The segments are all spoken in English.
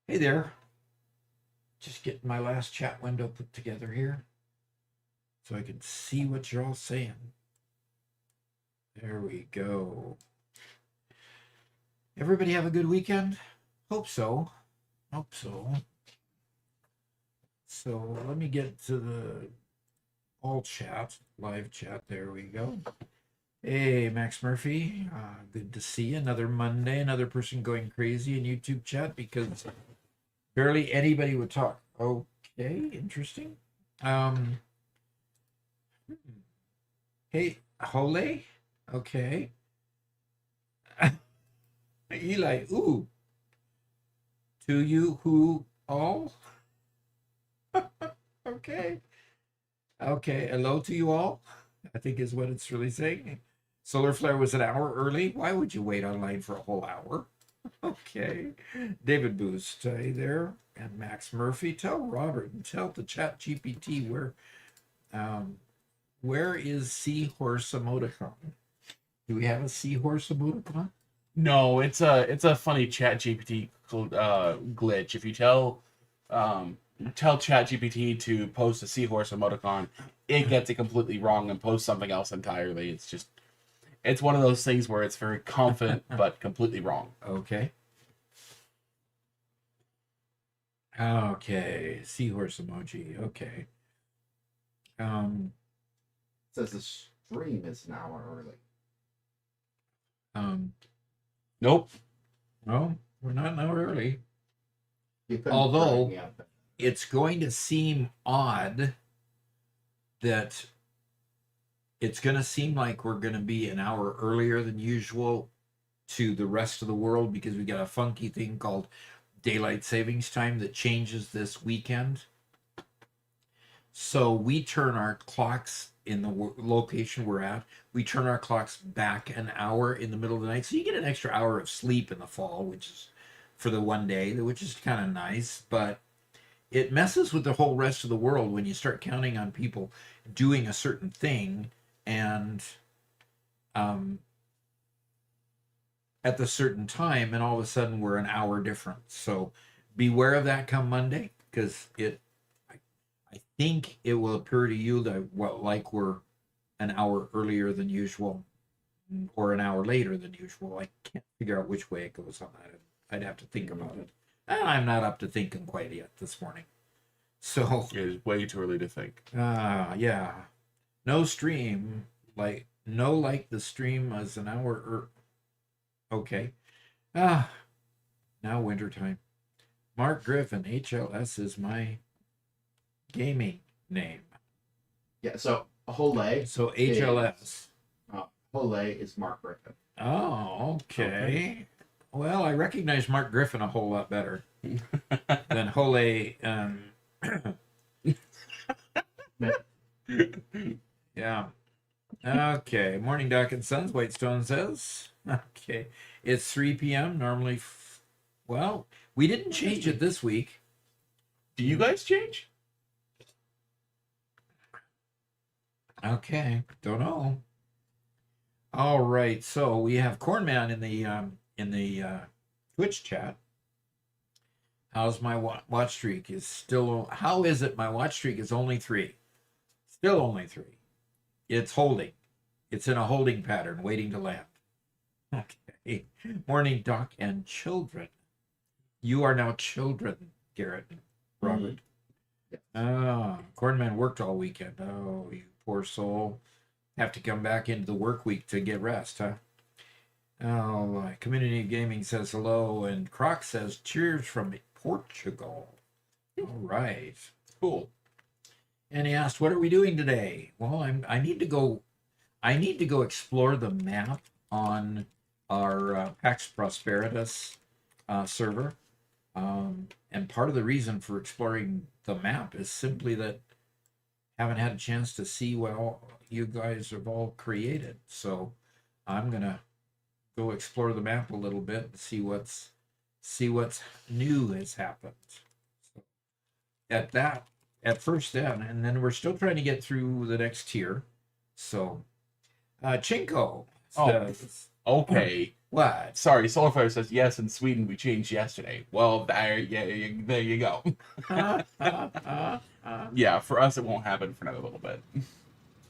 Hey there. Just getting my last chat window put together here so I can see what you're all saying. There we go. Everybody have a good weekend? Hope so. Hope so. So let me get to the all chat, live chat. There we go. Hey, Max Murphy. Good to see you. Another Monday, another person going crazy in YouTube chat because barely anybody would talk. Okay, interesting. Hey, Hole. Okay. Eli, ooh. To you who all? Okay. Okay, hello to you all, I think is what it's really saying. Solar Flare was an hour early. Why would you wait online for a whole hour? Okay. David Boost, hey there. And Max Murphy. Tell Robert and tell the chat GPT where is Seahorse emoticon? Do we have a Seahorse emoticon? No, it's a funny Chat GPT glitch. If you tell Chat GPT to post a seahorse emoticon, it gets it completely wrong and posts something else entirely. It's one of those things where it's very confident but completely wrong. Okay. Okay, seahorse emoji. Okay. It says the stream is an hour early. Nope. No, we're not an hour early. You Although correct me up there. it's going to seem odd that it's going to seem like we're going to be an hour earlier than usual to the rest of the world because we got a funky thing called daylight savings time that changes this weekend. So we turn our clocks in the location we're at, we turn our clocks back an hour in the middle of the night. So you get an extra hour of sleep in the fall, which is for the one day, which is kind of nice. But it messes with the whole rest of the world when you start counting on people doing a certain thing and at the certain time, and all of a sudden we're an hour different. So beware of that come Monday, because I think it will appear to you that like we're an hour earlier than usual or an hour later than usual. I can't figure out which way it goes on that. I'd have to think about it. And I'm not up to thinking quite yet this morning. So It's way too early to think. yeah. No stream, like the stream as an hour okay. Now wintertime. Mark Griffin, HLS is my gaming name. Yeah, so Hole. So HLS. Hole is Mark Griffin. Oh, okay. Well, I recognize Mark Griffin a whole lot better than Hole. Yeah. Okay. Morning, Doc and Sons. Whitestone says. Okay. It's 3 p.m. Normally, well, we didn't change it this week. Do you guys change? Okay. Don't know. All right. So we have Cornman in the Twitch chat. How's my watch streak? How is it my watch streak is only 3? Still only 3. It's holding. It's in a holding pattern, waiting to land. Okay. Morning, Doc and children. You are now children, Garrett, Robert. Cornman worked all weekend. Oh, you poor soul. Have to come back into the work week to get rest, huh? Oh, Community Gaming says hello, and Croc says cheers from Portugal. All right, cool. And he asked, "What are we doing today?" Well, I need to go explore the map on our Pax Prosperitas server. And part of the reason for exploring the map is simply that I haven't had a chance to see what all you guys have all created. So I'm gonna go explore the map a little bit and see what's new has happened. So at first then, and then we're still trying to get through the next tier. So Chinko says, Okay. what? Sorry, Solarfire says yes. In Sweden, we changed yesterday. Well, there you go. Yeah, for us, it won't happen for another little bit.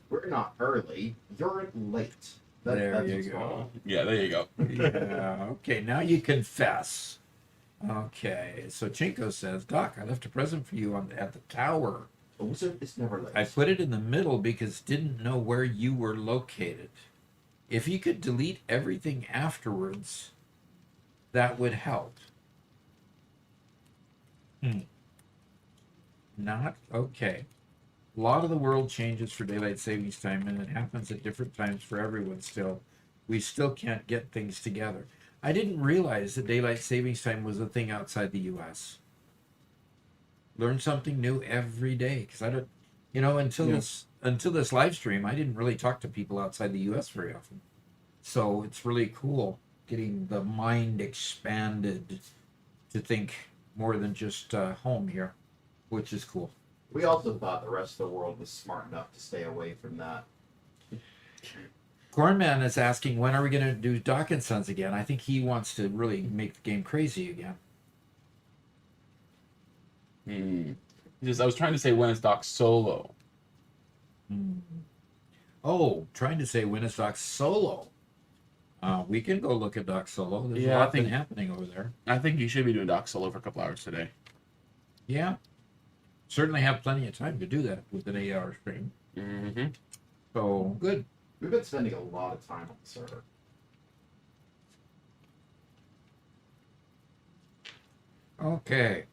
We're not early. You're late. There That's you what's go. going on. Yeah, there you go. Yeah. Okay, now you confess. Okay, so Chinko says, Doc, I left a present for you at the tower. A wizard is never late. I put it in the middle because didn't know where you were located. If you could delete everything afterwards, that would help. Not okay. A lot of the world changes for daylight savings time, and it happens at different times for everyone still. We still can't get things together. I didn't realize that daylight savings time was a thing outside the US. Learn something new every day, because I don't, until this live stream, I didn't really talk to people outside the US very often. So it's really cool getting the mind expanded to think more than just home here, which is cool. We also thought the rest of the world was smart enough to stay away from that. Cornman is asking, when are we going to do Doc and Sons again? I think he wants to really make the game crazy again. I was trying to say, when is Doc solo? Oh, trying to say, when is Doc solo? We can go look at Doc solo. There's a Yeah, lot I think- been happening over there. I think you should be doing Doc solo for a couple hours today. Yeah. Certainly have plenty of time to do that with an 8-hour stream. Mm-hmm. So, good. We've been spending a lot of time on the server. Okay.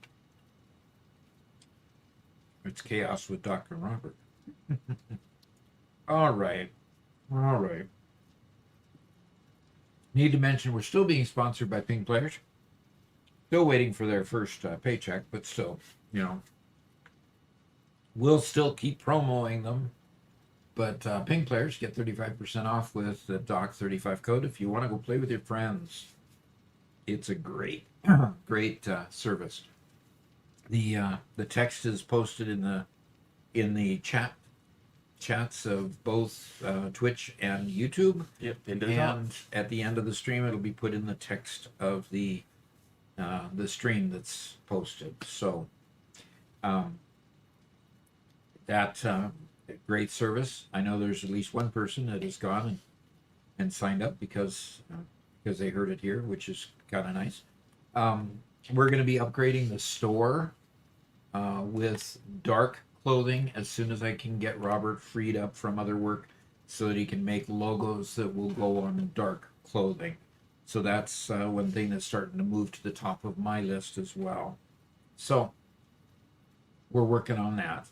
It's chaos with Dr. Robert. All right. All right. Need to mention we're still being sponsored by Ping Players. Still waiting for their first paycheck, but still, we'll still keep promoting them. But Ping Players get 35% off with the DOC35 code if you want to go play with your friends. It's a great, great service. The text is posted in the chats of both Twitch and YouTube. Yep. And at the end of the stream, it'll be put in the text of the stream that's posted. So that great service. I know there's at least one person that has gone and signed up because they heard it here, which is kind of nice. We're going to be upgrading the store with dark clothing as soon as I can get Robert freed up from other work so that he can make logos that will go on dark clothing. So that's one thing that's starting to move to the top of my list as well. So we're working on that.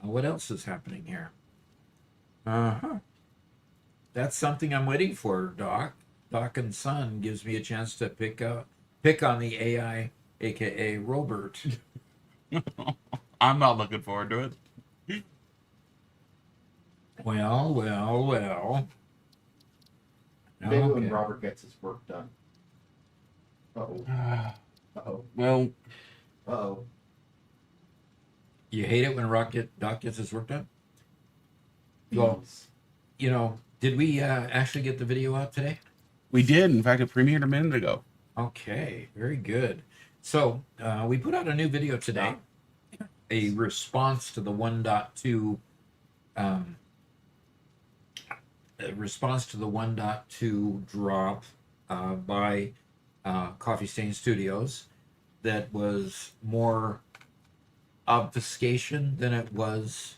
What else is happening here? That's something I'm waiting for, Doc. Doc and Son gives me a chance to pick on the AI, aka Robert. I'm not looking forward to it. Well. Maybe Okay. when Robert gets his work done. Uh-oh. Uh-oh. Well, Uh-oh. You hate it when Doc gets his work done? Well, Beans. did we actually get the video out today? we did. In fact, it premiered a minute ago. Okay, very good. So we put out a new video today, a response to the 1.2, drop by Coffee Stain Studios that was more obfuscation than it was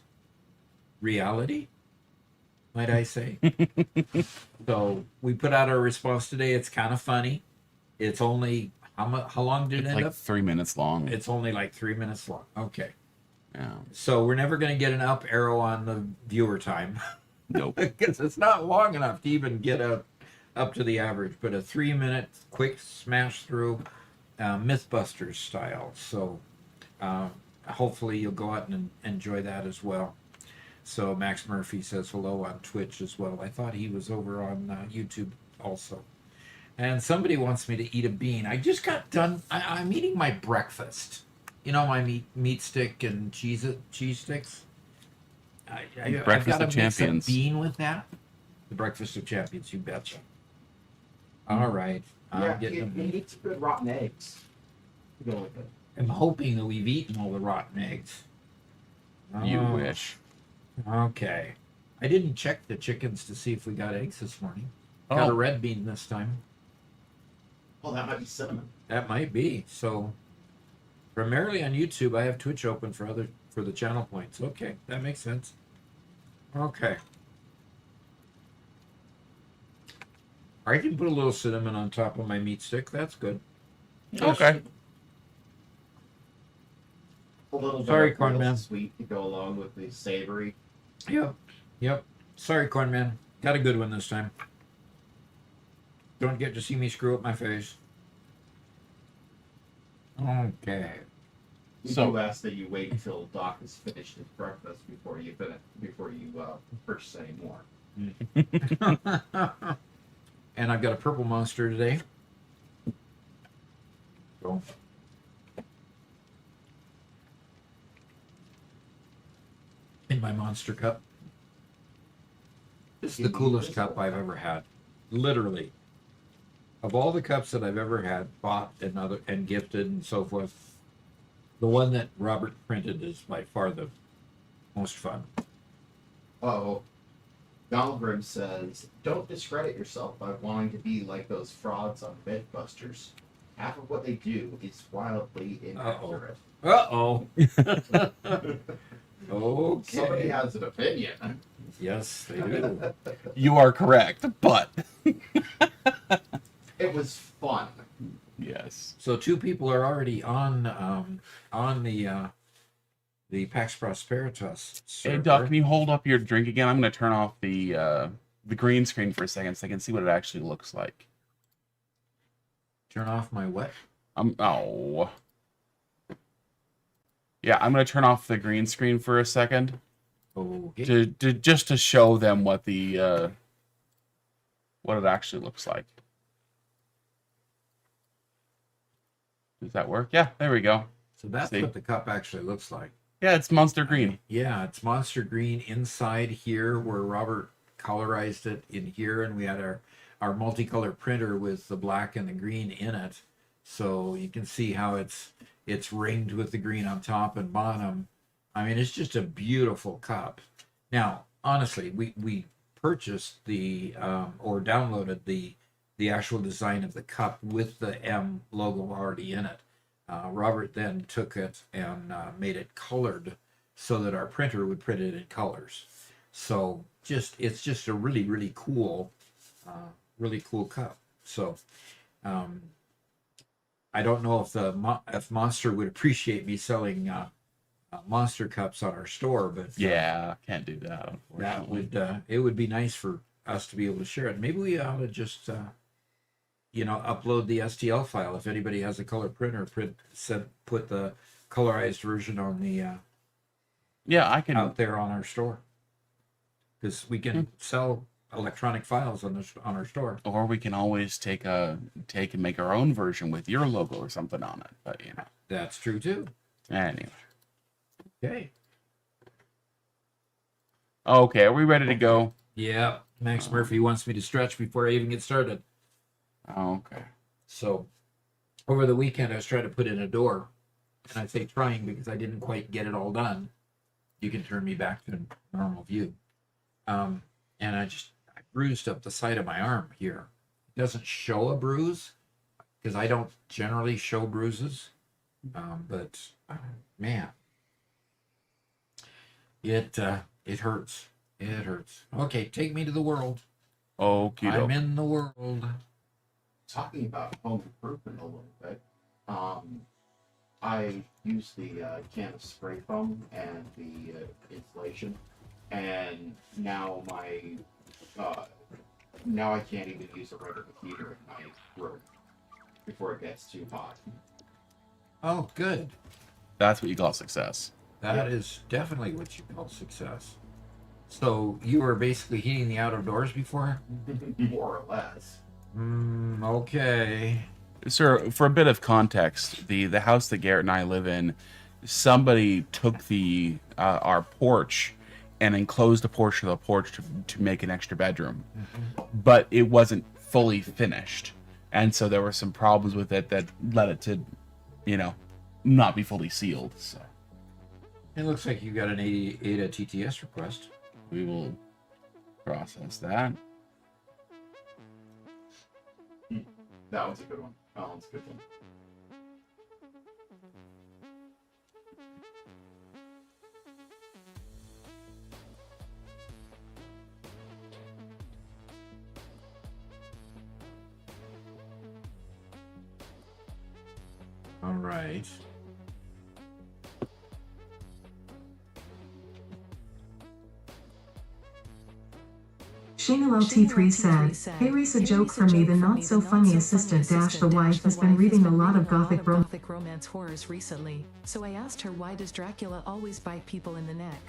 reality, might I say. So we put out our response today. It's kind of funny. It's only how long did it It's end like up? 3 minutes long. It's only like 3 minutes long. Okay. Yeah. So we're never going to get an up arrow on the viewer time Nope. because it's not long enough to even get up to the average. But a 3 minute quick smash through Mythbusters style. So hopefully you'll go out and enjoy that as well. So Max Murphy says hello on Twitch as well. I thought he was over on YouTube also. And somebody wants me to eat a bean. I just got done. I'm eating my breakfast. You know, my meat stick and cheese sticks. I've Breakfast got to of mix a champions. bean with that. The breakfast of champions, you betcha. All right. Yeah, I'm getting a you bean. need some good rotten eggs to go with it. I'm hoping that we've eaten all the rotten eggs. You Oh, wish. Okay. I didn't check the chickens to see if we got eggs this morning. Got a Oh, red bean this time. Oh, that might be cinnamon. That might be. So primarily on YouTube, I have Twitch open for the channel points. Okay, that makes sense. Okay. I can put a little cinnamon on top of my meat stick. That's good. okay. A little Sorry, bit of real Corn Man. sweet to go along with the savory. Yep. Yep. Sorry, Corn Man. Got a good one this time. Don't get to see me screw up my face. Okay. We So- do ask that you wait until Doc has finished his breakfast before you purchase any more. And I've got a purple monster today. So. In my monster cup. This is the coolest cup I've ever had. Literally. Of all the cups that I've ever had, bought and gifted and so forth, the one that Robert printed is by far the most fun. Oh, Donald Grimm says, "Don't discredit yourself by wanting to be like those frauds on Mythbusters. Half of what they do is wildly inaccurate." Uh-oh. Somebody Okay. has an opinion. Yes, they do. You are correct, but It was fun. yes. So two people are already on the Pax Prosperitas server. Hey, Doc, can you hold up your drink again? I'm going to turn off the green screen for a second so I can see what it actually looks like. Turn off my what? Oh. Yeah, I'm going to turn off the green screen for a second Okay. to just to show them what the what it actually looks like. Does that work? Yeah, there we go. So that's See? what the cup actually looks like. Yeah, it's monster green. Yeah, it's monster green inside here where Robert colorized it in here, and we had our multicolor printer with the black and the green in it. So you can see how it's ringed with the green on top and bottom. I mean, it's just a beautiful cup. Now, honestly, we purchased the or downloaded the actual design of the cup with the M logo already in it. Robert then took it and made it colored so that our printer would print it in colors. So it's just a really cool cup. So I don't know if Monster would appreciate me selling Monster cups on our store, but Yeah, can't do that, that unfortunately. would it would be nice for us to be able to share it. Maybe we ought to just upload the STL file if anybody has a color printer. Put the colorized version on the Yeah, I can. out there on our store, because we can sell electronic files on our store. Or we can always take and make our own version with your logo or something on it. But That's true too. anyway. Okay. Okay, are we ready to go? Yeah. Max Murphy wants me to stretch before I even get started. Okay. So over the weekend I was trying to put in a door, and I say trying because I didn't quite get it all done. You can turn me back to normal view. And I bruised up the side of my arm here. It doesn't show a bruise because I don't generally show bruises. But man, it hurts. It hurts. Okay, take me to the world. Okie I'm doke. in the world. Talking about home improvement a little bit, I use the can of spray foam and the insulation, and now now I can't even use a regular heater in my room. before it gets too hot. Oh, good. That's what you call success. That is definitely what you call success. So you were basically heating the outer doors before? More or less. Okay. Sir, for a bit of context, the house that Garrett and I live in, somebody took the our porch and enclosed a portion of the porch to make an extra bedroom, but it wasn't fully finished, and so there were some problems with it that led it to, not be fully sealed. So It looks like you got an ADA TTS request. we will process that. That one's a good one. That one's a good one. All right. Shane LT3 said, "Hey Reese, a joke for me, the not so funny assistant dash the wife has been reading a lot of gothic romance horrors recently, so I asked her why does Dracula always bite people in the neck.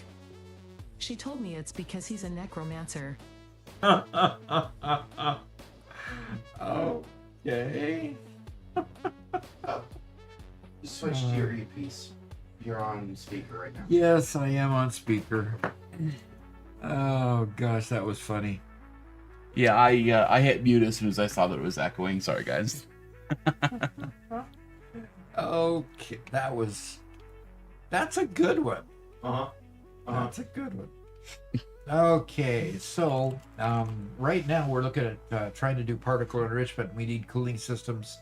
She told me it's because he's a necromancer. Okay. Switch to your earpiece. You're on speaker right now. Yes, I am on speaker. Oh gosh, that was funny. Yeah, I hit mute as soon as I saw that it was echoing. Sorry, guys. Okay, that's a good one. Uh-huh. That's a good one. Okay, so right now we're looking at trying to do particle enrichment. We need cooling systems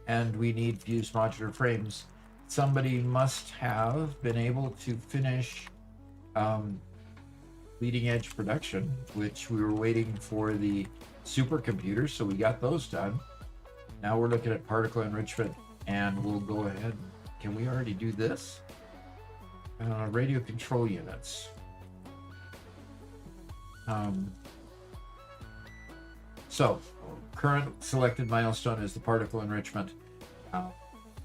and we need fused modular frames. Somebody must have been able to finish leading edge production, which we were waiting for the supercomputers, so we got those done. Now we're looking at particle enrichment, and we'll go ahead. Can we already do this? Radio control units. So current selected milestone is the particle enrichment.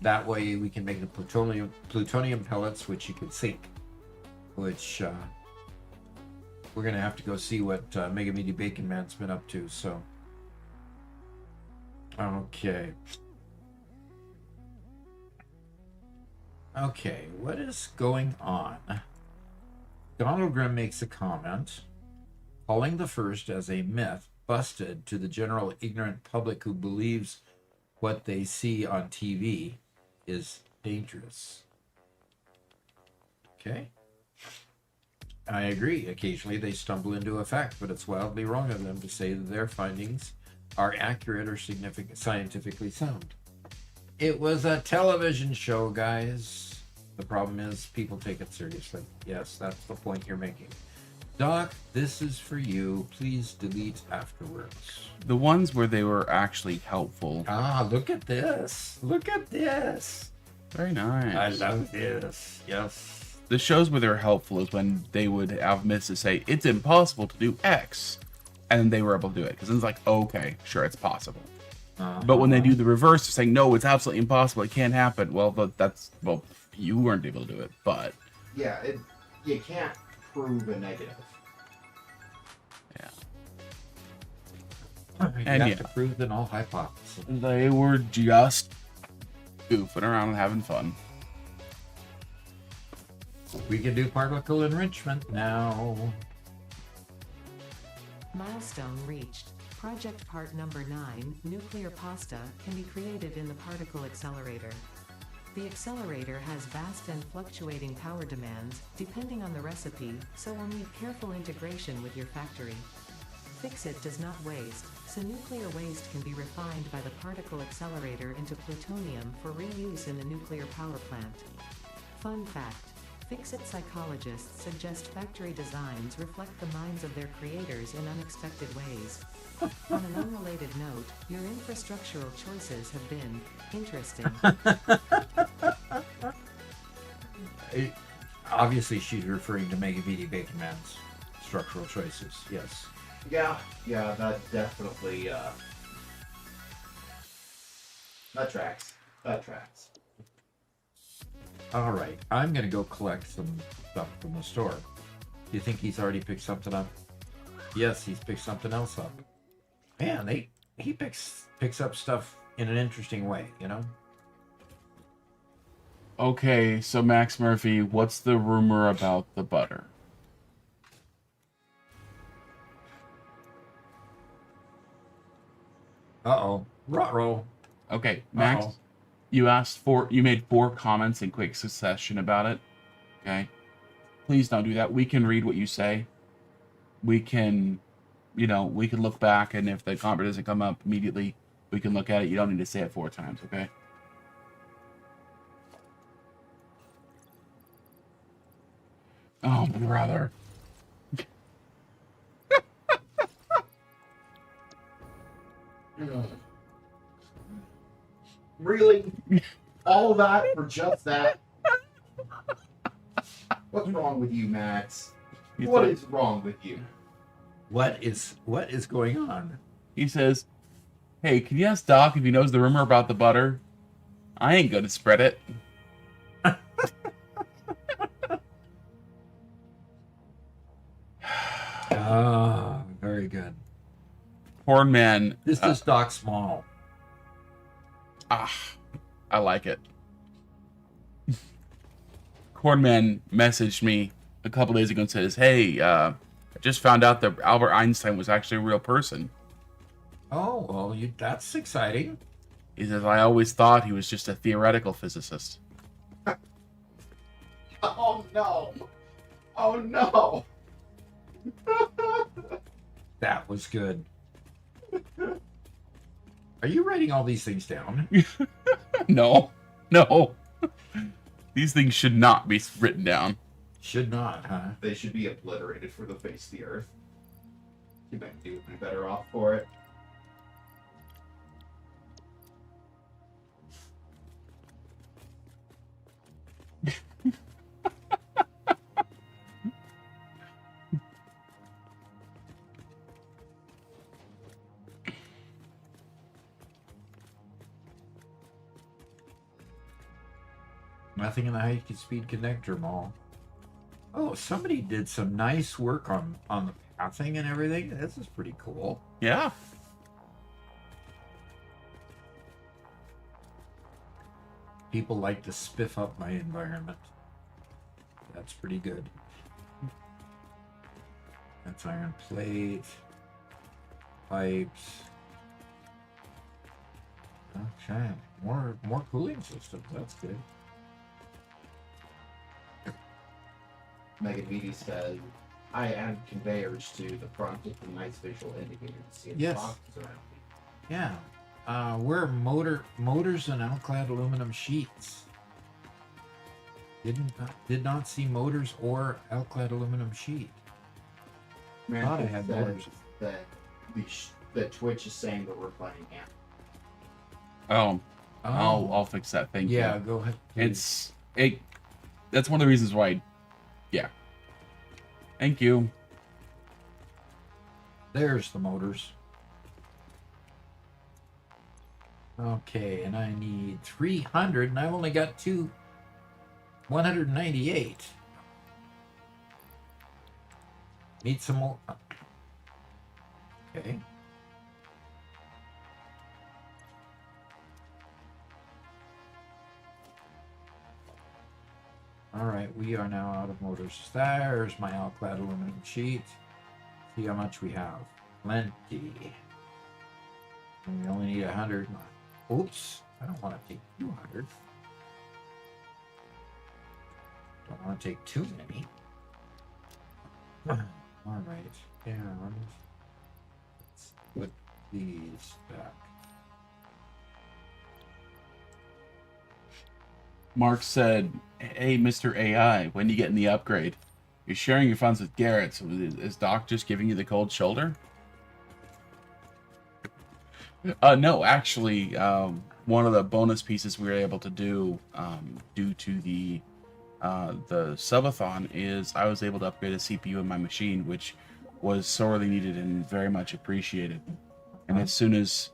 That way we can make the plutonium pellets, which you can sink, which we're going to have to go see what Mega Meaty Bacon Man's been up to. So, okay. Okay, what is going on? Donald Grimm makes a comment calling the first as a myth busted to the general ignorant public who believes what they see on TV is dangerous. Okay. I agree. Occasionally they stumble into a fact, but it's wildly wrong of them to say that their findings are accurate or scientifically sound. It was a television show, guys. The problem is people take it seriously. Yes, that's the point you're making. Doc, this is for you. Please delete afterwards. The ones where they were actually helpful. Ah, look at this. Look at this. Very nice. I love this. Yes. The shows where they're helpful is when they would have missed to say, it's impossible to do X. And then they were able to do it. Because it's like, okay, sure, it's possible. But when they do the reverse, they're saying, no, it's absolutely impossible. It can't happen. Well, you weren't able to do it, but... Yeah, you can't prove a negative. Yeah. You And have yeah. to prove the null hypothesis. They were just goofing around and having fun. We can do particle enrichment now. Milestone reached. Project part number 9, nuclear pasta, can be created in the particle accelerator. The accelerator has vast and fluctuating power demands, depending on the recipe, so will need careful integration with your factory. Fix-It does not waste, so nuclear waste can be refined by the particle accelerator into plutonium for reuse in the nuclear power plant. Fun fact. Fix-It psychologists suggest factory designs reflect the minds of their creators in unexpected ways. On an unrelated note, your infrastructural choices have been interesting. Obviously, she's referring to Mega Meaty Bacon Man's structural choices. Yes. Yeah, that definitely That tracks. That tracks. All right, I'm gonna go collect some stuff from the store. Do you think he's already picked something up? Yes, he's picked something else up. Man, he picks up stuff in an interesting way, you know? Okay, so Max Murphy, what's the rumor about the butter? Uh-oh. Ruh-roh. Okay, Max, Uh-oh. you made 4 comments in quick succession about it. Okay? Please don't do that. We can read what you say. We can, we can look back, and if the comment doesn't come up immediately, we can look at it. You don't need to say it 4 times, okay? Oh, brother. Really? All that for just that? What's wrong with you, Max? What is wrong with you? What is going on? He says, hey, can you ask Doc if he knows the rumor about the butter? I ain't gonna spread it. Ah, very good. Horn Man. This is Doc Small. I like it. Cornman messaged me a couple days ago and says, hey, I just found out that Albert Einstein was actually a real person. Oh, well, that's exciting. He says, I always thought he was just a theoretical physicist. Oh, no. Oh, no. That was good. Are you writing all these things down? No. These things should not be written down. Should not, huh? They should be obliterated for the face of the earth. You might be better off for it. Nothing in the high-speed connector mall. Oh, somebody did some nice work on the pathing and everything. This is pretty cool. Yeah. People like to spiff up my environment. That's pretty good. That's iron plate. Pipes. Okay. More cooling systems. That's good. Megan Beatty said, I add conveyors to the front with a nice visual indicator to see if Yes. the boxes around me. Yeah. We're motors and alclad aluminum sheets. Did not see motors or alclad aluminum sheet. Thought I had said motors. that Twitch is saying that we're playing amp. Oh, I'll fix that. Thank you. Yeah, go ahead. Please. That's one of the reasons why. Yeah. Thank you. There's the motors. Okay, and I need 300, and I've only got 198. Need some more. Okay. All right, we are now out of motors. There's my alclad aluminum sheet. See how much we have. Plenty. And we only need 100. Oops, I don't want to take 200. Don't want to take too many. All right, and let's put these back. Mark said, hey, Mr. AI, when you getting the upgrade? You're sharing your funds with Garrett, so is Doc just giving you the cold shoulder? No, actually, one of the bonus pieces we were able to do due to the subathon is I was able to upgrade a CPU in my machine, which was sorely needed and very much appreciated. And as soon as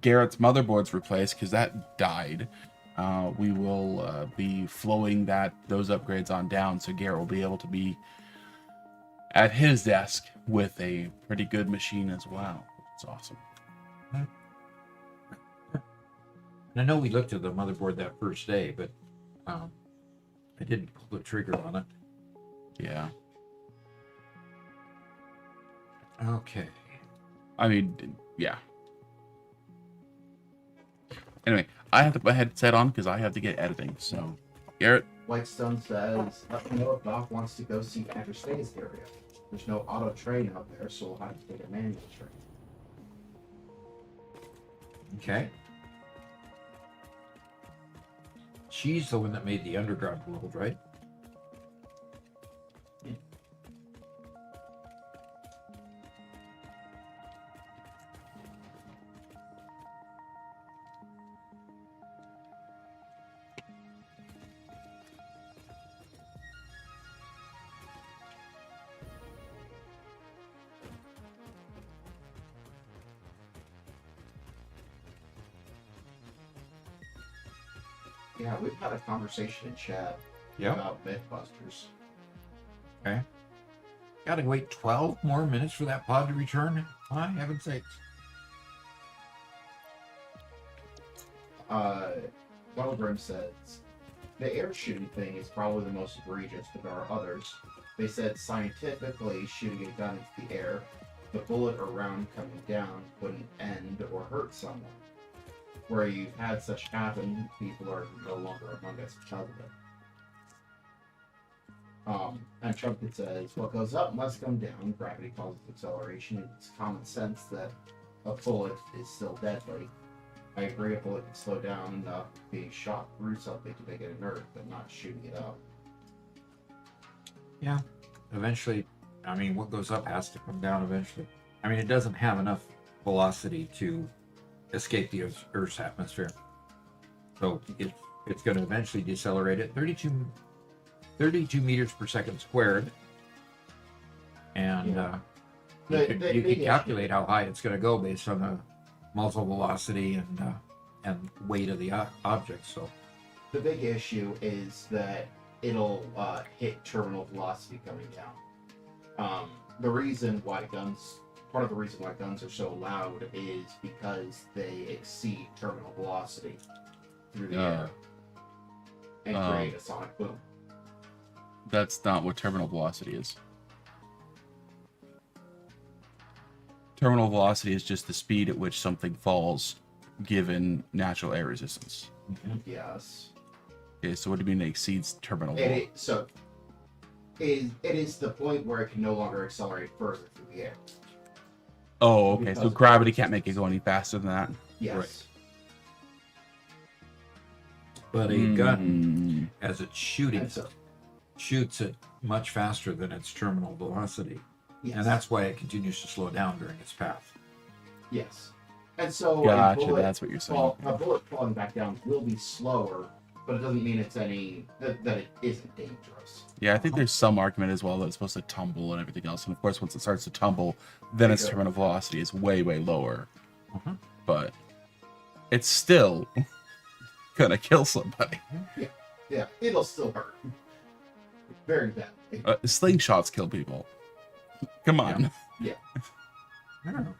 Garrett's motherboard's replaced because that died, we will be flowing those upgrades on down, so Garrett will be able to be at his desk with a pretty good machine as well. It's awesome. And I know we looked at the motherboard that first day, but I didn't pull the trigger on it. Yeah. Okay. I mean, yeah. Anyway, I have to put my headset on because I have to get editing. So, Garrett. Whitestone says, let me know if Doc wants to go see Andrew Stay's area. There's no auto train out there, so we'll have to take a manual train. Okay. She's the one that made the underground world, right? Yeah, we've had a conversation in chat Yep. about Mythbusters. Okay. Gotta wait 12 more minutes for that pod to return? My heaven's sakes. Wellgrim says, the air shooting thing is probably the most egregious, but there are others. They said scientifically shooting a gun into the air, the bullet or round coming down wouldn't end or hurt someone. Where you've had such happen, people are no longer among us because of it. And Trumpet says, what goes up must come down. Gravity causes acceleration. It's common sense that a bullet is still deadly. I agree a bullet can slow down enough being shot through something to make it inert, but not shooting it up. Yeah. Eventually, I mean, what goes up has to come down eventually. I mean, it doesn't have enough velocity to escape the Earth's atmosphere. So it's going to eventually decelerate at 32 meters per second squared. And you can calculate how high it's going to go based on the muzzle velocity and weight of the object. So the big issue is that it'll hit terminal velocity coming down. Part of the reason why guns are so loud is because they exceed terminal velocity through the air and create a sonic boom. That's not what terminal velocity is. Terminal velocity is just the speed at which something falls given natural air resistance. Yes. Okay, so what do you mean it exceeds terminal velocity? It is the point where it can no longer accelerate further through the air. Oh, okay. So gravity can't make it go any faster than that. Yes. Right. But a gun, as it's shooting, shoots it much faster than its terminal velocity. Yes. And that's why it continues to slow down during its path. Yes. And so Gotcha, that's what you're saying. A bullet falling back down will be slower, but it doesn't mean that it isn't dangerous. Yeah, I think there's some argument as well that it's supposed to tumble and everything else. And of course, once it starts to tumble, then its terminal velocity is way, way lower. But it's still gonna kill somebody. Yeah, it'll still hurt. Very badly. Slingshots kill people. Come on. Yeah. I don't know.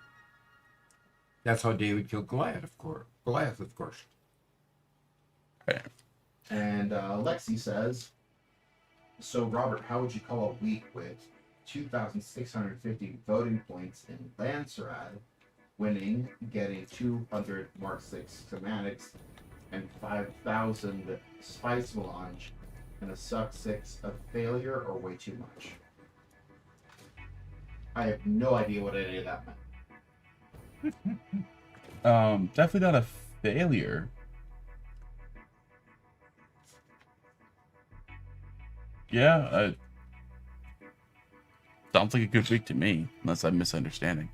That's how David killed Goliath, of course. Okay. And Lexi says, so Robert, how would you call a week with 2,650 voting points in Lancerad, winning, getting 200 Mark 6 schematics, and 5,000 Spice Melange, and a Suck 6 of failure, or way too much? I have no idea what any of that meant. Definitely not a failure. Yeah, sounds like a good week to me, unless I'm misunderstanding.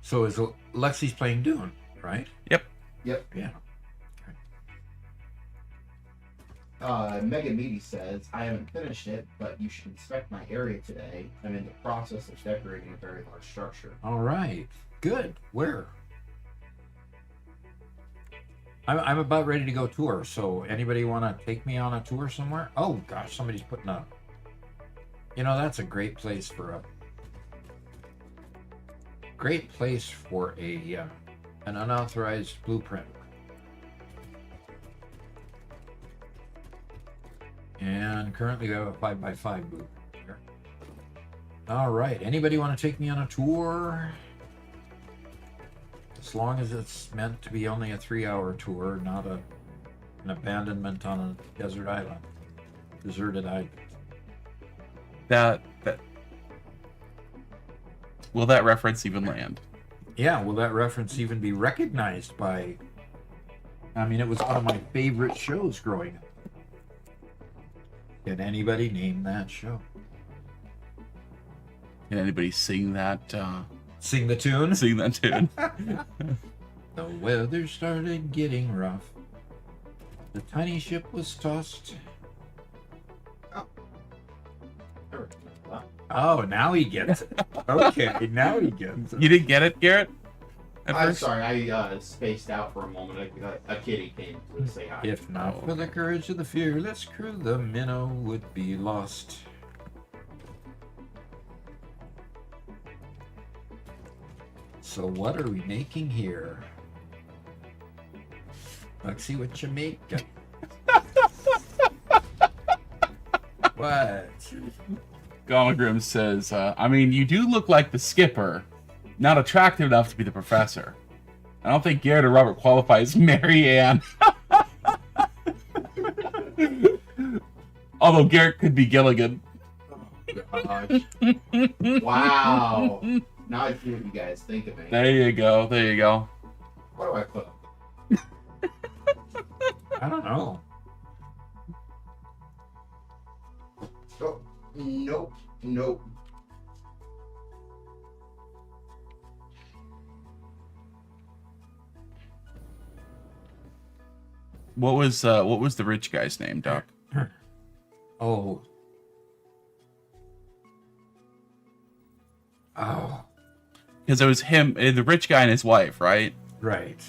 So is Lexi's playing Dune, right? Yep. Yep. Yeah. Mega Meaty says, I haven't finished it, but you should inspect my area today. I'm in the process of decorating a very large structure. All right. Good. Where? I'm about ready to go tour. So anybody want to take me on a tour somewhere? Oh gosh, somebody's putting up. You know, that's a great place for a an unauthorized blueprint. And currently we have a 5x5 booth here. All right. Anybody want to take me on a tour? As long as it's meant to be only a 3-hour tour, not an abandonment on a desert island, deserted island. That will that reference even land? Yeah, will that reference even be recognized by... I mean, it was one of my favorite shows growing up. Can anybody name that show? Can anybody sing that? Sing the tune? Sing that tune. The weather started getting rough. The tiny ship was tossed. Oh, now he gets it. Okay, now he gets it. You didn't get it, Garrett? At I'm first? sorry, I spaced out for a moment. A kitty came to say hi. If not for the courage of the fearless crew, the minnow would be lost. So what are we making here? Let's see what you make. What? Gomagrim says, I mean, you do look like the skipper, not attractive enough to be the professor. I don't think Garrett or Robert qualify as Mary Ann. Although Garrett could be Gilligan. Gosh. Wow. Now I see what you guys think of me. There you go. There you go. What do I put up? I don't know. Oh, nope. Nope. What was the rich guy's name, Doc? Oh. Oh. Because it was him, the rich guy and his wife, right? Right.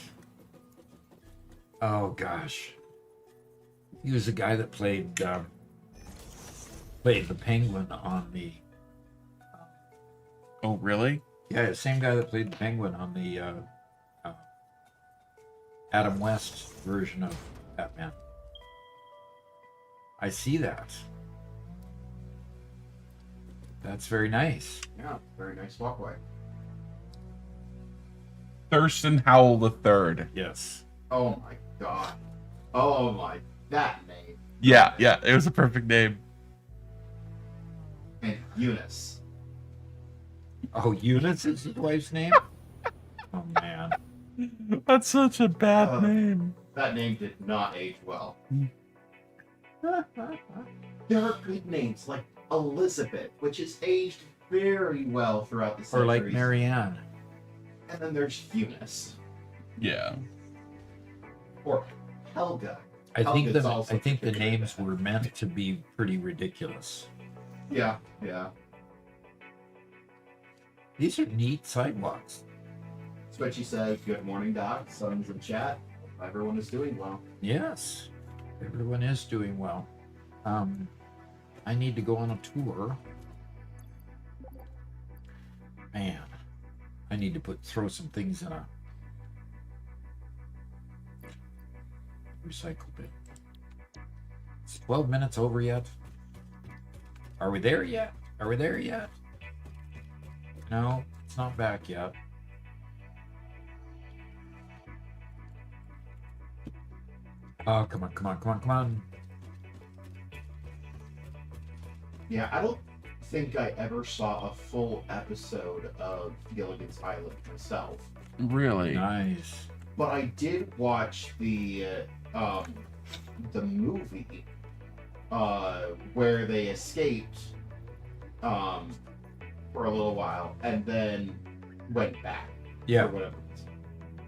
Oh gosh. He was the guy that played the Penguin on the. Oh, really? Yeah, the same guy that played the Penguin on the Adam West version of Batman. I see that. That's very nice. Yeah, very nice walkway. Thurston Howell the Third. Yes. Oh my god. Oh my, that name. Yeah, it was a perfect name. And Eunice. Oh, Eunice is his wife's name? Oh man. That's such a bad name. That name did not age well. There are good names like Elizabeth, which has aged very well throughout the centuries. Or like Marianne. And then there's Eunice. Yeah. Or Helga. I think Helga's the also names bad. were meant to be pretty ridiculous. Yeah. These are neat sidewalks. Switchy says, good morning, Doc. Sun's in chat. Everyone is doing well. Yes, everyone is doing well. I need to go on a tour. Man, I need to throw some things in a recycle bin. It's 12 minutes over yet. Are we there yet? No, it's not back yet. Oh, come on. Yeah, I don't think I ever saw a full episode of Gilligan's Island myself. Really? Nice. But I did watch the movie where they escaped for a little while and then went back. Yeah. For whatever reason.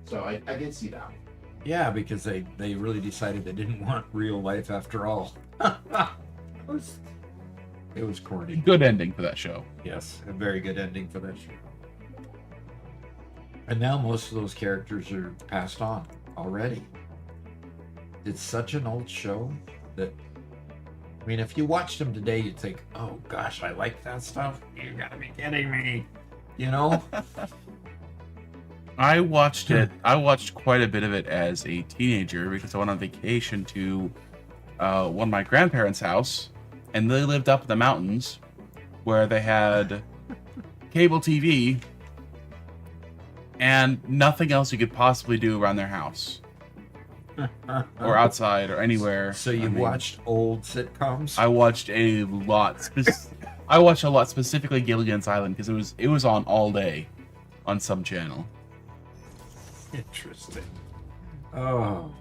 So I did see that one. Yeah, because they really decided they didn't want real life after all. It was corny. Good ending for that show. Yes, a very good ending for that show. And now most of those characters are passed on already. It's such an old show that, I mean, if you watched them today, you'd think, oh gosh, I like that stuff. You gotta be kidding me. You know? I watched it. I watched quite a bit of it as a teenager because I went on vacation to one of my grandparents' house, and they lived up in the mountains where they had cable TV and nothing else you could possibly do around their house or outside or anywhere. So you watched old sitcoms? I watched a lot. I watched a lot, specifically Gilligan's Island, because it was on all day on some channel. Interesting. Oh,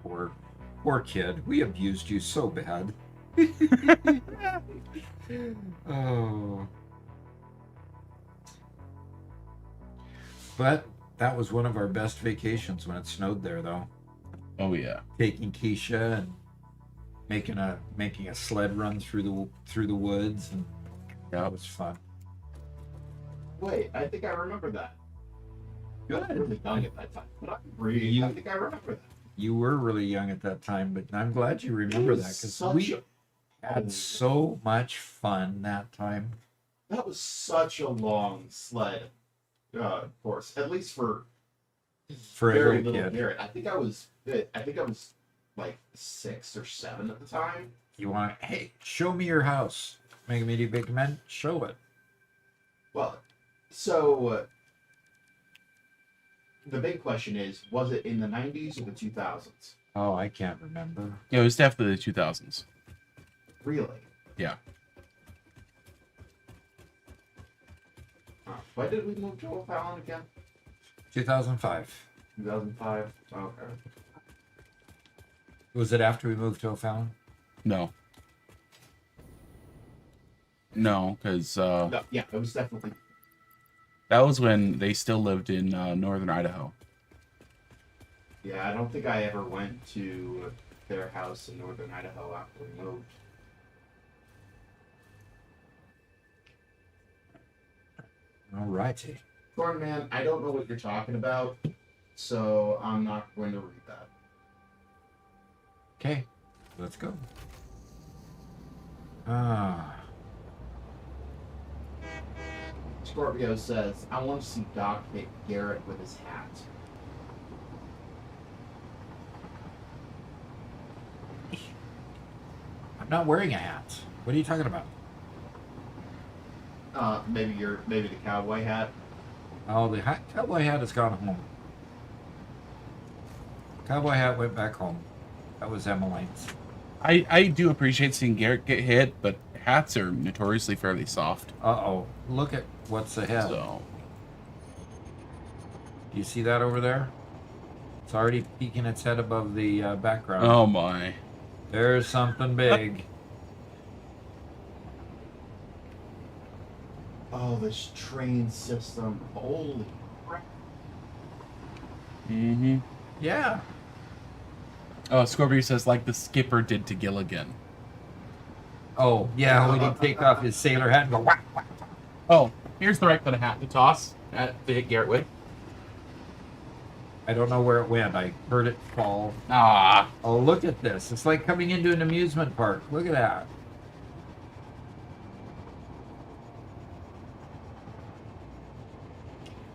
poor kid. We abused you so bad. Oh. But that was one of our best vacations when it snowed there, though. Oh yeah. Taking Keisha and making a sled run through the woods, and that was fun. Wait, I think I remember that. I was Good. really young at that time, but I think I remember that. You were really young at that time, but I'm glad you remember that because we had so much fun that time. That was such a long sled course, at least for For a very little little kid. Garrett. I think I was like 6 or 7 at the time. You want, hey, show me your house. Mega Media Big Men, show it. Well, so the big question is, was it in the 90s or the 2000s? Oh, I can't remember. Yeah, it was definitely the 2000s. Really? Yeah. Why did we move to O'Fallon again? 2005. 2005? Okay. Was it after we moved to O'Fallon? No. No, because No, yeah, it was definitely. that was when they still lived in northern Idaho. Yeah, I don't think I ever went to their house in northern Idaho after we moved. All righty. Cornman, I don't know what you're talking about, so I'm not going to read that. Okay, let's go. Ah. Scorpio says, I want to see Doc hit Garrett with his hat. I'm not wearing a hat. What are you talking about? Maybe the cowboy hat. Oh, the cowboy hat has gone home. Cowboy hat went back home. That was Emmeline's. I do appreciate seeing Garrett get hit, but hats are notoriously fairly soft. Uh-oh. Look at what's ahead. So Do you see that over there? It's already peeking its head above the background. oh my. There's something big. Oh, this train system. Holy crap. Mm-hmm. Yeah. Oh, Scorpio says like the skipper did to Gilligan. Oh, yeah, when he take off his sailor hat and go whack, whack. Oh, here's the right kind of hat to toss to hit Garrett with. I don't know where it went. I heard it fall. Ah. Oh, look at this. It's like coming into an amusement park. Look at that.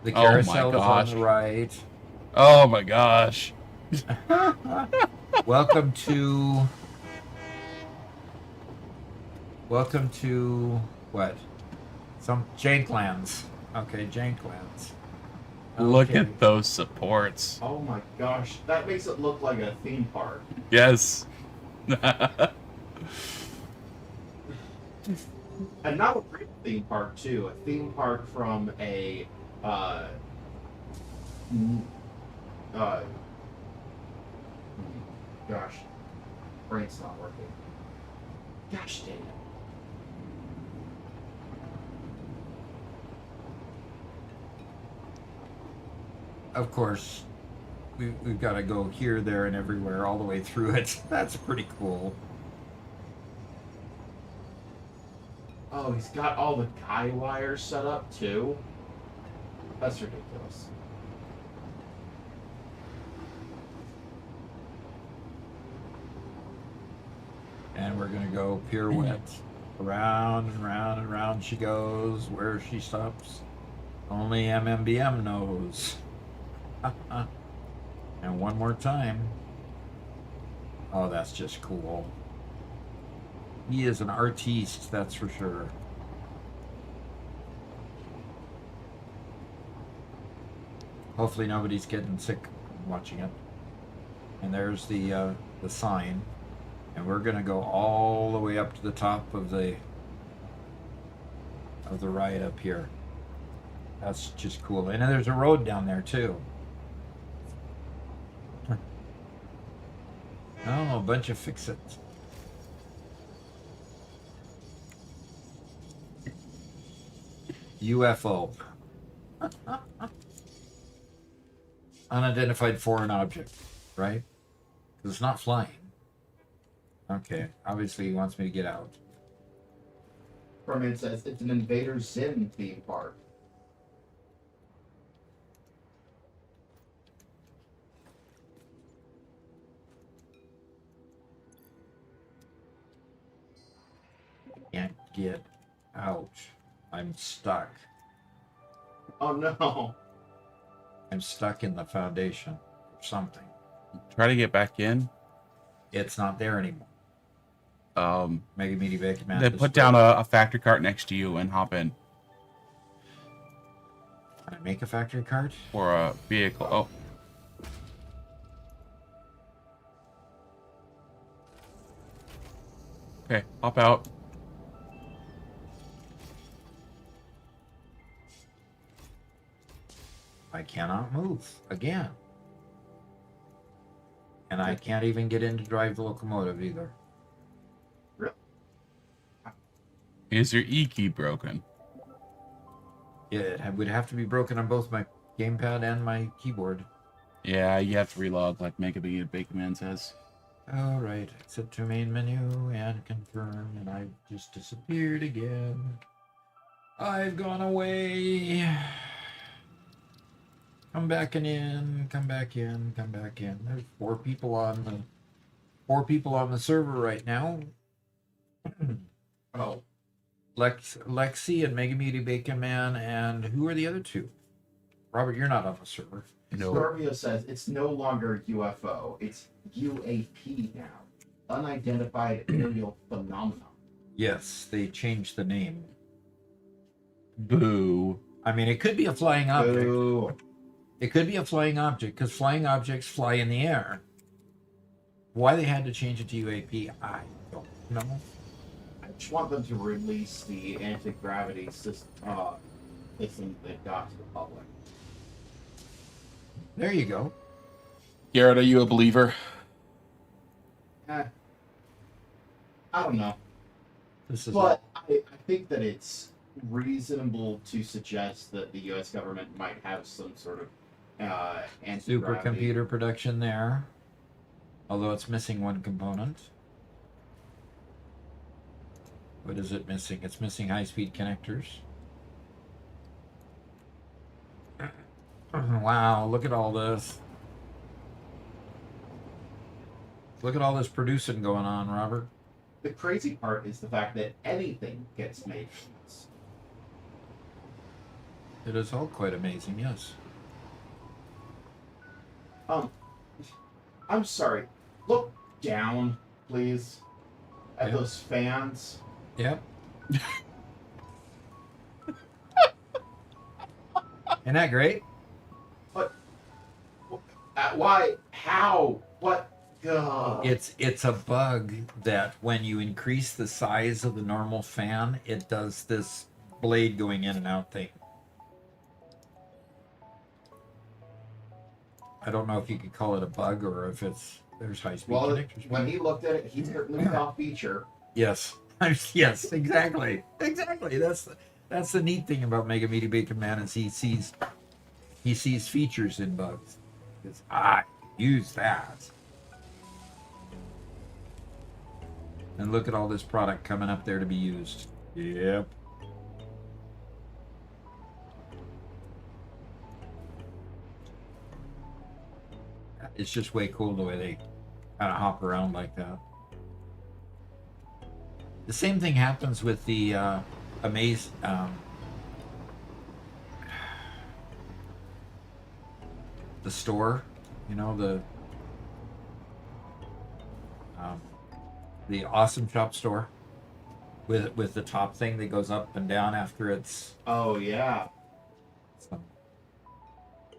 The Oh my carousel is on gosh. the right. Oh my gosh. Welcome to what? Some Janklands. Okay, Janklands. Look Okay. at those supports. Oh my gosh. That makes it look like a theme park. Yes. And not a real theme park, too. A theme park from a, gosh. Brain's not working. Gosh dang it. Of course, we've got to go here, there, and everywhere, all the way through it. That's pretty cool. Oh, he's got all the guy wires set up too. That's ridiculous. And we're gonna go pirouette. Around and round and round she goes. Where she stops, only MMBM knows. And one more time. Oh, that's just cool. He is an artiste, that's for sure. Hopefully nobody's getting sick watching it. And there's the sign. And we're gonna go all the way up to the top of the ride up here. That's just cool. And then there's a road down there too. Oh, a bunch of fix-its. UFO. Unidentified foreign object, right? Because it's not flying. Okay, obviously he wants me to get out. Perman says it's an Invader Zim theme park. Can't get out. I'm stuck. Oh no. I'm stuck in the foundation or something. Try to get back in. It's not there anymore. Mega Meaty Bacon Man. Then put down a factory cart next to you and hop in. Can I make a factory cart? Or a vehicle. Oh. Okay, hop out. I cannot move again. And I can't even get in to drive the locomotive either. Is your E key broken? Yeah, it would have to be broken on both my gamepad and my keyboard. Yeah, you have to relog like Mega Bacon Man says. All right, exit to main menu and confirm, and I've just disappeared again. I've gone away. Come back in, come back in, come back in. There's four people on the server right now. Oh. Lexi and Mega Meaty Bacon Man, and who are the other two? Robert, you're not on the server. No. Scorpio says it's no longer UFO, it's UAP now. Unidentified aerial phenomenon. Yes, they changed the name. Boo. I mean, it could be a flying object. Boo. It could be a flying object, because flying objects fly in the air. Why they had to change it to UAP, I don't know. I just want them to release the anti-gravity system they've got to the public. There you go. Garrett, are you a believer? I don't know. This is But I think that it's reasonable to suggest that the U.S. government might have some sort of anti-gravity. supercomputer production there. Although it's missing one component. What is it missing? It's missing high-speed connectors. Wow, look at all this. Look at all this producing going on, Robert. The crazy part is the fact that anything gets made from this. It is all quite amazing, yes. I'm sorry. Look down, please, at Yeah. those fans. Yep. Isn't that great? Why? How? What? Ugh. It's a bug that when you increase the size of the normal fan, it does this blade going in and out thing. I don't know if you could call it a bug or if there's high-speed Well, connectors. when he looked at it, he certainly saw a feature. Yes. Yes, exactly. Exactly. That's the neat thing about Mega Meaty Bacon Man is he sees features in bugs. Because use that. And look at all this product coming up there to be used. Yep. It's just way cool the way they kind of hop around like that. The same thing happens with the Amaze. The store, you know, the Awesome Shop store with the top thing that goes up and down after it's Oh yeah.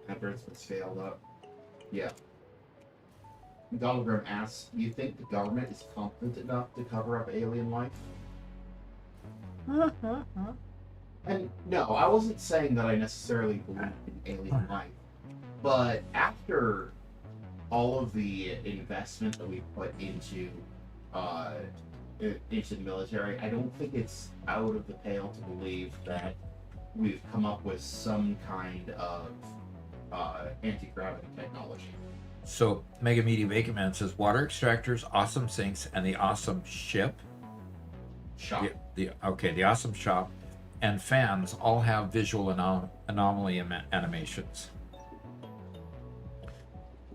After it's been scaled up. Yeah. Donald Grimm asks, "You think the government is competent enough to cover up alien life?" And no, I wasn't saying that I necessarily believe in alien life, but after all of the investment that we put into the military, I don't think it's out of the pale to believe that we've come up with some kind of anti-gravity technology. So Mega Media Vacant Man says water extractors, awesome sinks, and the awesome ship. Shop. The awesome shop and fans all have visual anomaly animations.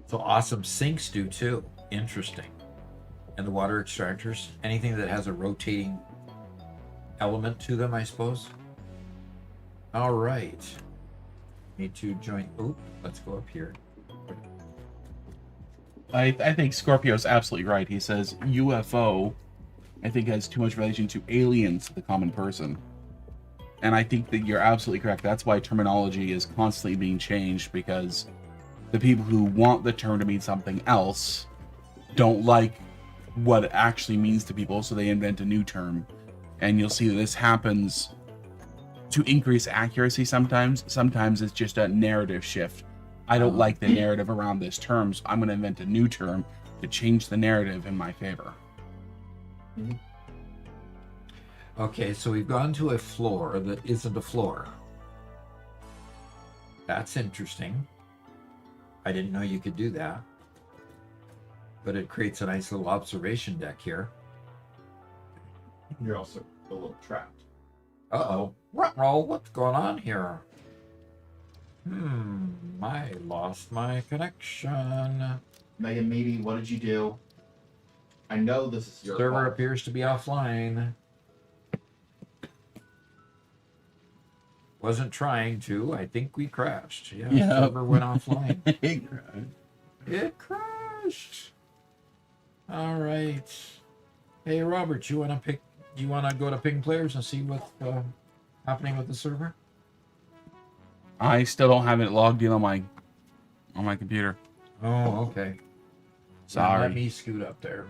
So awesome sinks do too. Interesting. And the water extractors, anything that has a rotating element to them, I suppose. All right. Need to join. Oh, let's go up here. I think Scorpio's absolutely right. He says UFO, I think, has too much relation to aliens to the common person. And I think that you're absolutely correct. That's why terminology is constantly being changed, because the people who want the term to mean something else don't like what it actually means to people, so they invent a new term. And you'll see that this happens to increase accuracy sometimes. Sometimes it's just a narrative shift. I don't like the narrative around this term, so I'm going to invent a new term to change the narrative in my favor. Mm-hmm. Okay, so we've gone to a floor that isn't a floor. That's interesting. I didn't know you could do that. But it creates a nice little observation deck here. You're also a little trapped. Uh-oh. Ruh-roh, what's going on here? I lost my connection. Megan Meaty, what did you do? I know this is your Server fault. appears to be offline. Wasn't trying to. I think we crashed. Yeah, Yep. server went offline. Right. It crashed. All right. Hey, Robert, do you want to go to Ping Players and see what's happening with the server? I still don't have it logged in on my computer. Oh, okay. Sorry. Let me scoot up there.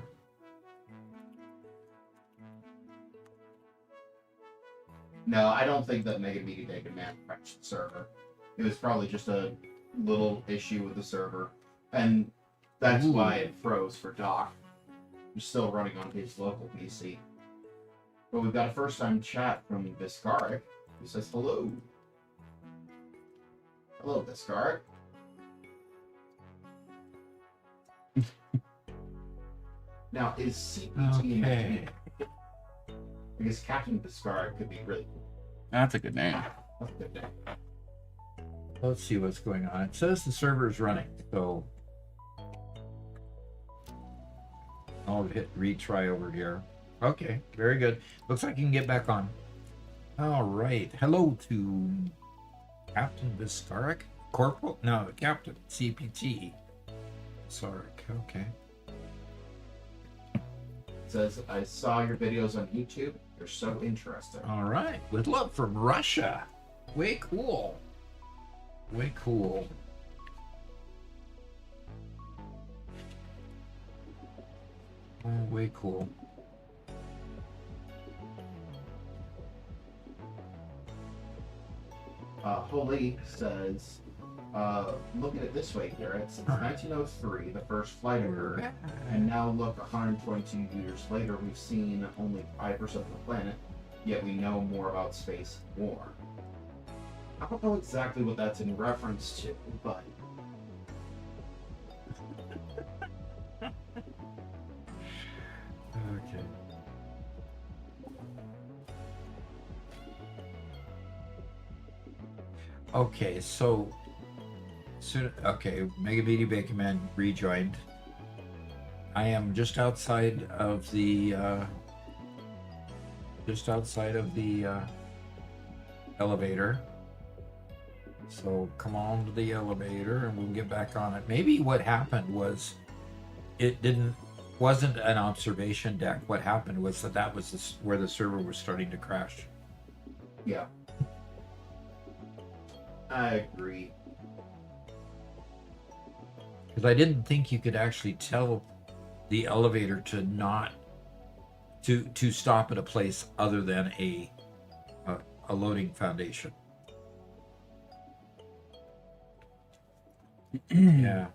No, I don't think that Mega Meaty Vacant Man crashed the server. It was probably just a little issue with the server. And that's why it froze for Doc. I'm still running on his local PC. But we've got a first-time chat from Viscaric, who says hello. Hello, Viscaric. Now, is CPT Okay. I guess Captain Viscaric could be really cool. That's a good name. That's a good name. Let's see what's going on. It says the server is running, so I'll hit retry over here. Okay, very good. Looks like you can get back on. All right. Hello to Captain Viscaric? Corporal? No, Captain CPT. Viscaric, okay. Says, I saw your videos on YouTube. They're so interesting. All right. With love from Russia. Way cool. Way cool. Oh, way cool. Holy says, look at it this way, Garrett. Since 1903, the first flight occurred, and now look, 122 years later, we've seen only 5% of the planet, yet we know more about space more. I don't know exactly what that's in reference to, but Okay. Okay, so okay, Mega Meaty Bacon Man rejoined. I am just outside of the elevator. So come on to the elevator and we'll get back on it. Maybe what happened was wasn't an observation deck. What happened was that was where the server was starting to crash. Yeah. I agree. Because I didn't think you could actually tell the elevator to not to stop at a place other than a loading foundation. Yeah.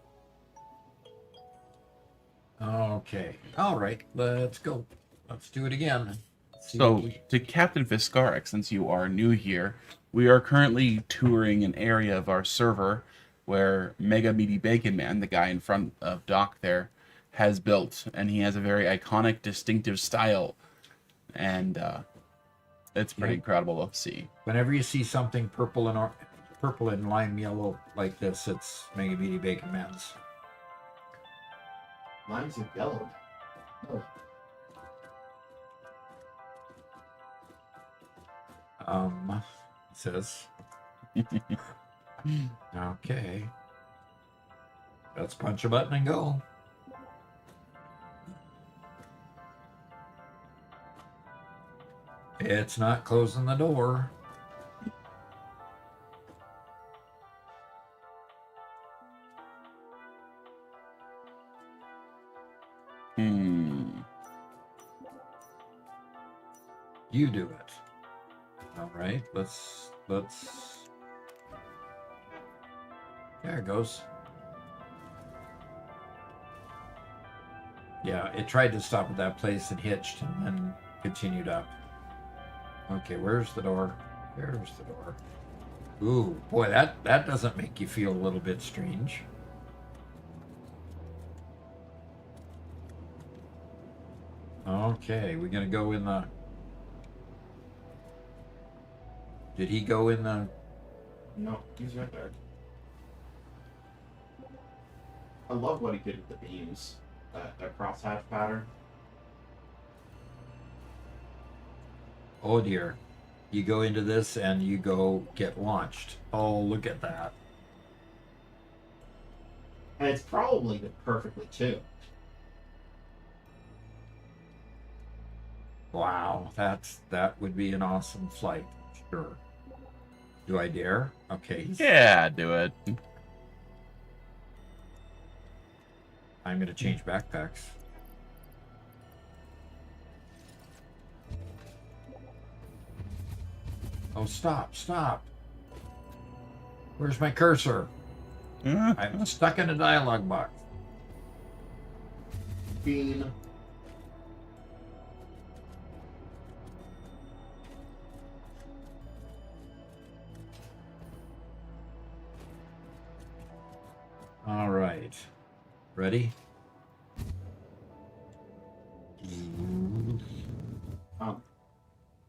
Okay. All right. Let's go. Let's do it again. See what So, we- to Captain Viscaric, since you are new here, we are currently touring an area of our server where Mega Meaty Bacon Man, the guy in front of Doc there, has built, and he has a very iconic, distinctive style, and it's pretty Yeah. incredible to see. Whenever you see something purple and lime yellow like this, it's Mega Meaty Bacon Man's. Mine's in yellow. Oh, It says. Okay. Let's punch a button and go. It's not closing the door. You do it. All right, let's. There it goes. Yeah, it tried to stop at that place and hitched and then continued up. Okay, where's the door? There's the door. Ooh, boy, that doesn't make you feel a little bit strange. Okay, we're gonna go in the... Did he go in the... no, he's right there. I love what he did with the beams. That crosshatch pattern. Oh dear. You go into this and you go get launched. Oh, look at that. And it's probably perfectly too. Wow, that would be an awesome flight. Sure. Do I dare? Okay. Yeah, do it. I'm gonna change backpacks. Oh, stop. Where's my cursor? I'm stuck in a dialogue box. Bean. All right. Ready?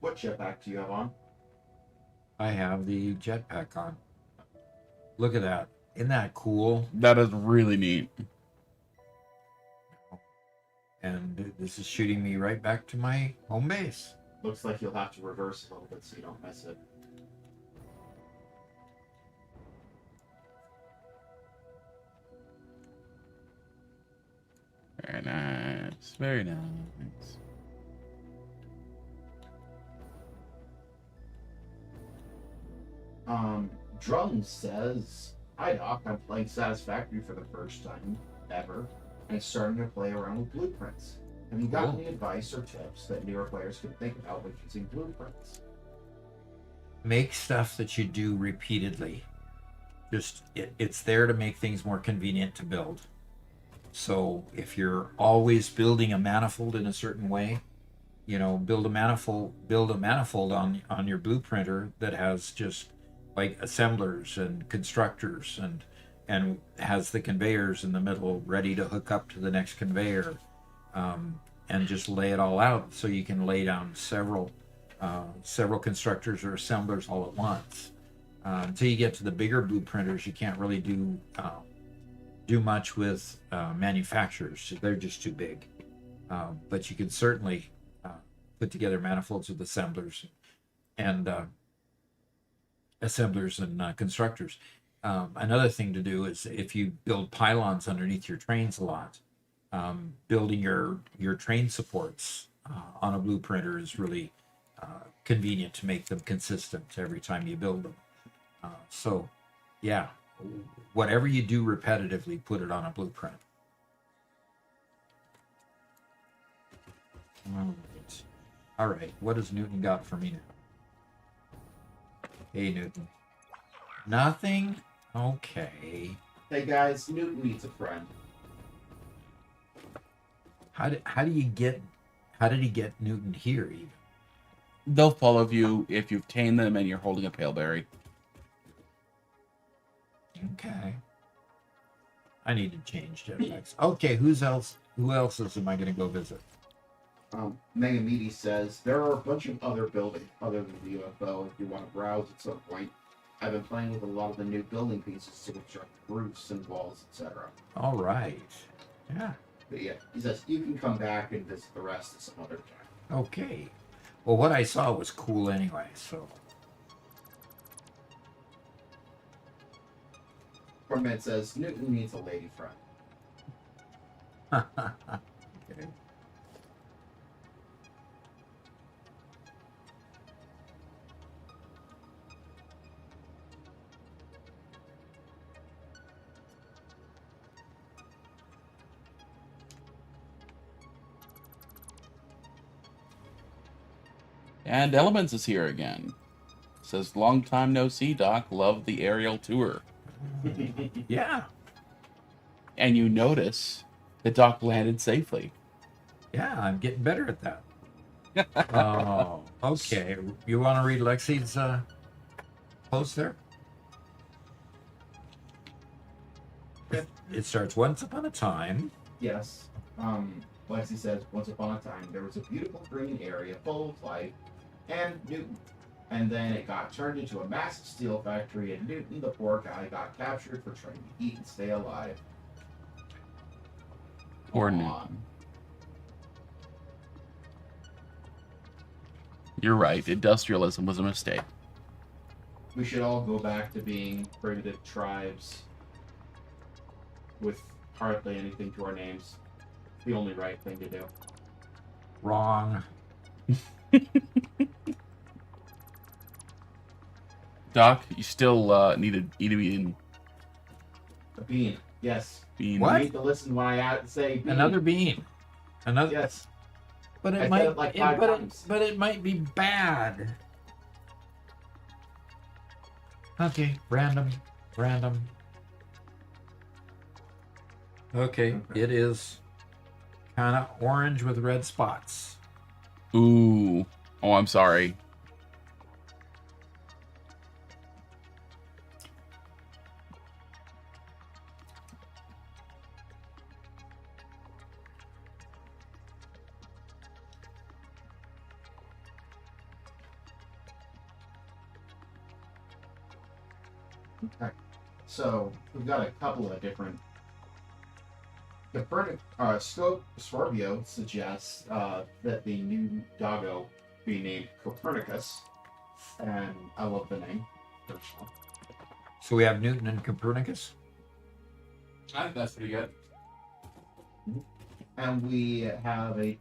What jetpack do you have on? I have the jetpack on. Look at that. Isn't that cool? That is really neat. And this is shooting me right back to my home base. Looks like you'll have to reverse a little bit so you don't miss it. Very nice. Very nice. Drum says, "Hi Doc, I'm playing Satisfactory for the first time ever and starting to play around with blueprints. Have you got Cool. any advice or tips that newer players could think about when using blueprints?" Make stuff that you do repeatedly. Just it's there to make things more convenient to build. So if you're always building a manifold in a certain way, build a manifold on your blueprinter that has just like assemblers and constructors and has the conveyors in the middle ready to hook up to the next conveyor. and just lay it all out, so you can lay down several constructors or assemblers all at once. Until you get to the bigger blueprinters, you can't really do much with manufacturers. They're just too big. But you can certainly put together manifolds with assemblers and constructors. Another thing to do is, if you build pylons underneath your trains a lot, building your train supports on a blueprinter is really convenient to make them consistent every time you build them. So, yeah, whatever you do repetitively, put it on a blueprint. All right. What has Newton got for me now? Hey, Newton. Nothing? Okay. Hey guys, Newton needs a friend. How did he get Newton here even? They'll follow you if you've tamed them and you're holding a pale berry. Okay. I need to change jetpacks. Okay, who else am I going to go visit? Megamedi says there are a bunch of other buildings other than the UFO if you want to browse at some point. I've been playing with a lot of the new building pieces to construct roofs and walls, etc. All right. Yeah. But yeah, he says you can come back and visit the rest at some other time. Okay. Well, what I saw was cool anyway, so. Cornman says Newton needs a lady friend. Okay. And Elements is here again. Says, long time no see, Doc. Love the aerial tour. Yeah. And you notice that Doc landed safely. Yeah, I'm getting better at that. Oh, okay. You want to read Lexi's post there? It starts, once upon a time. Yes. Lexi says, once upon a time, there was a beautiful green area full of life and Newton. And then it got turned into a massive steel factory, and Newton, the poor guy, got captured for trying to eat and stay alive. Poor Come Newton. on. You're right. Industrialism was a mistake. We should all go back to being primitive tribes with hardly anything to our names. The only right thing to do. Wrong. Doc, you still need to eat a bean. A bean. Yes. Bean. What? You need to listen when I say bean. Another bean. Another. Yes. But I it said might. it like 5 times. But it might be bad. Okay. Random. Okay. It is kind of orange with red spots. Ooh. Oh, I'm sorry. Okay. So we've got a couple of different. Scorpio suggests that the new doggo be named Copernicus, and I love the name. Personally. So we have Newton and Copernicus. I think that's pretty good. And we have a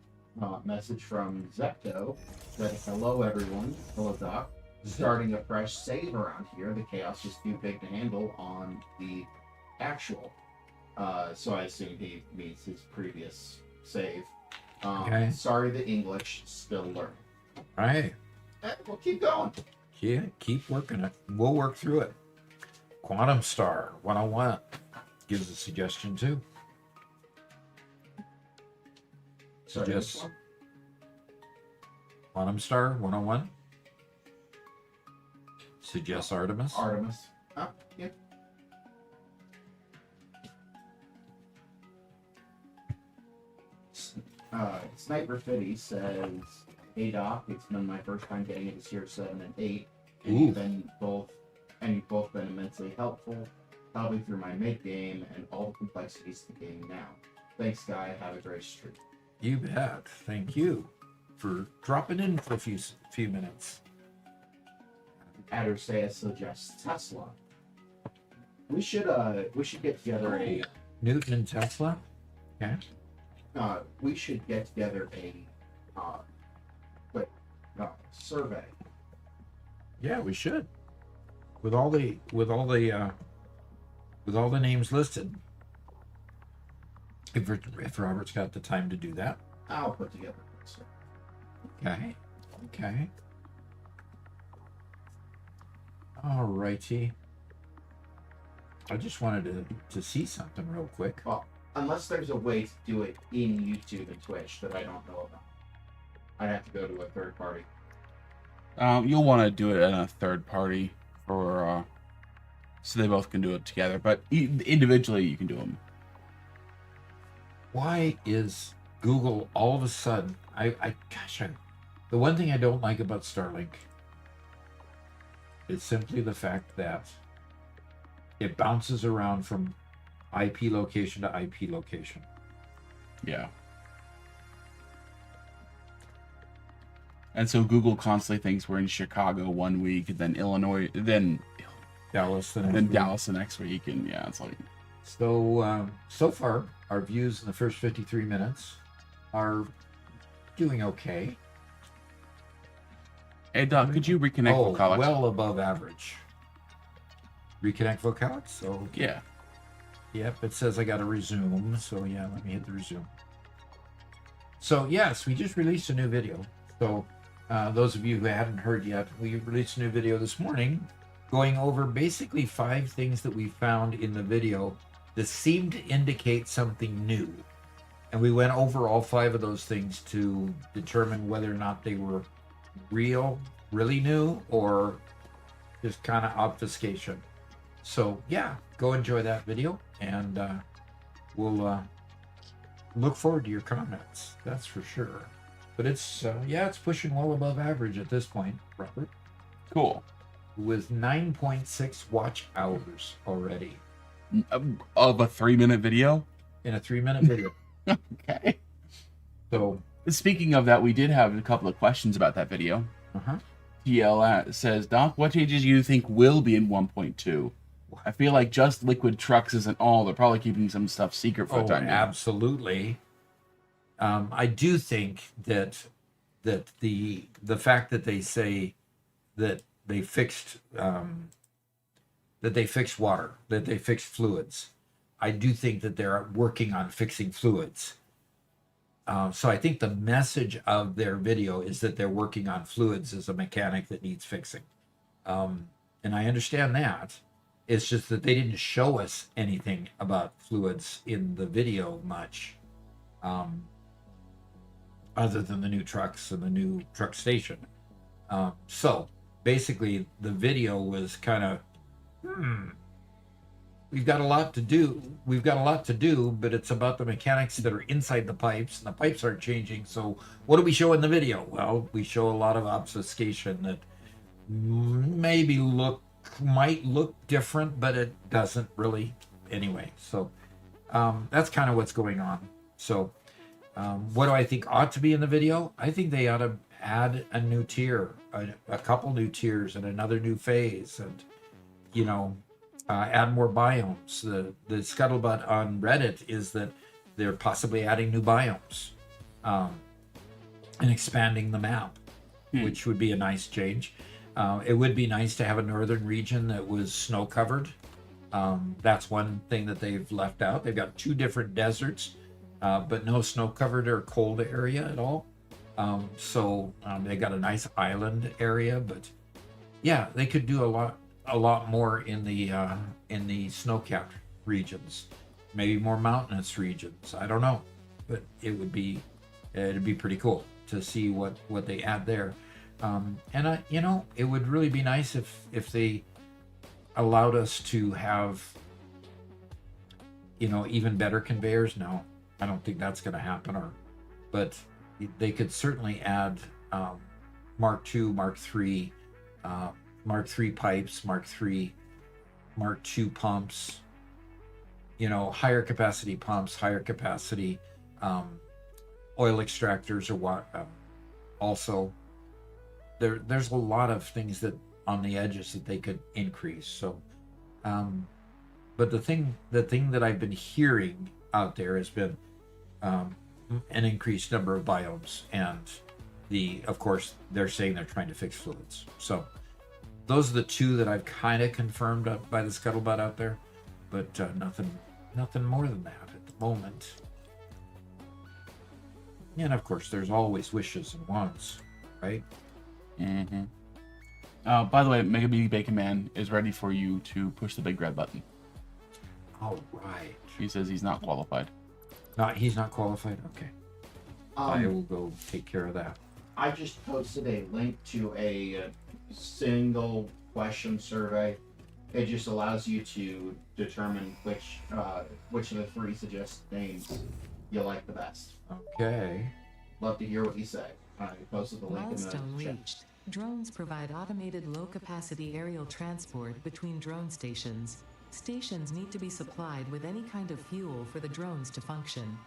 message from Zepto that hello everyone, hello Doc. Starting a fresh save around here. The chaos is too big to handle on the actual. So I assume he means his previous save. Okay. Sorry, the English still learning. All right. We'll keep going. Yeah, keep working it. We'll work through it. Quantum Star 101 gives a suggestion too. Sorry, Suggests which one? Quantum Star 101 suggests Artemis. Artemis. Yeah. Sniper Fitty says, "Hey Doc, it's been my first time getting into Tier 7 and 8, and Ooh. you've both been immensely helpful, helping through my mid game and all the complexities of the game now. Thanks, guy. Have a great stream." You bet. Thank you for dropping in for a few minutes. Adderseus suggests Tesla. We should get together a Newton and Tesla. Okay. we should get together a quick survey. Yeah, we should. With all the names listed. If Robert's got the time to do that. I'll put together a survey. Okay. All righty. I just wanted to see something real quick. Well, unless there's a way to do it in YouTube and Twitch that I don't know about. I'd have to go to a third party. You'll want to do it in a third party for so they both can do it together. But individually, you can do them. Why is Google all of a sudden? The one thing I don't like about Starlink is simply the fact that it bounces around from IP location to IP location. Yeah. And so Google constantly thinks we're in Chicago one week, then Illinois, then Dallas, then Dallas the next week, and yeah, it's like. So far, our views in the first 53 minutes are doing okay. Hey Doc, could you reconnect Vocalix? Well above average. Reconnect Vocalix? So Yeah. Yep, it says I got to resume. So yeah, let me hit the resume. So yes, we just released a new video. So those of you who hadn't heard yet, we released a new video this morning going over basically 5 things that we found in the video that seemed to indicate something new. And we went over all 5 of those things to determine whether or not they were really new, or just kind of obfuscation. So yeah, go enjoy that video, and we'll look forward to your comments. That's for sure. But it's it's pushing well above average at this point, Robert. Cool. With 9.6 watch hours already Of a 3-minute video? in a 3-minute video. Okay. So Speaking of that, we did have a couple of questions about that video. TL says, Doc, what changes do you think will be in 1.2? I feel like just liquid trucks isn't all. They're probably keeping some stuff secret for the time being. Absolutely. I do think that the fact that they say that they fixed water, that they fixed fluids, I do think that they're working on fixing fluids. So I think the message of their video is that they're working on fluids as a mechanic that needs fixing. And I understand that. It's just that they didn't show us anything about fluids in the video much, other than the new trucks and the new truck station. So basically the video was kind of, we've got a lot to do, but it's about the mechanics that are inside the pipes, and the pipes aren't changing. So what do we show in the video? Well, we show a lot of obfuscation that might look different, but it doesn't really anyway. So that's kind of what's going on. So what do I think ought to be in the video? I think they ought to add a new tier, a couple new tiers, and another new phase, and add more biomes. The scuttlebutt on Reddit is that they're possibly adding new biomes and expanding the map, which would be a nice change. It would be nice to have a northern region that was snow covered. That's one thing that they've left out. They've got 2 different deserts, but no snow covered or cold area at all. So they got a nice island area, but yeah, they could do a lot more in the snow-capped regions, maybe more mountainous regions. I don't know, but it'd be pretty cool to see what they add there. And it would really be nice if they allowed us to have even better conveyors. No, I don't think that's going to happen, or but they could certainly add Mark II, Mark III, Mark III pipes, Mark III, Mark II pumps, higher capacity pumps, higher capacity oil extractors, or what. Also, there's a lot of things that on the edges that they could increase. So, but the thing that I've been hearing out there has been an increased number of biomes, and of course they're saying they're trying to fix fluids. So those are the two that I've kind of confirmed up by the scuttlebutt out there, but nothing more than that at the moment. And of course, there's always wishes and wants, right? Mm-hmm. By the way, Mega B Bacon Man is ready for you to push the big red button. All right. He says he's not qualified. He's not qualified? Okay. I will go take care of that. I just posted a link to a single question survey. It just allows you to determine which of the three suggested names you like the best. Okay. Love to hear what you say. I posted the link Milestone in the chat. reached. Drones provide automated low-capacity aerial transport between drone stations. Stations need to be supplied with any kind of fuel for the drones to function.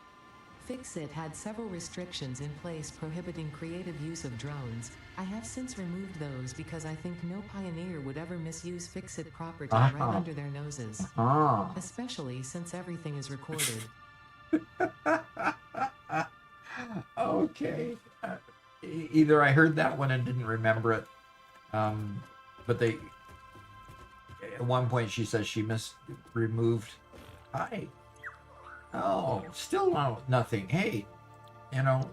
Fixit had several restrictions in place prohibiting creative use of drones. I have since removed those because I think no pioneer would ever misuse Fixit property right under their noses. Especially since everything is recorded. Okay. Either I heard that one and didn't remember it, but they. At one point, she says she removed. Hi. Oh, still nothing. Hey,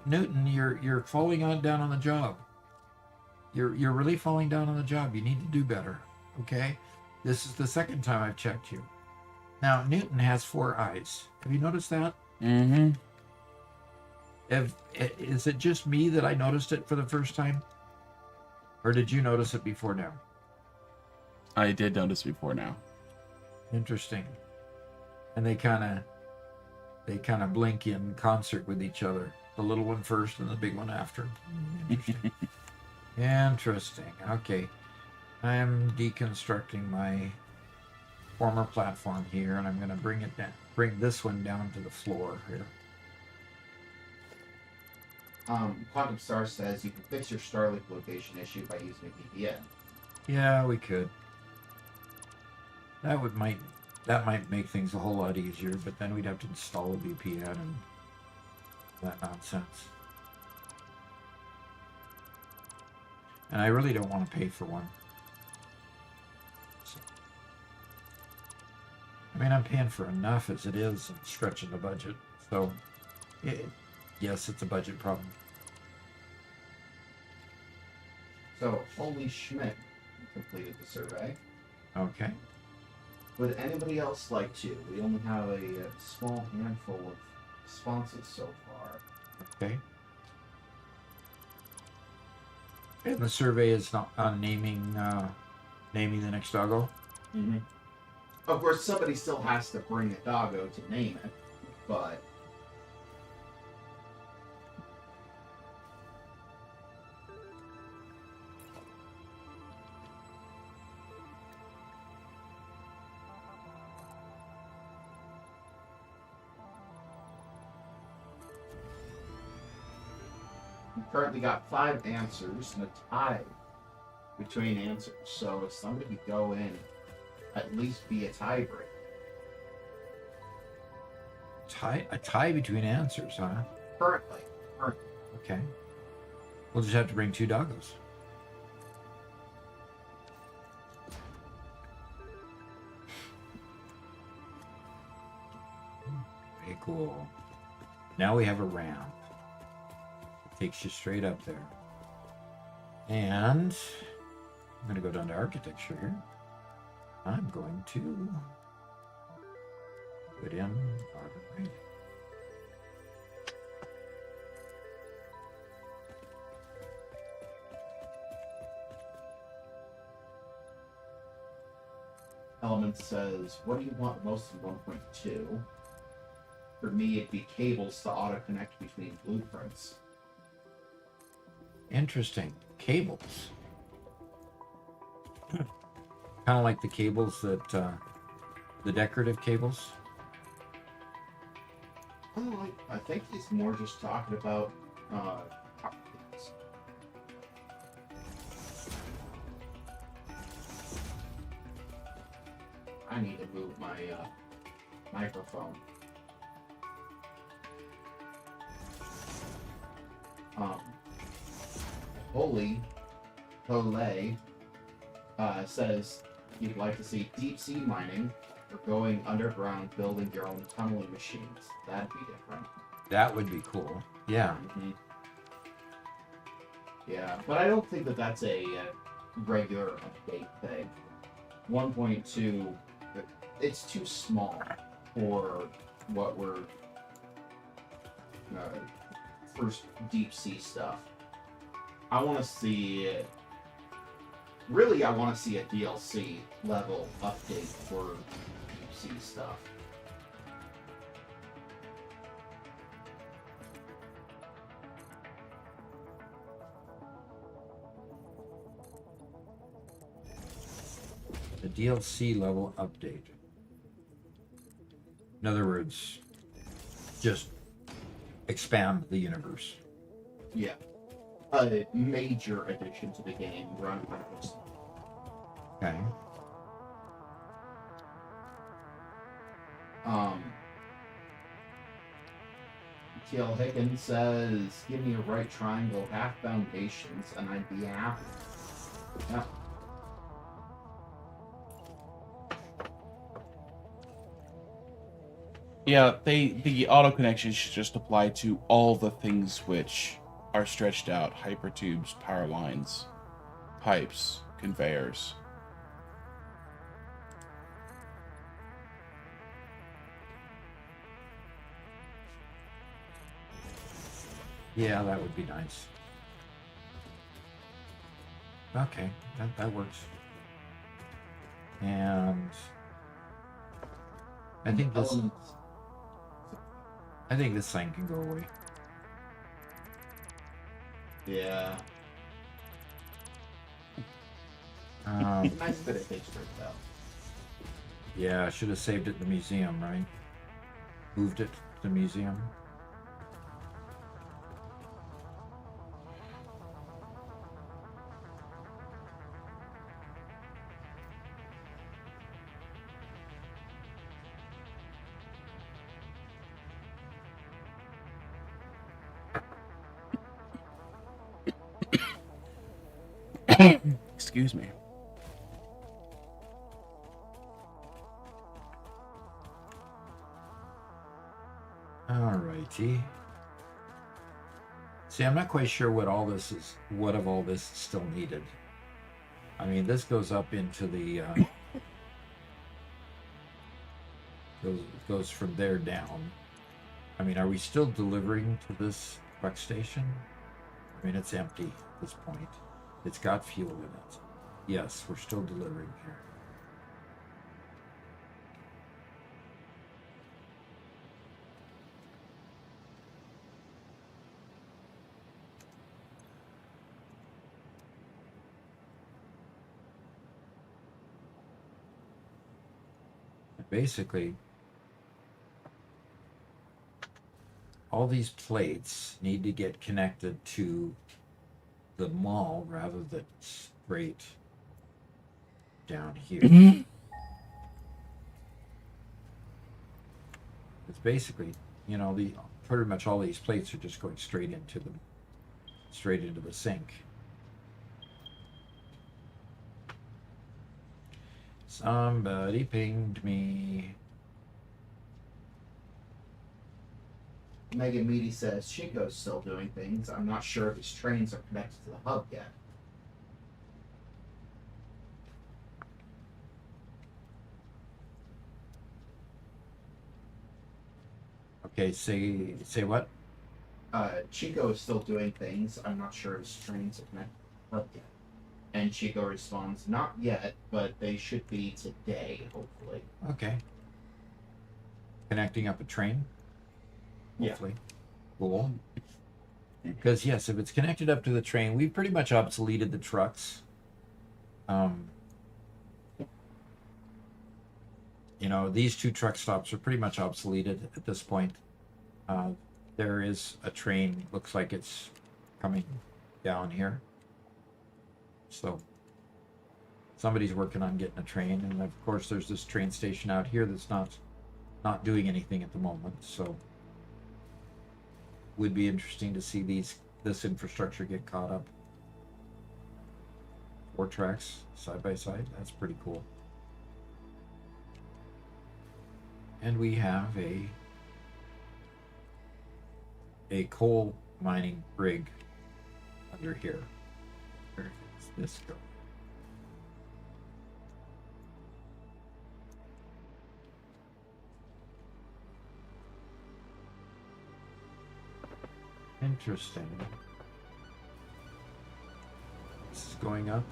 Newton, you're falling down on the job. You're really falling down on the job. You need to do better. Okay. This is the second time I've checked you. Now Newton has 4 eyes. Have you noticed that? Mm-hmm. Is it just me that I noticed it for the first time? Or did you notice it before now? I did notice before now. Interesting. And they kind of blink in concert with each other. The little one first and the big one after. Interesting. Interesting. Okay. I'm deconstructing my former platform here, and I'm going to bring this one down to the floor here. Quantum Star says you can fix your Starlink location issue by using a VPN. Yeah, we could. That might make things a whole lot easier, but then we'd have to install a VPN and that nonsense. And I really don't want to pay for one. So, I'm paying for enough as it is and stretching the budget. So, yes, it's a budget problem. So, Holy Schmidt completed the survey. Okay. Would anybody else like to? We only have a small handful of responses so far. Okay. And the survey is not on naming the next doggo. Mm-hmm. Of course, somebody still has to bring a doggo to name it, but we've currently got 5 answers and a tie between answers. So if somebody could go in, at least be a tiebreaker. A tie between answers, huh? Currently. Okay. We'll just have to bring 2 doggos. Very cool. Now we have a ramp. It takes you straight up there. And I'm going to go down to architecture here. I'm going to put in artery. Element says, what do you want most in 1.2? For me, it'd be cables to auto-connect between blueprints. Interesting. Cables. Kind of like the cables that, the decorative cables. Oh, I think he's more just talking about, I need to move my, microphone. Holy Olay says you'd like to see deep sea mining or going underground building your own tunneling machines. That'd be different. That would be cool. Yeah. Mm-hmm. Yeah, but I don't think that that's a regular update thing. 1.2, it's too small for what we're first deep sea stuff. I want to see really I want to see a DLC level update for deep sea stuff. The DLC level update. In other words, just expand the universe. Yeah. A major addition to the game run purpose. Okay. T.L. Higgins says, give me a right triangle, half foundations, and I'd be happy. Yeah. Yeah, the auto connection should just apply to all the things which are stretched out: hypertubes, power lines, pipes, conveyors. Yeah, that would be nice. Okay, that works. And I think this Elements. I think this thing can go away. Yeah. Nice bit of history, though. Yeah, I should have saved it in the museum, right? Moved it to the museum. Excuse me. Alrighty. See, I'm not quite sure what of all this is still needed. I mean, this goes up into the goes from there down. I mean, are we still delivering to this truck station? I mean, it's empty at this point. It's got fuel in it. Yes, we're still delivering here. Basically, all these plates need to get connected to the mall rather than straight down here. It's basically, you know, pretty much all these plates are just going straight into the sink. Somebody pinged me. Mega Meaty says Chico's still doing things. I'm not sure if his trains are connected to the hub yet. Okay, say what? Chico is still doing things. I'm not sure if his trains are connected to the hub yet. And Chico responds, not yet, but they should be today, hopefully. Okay. Connecting up a train? Yeah. hopefully. Cool. Because yes, if it's connected up to the train, we've pretty much obsoleted the trucks. You know, these two truck stops are pretty much obsoleted at this point. There is a train, looks like it's coming down here. So somebody's working on getting a train, and of course there's this train station out here that's not doing anything at the moment. So would be interesting to see this infrastructure get caught up. 4 tracks side by side. That's pretty cool. And we have a coal mining rig under here. Where does this go? Interesting. This is going up.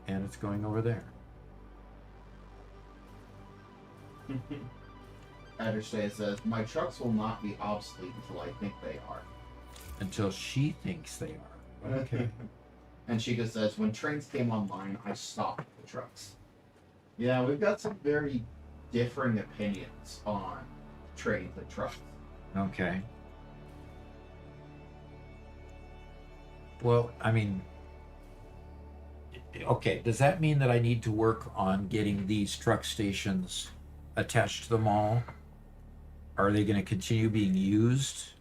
And it's going over there. Understand says, my trucks will not be obsolete until I think they are. Until she thinks they are. Okay. And Chica says, when trains came online, I stopped the trucks. Yeah, we've got some very differing opinions on trains and trucks. Okay. Well, I mean, okay, does that mean that I need to work on getting these truck stations attached to the mall? Are they going to continue being used?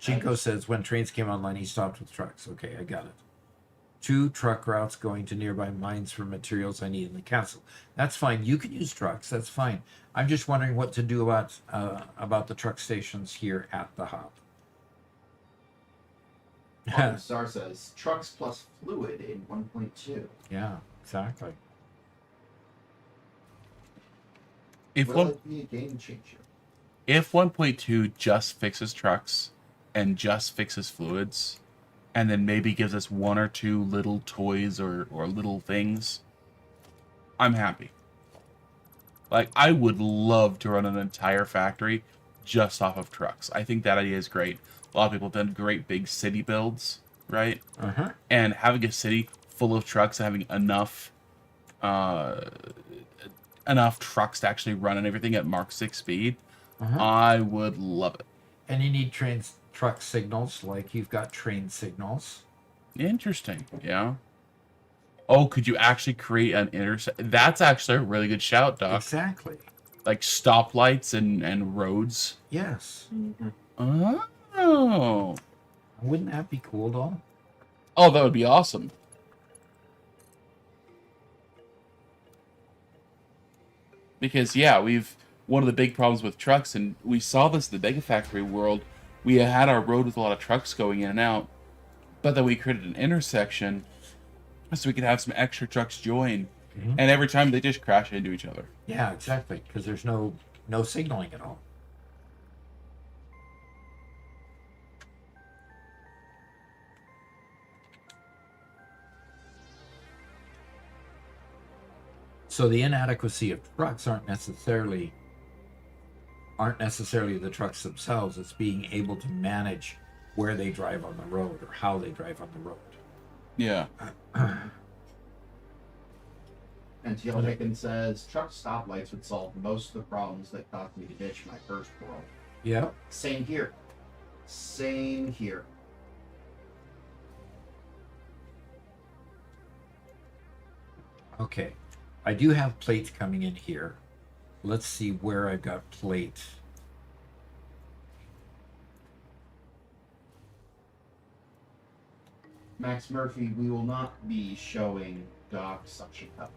Chinko says when trains came online, he stopped with trucks. Okay, I got it. 2 truck routes going to nearby mines for materials I need in the castle. That's fine. You can use trucks. That's fine. I'm just wondering what to do about the truck stations here at the hub. Martin Star says, trucks plus fluid in 1.2. Yeah, exactly. If Will one, it be a game changer? if 1.2 just fixes trucks and just fixes fluids, and then maybe gives us 1 or 2 little toys or little things, I'm happy. Like, I would love to run an entire factory just off of trucks. I think that idea is great. A lot of people have done great big city builds, right? Uh-huh. And having a city full of trucks and having enough trucks to actually run and everything at Mark 6 speed, Uh-huh. I would love it. And you need truck signals, like you've got train signals. Interesting, yeah. Oh, could you actually create an intersection? That's actually a really good shout, Doc. Exactly. Like stoplights and roads. Yes. Oh. Wouldn't that be cool, though? Oh, that would be awesome. Because, yeah, one of the big problems with trucks, and we saw this in the Gigafactory world, we had our road with a lot of trucks going in and out, but then we created an intersection so we could have some extra trucks join, and every time they just crash into each other. Yeah, exactly. Because there's no signaling at all. So the inadequacy of trucks aren't necessarily the trucks themselves. It's being able to manage where they drive on the road or how they drive on the road. Yeah. And Teal Hickens says, truck stoplights would solve most of the problems that caused me to ditch my first world. Yeah. Same here. Same here. Okay. I do have plates coming in here. Let's see where I've got plate. Max Murphy, we will not be showing Doc suction cup.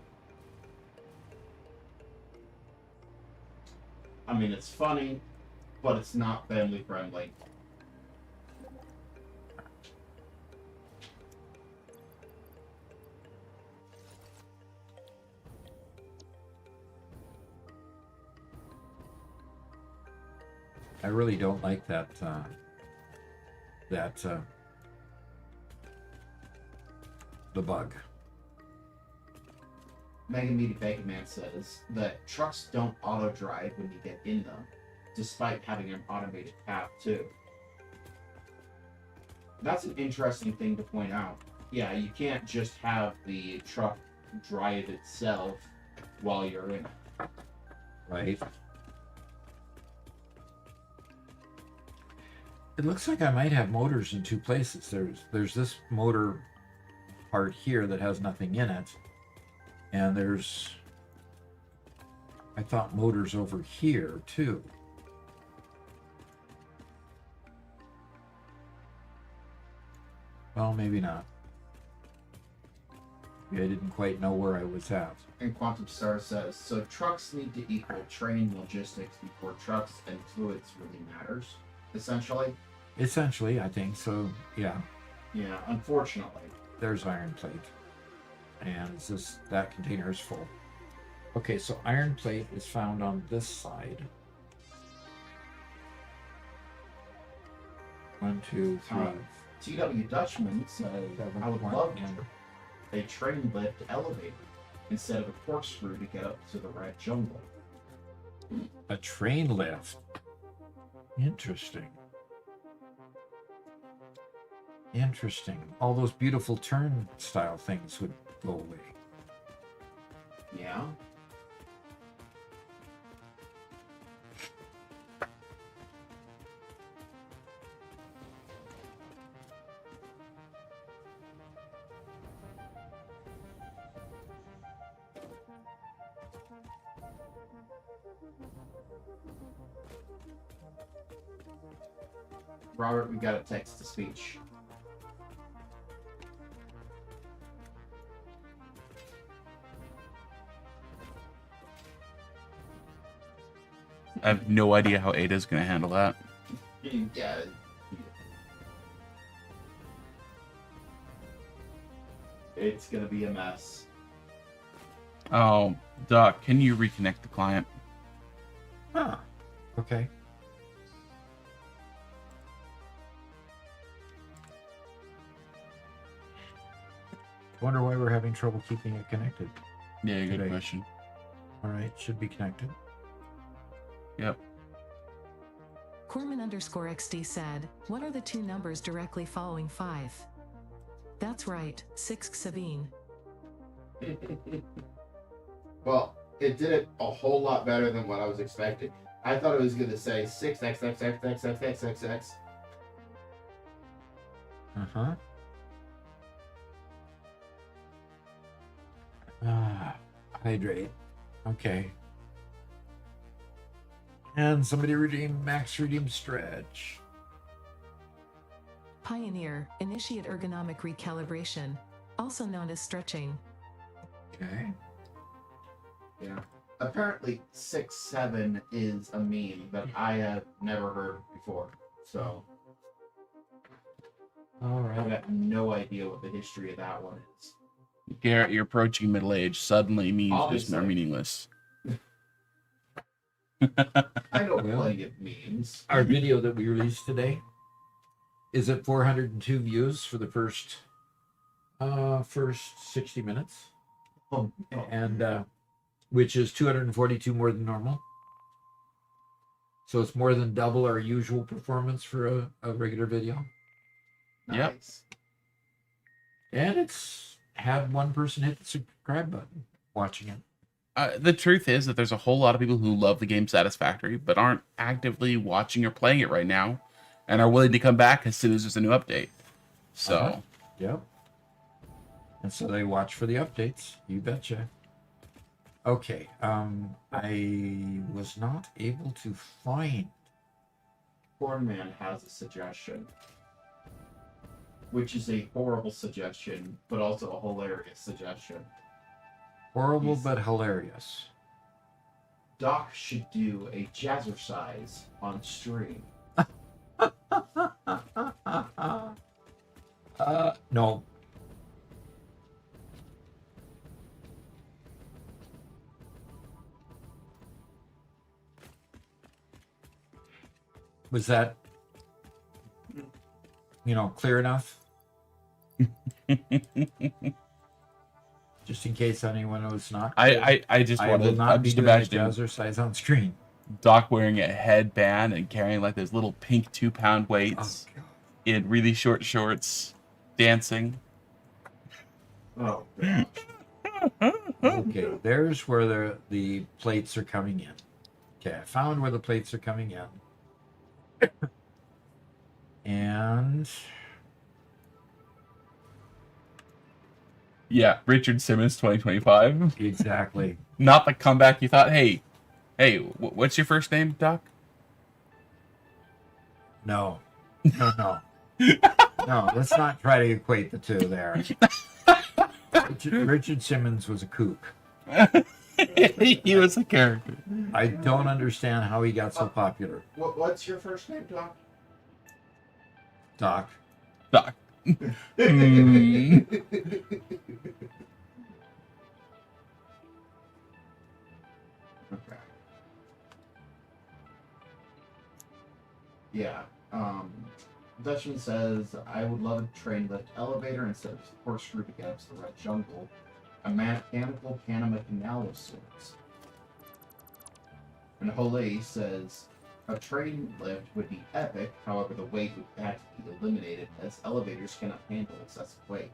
I mean, it's funny, but it's not family friendly. I really don't like that the bug. Mega Meaty Bacon Man says that trucks don't auto drive when you get in them, despite having an automated path too. That's an interesting thing to point out. Yeah, you can't just have the truck drive itself while you're in it. Right. It looks like I might have motors in two places. There's this motor part here that has nothing in it. And there's, I thought, motors over here too. Well, maybe not. Maybe I didn't quite know where I was at. And Quantum Star says, so trucks need to equal train logistics before trucks and fluids really matters, essentially. Essentially, I think so. Yeah, Yeah, unfortunately. there's iron plate, and it's just that container is full. Okay, so iron plate is found on this side. 1, 2, 3. TW Dutchman says, Seven, I would one, love and- a train lift elevator instead of a corkscrew to get up to the red jungle. A train lift. Interesting. Interesting. All those beautiful turnstile things would go away. Yeah. Robert, we got a text to speech. I have no idea how Ada's going to handle that. Yeah. It's gonna be a mess. Oh, Doc, can you reconnect the client? Huh. Okay. Wonder why we're having trouble keeping it connected. Yeah, good Today. question. All right, should be connected. Yep. Corman_XD said, what are the two numbers directly following 5? That's right, 6 Sabine. Well, it did it a whole lot better than what I was expecting. I thought it was gonna say 6xxxxxxxx. Uh-huh. Hydrate. Okay. And somebody max redeem stretch. Pioneer, initiate ergonomic recalibration, also known as stretching. Okay. Yeah. Apparently 6-7 is a meme that I have never heard before. So All I've right. got no idea what the history of that one is. Garrett, you're approaching middle age. Suddenly memes just Obviously. are meaningless. I know Well, plenty of memes. Our video that we released today is at 402 views for the first 60 minutes, Oh, no. and which is 242 more than normal. So it's more than double our usual performance for a regular video. Yep. Nice. And it's had one person hit the subscribe button watching it. The truth is that there's a whole lot of people who love the game Satisfactory, but aren't actively watching or playing it right now, and are willing to come back as soon as there's a new update. So, Uh-huh. Yep. And so they watch for the updates. You betcha. Okay. I was not able to find. Cornman has a suggestion, which is a horrible suggestion, but also a hilarious suggestion. Horrible Yes. but hilarious. Doc should do a jazzercise on stream. No. Was that, clear enough? just in case anyone was not. I just I want will to. not I'm be just doing a imagining jazzercise on screen. Doc wearing a headband and carrying like those little pink 2-pound Oh, weights God. in really short shorts, dancing. Oh gosh. Okay, there's where the plates are coming in. Okay, I found where the plates are coming in. And Yeah, Richard Simmons 2025. exactly. Not the comeback you thought. Hey, what's your first name, Doc? No. No. No, let's not try to equate the two there. Richard Simmons was a kook. He was a character. I don't understand how he got so popular. What's your first name, Doc? Doc. Doc. Hmm. Okay. Yeah. Dutchman says, I would love a train lift elevator instead of corkscrew against the red jungle. A mechanical Panama Canal of sorts. And Hole says, a train lift would be epic, however the weight would have to be eliminated as elevators cannot handle excessive weight.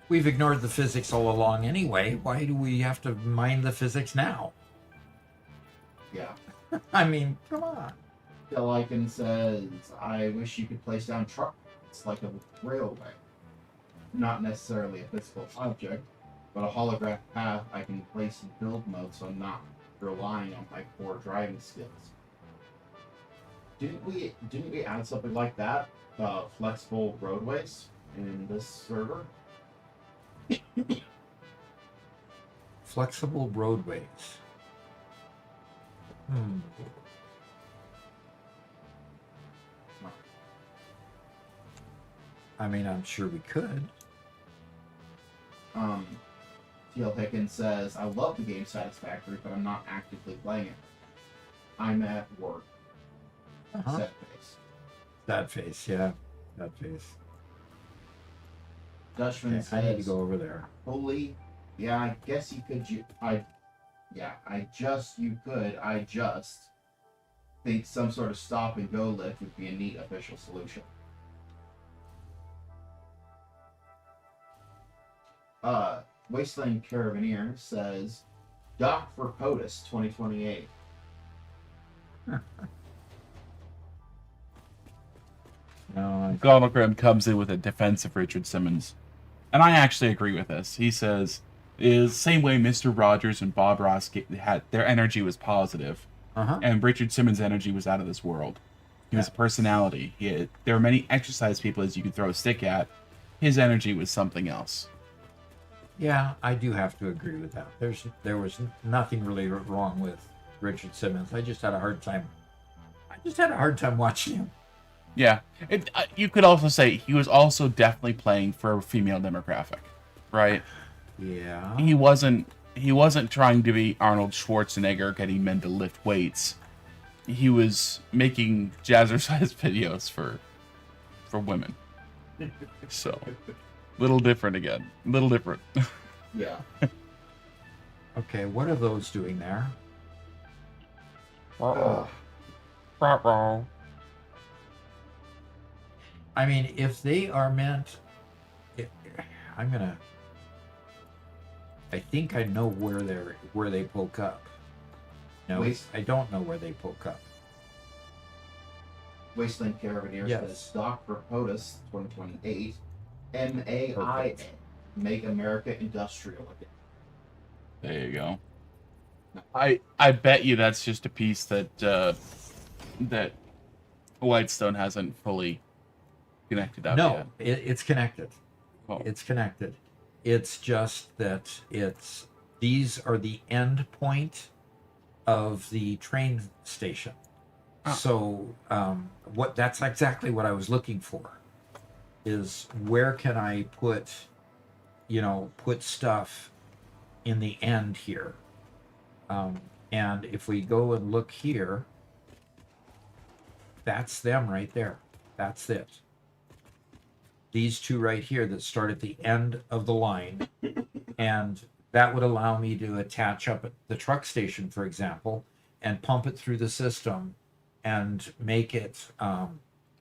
We've ignored the physics all along anyway. Why do we have to mind the physics now? Yeah. I mean, come on. Delican says, I wish you could place down truck. It's like a railway. Not necessarily a physical object, but a holographic path I can place in build mode so I'm not relying on my core driving skills. Didn't we add something like that? Flexible roadways in this server? Flexible roadways. I mean, I'm sure we could. Teal Hickens says, I love the game Satisfactory, but I'm not actively playing it. I'm at work. Set face. That face, yeah. That face. Dutchman Okay, says, I need to go over there. Holy, yeah, I guess you could. You could. I just think some sort of stop and go lift would be a neat official solution. Wasteland Carabineer says, Doc for POTUS 2028. No, Gonogram comes in with a defense of Richard Simmons. And I actually agree with this. He says, is same way Mr. Rogers and Bob Ross had their energy was positive, and Richard Simmons' energy was out of this world. He was a personality. There are many exercise people as you could throw a stick at. His energy was something else. yeah, I do have to agree with that. There was nothing really wrong with Richard Simmons. I just had a hard time watching him. Yeah, you could also say he was also definitely playing for a female demographic, right? Yeah. He wasn't trying to be Arnold Schwarzenegger getting men to lift weights. He was making jazzercise videos for women. So, little different again. Little different. Yeah. Okay, what are those doing there? I mean, if they are meant, I think I know where they poke up. No, I don't know where they poke up. Wasteland Carabineer Yes. says, Doc for POTUS 2028. MAIA. Perfect. Make America Industrial again. There you go. I bet you that's just a piece that that Whitestone hasn't fully connected up No, yet. it's connected. Oh. It's connected. It's just that these are the end point of the train station. Ah. So that's exactly what I was looking for. Is where can I put stuff in the end here? And if we go and look here, that's them right there. That's it. these two right here that start at the end of the line, and that would allow me to attach up at the truck station, for example, and pump it through the system and make it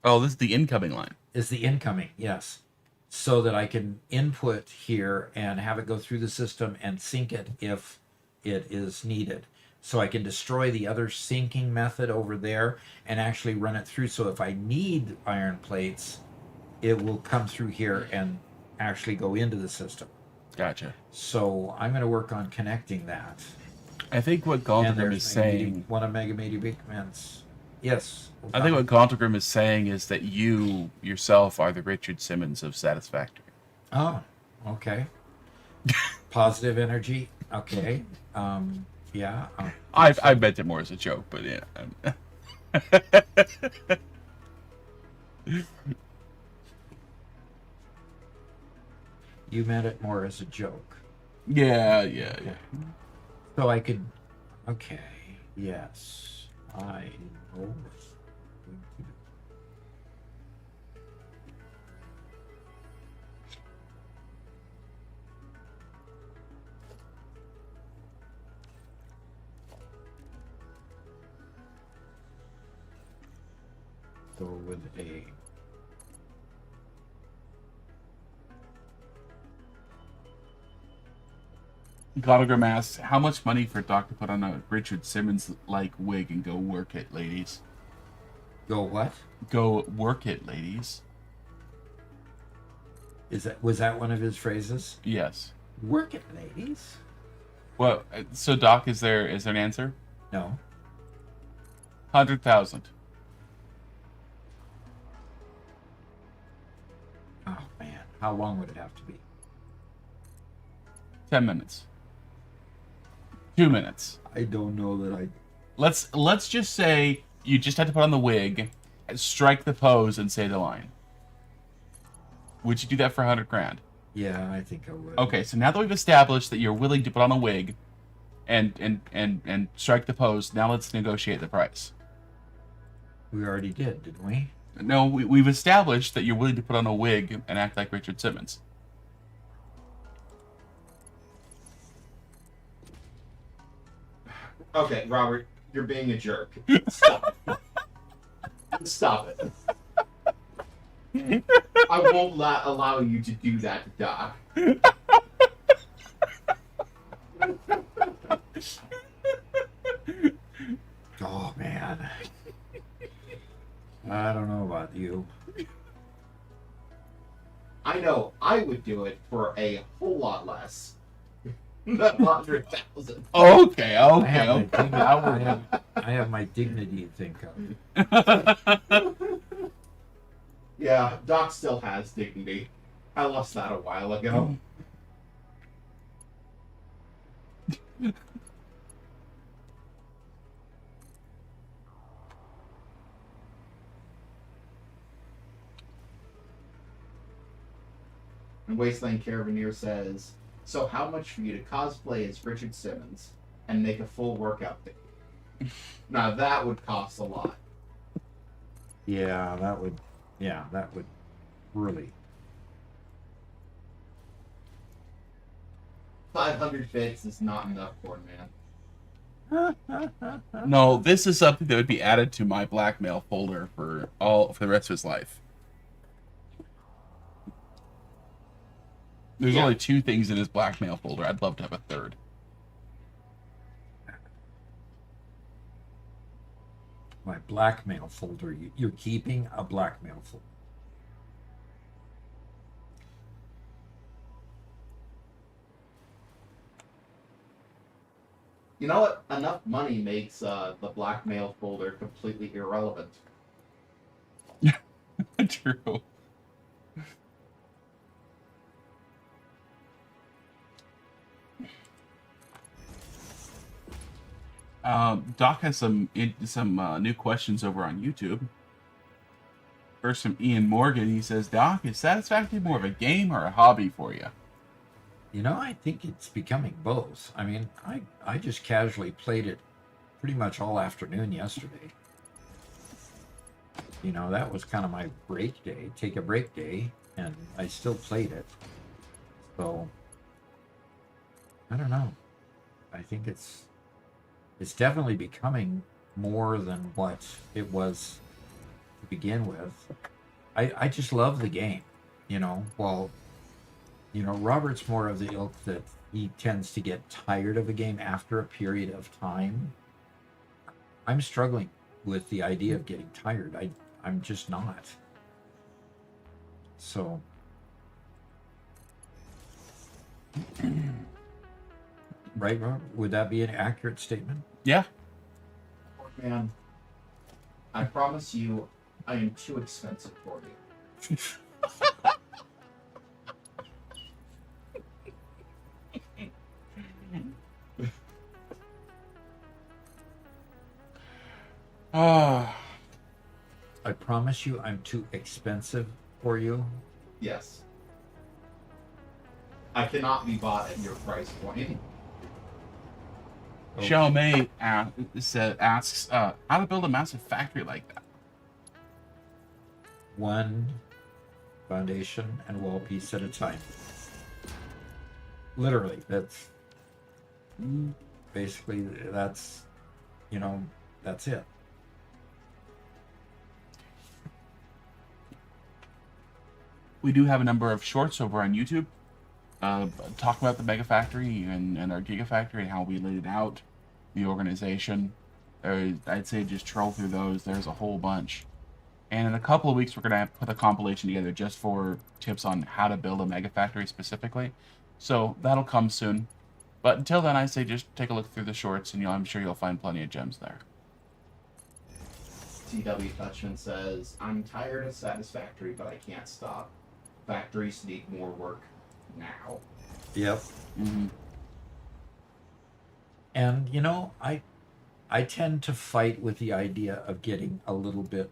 Oh, this is the incoming line. is the incoming, yes, so that I can input here and have it go through the system and sync it if it is needed. So I can destroy the other syncing method over there and actually run it through. So if I need iron plates, it will come through here and actually go into the system. Gotcha. So I'm going to work on connecting that. I think what And Galdegrim there's is saying. one of Mega Media Big Man's. Yes. I think what Galdegrim is saying is that you yourself are the Richard Simmons of Satisfactory. Oh, okay. Positive energy. Okay. Yeah. I meant it more as a joke, but yeah. You meant it more as a joke. Yeah. So I could. Okay. Yes. I know. Go with a. Galdegrim asks, how much money for Doc to put on a Richard Simmons-like wig and go work it, ladies? Go what? Go work it, ladies. Was that one of his phrases? Yes. Work it, ladies. Well, so Doc, is there an answer? No. 100,000. Oh man, how long would it have to be? 10 minutes. 2 minutes. I don't know that I. Let's just say you just had to put on the wig, strike the pose, and say the line. Would you do that for 100 grand? Yeah, I think I would. Okay, so now that we've established that you're willing to put on a wig and strike the pose, now let's negotiate the price. We already didn't we? No, we've established that you're willing to put on a wig and act like Richard Simmons. Okay, Robert, you're being a jerk. Stop it. Stop it. I won't allow you to do that to Doc. Oh man. I don't know about you. I know I would do it for a whole lot less than 100,000. Okay. I have my dignity to think of. Yeah, Doc still has dignity. I lost that a while ago. And Wasteland Carabineer says, so how much for you to cosplay as Richard Simmons and make a full workout video? Now that would cost a lot. Yeah, that would really. 500 bits is not enough for man. No, this is something that would be added to my blackmail folder for the rest of his life. There's only 2 things in his blackmail folder. I'd love to have a third. My blackmail folder. You're keeping a blackmail folder. You know what? Enough money makes the blackmail folder completely irrelevant. True. Doc has some new questions over on YouTube. First from Ian Morgan. He says, Doc, is Satisfactory more of a game or a hobby for you? You know, I think it's becoming both. I mean, I just casually played it pretty much all afternoon yesterday. You know, that was kind of my break day, take a break day, and I still played it. So I don't know. I think it's definitely becoming more than what it was to begin with. I just love the game, you know. Well, you know, Robert's more of the ilk that he tends to get tired of a game after a period of time. I'm struggling with the idea of getting tired. I'm just not. So right, Robert? Would that be an accurate statement? Yeah. Man, I promise you, I am too expensive for you. Oh, I promise you I'm too expensive for you. Yes. I cannot be bought at your price point. Xiao Mei asks, how to build a massive factory like that. One foundation and wall piece at a time. Literally, that's basically, that's, you know, that's it. We do have a number of shorts over on YouTube talking about the Mega Factory and our Gigafactory and how we laid it out, the organization. I'd say just troll through those. There's a whole bunch. And in a couple of weeks, we're going to put a compilation together just for tips on how to build a Mega Factory specifically. So that'll come soon. But until then, I say just take a look through the shorts, and I'm sure you'll find plenty of gems there. TW Touchman says, I'm tired of Satisfactory, but I can't stop. Factories need more work now. Yep. Mm-hmm. And you know, I tend to fight with the idea of getting a little bit,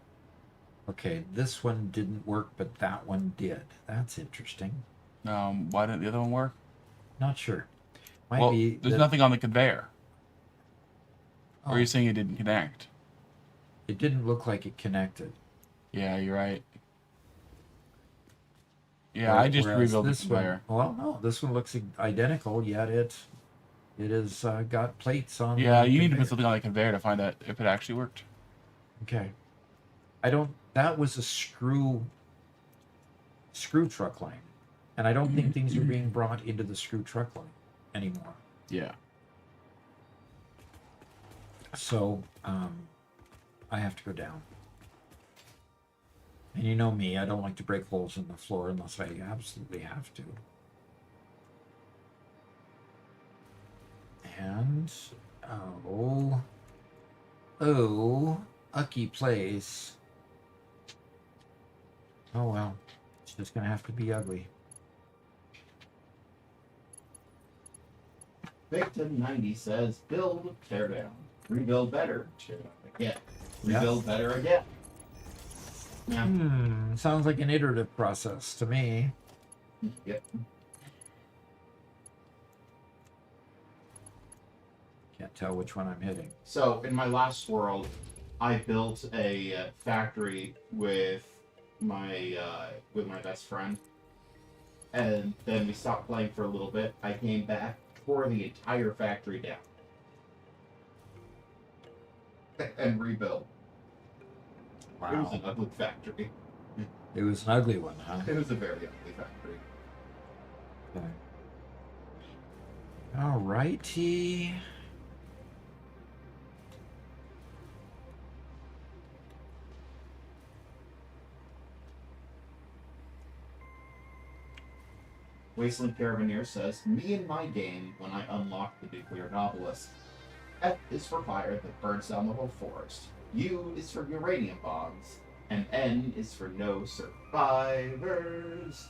okay, this one didn't work, but that one did. That's interesting. Why didn't the other one work? Not sure. Might Well, be there's that- nothing on the conveyor. Or are Oh, you saying it didn't connect? it didn't look like it connected. Yeah, you're right. Yeah, I just Whereas rebuilt the this one, conveyor. well, no, this one looks identical, yet it is got plates on. Yeah, the you need to put conveyor. something on the conveyor to find out if it actually worked. Okay. I don't. That was a screw truck line, and I don't think things are being brought into the screw truck line anymore. Yeah. So I have to go down. And you know me, I don't like to break holes in the floor unless I absolutely have to. And Ucky Place. Oh well, it's just gonna have to be ugly. Victim90 says, build, tear down. Rebuild better, tear down again. Yeah. Rebuild better again. Yeah. Sounds like an iterative process to me. Yep. Can't tell which one I'm hitting. So in my last world, I built a factory with my best friend, and then we stopped playing for a little bit. I came back, tore the entire factory down, and rebuilt. It was an ugly factory. It was an ugly one, huh? It was a very ugly factory. Okay. All righty. Wasteland Caravaneer says, me and my game when I unlock the nuclear novelist. F is for fire that burns down the whole forest. U is for uranium bombs. And N is for no survivors.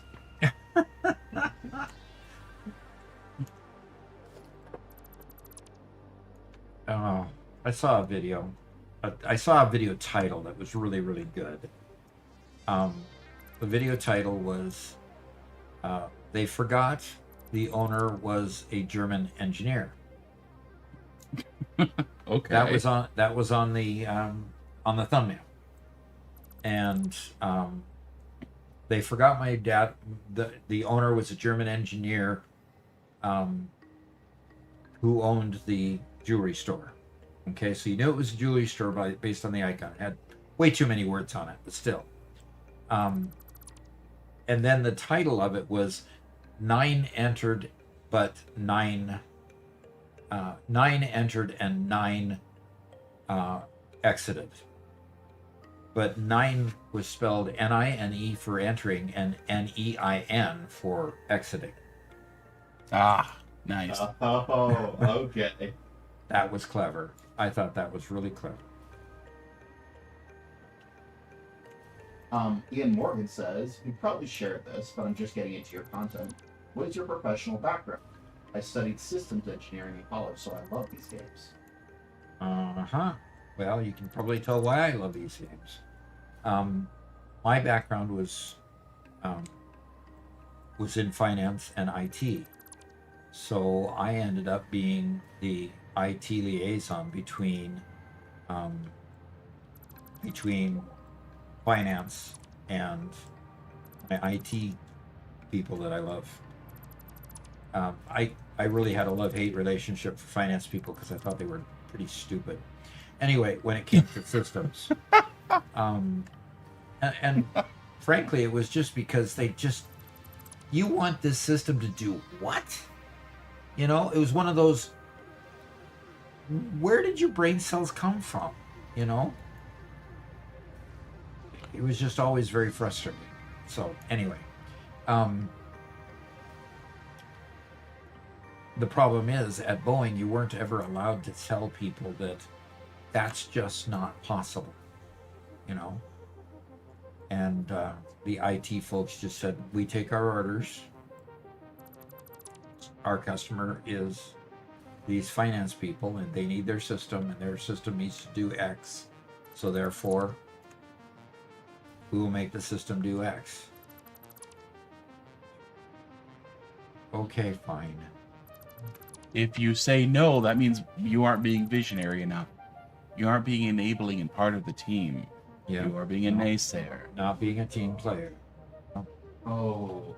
Oh, I saw a video. I saw a video title that was really, really good. The video title was they forgot the owner was a German engineer. Okay. That was on the thumbnail. and they forgot my dad. The owner was a German engineer who owned the jewelry store. Okay, so you knew it was a jewelry store based on the icon. It had way too many words on it, but still. And then the title of it was 9 entered, but 9 entered and 9 exited. But 9 was spelled N-I-N-E for entering and N-E-I-N for exiting. Ah, nice. Oh, okay. That was clever. I thought that was really clever. Ian Morgan says, you probably shared this, but I'm just getting into your content. What is your professional background? I studied systems engineering in college, so I love these games. Uh-huh. Well, you can probably tell why I love these games. My background was in finance and IT. So I ended up being the IT liaison between finance and my IT people that I love. I really had a love-hate relationship for finance people because I thought they were pretty stupid. Anyway, when it came to systems, and frankly, it was just because you want this system to do what? You know, it was one of those, where did your brain cells come from? You know? It was just always very frustrating. So, anyway. The problem is, at Boeing, you weren't ever allowed to tell people that that's just not possible. You know? And the IT folks just said, we take our orders. Our customer is these finance people, and they need their system, and their system needs to do X. So therefore, we will make the system do X. Okay, fine. If you say no, that means you aren't being visionary enough. You aren't being enabling and part of the team. Yeah. You are being a naysayer. Not being a team player. Oh.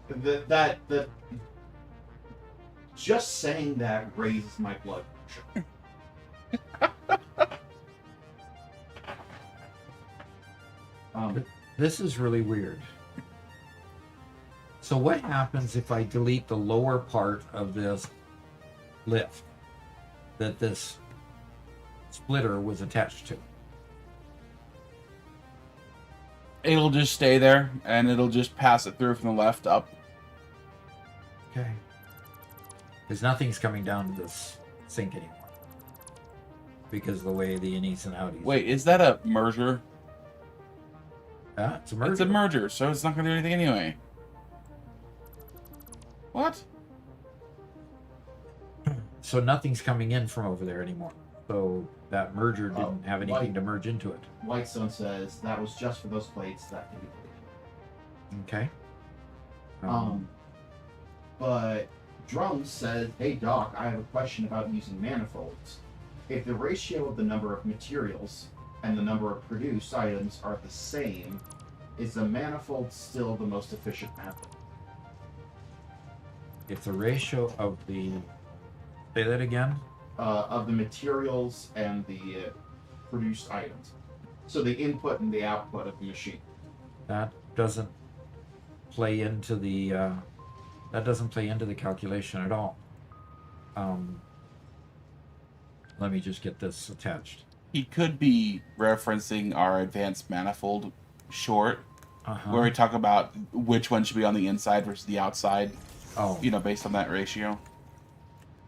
that just saying that raises my blood pressure. This is really weird. So what happens if I delete the lower part of this lift that this splitter was attached to? It'll just stay there, and it'll just pass it through from the left up. Okay. Because nothing's coming down to this sink anymore. Because of the way the innies and outies. Wait, is that a merger? Yeah, it's a merger. It's a merger, so it's not going to do anything anyway. What? So nothing's coming in from over there anymore. So that merger didn't have anything to merge into it. Whitestone says that was just for those plates that can be Okay. But Drums said, hey Doc, I have a question about using manifolds. If the ratio of the number of materials and the number of produced items are the same, is the manifold still the most efficient method? If the ratio of the... Say that again? Of the materials and the produced items. So the input and the output of the machine. That doesn't play into the calculation at all. Let me just get this attached. He could be referencing our advanced manifold short, where we talk about which one should be on the inside versus the outside. Oh. You know, based on that ratio.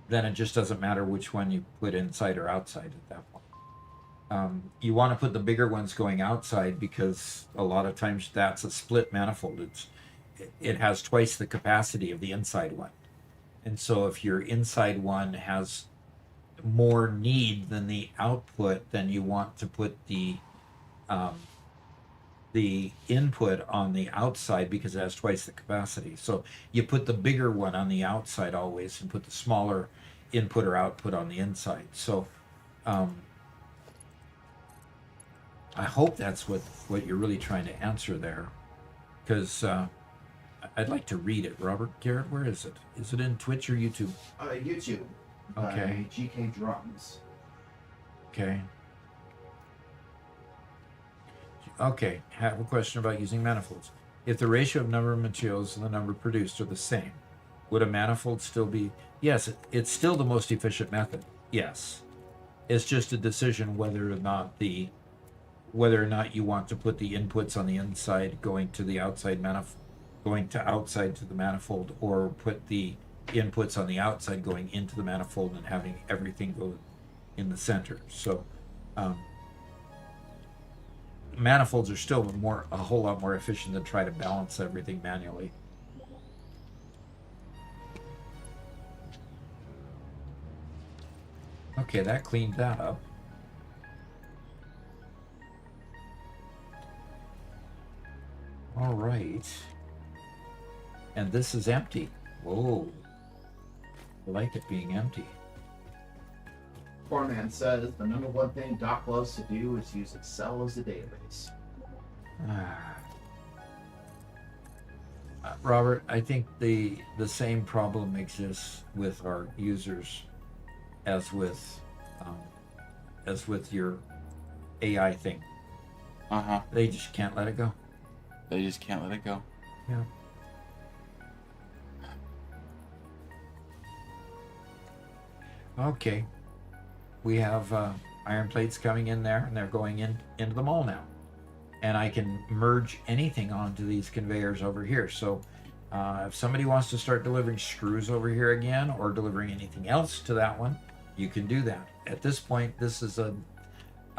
Then it just doesn't matter which one you put inside or outside at that point. You want to put the bigger ones going outside because a lot of times that's a split manifold. It has twice the capacity of the inside one. And so if your inside one has more need than the output, then you want to put the input on the outside because it has twice the capacity. So you put the bigger one on the outside always and put the smaller input or output on the inside. So I hope that's what you're really trying to answer there, because I'd like to read it. Robert Garrett, where is it? Is it in Twitch or YouTube? YouTube. Okay. GK Drums. Okay. Okay, have a question about using manifolds. If the ratio of number of materials and the number produced are the same, would a manifold still be? Yes, it's still the most efficient method. Yes. It's just a decision whether or not you want to put the inputs on the inside going to the outside outside to the manifold, or put the inputs on the outside going into the manifold and having everything go in the center. So manifolds are still a whole lot more efficient than try to balance everything manually. Okay, that cleaned that up. All right. And this is empty. Whoa. I like it being empty. Cornman says the number one thing Doc loves to do is use Excel as a database. Robert, I think the same problem exists with our users as with your AI thing. They just can't let it go. They just can't let it go. Yeah. Okay. We have iron plates coming in there, and they're going into the mall now. And I can merge anything onto these conveyors over here. So if somebody wants to start delivering screws over here again, or delivering anything else to that one, you can do that. At this point, this is a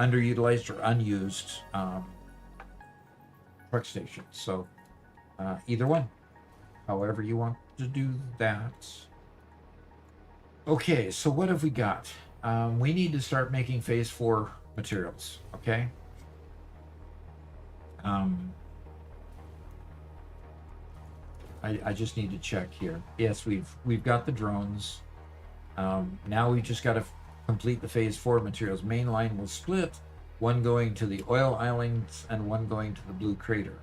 underutilized or unused truck station. So either one, however you want to do that. Okay, so what have we got? We need to start making phase 4 materials, okay? I just need to check here. Yes, we've got the drones. Now we just got to complete the phase 4 materials. Main line will split, one going to the oil islands and one going to the blue crater.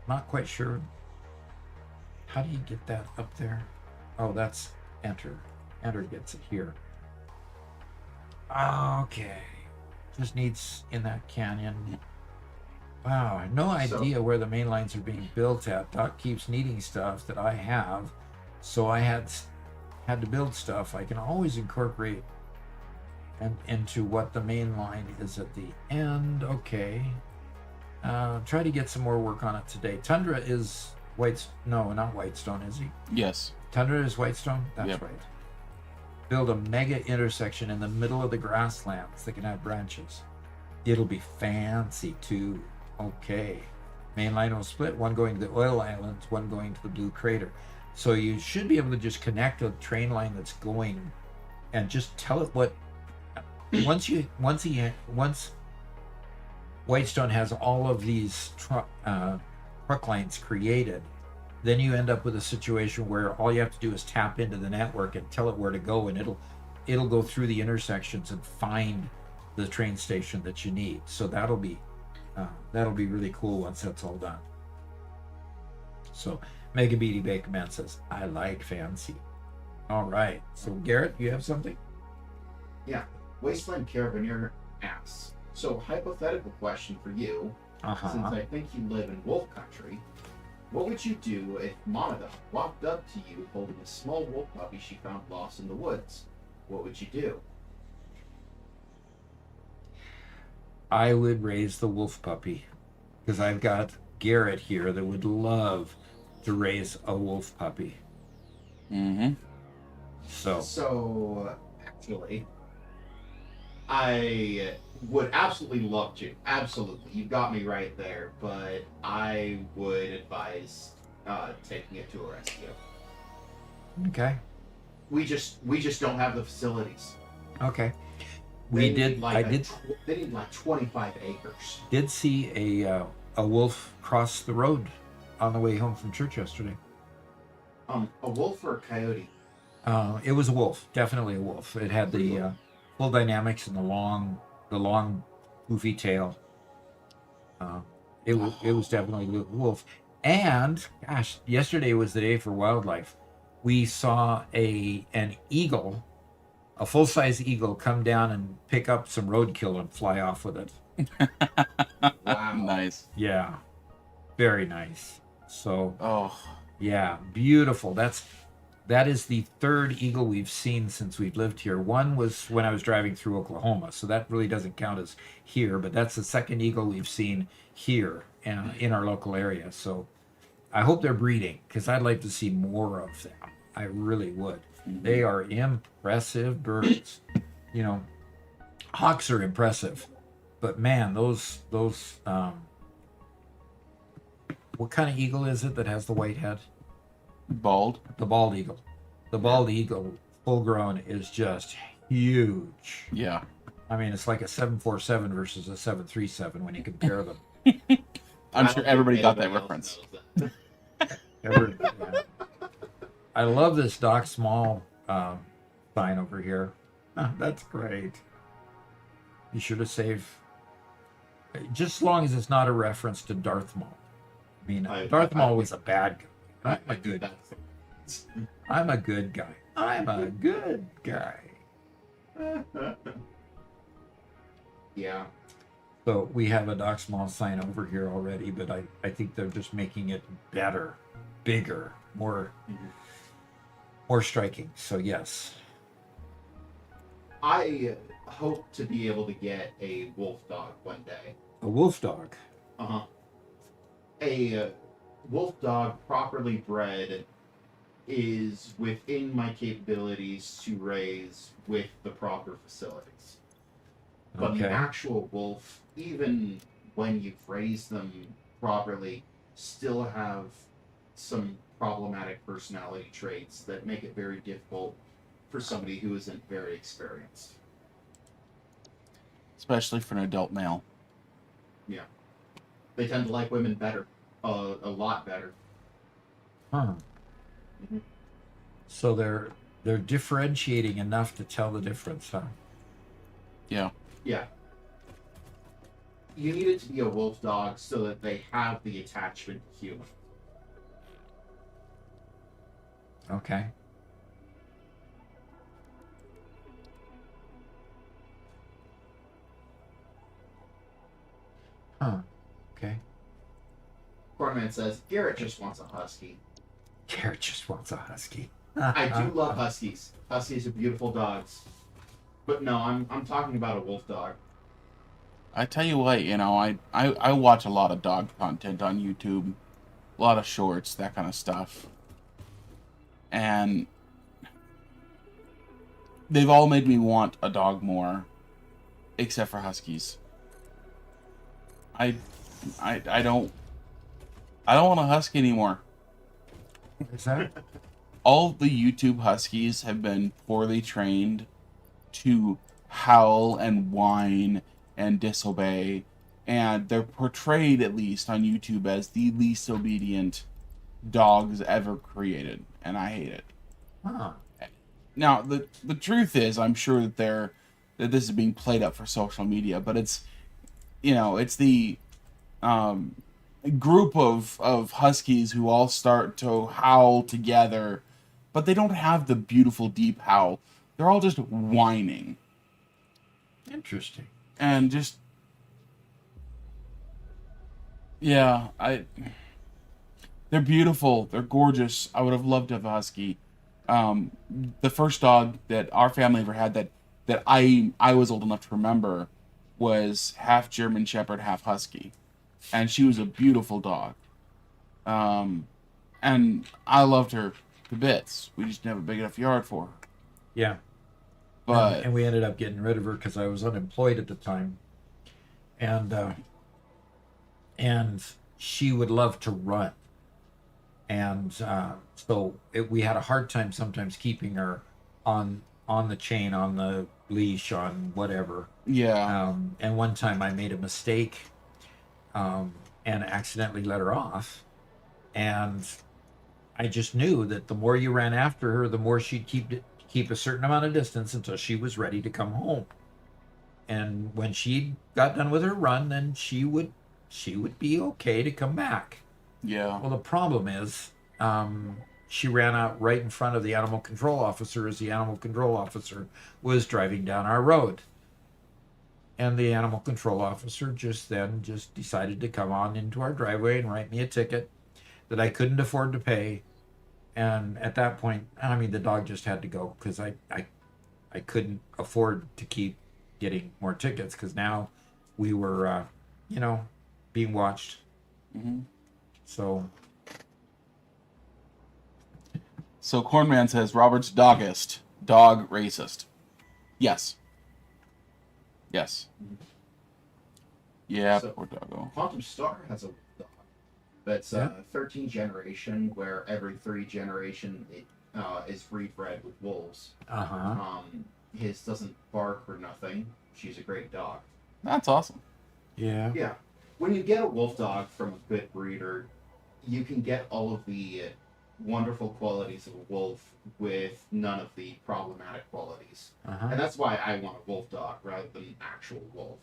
Not quite sure. How do you get that up there? Oh, that's enter. Enter gets it here. Okay. Just needs in that canyon. Wow, I have no idea where the main lines are being built at. Doc keeps needing stuff that I have, so I had to build stuff. I can always incorporate into what the main line is at the end. Okay. Try to get some more work on it today. Tundra is not Whitestone, is he? Yes. Tundra is Whitestone? That's Yep. right. Build a mega intersection in the middle of the grasslands that can have branches. It'll be fancy too. Okay. Main line will split, one going to the oil islands, one going to the blue crater. So you should be able to just connect a train line that's going and just tell it what once Whitestone has all of these truck lines created, then you end up with a situation where all you have to do is tap into the network and tell it where to go, and it'll go through the intersections and find the train station that you need. So that'll be really cool once that's all done. So Mega Beady Baker Man says, I like fancy. All right. So Garrett, you have something? Yeah. Wasteland Carabiner asks, so hypothetical question for you, since I think you live in wolf country, what would you do if Monica walked up to you holding a small wolf puppy she found lost in the woods? What would you do? I would raise the wolf puppy, because I've got Garrett here that would love to raise a wolf puppy. Mm-hmm. So actually, I would absolutely love to. Absolutely. You got me right there. But I would advise taking it to a rescue. Okay. We just don't have the facilities. Okay. They They need like 25 acres. did see a wolf cross the road on the way home from church yesterday. A wolf or a coyote? It was a wolf, definitely a wolf. It had the full dynamics and the long the long, poofy tail. It was definitely a wolf. And gosh, yesterday was the day for wildlife. We saw an eagle, a full size eagle, come down and pick up some roadkill and fly off with it. Wow. Nice. Yeah, very nice. So Oh, yeah, beautiful. That is the third eagle we've seen since we've lived here. One was when I was driving through Oklahoma, so that really doesn't count as here, but that's the second eagle we've seen here in our local area. So I hope they're breeding because I'd like to see more of them. I really would. They are impressive birds. You know, hawks are impressive, but man, those what kind of eagle is it that has the white head? bald. The bald eagle. The bald eagle, full grown, is just huge. Yeah. I mean, it's like a 747 versus a 737 when you compare them. I'm I sure don't everybody think got that anybody reference. else knows Yeah. I love this Doc Small sign over here. That's great. You should have saved. Just as long as it's not a reference to Darth Maul. I mean, Darth Maul was a bad guy. that. I'm a good. That's- I'm a good guy. I'm a good guy. Yeah. So we have a Doc Small sign over here already, but I think they're just making it better, bigger, more striking. So yes. I hope to be able to get a wolf dog one day. A wolf dog. Uh-huh. A wolf dog properly bred is within my capabilities to raise with the proper facilities. But Okay. the actual wolf, even when you've raised them properly, still have some problematic personality traits that make it very difficult for somebody who isn't very experienced. Especially for an adult male. Yeah. They tend to like women better. A lot better. Huh. Mhm. So they're differentiating enough to tell the difference, huh? Yeah. Yeah. You need it to be a wolf dog so that they have the attachment to human. Okay. Huh. Okay. Cornman says, Garrett just wants a husky. Garrett just wants a husky. I do love huskies. Huskies are beautiful dogs. But no, I'm talking about a wolf dog. I tell you what, you know, I watch a lot of dog content on YouTube. A lot of shorts, that kind of stuff. And they've all made me want a dog more. Except for huskies. I don't want a husky anymore. Is that? All the YouTube huskies have been poorly trained to howl and whine and disobey, and they're portrayed, at least on YouTube, as the least obedient dogs ever created, and I hate it. Huh. Now, the truth is, I'm sure that this is being played up for social media, but it's, you know, it's the group of huskies who all start to howl together, but they don't have the beautiful deep howl. They're all just whining Interesting. and just, yeah, they're beautiful, they're gorgeous. I would have loved to have a husky. The first dog that our family ever had that I was old enough to remember was half German Shepherd, half husky, and she was a beautiful dog. And I loved her to bits. We just didn't have a big enough yard for her. Yeah. But And we ended up getting rid of her because I was unemployed at the time, and she would love to run, and so we had a hard time sometimes keeping her on the chain, on the leash, on whatever. yeah, And one time I made a mistake and accidentally let her off, and I just knew that the more you ran after her, the more she'd keep a certain amount of distance until she was ready to come home. and when she got done with her run, then she would be okay to come back. Yeah. Well, the problem is, she ran out right in front of the animal control officer as the animal control officer was driving down our road. And the animal control officer just decided to come on into our driveway and write me a ticket that I couldn't afford to pay. And at that point, I mean, the dog just had to go because I couldn't afford to keep getting more tickets because now we were, being watched. Mm-hmm. So Cornman says Robert's doggist, dog racist. Yes. Yes. Yeah, So- poor doggo. Quantum Star has a dog that's 13th generation, where every 3 generation it is rebred with wolves. His doesn't bark or nothing. She's a great dog. That's awesome. yeah. Yeah. When you get a wolf dog from a good breeder, you can get all of the wonderful qualities of a wolf with none of the problematic qualities. And that's why I want a wolf dog rather than an actual wolf.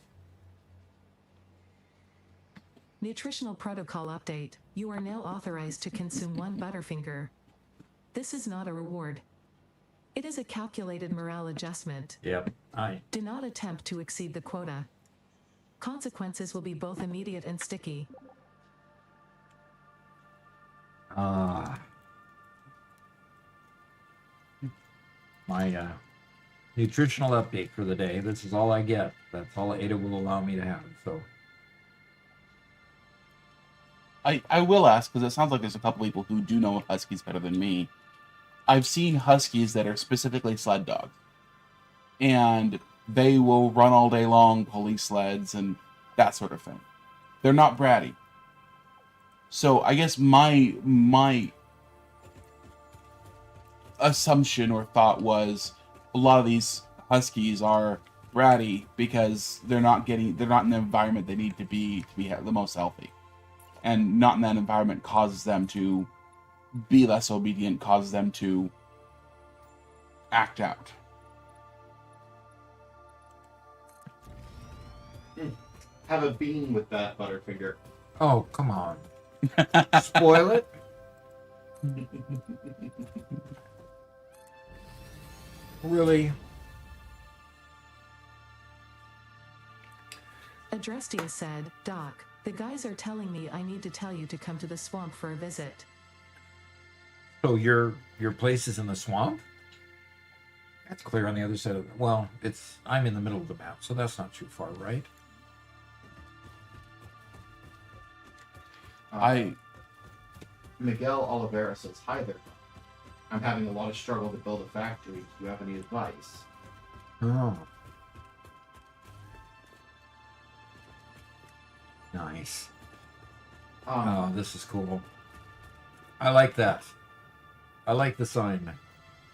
Nutritional protocol update. You are now authorized to consume 1 Butterfinger. This is not a reward. It is a calculated morale adjustment. Yep. Do not attempt to exceed the quota. Consequences will be both immediate and sticky. My nutritional update for the day. This is all I get. That's all Ada will allow me to have. So I will ask, because it sounds like there's a couple people who do know Huskies better than me. I've seen Huskies that are specifically sled dogs. And they will run all day long, pulling sleds and that sort of thing. They're not bratty. So I guess my assumption or thought was a lot of these Huskies are bratty because they're not in the environment they need to be the most healthy. And not in that environment causes them to be less obedient, causes them to act out. Have a bean with that Butterfinger. oh, come on. Spoil it? Really? Adrestia said, Doc, the guys are telling me I need to tell you to come to the swamp for a visit. So your place is in the swamp? That's clear on the other side of well, I'm in the middle of the map, so that's not too far, right? Miguel Oliveira says, hi there. I'm having a lot of struggle to build a factory. Do you have any advice? Oh. Nice. Oh, this is cool. I like that. I like the sign.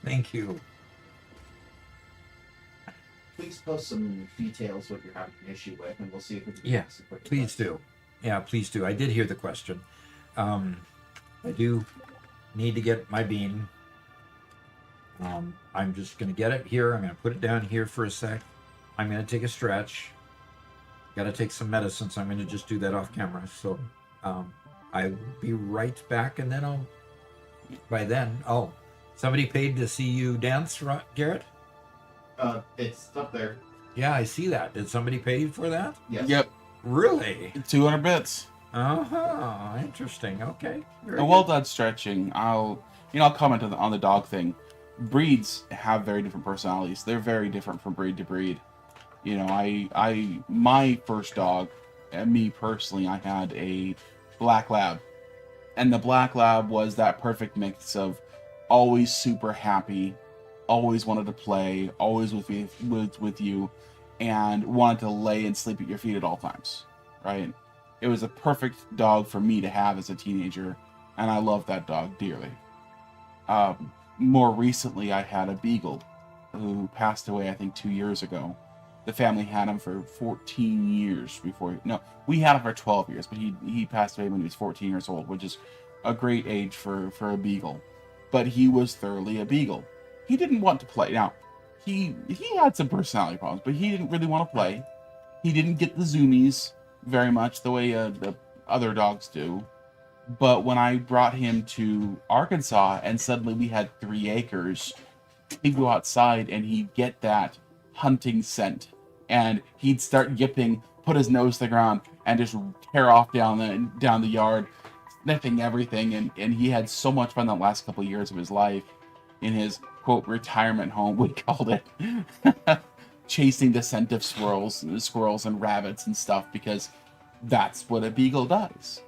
Thank you. Please post some details what you're having an issue with, and we'll see if we can Yeah, fix it quick. please do. Yeah, please do. I did hear the question. I do need to get my bean. I'm just going to get it here. I'm going to put it down here for a sec. I'm going to take a stretch. Got to take some medicine, so I'm going to just do that off camera. So I'll be right back, and then by then, somebody paid to see you dance, Garrett? It's up there. Yeah, I see that. Did somebody pay for that? Yes. Yep, Really? 200 bits. Interesting. Okay. Very And well done stretching. I'll comment on the dog thing. Breeds have very different personalities. They're very different from breed to breed. You know, my first dog, and me personally, I had a black lab, and the black lab was that perfect mix of always super happy, always wanted to play, always with you, and wanted to lay and sleep at your feet at all times. Right? It was a perfect dog for me to have as a teenager, and I loved that dog dearly. More recently, I had a beagle who passed away, I think, 2 years ago. The family had him for 14 years before. No, we had him for 12 years, but he passed away when he was 14 years old, which is a great age for a beagle. But he was thoroughly a beagle. He didn't want to play. Now, he had some personality problems, but he didn't really want to play. He didn't get the zoomies very much the way the other dogs do. But when I brought him to Arkansas and suddenly we had 3 acres, he'd go outside and he'd get that hunting scent, and he'd start yipping, put his nose to the ground, and just tear off down the yard, sniffing everything. And he had so much fun the last couple of years of his life in his quote retirement home, we called it, chasing the scent of squirrels and rabbits and stuff, because that's what a beagle does,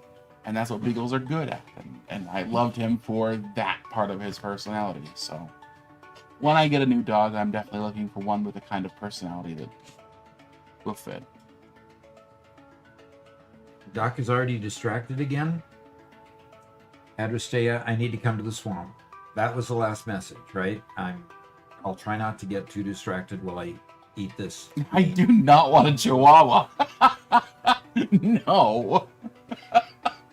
and that's what beagles are good at. And I loved him for that part of his personality. So when I get a new dog, I'm definitely looking for one with the kind of personality that will fit. Doc is already distracted again. Adrastea, I need to come to the swamp. That was the last message, right? I'll try not to get too distracted while I eat this. I do not want a Chihuahua. No.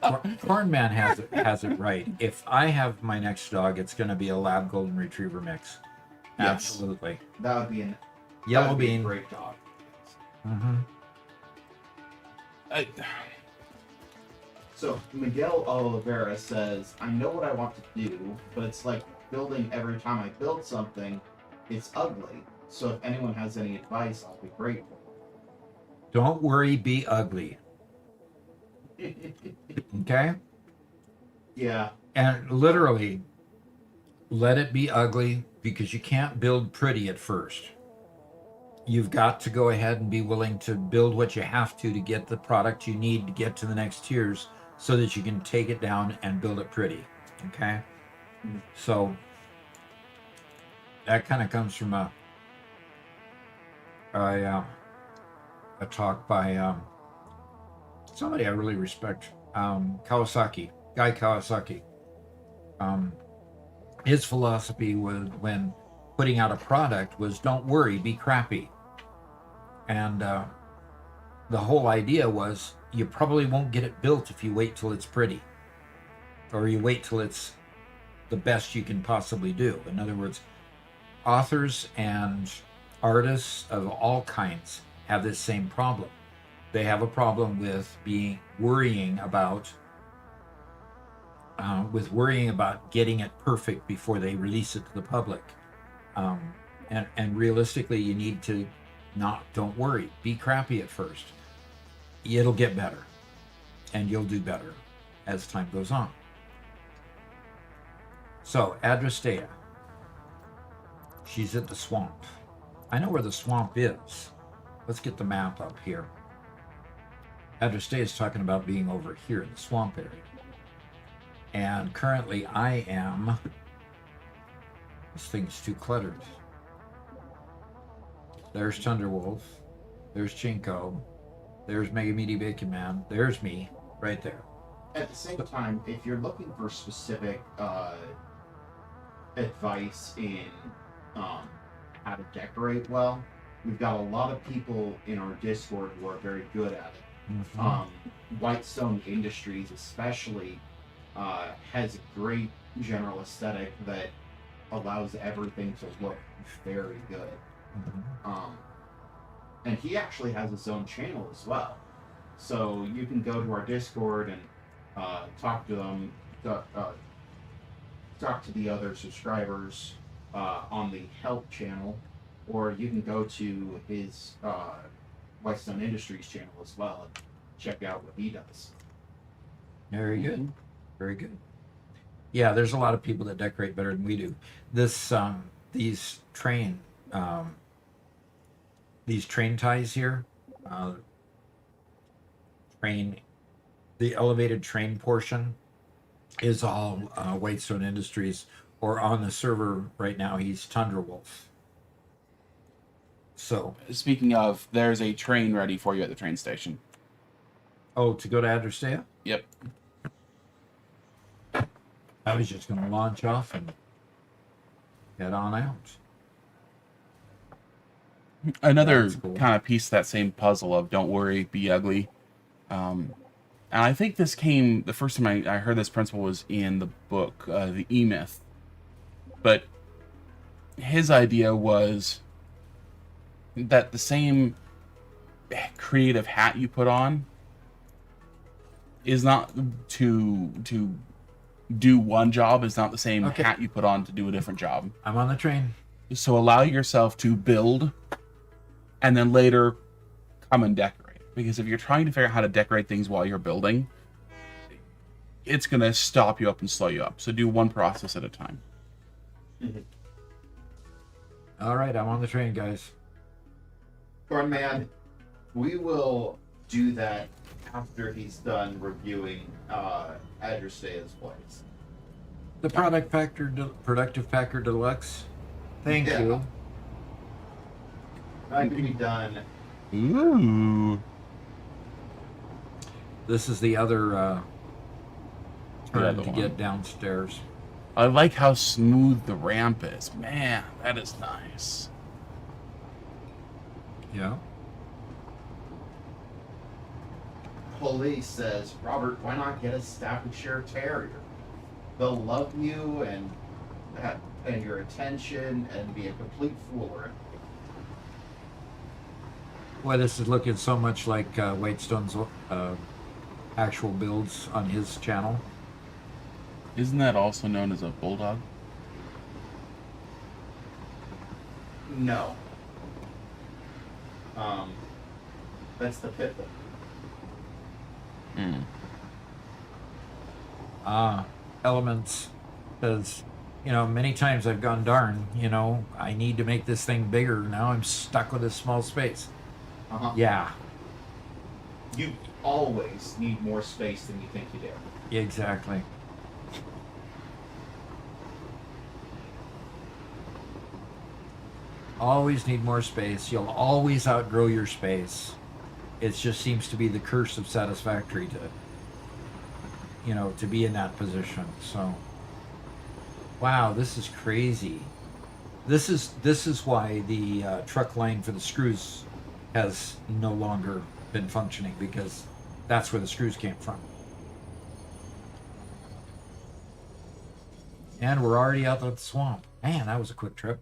Cornman has it right. If I have my next dog, it's going to be a Lab Golden Retriever mix. Yes. Absolutely. That would be Yellow that'd be a bean. great dog. Mm-hmm. So Miguel Oliveira says, I know what I want to do, but it's like building every time I build something, it's ugly. So if anyone has any advice, I'll be grateful. Don't worry, be ugly. Okay? Yeah. And literally, let it be ugly, because you can't build pretty at first. You've got to go ahead and be willing to build what you have to get the product you need to get to the next tiers, so that you can take it down and build it pretty. Okay? So that kind of comes from a talk by somebody I really respect, Kawasaki, Guy Kawasaki. His philosophy was, when putting out a product, was don't worry, be crappy. And the whole idea was, you probably won't get it built if you wait till it's pretty, or you wait till it's the best you can possibly do. In other words, authors and artists of all kinds have this same problem. They have a problem with worrying about getting it perfect before they release it to the public. And realistically, you need to don't worry, be crappy at first. It'll get better, and you'll do better as time goes on. So, Adrastea, she's at the swamp. I know where the swamp is. Let's get the map up here. Adrastea is talking about being over here in the swamp area. And currently I am... This thing's too cluttered. There's Thunderwolf. There's Chinko. There's Mega Meaty Bacon Man. There's me, right there. At the same time, if you're looking for specific advice in how to decorate well, we've got a lot of people in our Discord who are very good at it. Mm-hmm. Whitestone Industries especially has a great general aesthetic that allows everything to look very good. Mm-hmm. And he actually has his own channel as well. So you can go to our Discord and talk to them, talk to the other subscribers on the help channel, or you can go to his Whitestone Industries channel as well and check out what he does. Very good. Very good. Yeah, there's a lot of people that decorate better than we do. These train ties here, the elevated train portion is all Whitestone Industries, or on the server right now, he's Thunderwolf. So, Speaking of, there's a train ready for you at the train station. oh, to go to Adrastea? Yep. I was just going to launch off and head on out. Another That's cool. kind of piece of that same puzzle of don't worry, be ugly. And I think this came, the first time I heard this principle was in the book, The E-Myth. But his idea was that the same creative hat you put on is not to do one job is not the same Okay. hat you put on to do a different job. I'm on the train. So allow yourself to build and then later come and decorate. Because if you're trying to figure out how to decorate things while you're building, it's going to stop you up and slow you up. So do one process at a time. All right, I'm on the train, guys. Cornman, we will do that after he's done reviewing Adderstay's place. The Productive Packer Deluxe. Thank Yeah. you. That can be done. Ooh. This is the other turn other to one. get downstairs. I like how smooth the ramp is. Man, that is nice. Yeah. Police says, Robert, why not get a Staffordshire Terrier? They'll love you and your attention and be a complete fool around. Boy, this is looking so much like Whitestone's actual builds on his channel. Isn't that also known as a bulldog? No. That's the pit bull. Elements says, many times I've gone, darn, I need to make this thing bigger. Now I'm stuck with this small space. Uh-huh. Yeah, You always need more space than you think you do. exactly. Always need more space. You'll always outgrow your space. It just seems to be the curse of Satisfactory to be in that position. So, wow, this is crazy. This is why the truck line for the screws has no longer been functioning, because that's where the screws came from. And we're already out of the swamp. Man, that was a quick trip.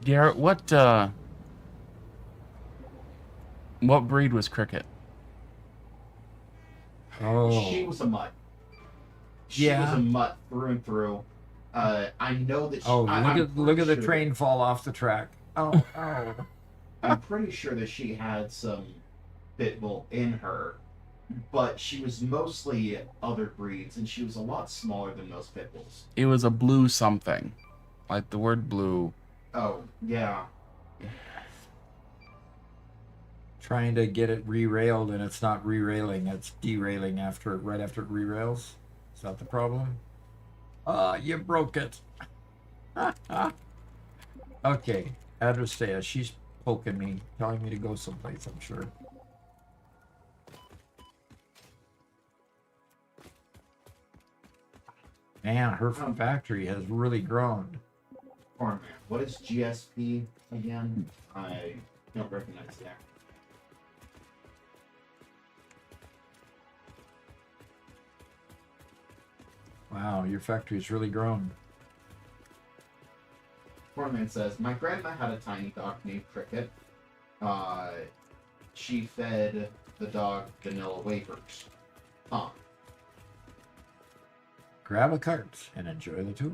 Garrett, what breed was Cricket? Oh, She was a mutt. She Yeah. was a mutt through and through. I know that she... oh, I'm look at the pretty train fall off the track. Oh, oh. I'm pretty sure that she had some pit bull in her, but she was mostly other breeds, and she was a lot smaller than most pit bulls. It was a blue something. Like the word blue. Oh, yeah. Trying to get it re-railed, and it's not re-railing, it's derailing right after it re-rails. Is that the problem? You broke it. Okay, Adrestea, she's poking me, telling me to go someplace, I'm sure. Man, her factory has really grown. Cornman. What is GSP again? I don't recognize that. Wow, your factory's really grown. Cornman says, my grandma had a tiny dog named Cricket. She fed the dog vanilla wafers. Huh. Grab a cart and enjoy the tour.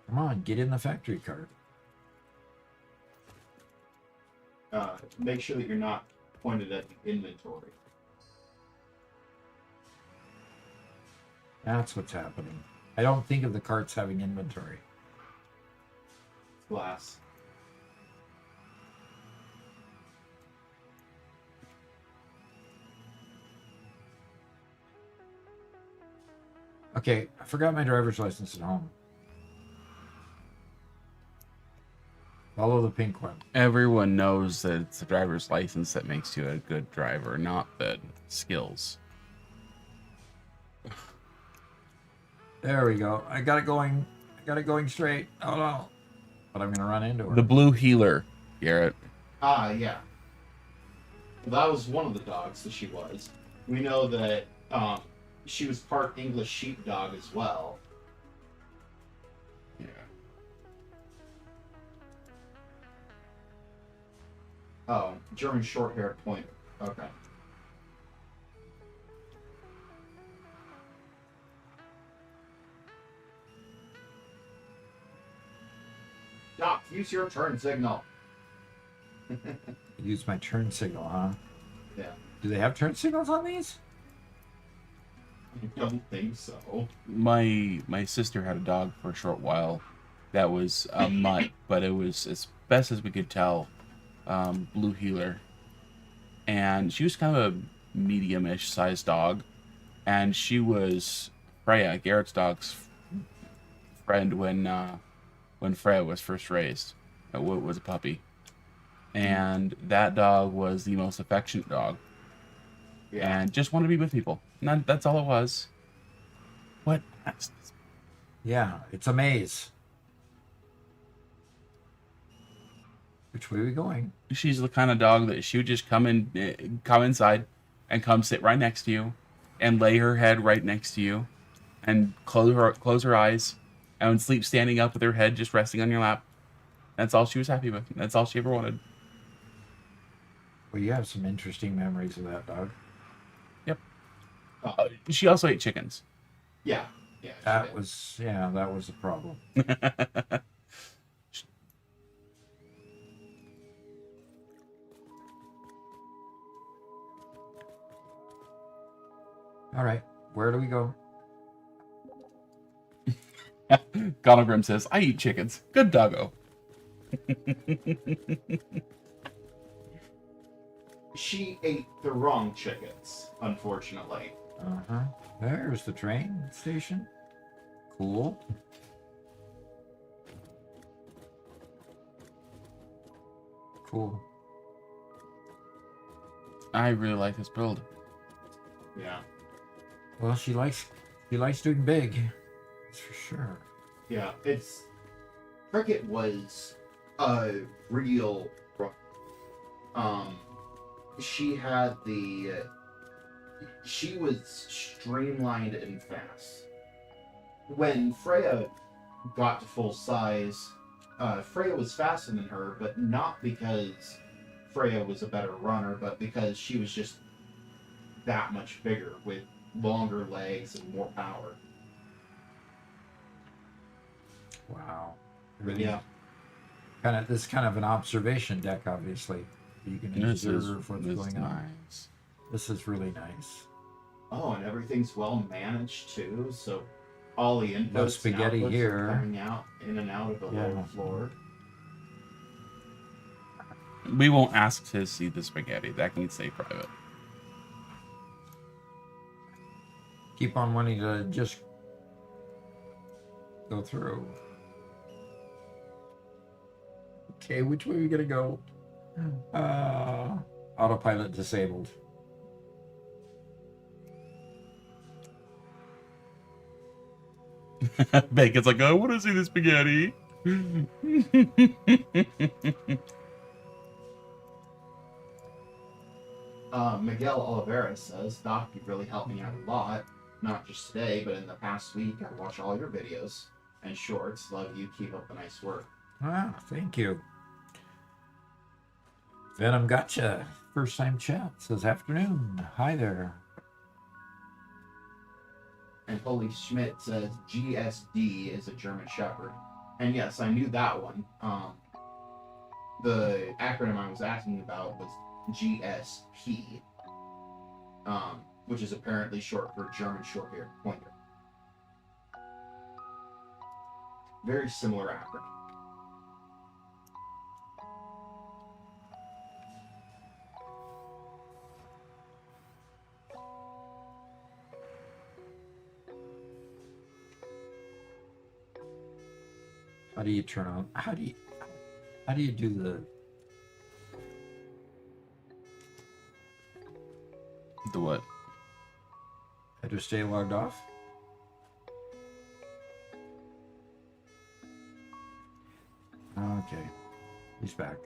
Come on, get in the factory cart. Make sure that you're not pointed at the inventory. That's what's happening. I don't think of the carts having inventory. Glass. Okay, I forgot my driver's license at home. Follow the pink one. Everyone knows that it's the driver's license that makes you a good driver, not the skills. There we go. I got it going. Straight. Oh no. But I'm gonna run into her. The blue healer, Garrett. Ah, yeah. Well, that was one of the dogs that she was. We know that she was part English sheepdog as well. Yeah. Oh, German short-haired pointer. Okay. Doc, use your turn signal. Use my turn signal, huh? Yeah. Do they have turn signals on these? I don't think so. My sister had a dog for a short while that was a mutt, but it was, as best as we could tell, blue heeler. And she was kind of a medium-ish sized dog. And she was Freya, Garrett's dog's friend when Freya was first raised. Was a puppy. And that dog was the most affectionate dog. Yeah. And just wanted to be with people. And that's all it was. What? Yeah, it's a maze. Which way are we going? She's the kind of dog that she would just come inside and come sit right next to you and lay her head right next to you and close her eyes and sleep standing up with her head just resting on your lap. That's all she was happy with. That's all she ever wanted. Well, you have some interesting memories of that dog. Yep. Oh. She also ate chickens. Yeah. Yeah. That was a problem. All right, where do we go? Gonagrim says, I eat chickens. Good doggo. She ate the wrong chickens, unfortunately. Uh-huh. There's the train station. Cool. Cool. I really like this build. Yeah. Well, she likes doing big. That's for sure. Yeah. Cricket was a real. She had she was streamlined and fast. When Freya got to full size, Freya was faster than her, but not because Freya was a better runner, but because she was just that much bigger with longer legs and more power. Wow. Really, Yeah. This is kind of an observation deck, obviously. You can observe what's going on. Nice. This is really nice. Oh, and everything's well managed too, so all the inputs No spaghetti and outputs here. are coming out in and out of the Yeah. lower floor. We won't ask to see the spaghetti. That can stay private. Keep on wanting to just go through. Okay, which way are we gonna go? Autopilot disabled. Bacon's like, I want to see the spaghetti. Miguel Oliveira says, Doc, you've really helped me out a lot. Not just today, but in the past week. I watch all your videos and shorts. Love you. Keep up the nice work. Ah, thank you. Venom Gotcha. First time chat. Says afternoon. Hi there. And Holy Schmidt says GSD is a German Shepherd. And yes, I knew that one. The acronym I was asking about was GSP, which is apparently short for German Short-Haired Pointer. Very similar acronym. How do you turn on? How do you do the? The what? How to stay logged off? Okay, he's back.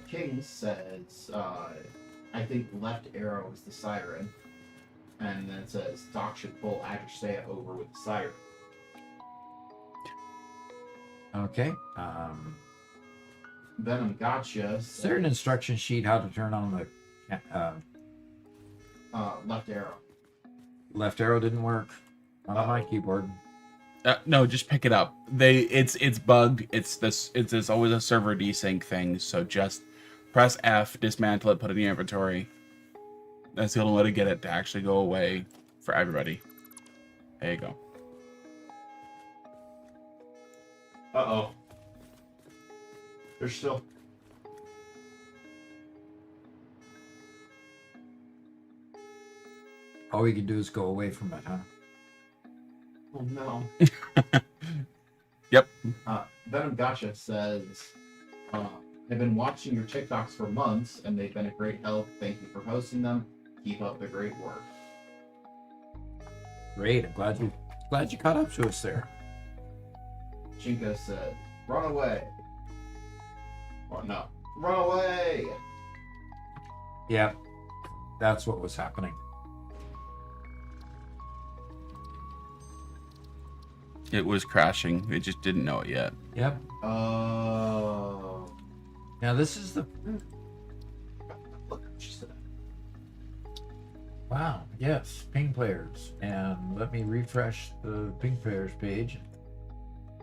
King says, I think left arrow is the siren. And then it says Doc should pull Adrusea over with the siren. Okay. Venom Gotcha Is there an says, instruction sheet how to turn on the left arrow. left arrow? Didn't work on my keyboard. No, just pick it up. It's bugged. It's always a server desync thing. So just press F, dismantle it, put it in your inventory. That's the only way to get it to actually go away for everybody. There you go. Uh-oh. There's still... All we can do is go away from it, huh? Oh, no. Yep. Venom Gotcha says, I've been watching your TikToks for months, and they've been a great help. Thank you for hosting them. Keep up the great work. Great. I'm glad you caught up to us there. Chinko said, run away. Or no, run away. Yep. That's what was happening. It was crashing. It just didn't know it yet. Yep. Oh. Now this is the... Look, she said. Wow. Yes. Ping players. And let me refresh the ping players page.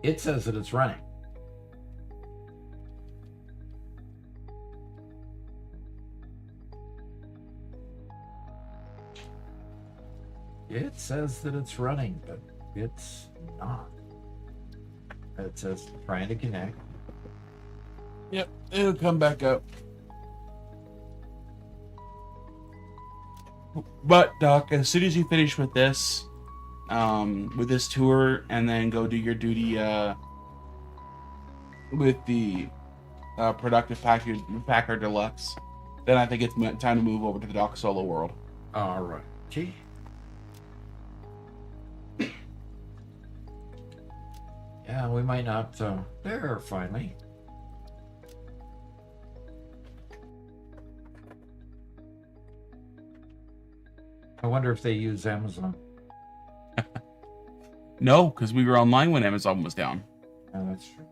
It says that it's running. It says that it's running, but it's not. It says trying to connect. Yep, it'll come back up. But Doc, as soon as you finish with this tour, and then go do your duty with the productive Packer Deluxe, then I think it's time to move over to the Doc Solo world. All right. Gee. Yeah, we might not. There, finally. I wonder if they use Amazon. No, because we were online when Amazon was down. Yeah, that's true.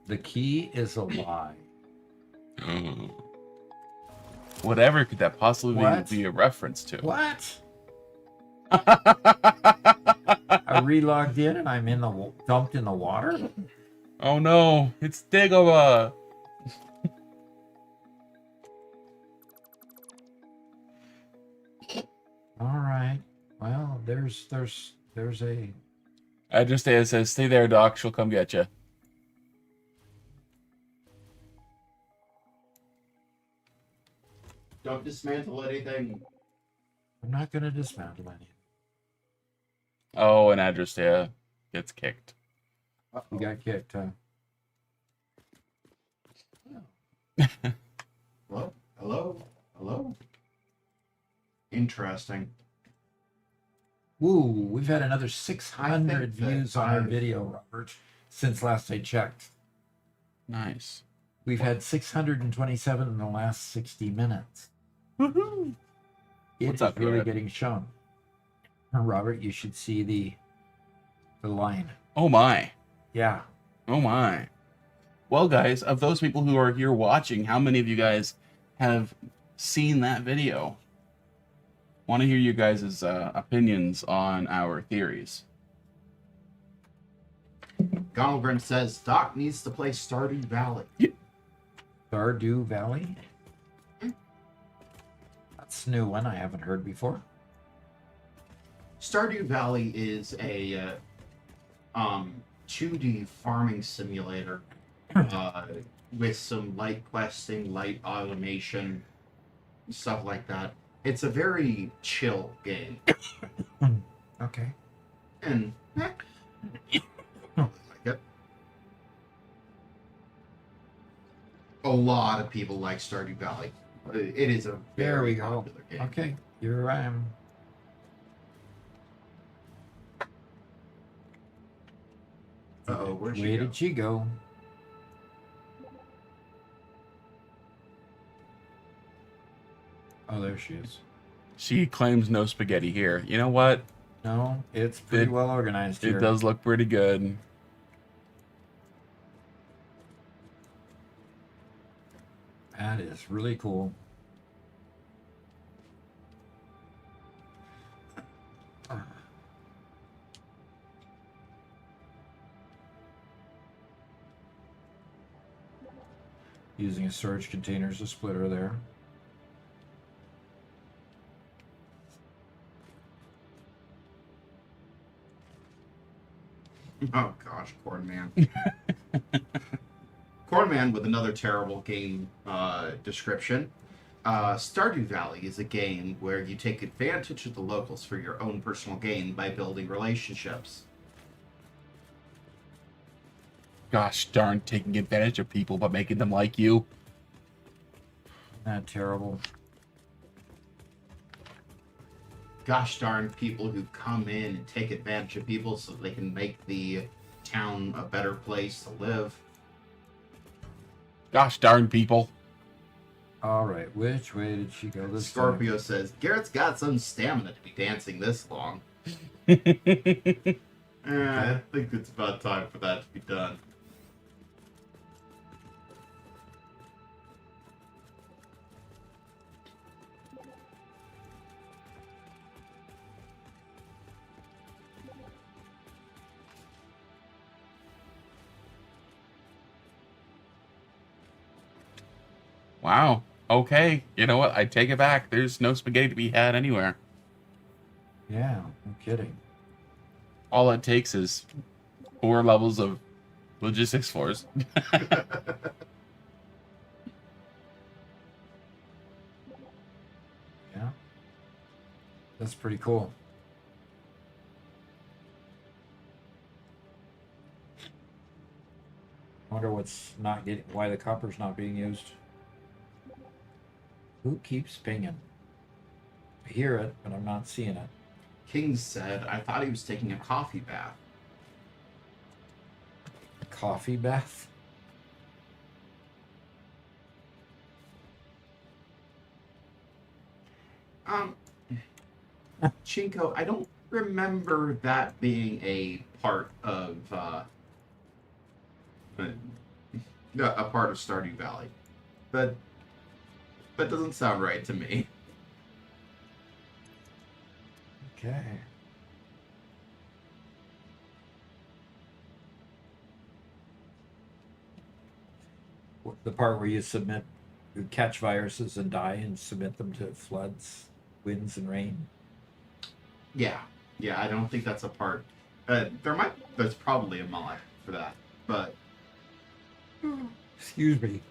The key is a lie. Whatever could that possibly What? be a reference to? What? I re-logged in and I'm dumped in the water. Oh no, it's Dagobah. All right. Well, there's a... It says, stay there, Doc. She'll come get you. Don't dismantle anything. I'm not going to dismantle anything. Oh, and Adrusea gets kicked. You got kicked, huh? Hello? Hello? Hello? Interesting. Woo, we've had another 600 I think that views on our I've- video, Robert, since last I checked. Nice. We've had 627 in the last 60 minutes. Woohoo! It's What's up, really Garrett? getting shown. Robert, you should see the line. Oh my. Yeah. Oh my. Well, guys, of those people who are here watching, how many of you guys have seen that video? Want to hear you guys' opinions on our theories. Gonalgrim says Doc needs to play Stardew Valley. Stardew Valley? That's a new one I haven't heard before. Stardew Valley is a 2D farming simulator with some light questing, light automation, stuff like that. It's a very chill game. Okay. And I like it. A lot of people like Stardew Valley. It is a There we very go. popular game. Okay. Here I am. Uh-oh, where'd she Where go? did she go? Oh, there she is. She claims no spaghetti here. You know what? No, it's pretty It- well organized here. It does look pretty good. That is really cool. Using a storage container as a splitter there. Oh gosh, Corn Man. Corn Man with another terrible game description. Stardew Valley is a game where you take advantage of the locals for your own personal gain by building relationships. Gosh darn, taking advantage of people but making them like you. Not terrible. Gosh darn people who come in and take advantage of people so they can make the town a better place to live. Gosh darn people. All right, which way did she go this Scorpio says, Garrett's got some stamina to be dancing this long. I think it's about time for that to be done. Wow. Okay. You know what? I take it back. There's no spaghetti to be had anywhere. time? Yeah, no kidding. All it takes is 4 levels of logistics floors. Yeah. That's pretty cool. Wonder what's not getting, why the copper's not being used. Who keeps pinging? I hear it, but I'm not seeing it. King said, I thought he was taking a coffee bath. Coffee bath? Chinko, I don't remember that being a part of a part of Stardew Valley. That doesn't sound right to me. Okay. The part where you catch viruses and die and submit them to floods, winds, and rain. Yeah, I don't think that's a part. There's probably a mod for that, but Excuse me.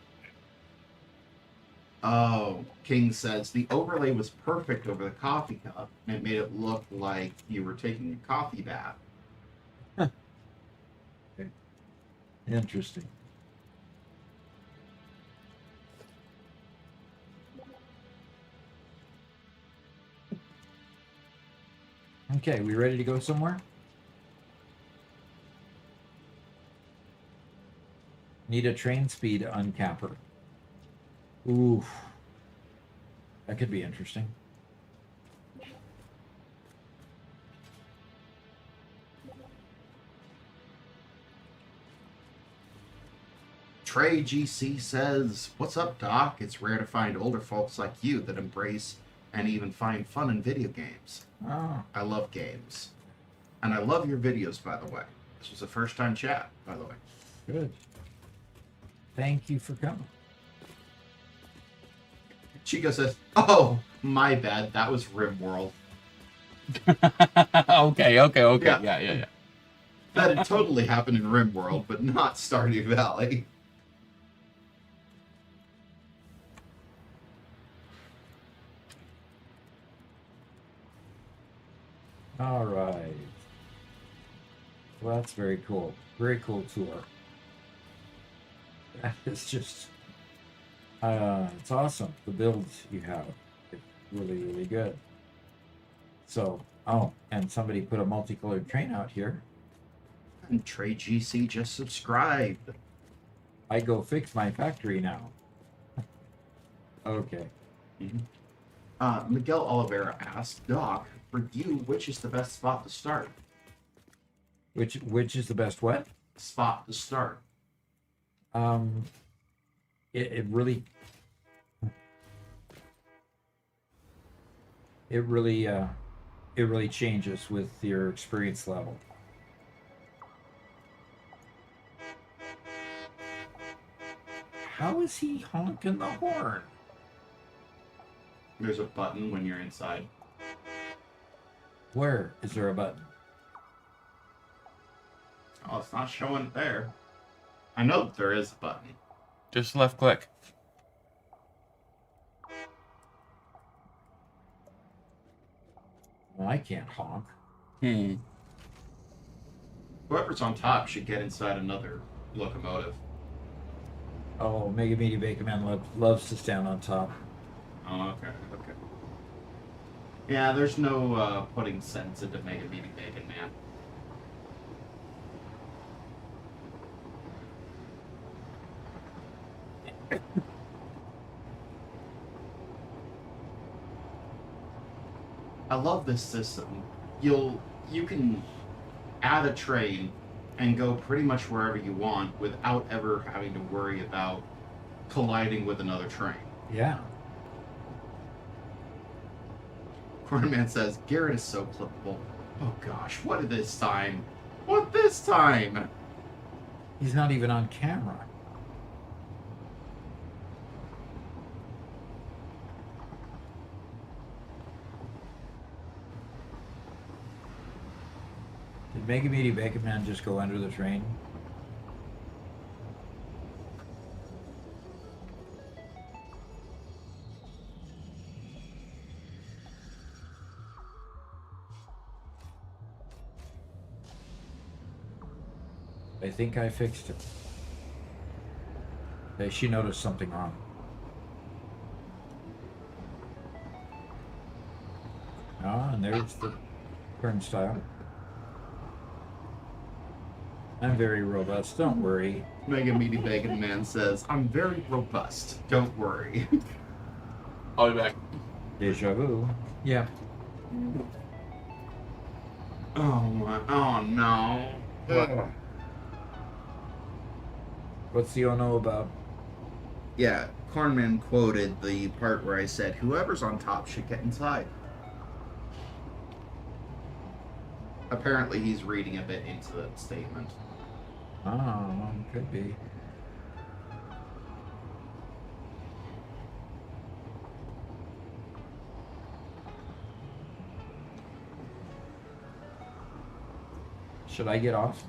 oh, King says the overlay was perfect over the coffee cup, and it made it look like you were taking a coffee bath. Interesting. Okay, we ready to go somewhere? Need a train speed uncapper. Ooh. That could be interesting. Trey GC says, "What's up, Doc? It's rare to find older folks like you that embrace and even find fun in video games. Oh, I love games. And I love your videos, by the way. This was a first-time chat, by the way." good. Thank you for coming. Chico says, "Oh, my bad. That was RimWorld. Okay. Yeah. Yeah. That had totally happened in RimWorld, but not Stardew Valley." All right. Well, that's very cool. Very cool tour. That is just, it's awesome. The builds you have, it's really, really good. So, oh, and somebody put a multicolored train out here. And Trey GC just subscribed. I go fix my factory now. Okay. Mhm. Miguel Oliveira asked, Doc, for you, which is the best spot to start? Which is the best what? Spot to start. It really it really changes with your experience level. How is he honking the horn? There's a button when you're inside. Where is there a button? Oh, it's not showing it there. I know that there is a button. Just left click. Well, I can't honk. Whoever's on top should get inside another locomotive. Oh, Mega Meaty Bacon Man loves to stand on top. Oh, okay. Yeah, there's no putting sense into Mega Meaty Bacon Man. I love this system. You can add a train and go pretty much wherever you want without ever having to worry about colliding with another train. Yeah. Cornerman says, Garrett is so clippable. Oh gosh, what this time? What this time? He's not even on camera. Did Mega Meaty Bacon Man just go under the train? I think I fixed it. Okay, she noticed something wrong. Ah, and there's the turnstile. I'm very robust, don't worry. Mega Meaty Bacon Man says, I'm very robust. Don't worry. I'll be back. Deja vu. Yeah. Oh no. What's the oh no about? Yeah, Cornman quoted the part where I said, whoever's on top should get inside. Apparently he's reading a bit into that statement. Oh, could be. Should I get off?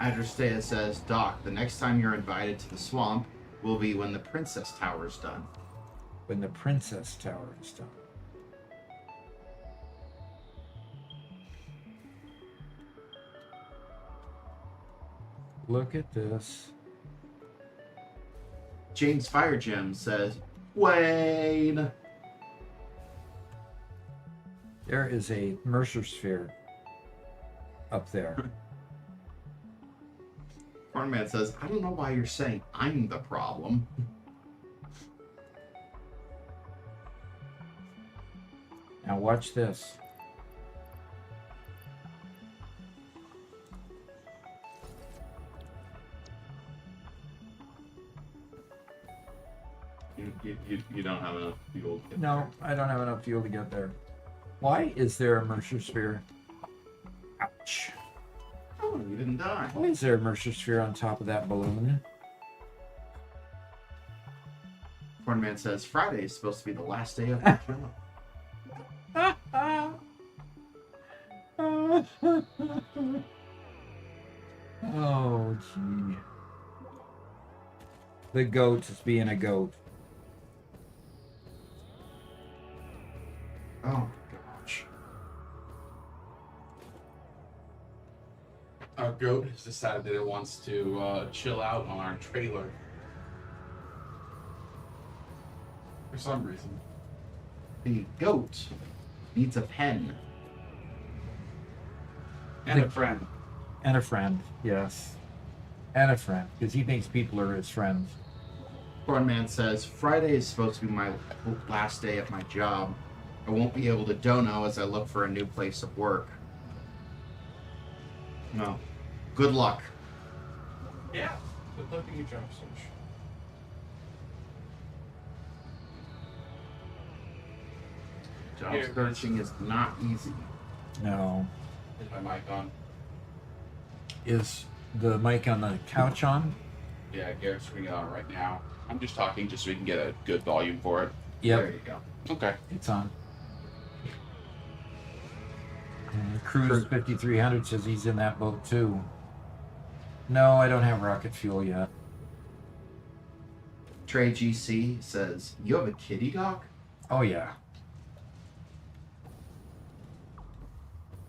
Adrestea says, Doc, the next time you're invited to the swamp will be when the Princess Tower's done. When the Princess Tower is done. Look at this. James Firegem says, Wayne! There is a Mercer sphere up there. Cornman says, I don't know why you're saying I'm the problem. Now watch this. You don't have enough fuel to get No, I don't have enough fuel to get there. Why is there a Mercer sphere? Ouch. there. Oh, you didn't die. Why is there a Mercer sphere on top of that balloon? Cornman says, Friday is supposed to be the last day of the job. Oh, gee. The goat is being a goat. Oh, gosh. Our goat has decided that it wants to chill out on our trailer. For some reason. The goat needs a pen. And a friend. And a friend, yes. And a friend, because he thinks people are his friends. Cornman says, Friday is supposed to be my last day at my job. I won't be able to dono as I look for a new place of work. No. Good luck. Yeah. Good luck in your job search. Job Here. searching is not easy. No. Is my mic on? Is the mic on the couch on? Yeah, Garrett's turning it on right now. I'm just talking just so we can get a good volume for it. Yep, There you go. Okay. it's on. And Cruise 5300 says he's in that boat too. No, I don't have rocket fuel yet. Trey GC says, you have a kitty dog? Oh yeah.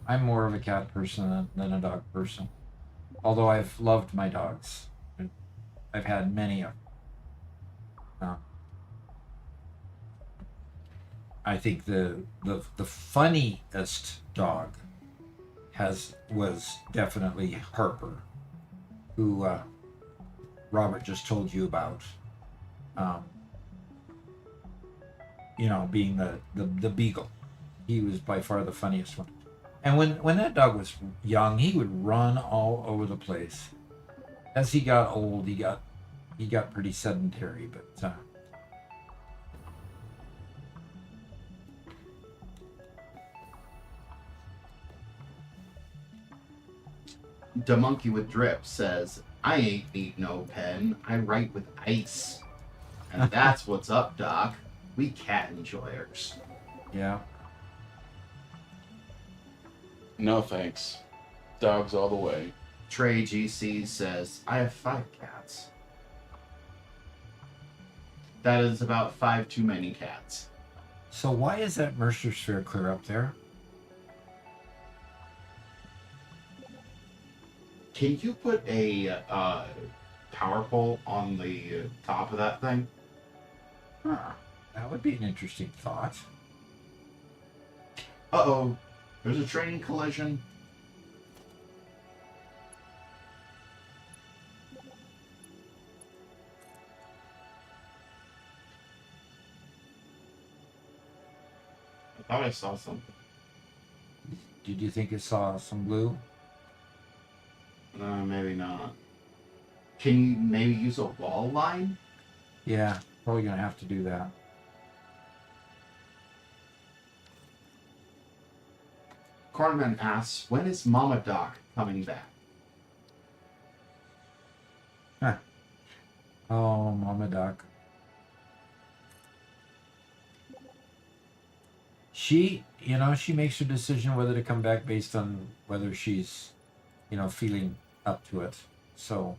I'm more of a cat person than a dog person. Although I've loved my dogs. I've had many of them. I think the funniest dog was definitely Harper, who Robert just told you about. Being the beagle. He was by far the funniest one. And when that dog was young, he would run all over the place. As he got old, he got pretty sedentary, but The monkey with drip says, I ain't need no pen. I write with ice. And that's what's up, Doc. We cat enjoyers. yeah. No thanks. Dogs all the way. Trey GC says, I have 5 cats. That is about 5 too many cats. So why is that Mercer sphere clear up there? Can you put a power pole on the top of that thing? Huh. That would be an interesting thought. Uh-oh. There's a train collision. I thought I saw something. Did you think it saw some blue? Maybe not. Can you maybe use a wall line? Yeah, probably gonna have to do that. Cornman asks, when is Mama Doc coming back? Oh, Mama Doc. She makes her decision whether to come back based on whether she's, feeling up to it. So,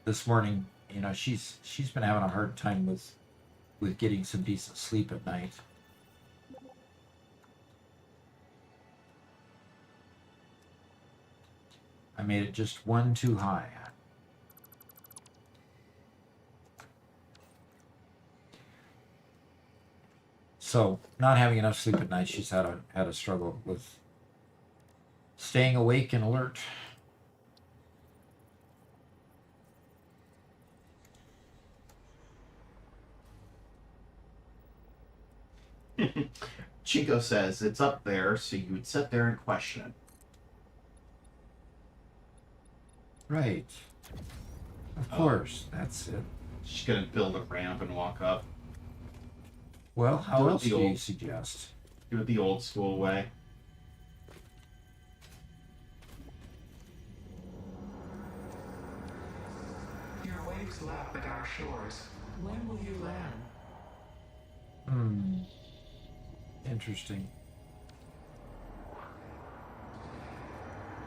this morning, she's been having a hard time with getting some decent sleep at night. I made it just one too high. So, not having enough sleep at night, she's had a struggle with staying awake and alert. Chico says it's up there, so you would sit there and question it. Right. Of course, that's it. She's gonna build a ramp and walk up. Well, how Do it else the do you old- suggest? Do it the old school way. Your waves lap at our shores. When will you land? Interesting.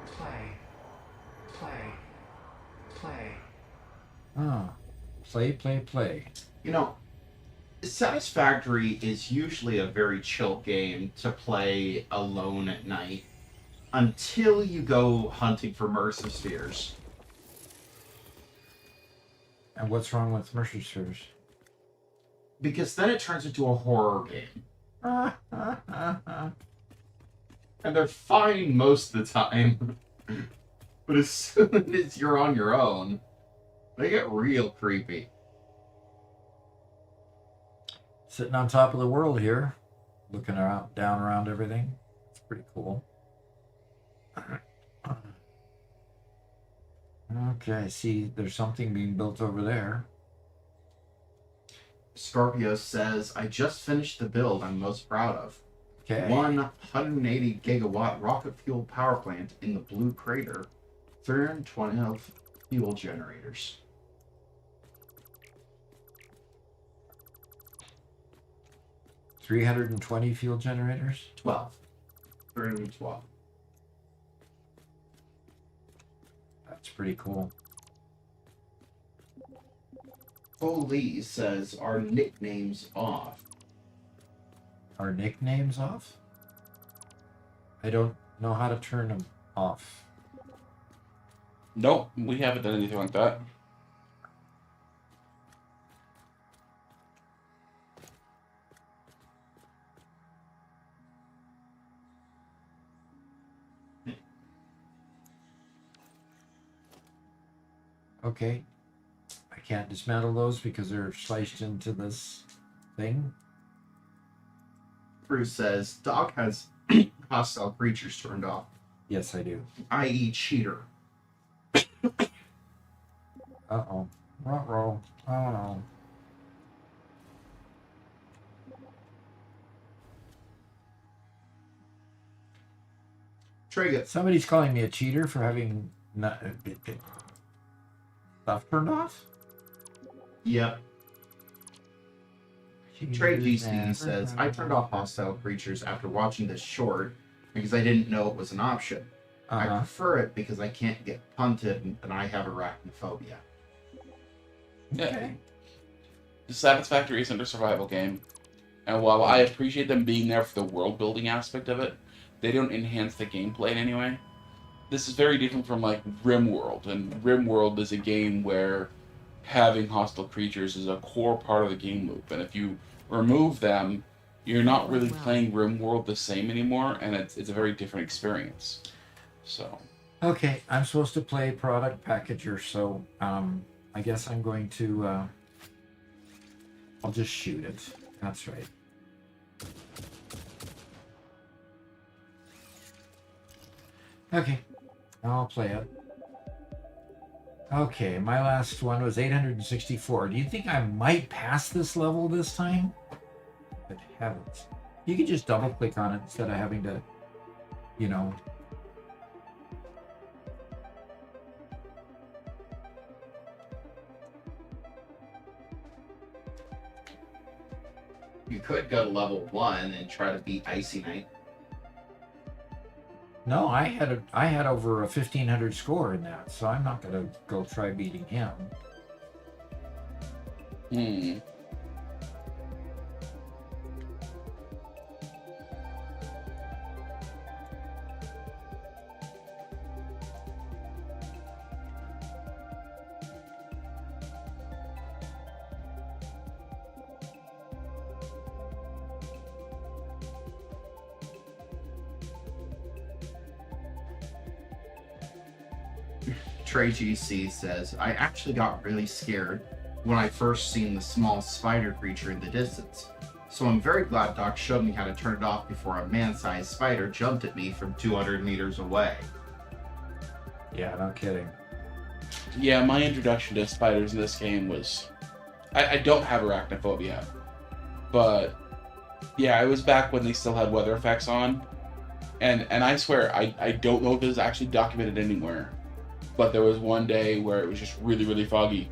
Play. Play. Play. Ah, play. You know, Satisfactory is usually a very chill game to play alone at night until you go hunting for Mercer spheres. And what's wrong with Mercer spheres? Because then it turns into a horror game. And they're fine most of the time. But as soon as you're on your own, They get real creepy. Sitting on top of the world here, looking around, down around everything. It's pretty cool. Okay, I see there's something being built over there. Scorpio says, I just finished the build I'm most proud of. Okay. 180 gigawatt rocket fuel power plant in the blue crater. 312 fuel generators. $320 fuel generators. 12. 312. That's pretty cool. Holy says, our nicknames off. Are nicknames off? I don't know how to turn them off. Nope, we haven't done anything like that. Okay. I can't dismantle those because they're sliced into this thing. Bruce says, Dog has hostile creatures turned off, Yes, I do. i.e. cheater. Uh-oh. Ruh-roh. Oh, no. Trey gets Somebody's calling me a cheater for having not, stuff turned off? Yep. Trey Cheaters GC never says, turn I turned off hostile creatures after watching this short because I didn't know it was an option. I Uh-huh. prefer it because I can't get punted and I have arachnophobia. Yeah. The Satisfactory isn't a survival game. And while I appreciate them being there for the world building aspect of it, they don't enhance the gameplay in any way. This is very different from like RimWorld, and RimWorld is a game where having hostile creatures is a core part of the game loop, and if you remove them, you're not really playing RimWorld the same anymore, and it's a very different experience. So Okay, I'm supposed to play product packager, so I guess I'm going to I'll just shoot it. That's right. Okay, I'll play it. Okay, my last one was 864. Do you think I might pass this level this time? But heavens. You could just double click on it instead of having to, you know. You could go to level 1 and try to beat Icy Knight. No, I had over a 1500 score in that, so I'm not gonna go try beating him. Trey GC says, I actually got really scared when I first seen the small spider creature in the distance. So I'm very glad Doc showed me how to turn it off before a man-sized spider jumped at me from 200 meters away. Yeah, no kidding. yeah, my introduction to spiders in this game was I don't have arachnophobia, but yeah, it was back when they still had weather effects on, and I swear I don't know if this is actually documented anywhere, but there was one day where it was just really, really foggy,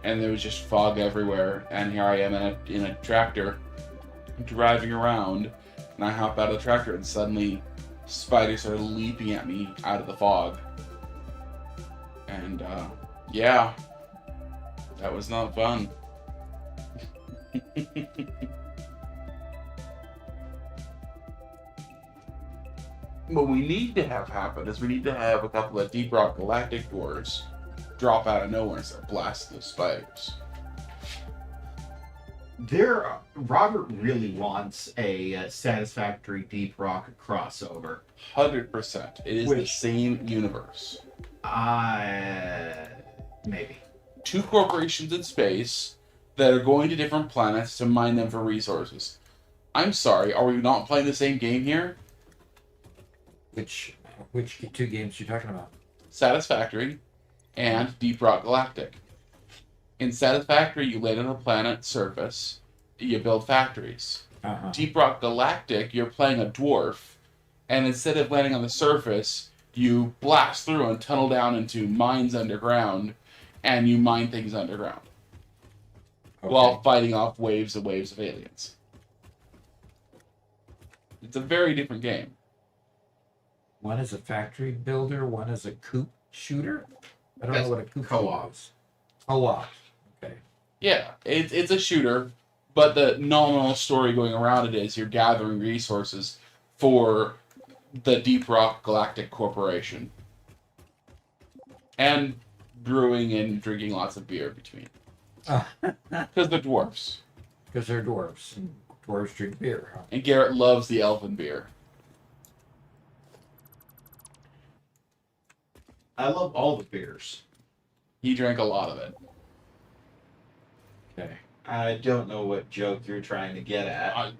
and there was just fog everywhere, and here I am in a tractor driving around, and I hop out of the tractor, and suddenly spiders started leaping at me out of the fog. And yeah, that was not fun. What we need to have happen is we need to have a couple of Deep Rock Galactic doors drop out of nowhere and start blasting those spiders. Robert really wants a Satisfactory Deep Rock crossover. 100%. It is the Which- same universe. Maybe. two corporations in space that are going to different planets to mine them for resources. I'm sorry, are we not playing the same game here? Which two games you talking about? Satisfactory and Deep Rock Galactic. In Satisfactory, you land on a planet surface, you build factories. Uh-huh. Deep Rock Galactic, you're playing a dwarf, and instead of landing on the surface, you blast through and tunnel down into mines underground, and you mine things underground while fighting off waves and waves of aliens. It's a very different game. One is a factory builder, one is a coop shooter. I don't know what a coop co-op. is. Co-op. Okay. Yeah, it's a shooter, but the nominal story going around it is you're gathering resources for the Deep Rock Galactic Corporation. And brewing and drinking lots of beer between. Because they're dwarfs. Because they're dwarves. And dwarves drink beer. Huh? And Garrett loves the elven beer. I love all the beers. He drank a lot of it. Okay. I don't know what joke you're trying to get at.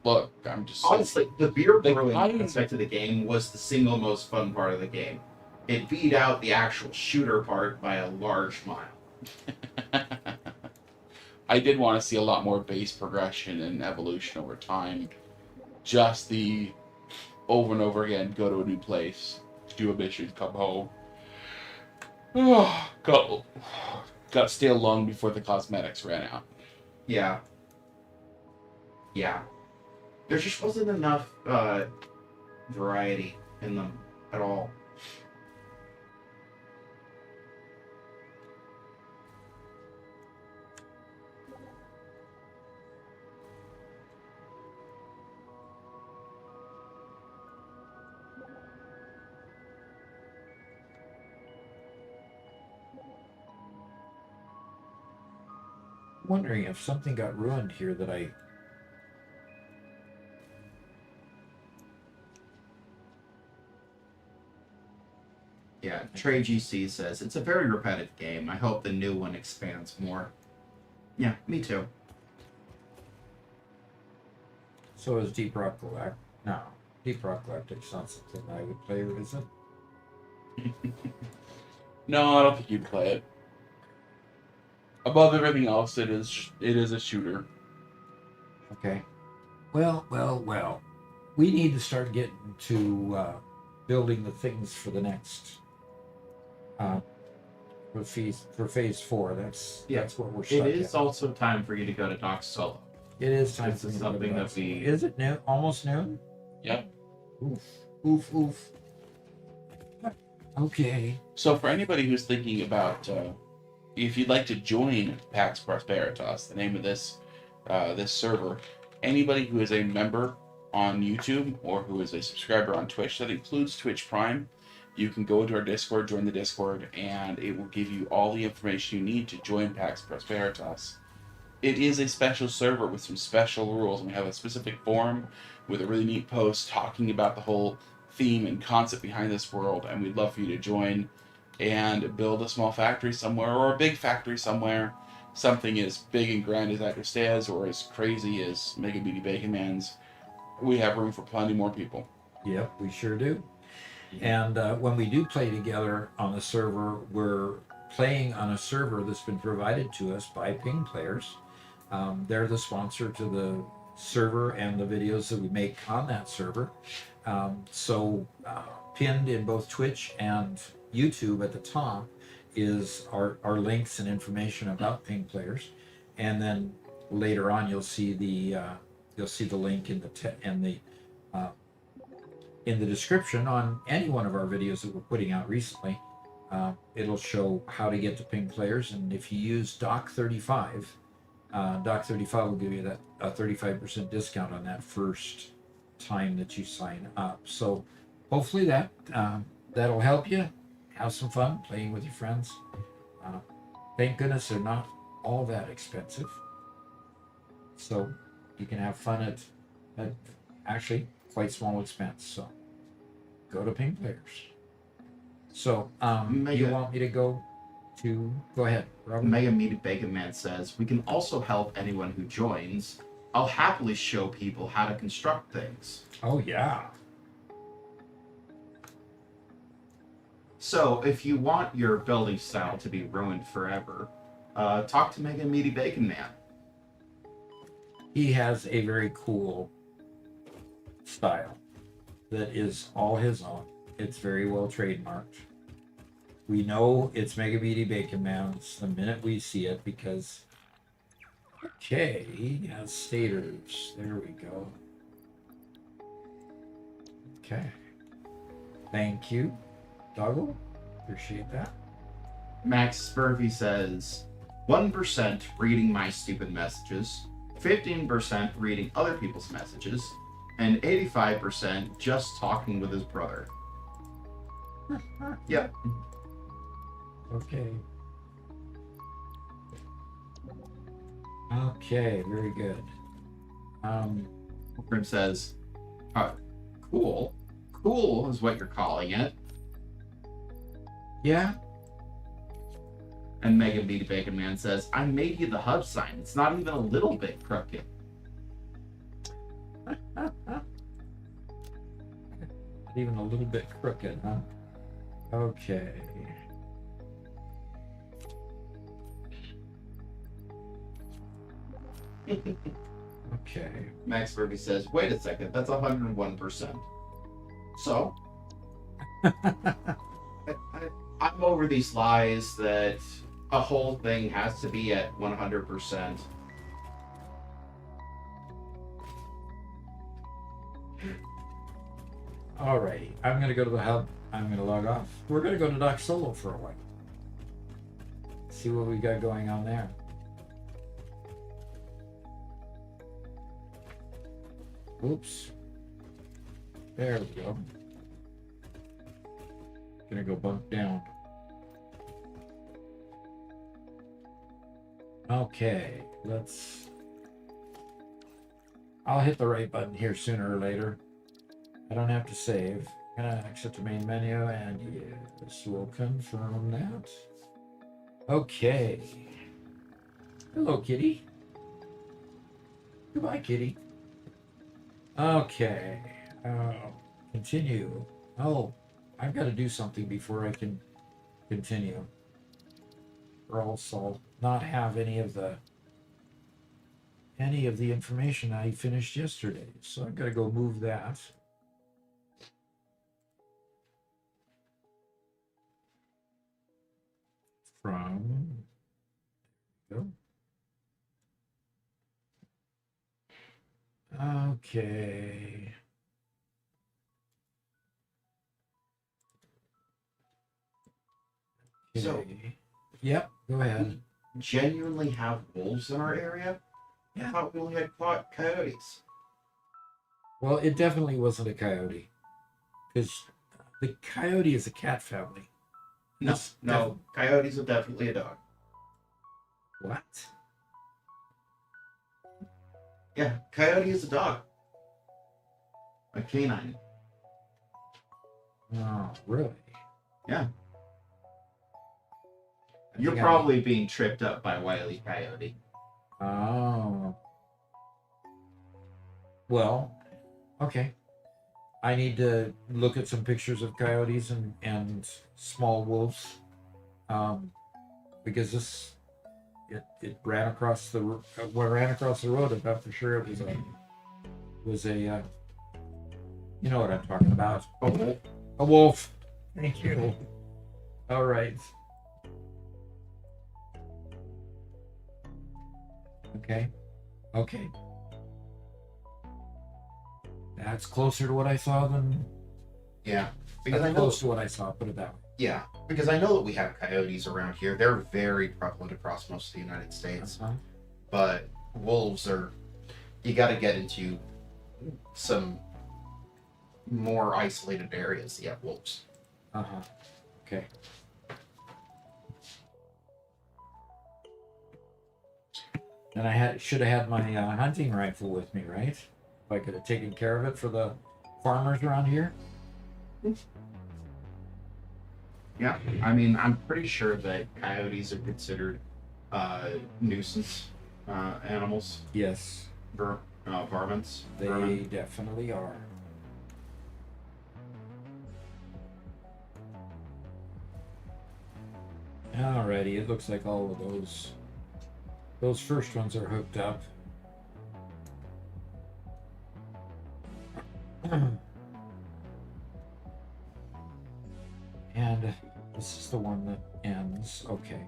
Look, I'm just saying. Honestly, the beer Like, brewing I- aspect of the game was the single most fun part of the game. It beat out the actual shooter part by a large mile. I did want to see a lot more base progression and evolution over time. Just the over and over again, go to a new place, do a mission, come home. Got stale long before the cosmetics ran out. Yeah. Yeah. There just wasn't enough variety in them at all. Wondering if something got ruined here that I. Yeah, Trey GC says, it's a very repetitive game. I hope the new one expands more. Yeah, me too. So is Deep Rock Galactic. No, Deep Rock Galactic's not something I would play, is it? No, I don't think you'd play it. Above everything else, it is a shooter. Okay. Well. We need to start getting to building the things for the next. For phase 4. That's what we're stuck It is at. also time for you to go to Doc Solo. It is time This for is me to go to something bed. that we- Is it noon? Almost noon? Yep. Oof. Okay. So for anybody who's thinking about if you'd like to join Pax Prosperitas, the name of this server, anybody who is a member on YouTube or who is a subscriber on Twitch, that includes Twitch Prime, you can go into our Discord, join the Discord, and it will give you all the information you need to join Pax Prosperitas. It is a special server with some special rules, and we have a specific forum with a really neat post talking about the whole theme and concept behind this world, and we'd love for you to join and build a small factory somewhere or a big factory somewhere, something as big and grand as Agrista's or as crazy as Mega Beauty Bacon Man's. We have room for plenty more people. Yep, we sure do. And when we do play together on the server, we're playing on a server that's been provided to us by Ping Players. They're the sponsor to the server and the videos that we make on that server. So pinned in both Twitch and YouTube at the top is our links and information about Ping Players, and then later on you'll see the link in the description on any one of our videos that we're putting out recently. It'll show how to get to Ping Players, and if you use Doc35, Doc35 will give you that 35% discount on that first time that you sign up. So hopefully that'll help you have some fun playing with your friends. Thank goodness they're not all that expensive, so you can have fun at actually quite small expense. So go to Ping Players. So you Mega. want me to go to go ahead, Robert. Mega Meaty Bacon Man says, we can also help anyone who joins. I'll happily show people how to construct things. Oh yeah. So, if you want your building style to be ruined forever, talk to Mega Meaty Bacon Man. He has a very cool style that is all his own. It's very well trademarked. We know it's Mega Meaty Bacon Man's the minute we see it because, okay, he has stators. There we go. Okay. Thank you, Doggle. Appreciate that. Max Spurvey says, 1% reading my stupid messages, 15% reading other people's messages, and 85% just talking with his brother. Yep. Okay. Okay, very good. Grim says, cool. Cool is what you're calling it. Yeah. And Mega Meaty Bacon Man says, I made you the hub sign. It's not even a little bit crooked. Not even a little bit crooked, huh? Okay. Okay. Max Spurvey says, wait a second, that's 101%. So, I'm over these lies that a whole thing has to be at 100%. Alrighty. I'm gonna go to the hub. I'm gonna log off. We're gonna go to Doc Solo for a while. See what we got going on there. Oops. There we go. Gonna go bump down. Okay, let's... I'll hit the right button here sooner or later. I don't have to save. I'm gonna exit the main menu and yes, we'll confirm that. Okay. Hello, kitty. Goodbye, kitty. Okay. Continue. Oh, I've got to do something before I can continue. Or else I'll not have any of the information I finished yesterday. So I've got to go move that. From go. Okay. So- Okay. Yep, go ahead. Genuinely have wolves in our area? Yeah. I thought we only had coyotes. Well, it definitely wasn't a coyote. Because the coyote is a cat family. No, It's no, coyotes are definitely a dog. What? Yeah, coyote is a dog. A canine. Oh, really? Yeah. I You're think probably being tripped up by Wile E. Coyote. Oh. Well, okay. I need to look at some pictures of coyotes and small wolves, because it ran across the road. I thought for sure it was a you know what I'm talking about. A wolf? A wolf. Thank you. All right. Okay. Okay. That's closer to what I saw than. Yeah. Because That's I know close to what I saw. Put it that way. Yeah, because I know that we have coyotes around here. They're very prevalent across most of the United States. Uh-huh. But wolves are, you got to get into some more isolated areas to get wolves. Uh-huh. Okay. And I should have had my hunting rifle with me, right? If I could have taken care of it for the farmers around here. Yeah, I mean, I'm pretty sure that coyotes are considered nuisance animals, Yes, varmints. they vermin. definitely are. Alrighty, it looks like all of those first ones are hooked up. And this is the one that ends. Okay.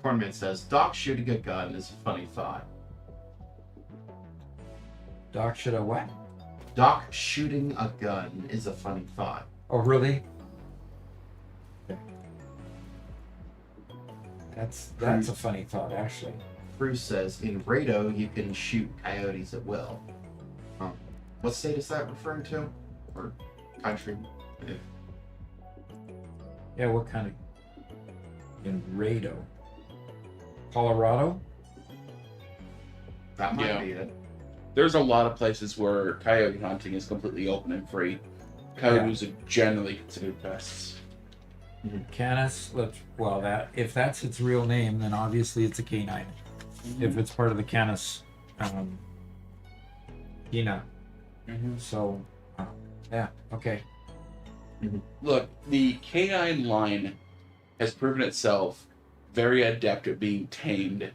Cornman says, Doc shooting a gun is a funny thought. Doc, should I what? Doc shooting a gun is a funny thought. Oh, really? Okay. That's a funny thought, actually. Bruce says, in Rado, you can shoot coyotes at will. What state is that referring to? Or country? Yeah, what kind of... In Rado? Colorado? That might Yeah. be it. There's a lot of places where coyote hunting is completely open and free. Coyotes are generally considered pests. Canis, if that's its real name, then obviously it's a canine. If it's part of the Canis, genus. So, yeah, okay. Look, the canine line has proven itself very adept at being tamed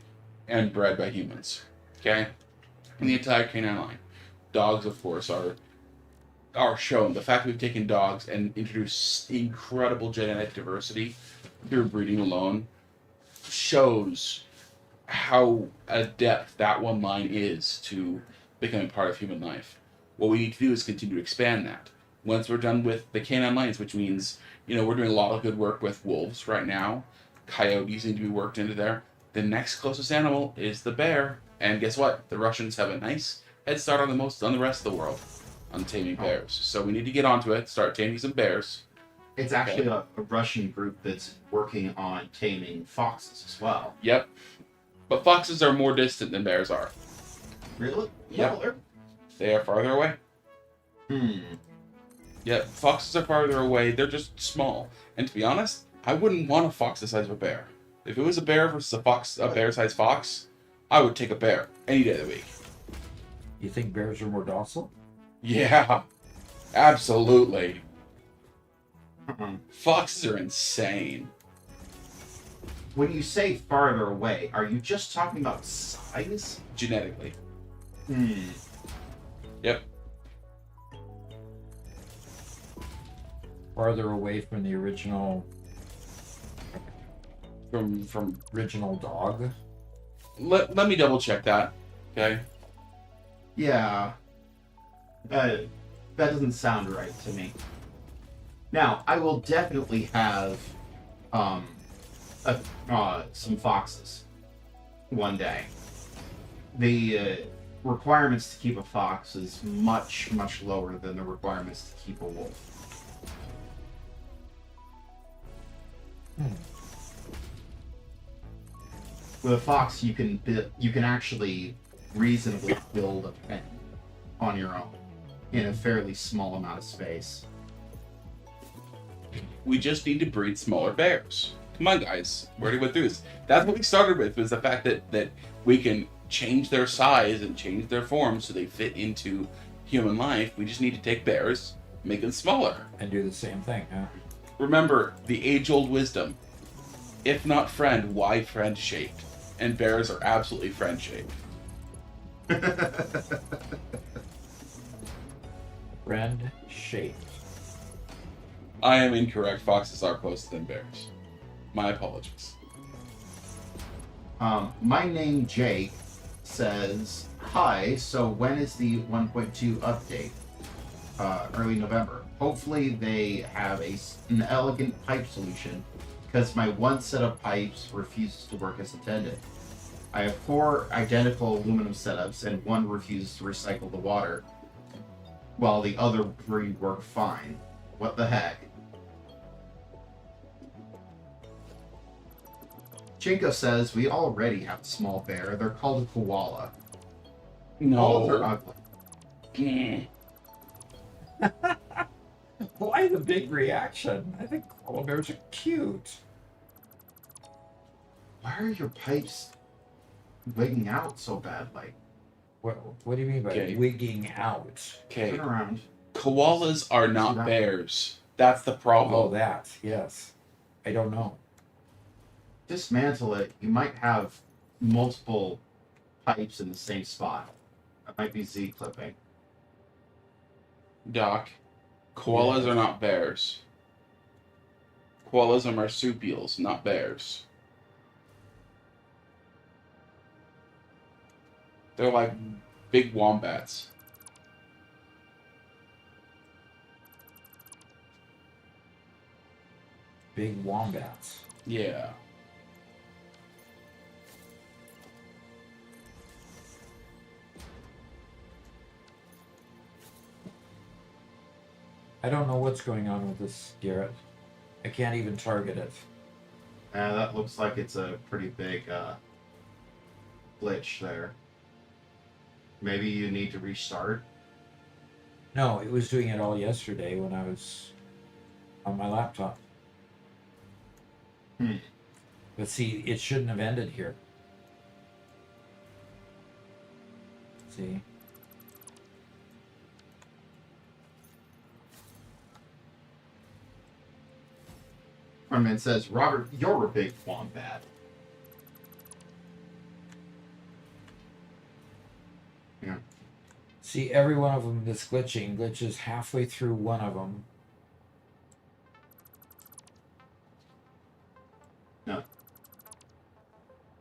and bred by humans. Okay? In the entire canine line. Dogs, of course, are shown. The fact that we've taken dogs and introduced incredible genetic diversity through breeding alone shows how adept that one line is to becoming part of human life. What we need to do is continue to expand that. Once we're done with the canine lines, which means, we're doing a lot of good work with wolves right now. Coyotes need to be worked into there. The next closest animal is the bear. And guess what? The Russians have a nice head start on the rest of the world on taming bears. So we need to get onto it, start taming some bears. It's actually a Russian group that's working on taming foxes as well. Yep. But foxes are more distant than bears are. Really? Yep. They are farther away. Yep, foxes are farther away. They're just small. And to be honest, I wouldn't want a fox the size of a bear. If it was a bear versus a bear-sized fox, I would take a bear any day of the week. You think bears are more docile? Yeah, absolutely. Foxes are insane. When you say farther away, are you just talking about size? Genetically. Yep. Farther away from the original From original dog? let me double check that. Okay. Yeah. That doesn't sound right to me. Now, I will definitely have some foxes one day. The requirements to keep a fox is much, much lower than the requirements to keep a wolf. With a fox, you can actually reasonably build a pen on your own in a fairly small amount of space. We just need to breed smaller bears. Come on, guys. We already went through this. That's what we started with, was the fact that we can change their size and change their form so they fit into human life. We just need to take bears, make them smaller. And do the same thing, huh? Remember, the age-old wisdom. If not friend, why friend-shaped? And bears are absolutely friend-shaped. Friend shaped. I am incorrect. Foxes are closer than bears. My apologies. My name Jake says, hi, so when is the 1.2 update? Early November. Hopefully they have an elegant pipe solution, because my one set of pipes refuses to work as intended. I have 4 identical aluminum setups and one refuses to recycle the water, while the other 3 work fine. What the heck? Chinko says, we already have a small bear. They're called a koala. Koalas are No. ugly. Why the big reaction? I think koala bears are cute. Why are your pipes wigging out so badly? What do you mean by Okay. wigging out? Okay. Turn around. Koalas are See not that? bears. That's the problem. Oh, that, yes. I don't know. Dismantle it. You might have multiple pipes in the same spot. That might be Z clipping. Doc, koalas Yes. are not bears. Koalas are marsupials, not bears. They're like big wombats. Big wombats. Yeah. I don't know what's going on with this, Garrett. I can't even target it. That looks like it's a pretty big glitch there. Maybe you need to restart. No, it was doing it all yesterday when I was on my laptop. But see, it shouldn't have ended here. See? Cornman says, Robert, you're a big wombat. Yeah. See, every one of them that's glitches halfway through one of them. No.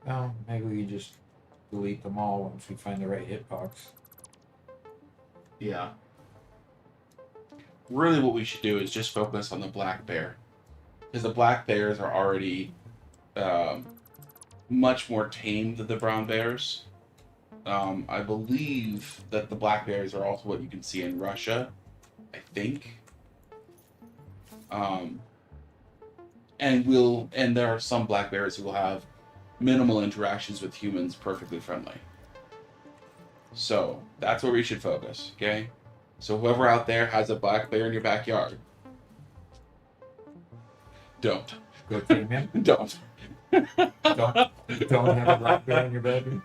Well, maybe we just delete them all once we find the right hitbox. Yeah. Really, what we should do is just focus on the black bear. Because the black bears are already much more tame than the brown bears. I believe that the black bears are also what you can see in Russia, I think. And there are some black bears who will have minimal interactions with humans, perfectly friendly. So that's where we should focus, okay? So whoever out there has a black bear in your backyard, don't. Go tame him. Don't. Don't have a black bear in your bedroom.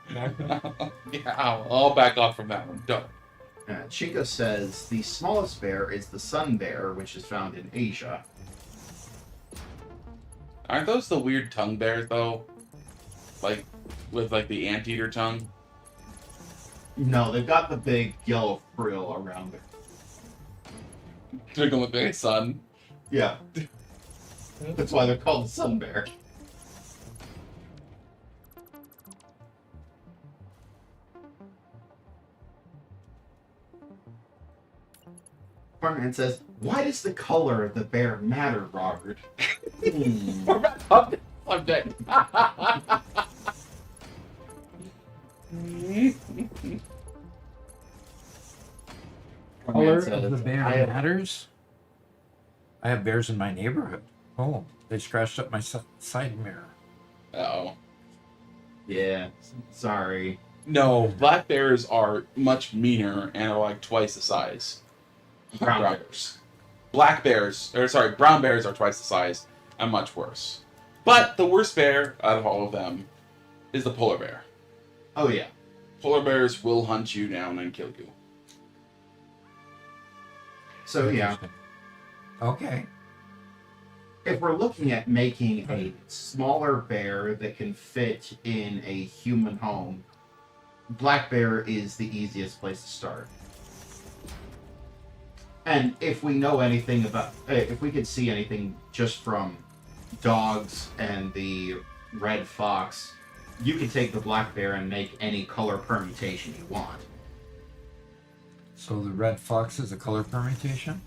Yeah, I'll back off from that one. Don't. Chico says, the smallest bear is the sun bear, which is found in Asia. Aren't those the weird tongue bears, though? Like, with, like, the anteater tongue? No, they've got the big yellow frill around it. They're gonna look like a sun. Yeah. That's why they're called the sun bear. Farman says, why does the color of the bear matter, Robert? I'm dead. Color says, of the bear I have- matters. I have bears in my neighborhood. Oh, they scratched up my side mirror. Uh-oh. Yeah, sorry. No, black bears are much meaner and are like twice the size. Brown bears. Brown bears are twice the size and much worse. But the worst bear out of all of them is the polar bear. Oh, yeah. Polar bears will hunt you down and kill you. So, yeah. Interesting. Okay. If we're looking at making a smaller bear that can fit in a human home, black bear is the easiest place to start. And if we know anything about, if we could see anything just from dogs and the red fox, you can take the black bear and make any color permutation you want. So the red fox is a color permutation?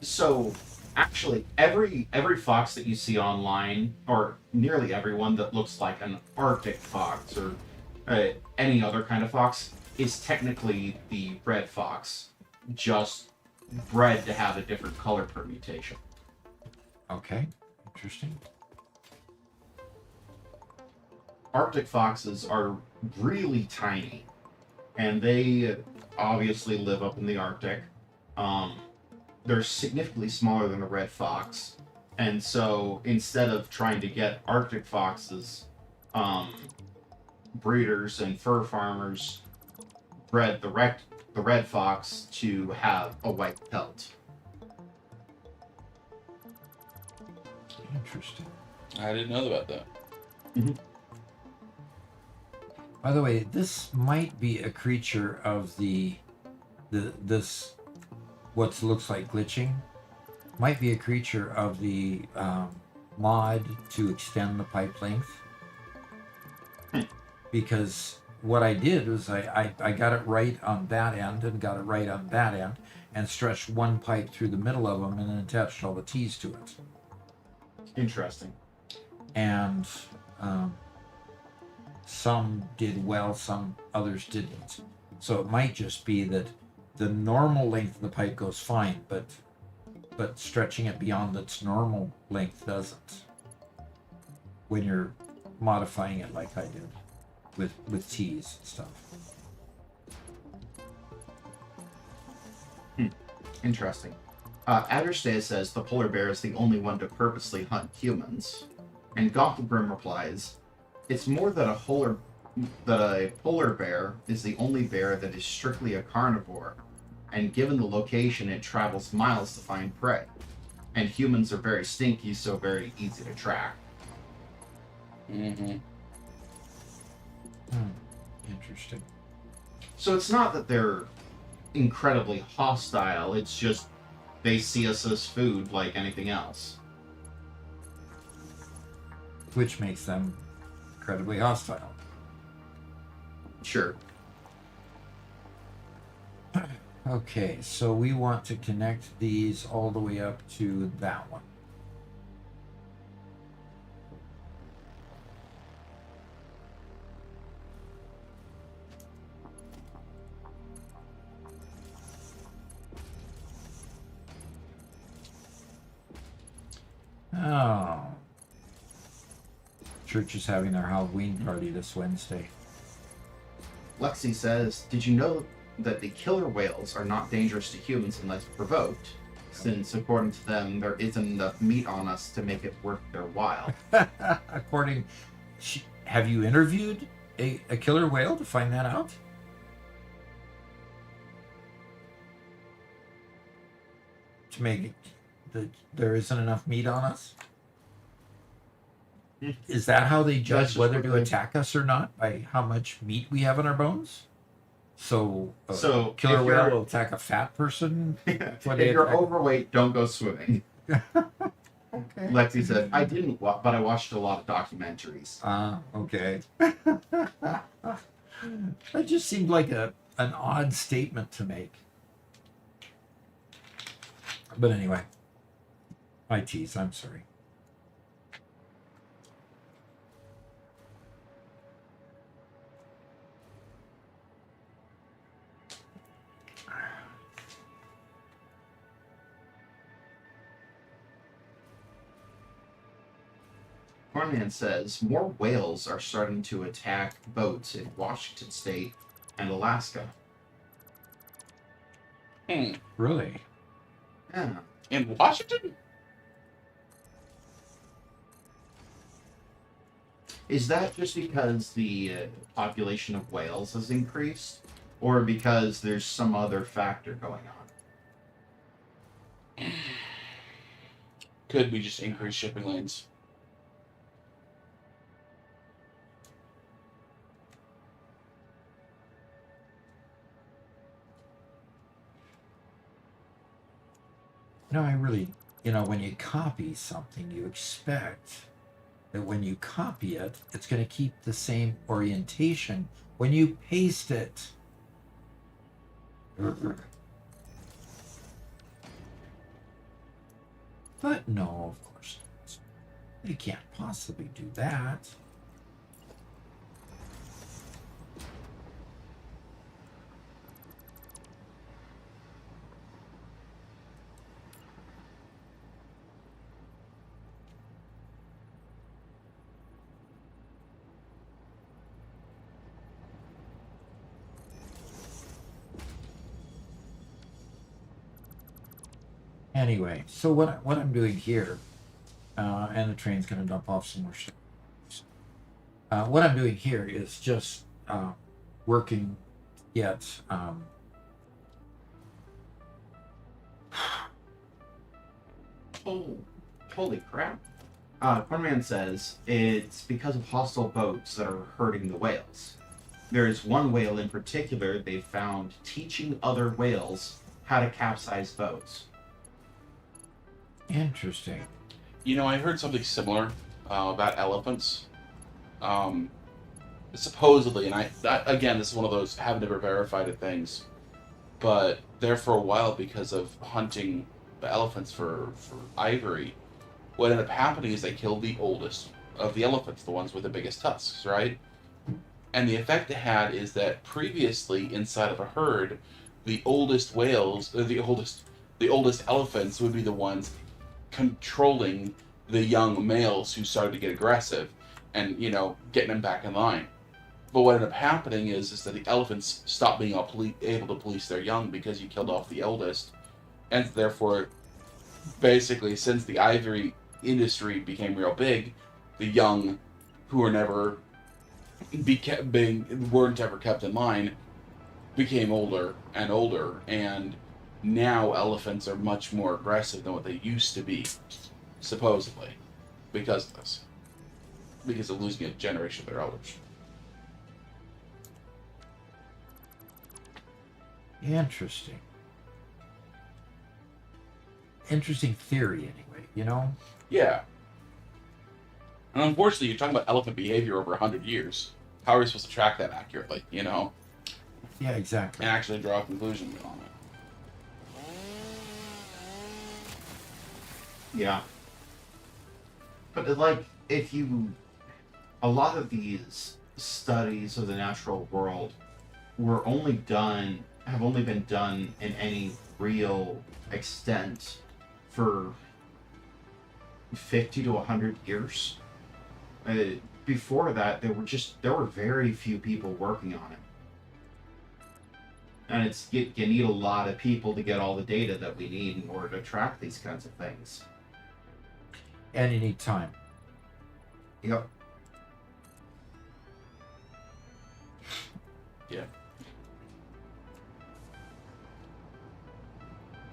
So, actually, every fox that you see online, or nearly everyone that looks like an Arctic fox or any other kind of fox, is technically the red fox, just bred to have a different color permutation. Okay. Interesting. Arctic foxes are really tiny, and they obviously live up in the Arctic. they're significantly smaller than the red fox, and so instead of trying to get Arctic foxes, breeders and fur farmers bred the red fox to have a white pelt. Interesting. I didn't know about that. By the way, this might be a creature of this what looks like glitching. Might be a creature of the mod to extend the pipe length. Because what I did was I got it right on that end and got it right on that end and stretched one pipe through the middle of them and then attached all the T's to it. Interesting. And some did well, some others didn't. So it might just be that the normal length of the pipe goes fine, but stretching it beyond its normal length doesn't. When you're modifying it like I did with T's and stuff. Interesting. Adderstay says the polar bear is the only one to purposely hunt humans, and Gothgrim replies, "It's more that a polar bear is the only bear that is strictly a carnivore, and given the location, it travels miles to find prey. And humans are very stinky, so very easy to track." Mm-hmm. Interesting. So it's not that they're incredibly hostile, it's just they see us as food like anything else. Which makes them incredibly hostile. Sure. Okay, so we want to connect these all the way up to that one. Oh. Church is having their Halloween party this Wednesday. Lexi says, "Did you know that the killer whales are not dangerous to humans unless provoked, since according to them there isn't enough meat on us to make it worth their while?" Have you interviewed a killer whale to find that out? To make it that there isn't enough meat on us? Is that how they That's judge just whether what to they- attack us or not? By how much meat we have on our bones? So a So, killer if whale you're- will attack a fat person? If when they you're attack- overweight, don't go swimming. Okay. Lexi said, "I didn't, but I watched a lot of documentaries." Okay. That just seemed like an odd statement to make. But anyway, I tease, I'm sorry. Cornman says, "More whales are starting to attack boats in Washington State and Alaska." Really? Yeah. In Washington? Is that just because the population of whales has increased, or because there's some other factor going on? Could be just increased shipping lanes. No, I really, when you copy something, you expect that when you copy it, it's going to keep the same orientation when you paste it. But no, of course not. They can't possibly do that. Anyway, so what I'm doing here, and the train's going to dump off some more shit. What I'm doing here is just working to get Oh, holy crap. Cornman says it's because of hostile boats that are hurting the whales. There's one whale in particular they found teaching other whales how to capsize boats. interesting. You know, I heard something similar about elephants. Supposedly, and again, this is one of those have never verified it things, but there for a while because of hunting the elephants for ivory, what ended up happening is they killed the oldest of the elephants, the ones with the biggest tusks, right? And the effect it had is that previously inside of a herd, the oldest whales, the oldest elephants would be the ones controlling the young males who started to get aggressive, and getting them back in line. But what ended up happening is that the elephants stopped being able to police their young because you killed off the eldest, and therefore, basically, since the ivory industry became real big, the young, who were never weren't ever kept in line, became older and older, and now elephants are much more aggressive than what they used to be, supposedly, because of this, because of losing a generation of their elders. Interesting. Interesting theory, anyway, Yeah. And unfortunately, you're talking about elephant behavior over 100 years. How are we supposed to track that accurately, Yeah, exactly. and actually draw a conclusion on it? Yeah. But a lot of these studies of the natural world have only been done in any real extent for 50 to 100 years. Before that, there were very few people working on it. And you need a lot of people to get all the data that we need in order to track these kinds of things. And you need time. Yep. Yeah.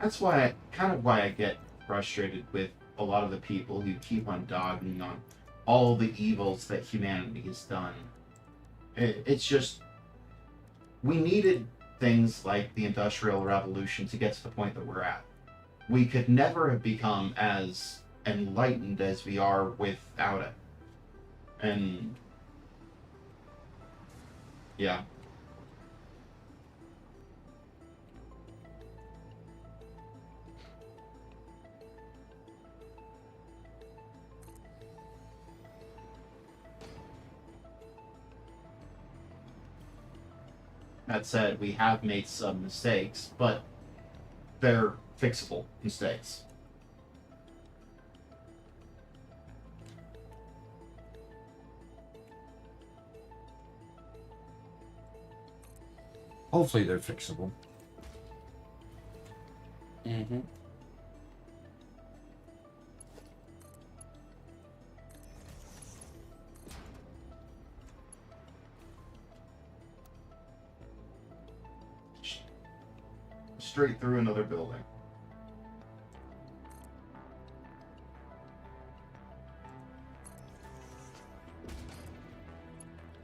That's why I get frustrated with a lot of the people who keep on dogging on all the evils that humanity has done. It's just, we needed things like the Industrial Revolution to get to the point that we're at. We could never have become as enlightened as we are without it. And yeah. That said, we have made some mistakes, but they're fixable mistakes. Hopefully they're fixable. Mm-hmm. Straight through another building.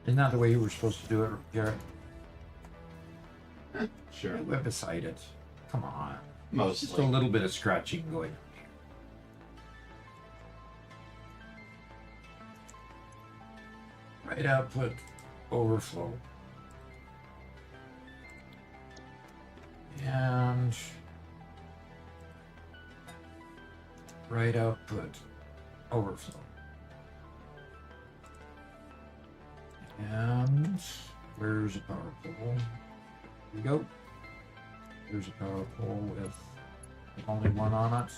Isn't that the way you were supposed to do it, Garrett? Sure. We're beside it. Come on. Mostly. Just a little bit of scratching going on here. Right output, overflow. And right output, overflow. And where's a power pole? Here we go. There's a power pole with only one on it.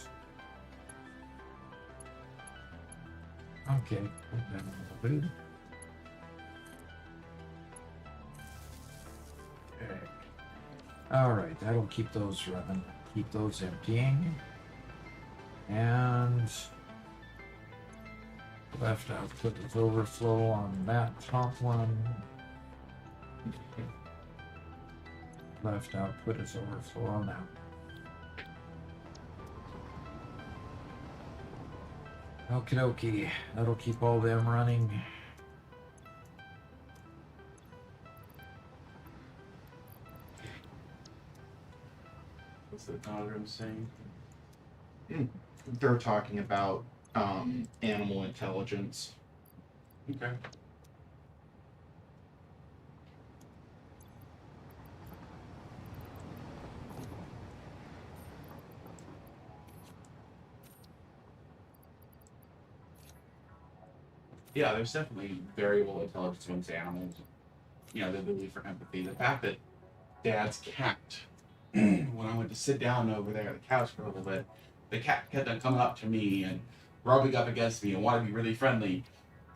Okay, that will do. Okay. Alright, that'll keep those running. Keep those emptying. And left output is overflow on that top one. Left output is overflow on that. Okie dokie. That'll keep all them running. What's the diagram saying? They're talking about animal intelligence. Okay. Yeah, there's definitely variable intelligence amongst animals. You know, the ability for empathy. The fact that Dad's cat, when I went to sit down over there on the couch for a little bit, the cat kept on coming up to me and rubbing up against me and wanted to be really friendly.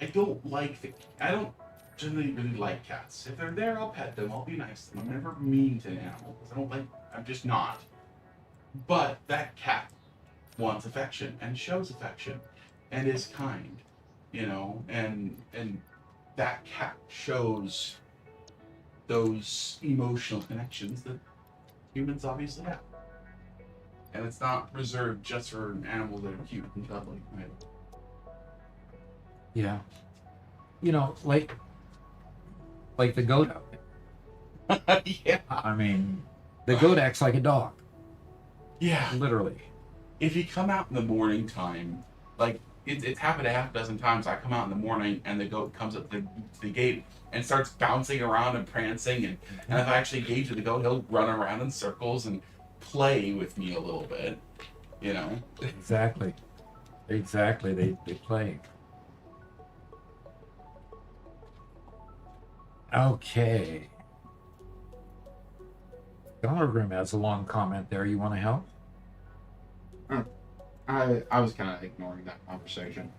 I don't generally really like cats. If they're there, I'll pet them. I'll be nice to them. I'm never mean to animals. I'm just not. But that cat wants affection and shows affection and is kind, you know, and that cat shows those emotional connections that humans obviously have. And it's not reserved just for animals that are cute and cuddly, right? Yeah. You know, like the goat. Yeah. I mean, the goat acts like a dog, Yeah. literally. If you come out in the morning time, like it's happened a half dozen times. I come out in the morning and the goat comes up the gate and starts bouncing around and prancing, and if I actually engage with the goat, he'll run around in circles and play with me a little bit, you know. Exactly. They play. Okay. Dollargroom has a long comment there. You want to help? I was kind of ignoring that conversation.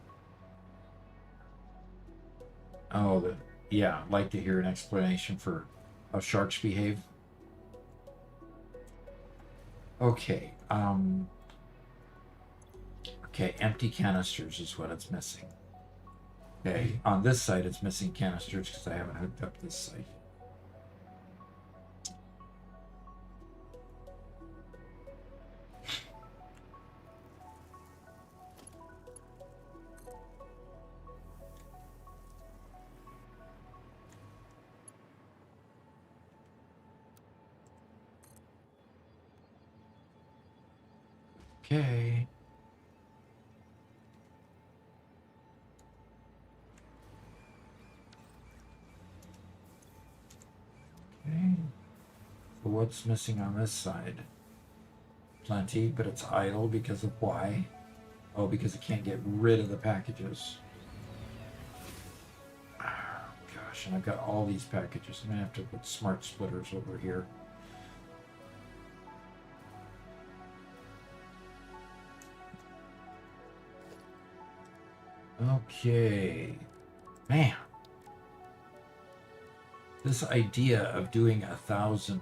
Oh, yeah. I'd like to hear an explanation for how sharks behave. Okay. Okay. Empty canisters is what it's missing. Okay. On this side, it's missing canisters because I haven't hooked up this side. Okay. Okay. So what's missing on this side? Plenty, but it's idle because of why? Oh, because it can't get rid of the packages. Oh, gosh, and I've got all these packages. I'm gonna have to put smart splitters over here. Okay. Man. This idea of doing 1,000.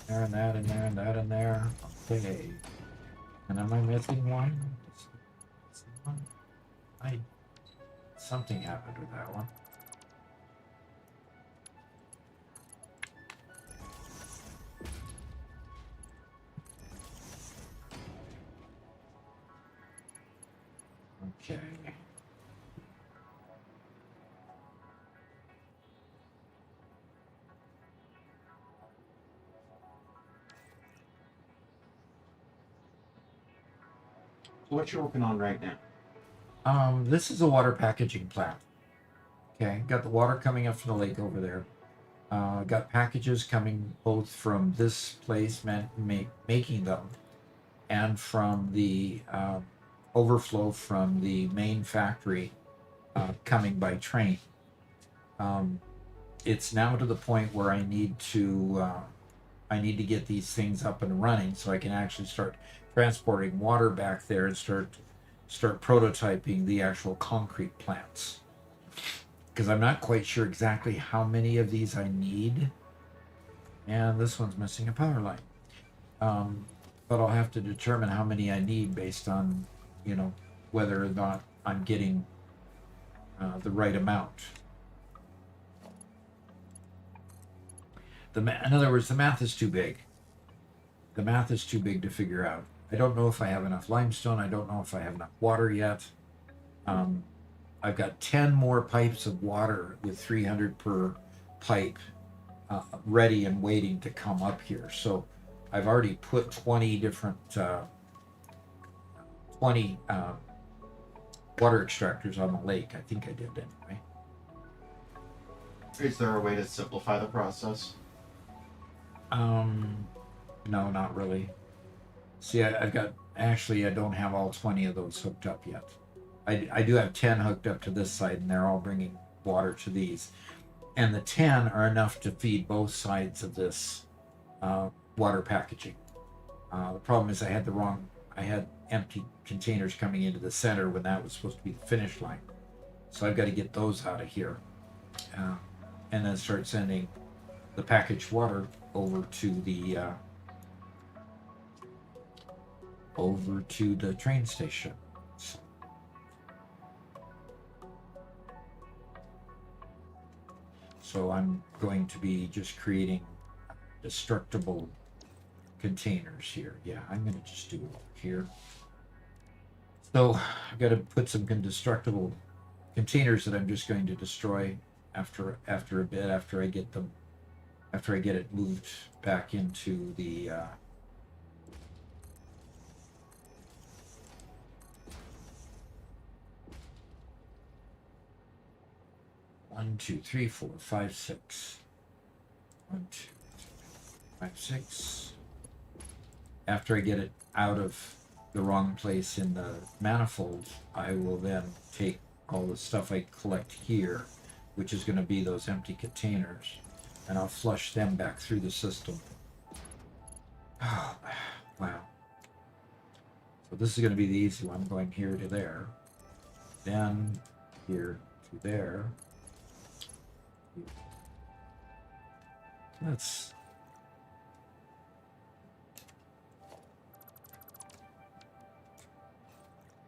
There and that and there and that and there. Okay. And am I missing one? Something happened with that one. Okay. So what you're working on right now? This is a water packaging plant. Okay, got the water coming up from the lake over there. Got packages coming both from this place making them and from the overflow from the main factory coming by train. It's now to the point where I need to get these things up and running so I can actually start transporting water back there and start prototyping the actual concrete plants. Because I'm not quite sure exactly how many of these I need. And this one's missing a power line. But I'll have to determine how many I need based on, whether or not I'm getting the right amount. In other words, the math is too big. The math is too big to figure out. I don't know if I have enough limestone. I don't know if I have enough water yet. I've got 10 more pipes of water with 300 per pipe ready and waiting to come up here. So I've already put 20 different 20 water extractors on the lake. I think I did anyway. Is there a way to simplify the process? No, not really. See, I don't have all 20 of those hooked up yet. I do have 10 hooked up to this side, and they're all bringing water to these. And the 10 are enough to feed both sides of this water packaging. The problem is I had empty containers coming into the center when that was supposed to be the finish line. So I've got to get those out of here. And then start sending the packaged water over to the train station. So I'm going to be just creating destructible containers here. Yeah, I'm going to just do it here. So I've got to put some destructible containers that I'm just going to destroy after a bit, after I get it moved back into the 1, 2, 3, 4, 5, 6. 1, 2, 3, 4, 5, 6. After I get it out of the wrong place in the manifold, I will then take all the stuff I collect here, which is going to be those empty containers, and I'll flush them back through the system. Oh, wow. So this is going to be the easy one, going here to there, then here to there. That's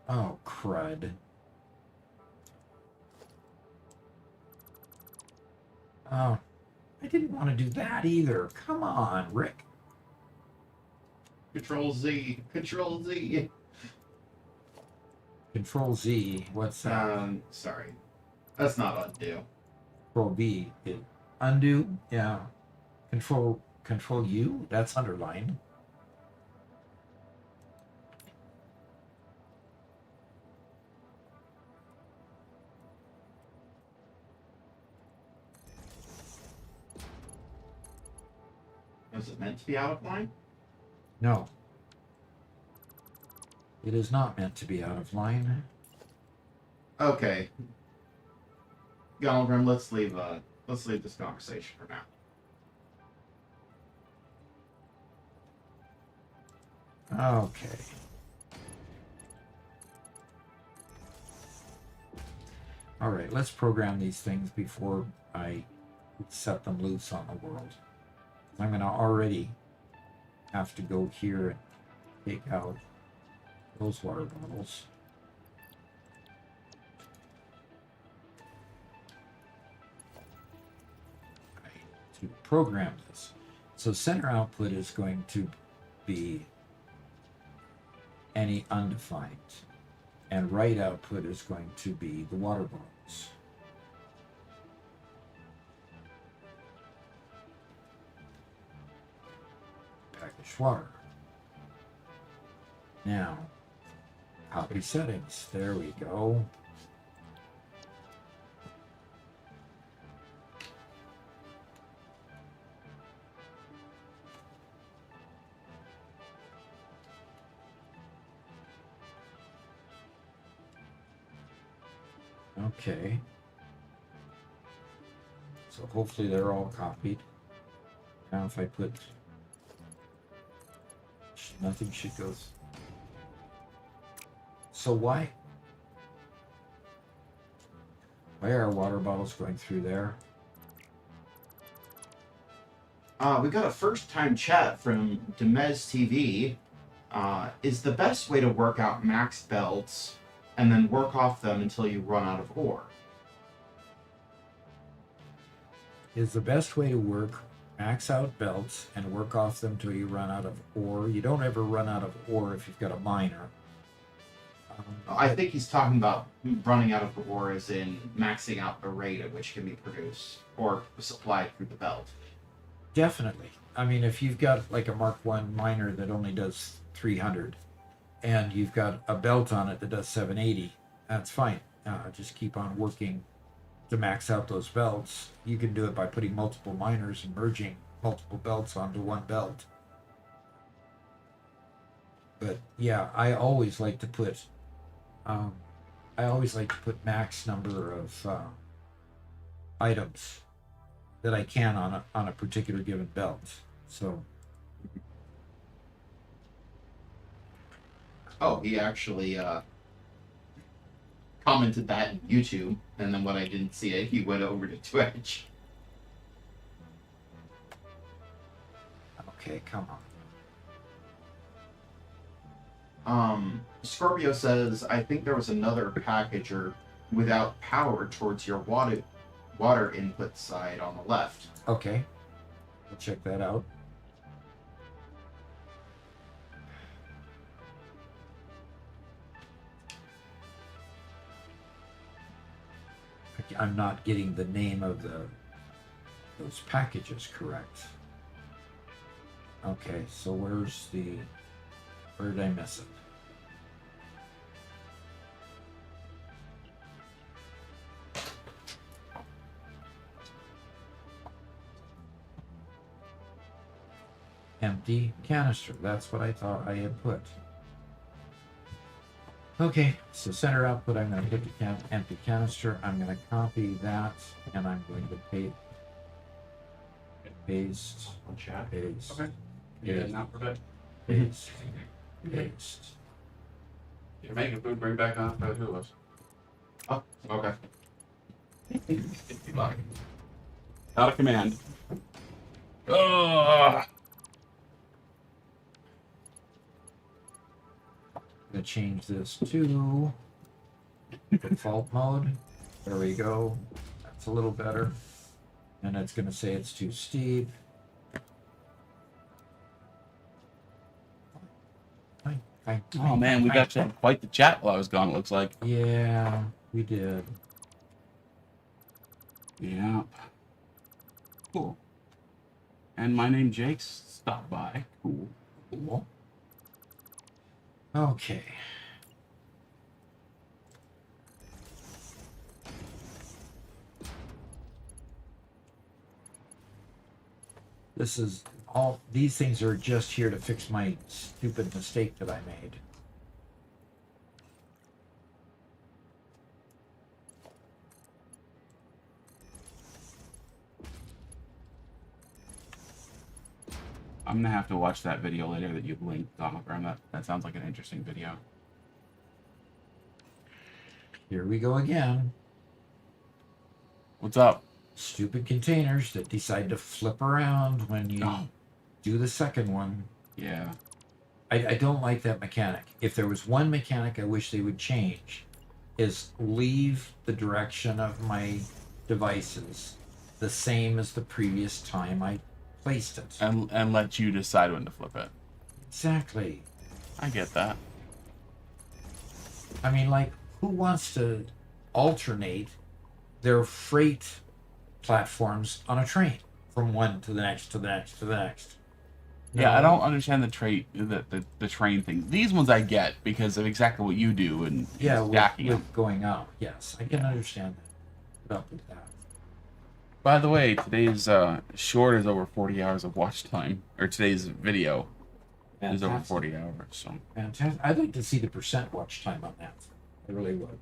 oh crud. Oh, I didn't want to do that either. Come on, Rick. Control Z. Control Z. Control Z. What's that? Sorry. That's not undo. Control V. Undo. Yeah. Control U. That's underlined. Was it meant to be out of line? No. It is not meant to be out of line. Okay. Galgrim, let's leave this conversation for now. Okay. All right, let's program these things before I set them loose on the world. I'm going to already have to go here and take out those water bottles. To program this. So center output is going to be any undefined, and right output is going to be the water bottles. Packaged water. Now, copy settings. There we go. Okay. So hopefully they're all copied. Now if I put... Nothing should go... So why are water bottles going through there? We got a first-time chat from Demez TV. Is the best way to work out max belts and then work off them until you run out of ore? Is the best way to work max out belts and work off them till you run out of ore. You don't ever run out of ore if you've got a miner. I think he's talking about running out of ore as in maxing out the rate at which can be produced or supplied through the belt. Definitely. I mean, if you've got like a Mark 1 miner that only does 300 and you've got a belt on it that does 780, that's fine. Just keep on working to max out those belts. You can do it by putting multiple miners and merging multiple belts onto one belt. But yeah, I always like to put max number of items that I can on a particular given belt. So. Oh, he actually commented that in YouTube, and then when I didn't see it, he went over to Twitch. Okay, come on. Scorpio says, I think there was another packager without power towards your water input side on the left. Okay, we'll check that out. I'm not getting the name of those packages correct. Okay, so where did I miss it? Empty canister. That's what I thought I had put. Okay, so center output, I'm going to hit the empty canister. I'm going to copy that, and I'm going to paste, On chat. paste, Okay. Yeah, not for bed. paste, paste. You're making food, bring back on for the two of us. Oh, okay. If you like. Not a command. Ugh. I'm going to change this to default mode. There we go. That's a little better. And it's going to say it's too steep. Fine. Oh man, we've actually had quite the chat while I was gone, it looks like. Yeah, we did. Yeah. Cool. And my name Jake's stopped by. Cool. Cool. Okay. These things are just here to fix my stupid mistake that I made. I'm gonna have to watch that video later that you've linked, Hologram. That sounds like an interesting video. Here we go again. What's up? Stupid containers that decide to flip around when you do the second one. Yeah. I don't like that mechanic. If there was one mechanic I wish they would change, is leave the direction of my devices the same as the previous time I placed it. And let you decide when to flip it. Exactly. I get that. I mean, like, who wants to alternate their freight platforms on a train from one to the next to the next to the next? Yeah, No. I don't understand the train thing. These ones I get because of exactly what you do and Yeah, stacking them. with going out. Yes, I can understand that. Put up with that. By the way, today's short is over 40 hours of watch time, or today's video is over Fantastic. 40 hours. So, Fantastic. I'd like to see the percent watch time on that. I really would.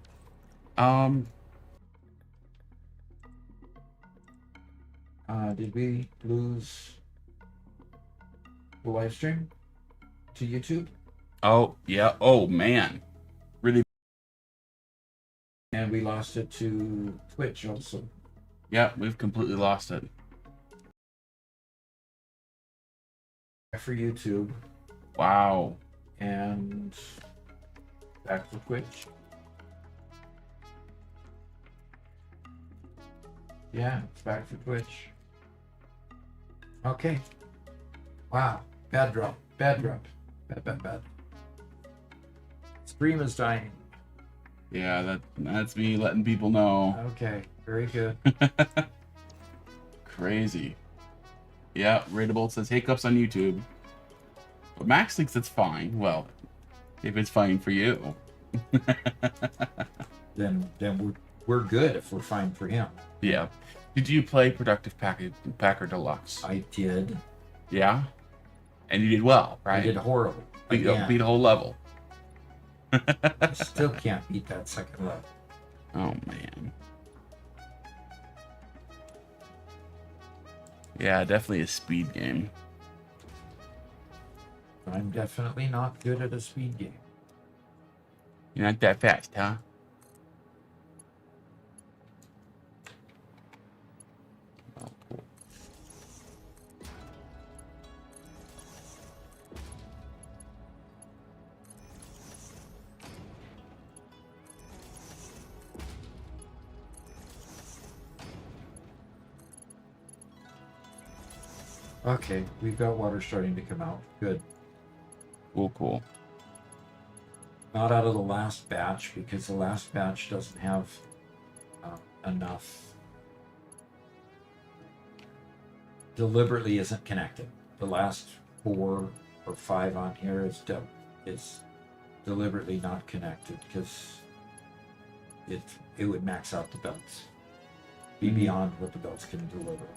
Did we lose the live stream to YouTube? Oh, yeah. Oh, man. Really? And we lost it to Twitch also. Yeah, we've completely lost it. For YouTube Wow. and back to Twitch. Yeah, it's back to Twitch. Okay. Wow. Bad drop. Bad drop. Bad. Stream is dying. Yeah, that's me letting people know. Okay. Very good. Crazy. Yeah, Raidable says hiccups on YouTube. But Max thinks it's fine. Well, if it's fine for you. Then we're good if we're fine for him. Yeah. Did you play Productive Packer Deluxe? I did. Yeah? And you did well, right? I did horrible. Beat Again. a whole level. I still can't beat that second level. Oh, man. Yeah, definitely a speed game. I'm definitely not good at a speed game. You're not that fast, huh? Oh, cool. Okay, we've got water starting to come out. Good. Cool. Not out of the last batch because the last batch doesn't have enough. Deliberately isn't connected. The last 4 or 5 on here is deliberately not connected because it would max out the belts, be beyond what the belts can deliver.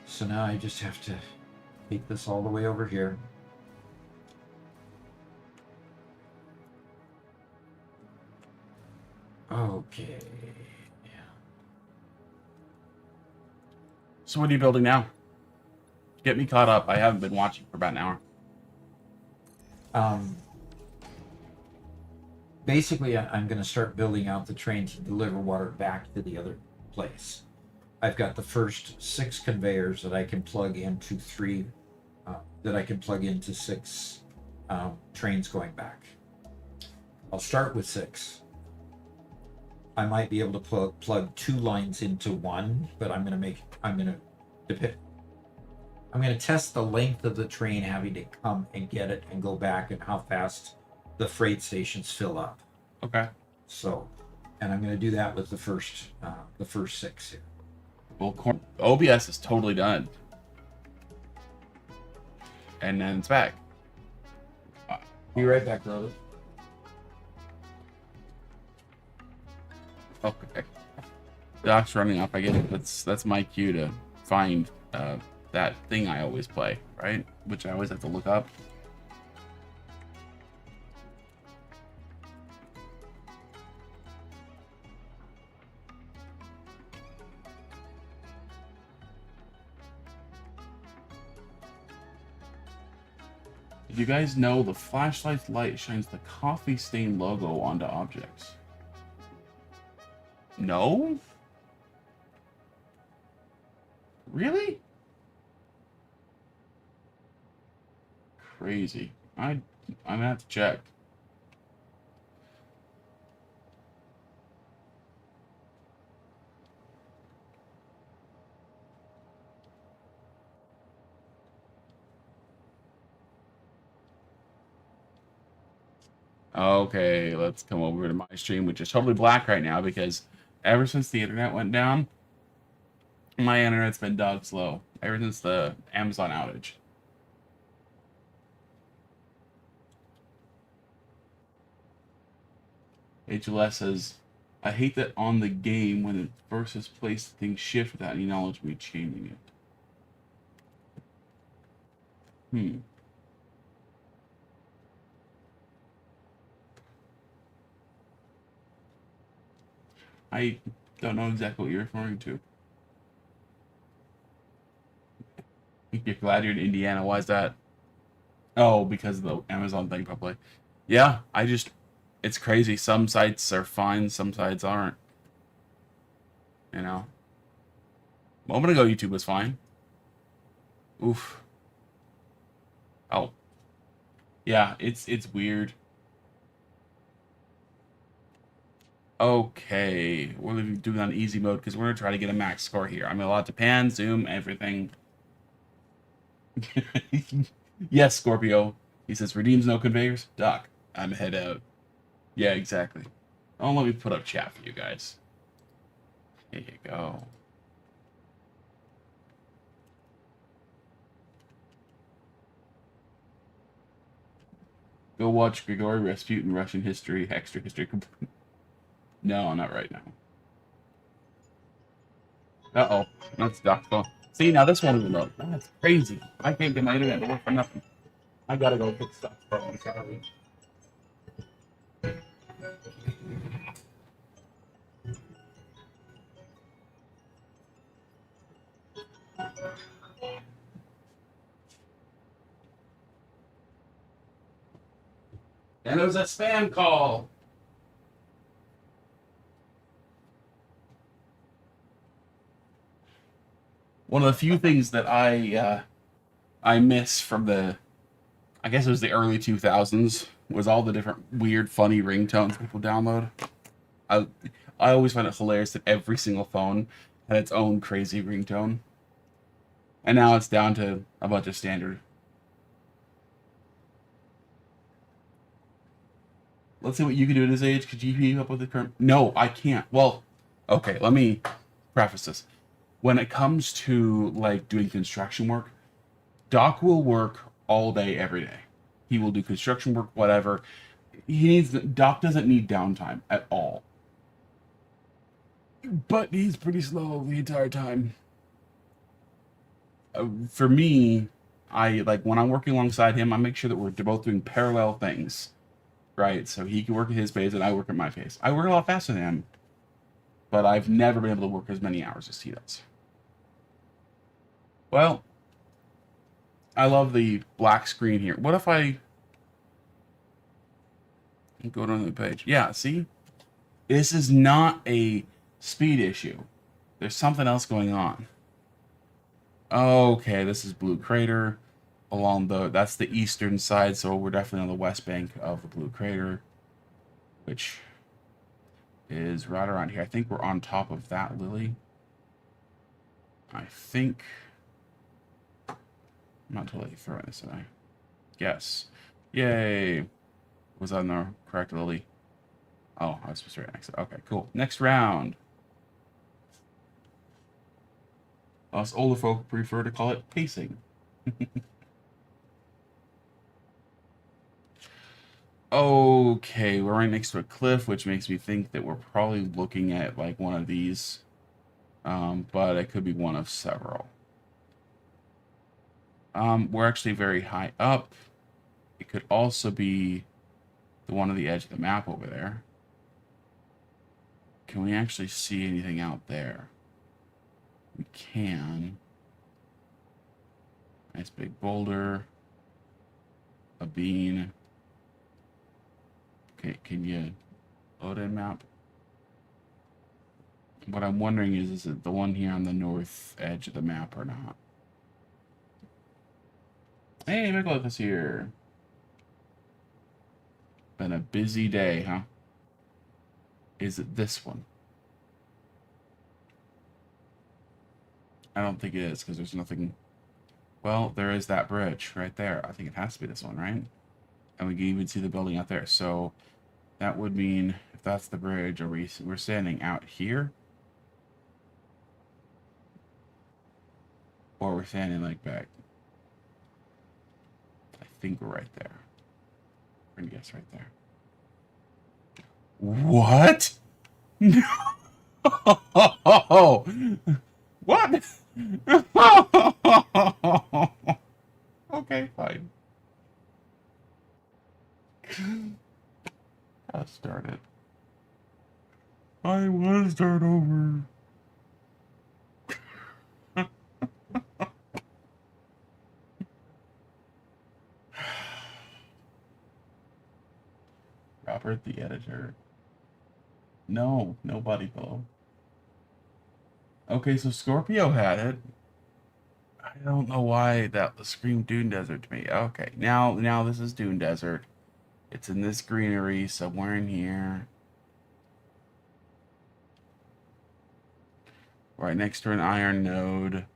So now I just have to take this all the way over here. Okay. So what are you building now? Get me caught up. I haven't been watching for about an hour. Basically, I'm going to start building out the train to deliver water back to the other place. I've got the first 6 conveyors that I can plug into 6 trains going back. I'll start with 6. I might be able to plug 2 lines into 1, but I'm going to test the length of the train having to come and get it and go back and how fast the freight stations fill up. Okay. So, and I'm going to do that with the first 6 here. Well, OBS is totally done. And then it's back. Be right back, brother. Okay. Doc's running off. I get it. That's my cue to find that thing I always play, right? Which I always have to look up. Did you guys know the flashlight's light shines the coffee stain logo onto objects? No? Really? Crazy. I'm gonna have to check. Okay, let's come over to my stream, which is totally black right now because ever since the internet went down, my internet's been dog slow. Ever since the Amazon outage. HLS says, I hate that on the game when it first is placed, things shift without any knowledge of me changing it. I don't know exactly what you're referring to. You're glad you're in Indiana. Why is that? Oh, because of the Amazon thing, probably. Yeah, it's crazy. Some sites are fine, some sites aren't. You know? A moment ago, YouTube was fine. Oof. Oh. Yeah, it's weird. Okay, we're going to do it on easy mode because we're going to try to get a max score here. I'm allowed to pan, zoom, everything. Yes, Scorpio. He says, redeems no conveyors. Doc, I'm head out. Yeah, exactly. Oh, let me put up chat for you guys. There you go. Go watch Grigori Rasputin, Russian history, extra history. No, not right now. Uh-oh. That's Doc's phone. See, now this one isn't up. That's crazy. I can't get my internet to work for nothing. I gotta go fix Doc's phone. Sorry. And it was a spam call. One of the few things that I miss from I guess it was the early 2000s, was all the different weird, funny ringtones people download. I always find it hilarious that every single phone had its own crazy ringtone. And now it's down to a bunch of standard. Let's see what you can do at this age. Could you keep up with the current? No, I can't. Well, okay, let me preface this. When it comes to like doing construction work, Doc will work all day, every day. He will do construction work, whatever. Doc doesn't need downtime at all. But he's pretty slow the entire time. For me, I like when I'm working alongside him, I make sure that we're both doing parallel things. Right, so he can work at his pace and I work at my pace. I work a lot faster than him, but I've never been able to work as many hours as he does. Well, I love the black screen here. What if I go to the page? Yeah, see? This is not a speed issue. There's something else going on. Okay, this is Blue Crater. That's the eastern side, so we're definitely on the west bank of the Blue Crater, which is right around here. I think we're on top of that lily. I think. I'm not totally throwing this away. Yes. Yay. Was on the correct lily. Oh, I was supposed to right next to it. Okay, cool. Next round. Us older folk prefer to call it pacing. Okay, we're right next to a cliff, which makes me think that we're probably looking at like one of these, but it could be one of several. We're actually very high up. It could also be the one on the edge of the map over there. Can we actually see anything out there? We can. Nice big boulder. A bean. Okay, can you load in map? What I'm wondering is it the one here on the north edge of the map or not? Hey, Nicholas is here. Been a busy day, huh? Is it this one? I don't think it is, because there's nothing... Well, there is that bridge right there. I think it has to be this one, right? And we can even see the building out there. So that would mean, if that's the bridge, we're standing out here? Or we're standing like back? I think we're right there. We're gonna guess right there. What? No! What? Okay, fine. I'll start it. I want to start over. Robert the editor. No, nobody below. Okay, so Scorpio had it. I don't know why that screamed Dune Desert to me. Okay, now this is Dune Desert. It's in this greenery somewhere in here. Right next to an iron node.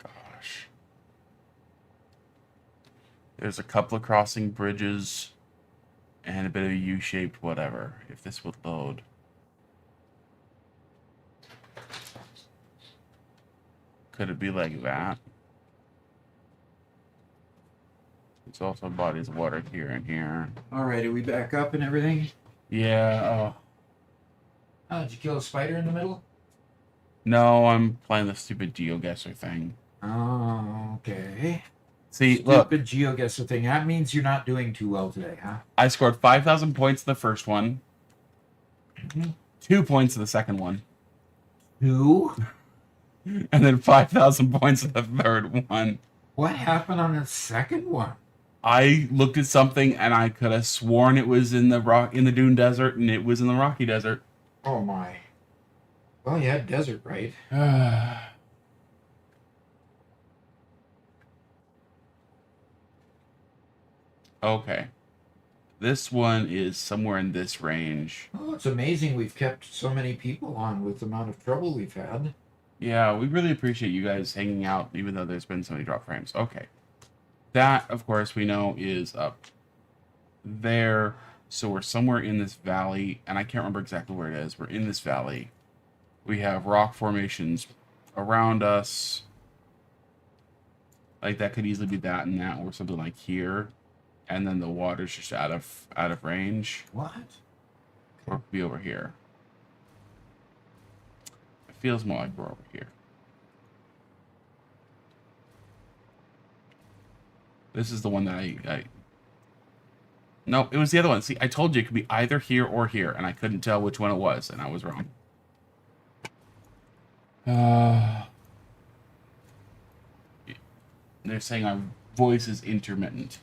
Gosh. There's a couple of crossing bridges and a bit of a U-shaped whatever, if this would load. Could it be like that? It's also bodies of water here and here. All right, are we back up and everything? Yeah, Oh, did you kill a spider in the middle? no, I'm playing the stupid GeoGuessr thing. Oh, okay. See, look, Stupid GeoGuessr thing. That means you're not doing too well today, huh? I scored 5,000 points in the first one. Mm-hmm. 2 points in the second one. 2? And then 5,000 points in the third one. What happened on the second one? I looked at something and I could have sworn it was in the Dune Desert, and it was in the Rocky Desert. Oh my. Well, you had desert, right? Okay. This one is somewhere in this range. Oh, it's amazing we've kept so many people on with the amount of trouble we've had. Yeah, we really appreciate you guys hanging out, even though there's been so many drop frames. Okay. That, of course, we know is up there. So we're somewhere in this valley, and I can't remember exactly where it is. We're in this valley. We have rock formations around us. Like, that could easily be that and that, or something like here. And then the water's just out of range. What? Or it could be over here. It feels more like we're over here. This is the one that I... No, it was the other one. See, I told you it could be either here or here, and I couldn't tell which one it was, and I was wrong. They're saying our voice is intermittent.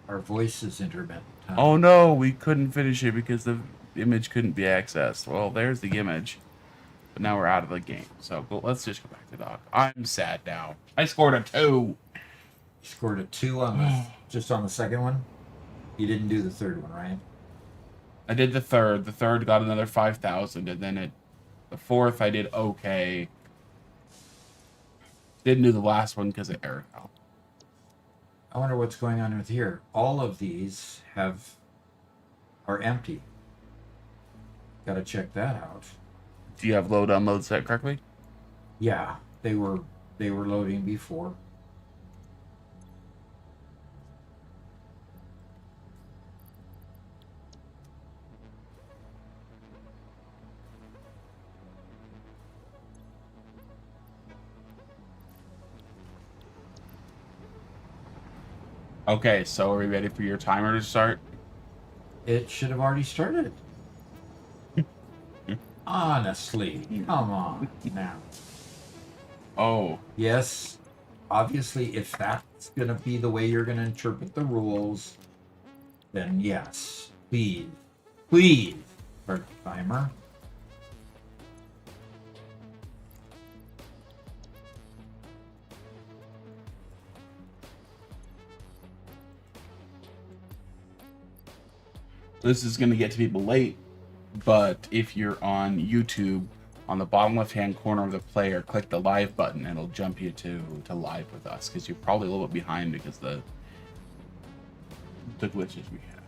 Our voice is intermittent. Huh? Oh no, we couldn't finish it because the image couldn't be accessed. Well, there's the image. But now we're out of the game. So let's just go back to dock. I'm sad now. I scored a 2. You scored a 2 on the just on the second one? You didn't do the third one, right? I did the third. The third got another 5,000, and then the fourth I did okay. Didn't do the last one because of error. I wonder what's going on with here. All of these are empty. Got to check that out. Do you have load unload set correctly? Yeah, they were loading before. Okay, so are we ready for your timer to start? It should have already started. Honestly, come on now. Oh, Yes, obviously, if that's going to be the way you're going to interpret the rules, then yes, please start the timer. this is going to get to people late, but if you're on YouTube, on the bottom left-hand corner of the player, click the live button, and it'll jump you to live with us, because you're probably a little bit behind because the glitches we have.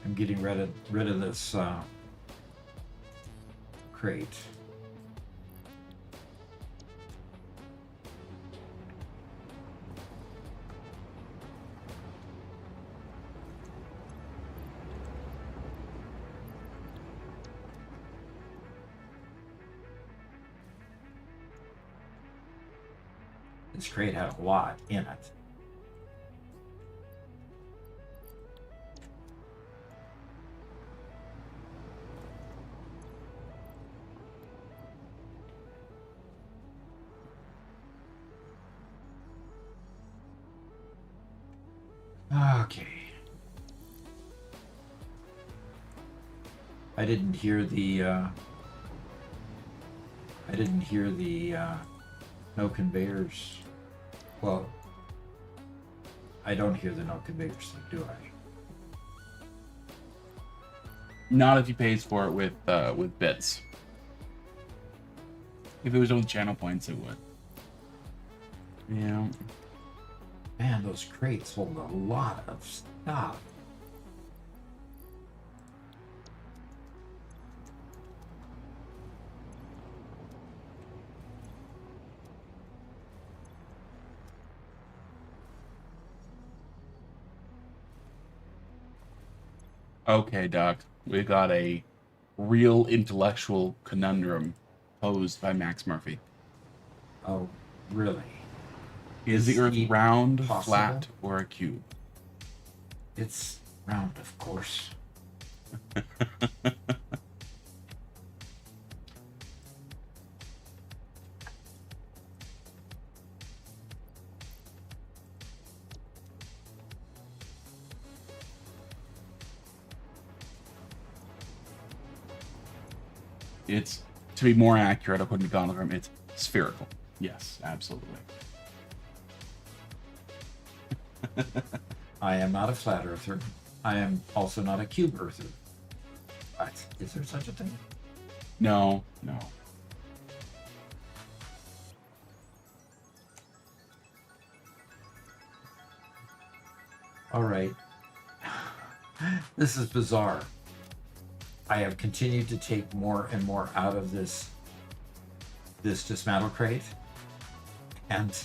I'm getting rid of this crate. This crate had a lot in it. Okay. I didn't hear the no conveyors. Well, I don't hear the no conveyors thing, do I? Not if he pays for it with bits. If it was with channel points, it would. Yeah. Man, those crates hold a lot of stuff. Okay, Doc. We got a real intellectual conundrum posed by Max Murphy. Oh, really? Is the Is Earth it round, possible? flat, or a cube? It's round, of course. It's, to be more accurate, according to Gonogram, it's spherical. Yes, absolutely. I am not a flat earther. I am also not a cube earther. What? Is there such a thing? No, no. All right. This is bizarre. I have continued to take more and more out of this dismantle crate, and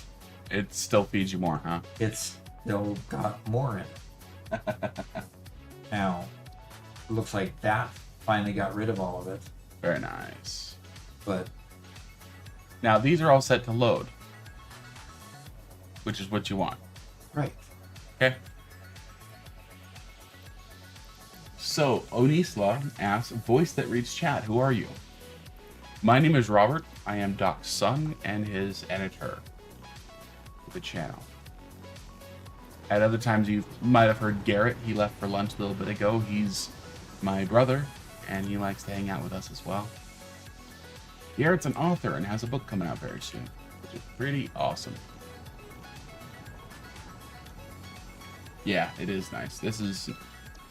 It still feeds you more, huh? it's still got more in it. Now, it looks like that finally got rid of all of it, Very nice. but Now, these are all set to load, which is what you want. right. Okay. So, Onisla asks, voice that reads chat, who are you? My name is Robert. I am Doc's son and his editor of the channel. At other times, you might have heard Garrett. He left for lunch a little bit ago. He's my brother, and he likes to hang out with us as well. Garrett's an author and has a book coming out very soon, which is pretty awesome. Yeah, it is nice. This is the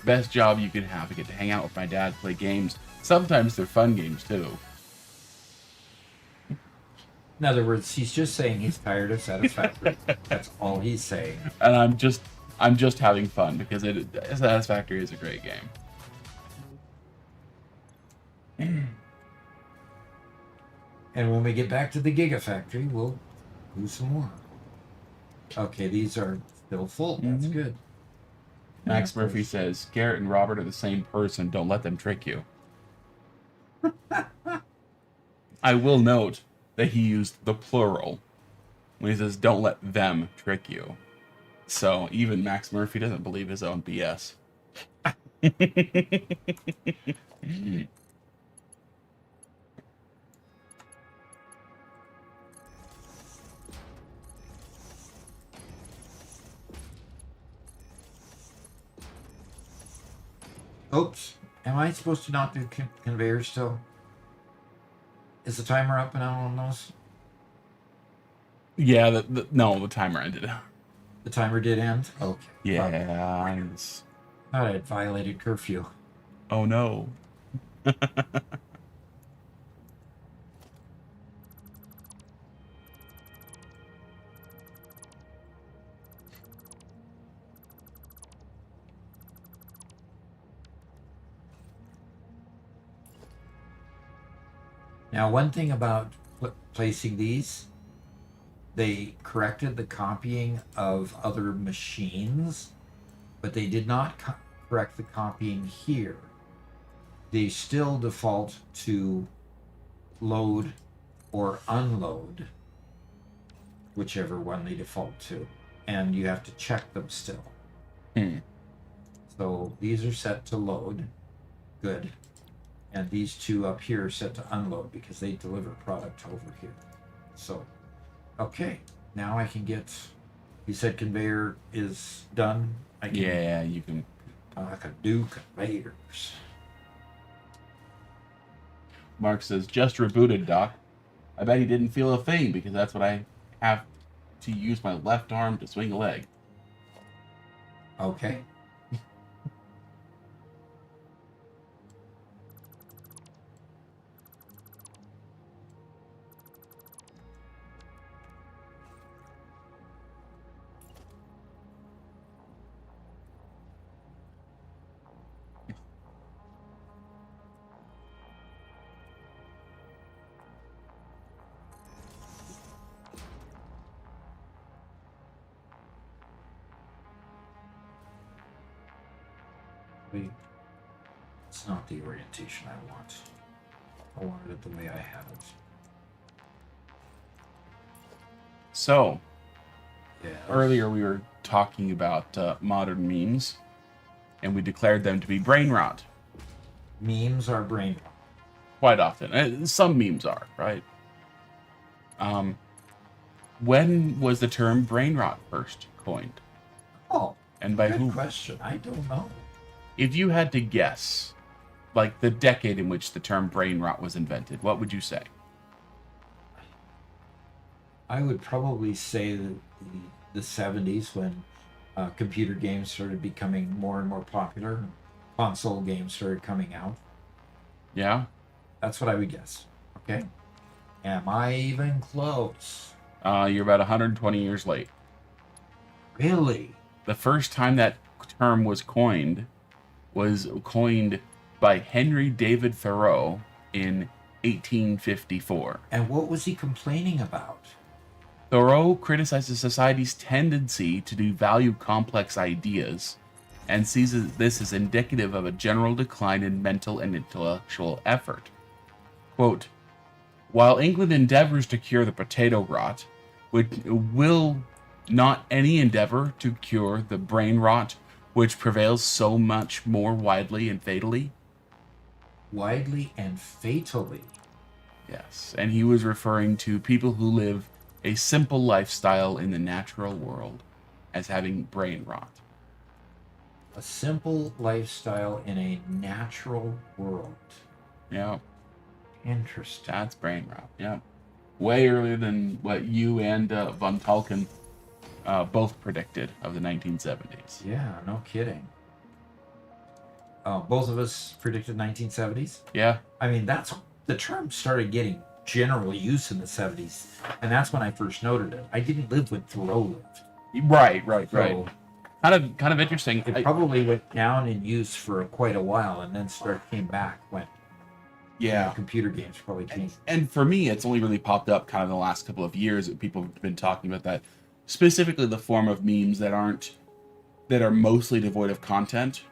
best job you could have. I get to hang out with my dad, play games. Sometimes they're fun games, too. In other words, he's just saying he's tired of Satisfactory. That's all he's saying. And I'm just having fun because Satisfactory is a great game. And when we get back to the Gigafactory, we'll do some more. Okay, these are still full. That's Mhm. good. Max Yeah, Murphy says, Garrett and Robert are the same person. Don't let them trick you. I will note that he used the plural when he says, don't let them trick you. So even Max Murphy doesn't believe his own BS. Oops. Am I supposed to not do conveyors still? Is the timer up and on those? Yeah, no, the timer ended. The timer did end? Okay. Yeah. Thought I had violated curfew. Oh no. Now, one thing about placing these, they corrected the copying of other machines, but they did not correct the copying here. They still default to load or unload, whichever one they default to, and you have to check them still. So these are set to load. Good. And these two up here are set to unload because they deliver product over here. So, okay, now I can get, you said conveyor is done. I can Yeah, you can. I can do conveyors. Mark says, just rebooted, Doc. I bet he didn't feel a thing because that's what I have to use my left arm to swing a leg. Okay. Wait. It's not the orientation I want. I wanted it the way I had it. So, Yeah. earlier we were talking about modern memes, and we declared them to be brain rot. Memes are brain rot. Quite often. Some memes are, right? When was the term brain rot first coined? Oh, And by good whom? question. I don't know. If you had to guess, like the decade in which the term brain rot was invented, what would you say? I would probably say that the 70s when computer games started becoming more and more popular. Console games started coming out. Yeah? That's what I would guess. Okay. Am I even close? You're about 120 years late. Really? The first time that term was coined by Henry David Thoreau in 1854. And what was he complaining about? Thoreau criticizes society's tendency to devalue complex ideas and sees this as indicative of a general decline in mental and intellectual effort. Quote, while England endeavors to cure the potato rot, will not any endeavor to cure the brain rot which prevails so much more widely and fatally? Widely and fatally. Yes, and he was referring to people who live a simple lifestyle in the natural world as having brain rot. A simple lifestyle in a natural world. Yeah, Interesting. that's brain rot. Yeah, way earlier than what you and von Talken both predicted of the 1970s. Yeah, no kidding. Both of us predicted 1970s. Yeah, I mean, that's the term started getting general use in the 70s, and that's when I first noted it. I didn't live when Thoreau lived. right. So Kind of interesting. it probably went down in use for quite a while, and then came back when computer games probably came. And for me, it's only really popped up kind of in the last couple of years that people have been talking about that, specifically the form of memes that are mostly devoid of content.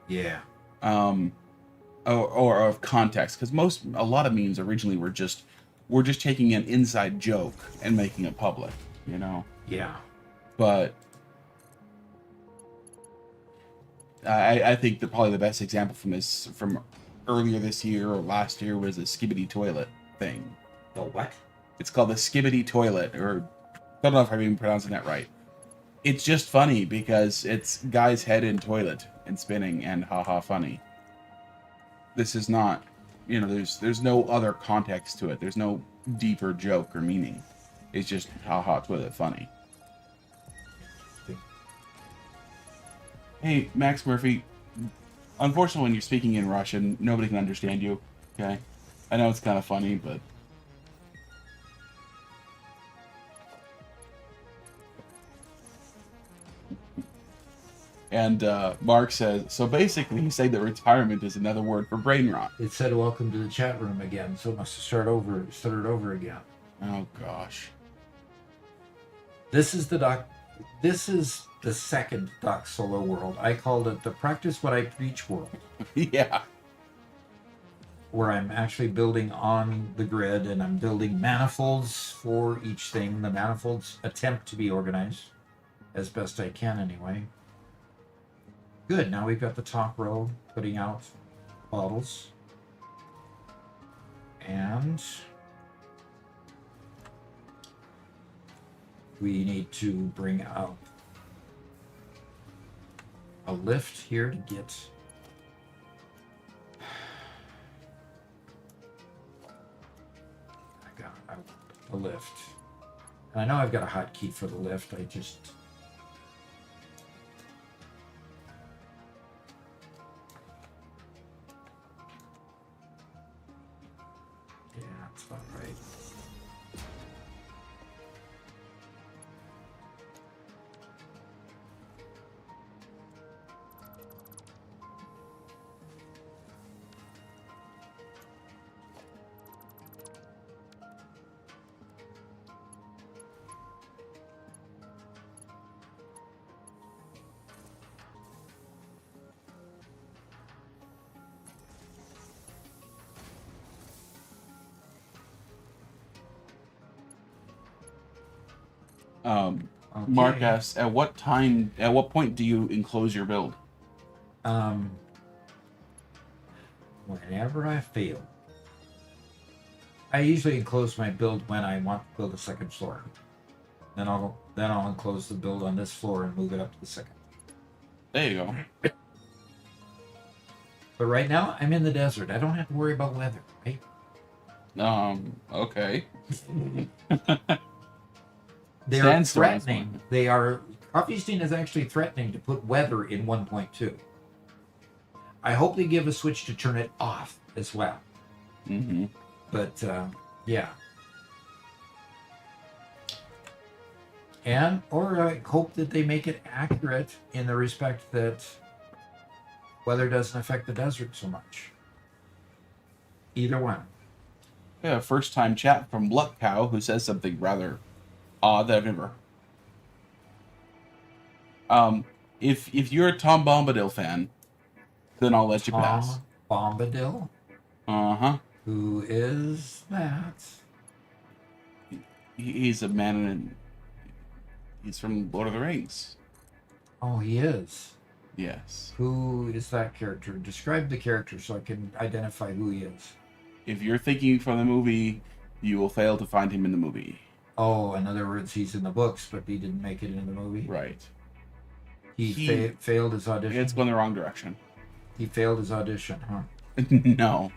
Yeah. Or of context, because a lot of memes originally were just taking an inside joke and making it public, you know. Yeah. But I think that probably the best example from earlier this year or last year was the skibbity toilet thing. The what? It's called the skibbity toilet, or I don't know if I'm even pronouncing that right. It's just funny because it's guy's head in toilet and spinning and haha funny. This is not, there's no other context to it. There's no deeper joke or meaning. It's just haha toilet funny. Hey, Max Murphy, unfortunately when you're speaking in Russian, nobody can understand you, okay? I know it's kind of funny, but... And Mark says, so basically he's saying that retirement is another word for brain rot. It said welcome to the chat room again, so it must have started over again. Oh gosh. This is the second Doc Solo world. I called it the practice what I preach world, Yeah. where I'm actually building on the grid and I'm building manifolds for each thing. The manifolds attempt to be organized as best I can anyway. Good, now we've got the top row putting out bottles. And we need to bring out a lift here to get. I want the lift. And I know I've got a hotkey for the lift. I just. Yeah, that's about right. Mark Okay. asks, at what point do you enclose your build? Whenever I fail. I usually enclose my build when I want to build a second floor. Then I'll enclose the build on this floor and move it up to the second. There you go. But right now I'm in the desert. I don't have to worry about weather, right? Okay. They are Sandstorms, threatening. man. They are. Coffeestein is actually threatening to put weather in 1.2. I hope they give a switch to turn it off as well. Mm-hmm. But yeah. Or I hope that they make it accurate in the respect that weather doesn't affect the desert so much. Either one. Yeah, first time chat from Luck Cow, who says something rather odd that I've never. If you're a Tom Bombadil fan, then I'll let you pass. Tom Bombadil? Uh-huh. Who is that? He's a man in. He's from Lord of the Rings. Oh, he is. Yes. Who is that character? Describe the character so I can identify who he is. If you're thinking from the movie, you will fail to find him in the movie. Oh, in other words, he's in the books, but he didn't make it in the movie? Right. He failed his audition? It's going the wrong direction. He failed his audition, huh? No.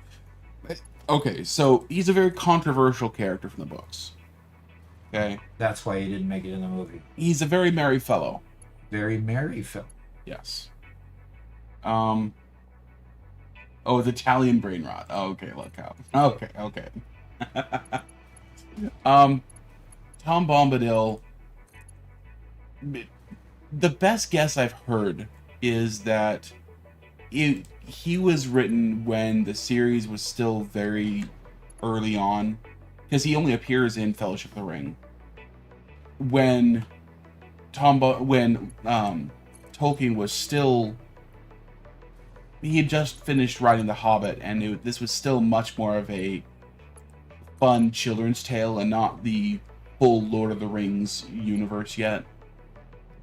Okay, so he's a very controversial character from the books. Okay? That's why he didn't make it in the movie. He's a very merry fellow. Very merry film. Yes. Oh, the Italian brain rot. Oh, okay, look out. Okay. Tom Bombadil. The best guess I've heard is that he was written when the series was still very early on, because he only appears in Fellowship of the Ring. When Tolkien was still, he had just finished writing The Hobbit, and this was still much more of a fun children's tale and not the full Lord of the Rings universe yet.